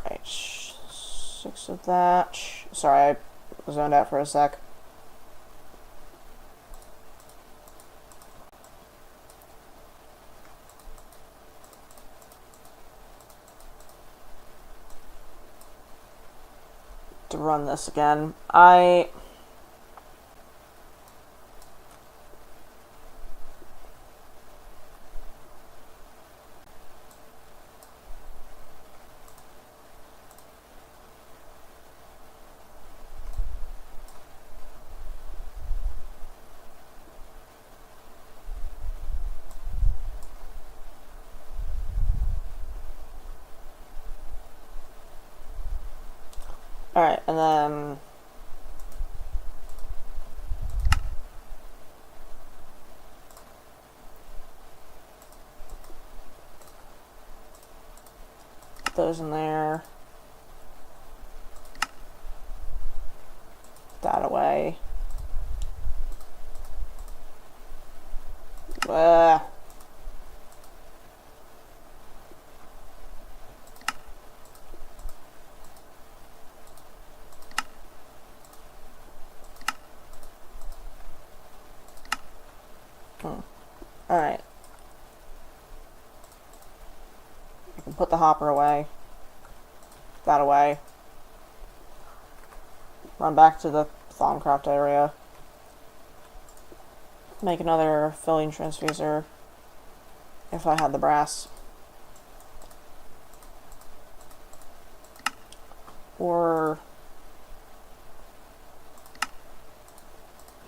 right, 6 of that. Sorry, I zoned out for a sec. To run this again, alright, and then put those in there. Put that away. Alright. I can put the hopper away. That away. Run back to the Thaumcraft area. Make another filling transfuser. If I had the brass. Or...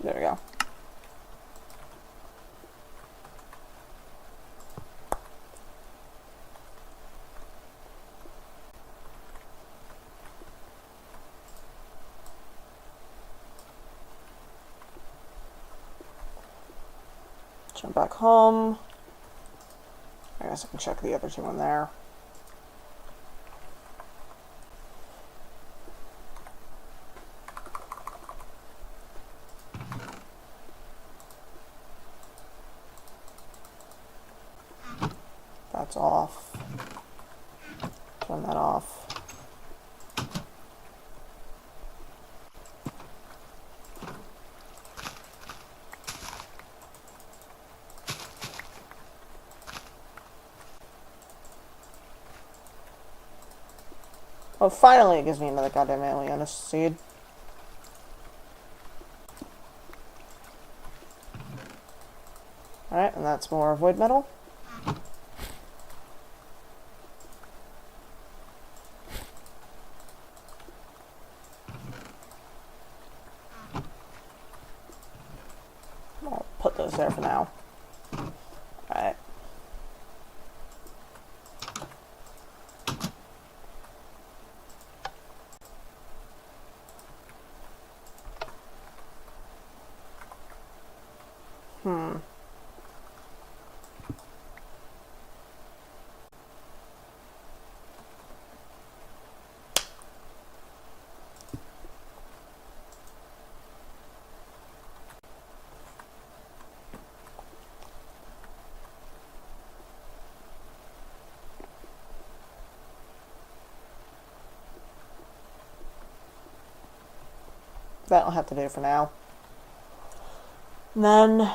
there we go. Jump back home. I guess I can check the other 2 in there. That's off. Turn that off. Oh, finally it gives me another goddamn alien seed. Alright, and that's more void metal. I'll put those there for now. Alright. That'll have to do for now. And then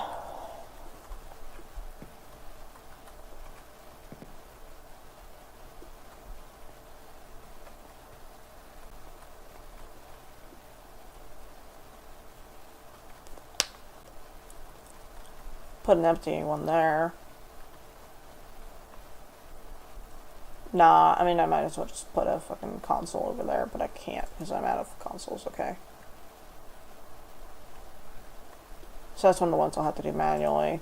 put an empty one there. Nah, I mean, I might as well just put a fucking console over there, but I can't because I'm out of consoles, okay. So that's one of the ones I'll have to do manually.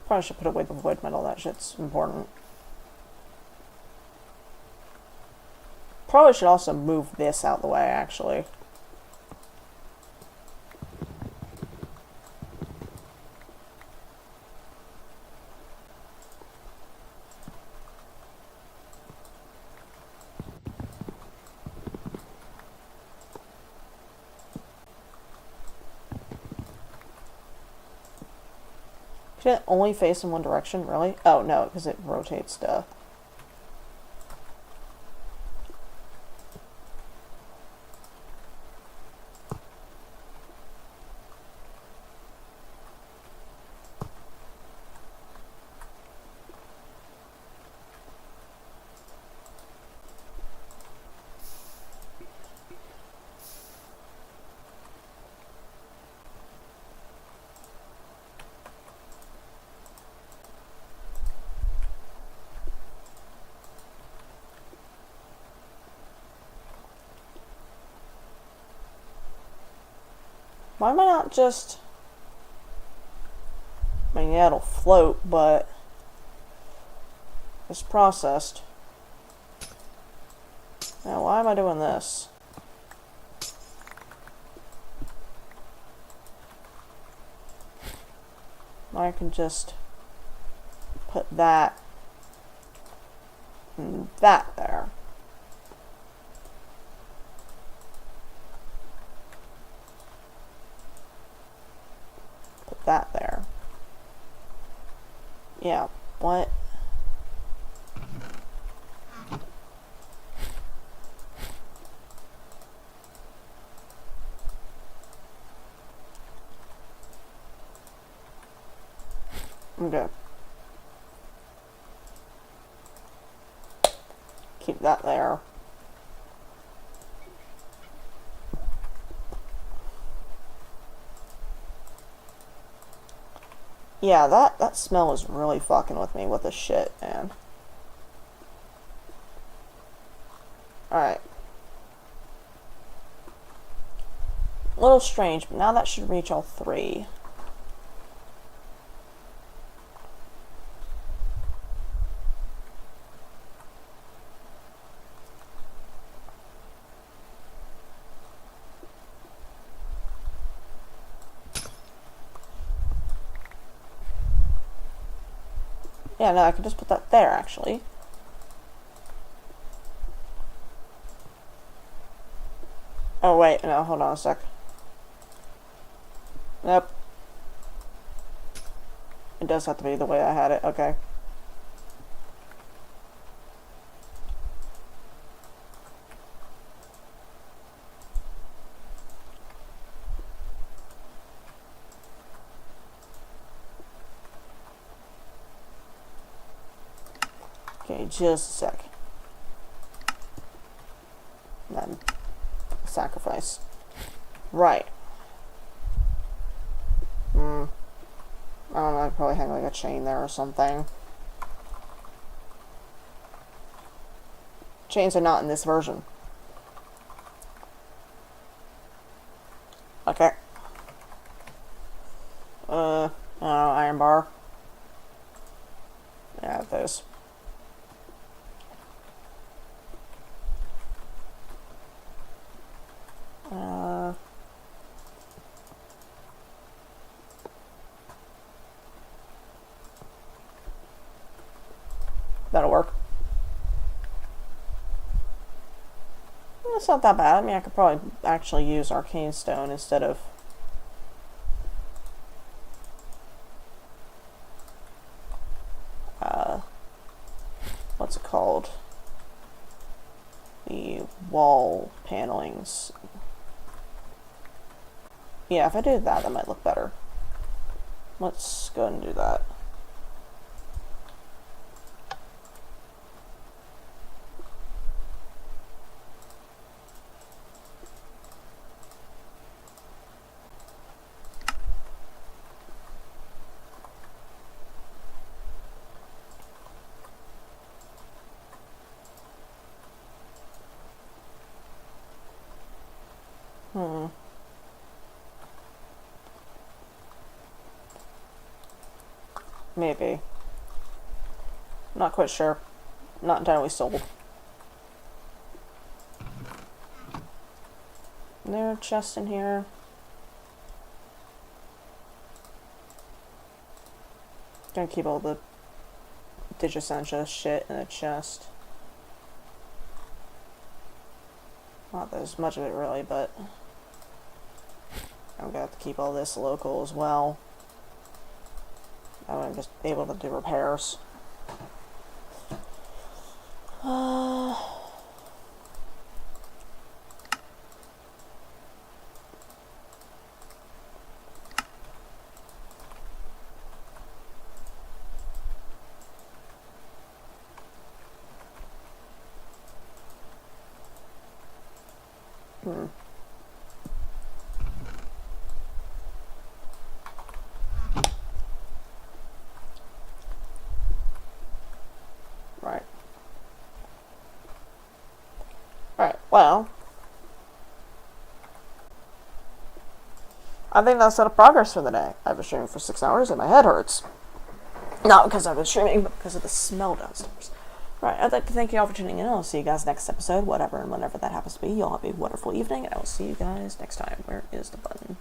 Probably should put away the void metal, that shit's important. Probably should also move this out the way, actually. Can it only face in one direction, really? Oh, no, because it rotates to... Why am I not just... I mean, yeah, it'll float, but... It's processed. Now, why am I doing this? I can just put that and that there. Put that there. Yeah, what? Okay. Keep that there. Yeah, that smell is really fucking with me with this shit, man. Alright. A little strange, but now that should reach all three. Yeah, no, I can just put that there, actually. Oh, wait, no, hold on a sec. Nope. It does have to be the way I had it, okay. Okay, just a sec. And then sacrifice. Right. I don't know, I'd probably hang like a chain there or something. Chains are not in this version. Okay. I don't know, iron bar. Yeah, those. That'll work. It's not that bad. I mean, I could probably actually use Arcane Stone instead of... what's it called? The wall panelings. Yeah, if I do that, that might look better. Let's go ahead and do that. Maybe. Not quite sure. Not entirely sold. Is there a chest in here? Gonna keep all the Digisentia shit in a chest. Not that there's much of it really, but I'm gonna have to keep all this local as well. I'm just able to do repairs. Right. Alright, well, I think that's a lot of progress for the day. I've been streaming for 6 hours and my head hurts. Not because I've been streaming, but because of the smell downstairs. Right, I'd like to thank you all for tuning in. I'll see you guys next episode, whatever and whenever that happens to be. Y'all have a wonderful evening, and I will see you guys next time. Where is the button?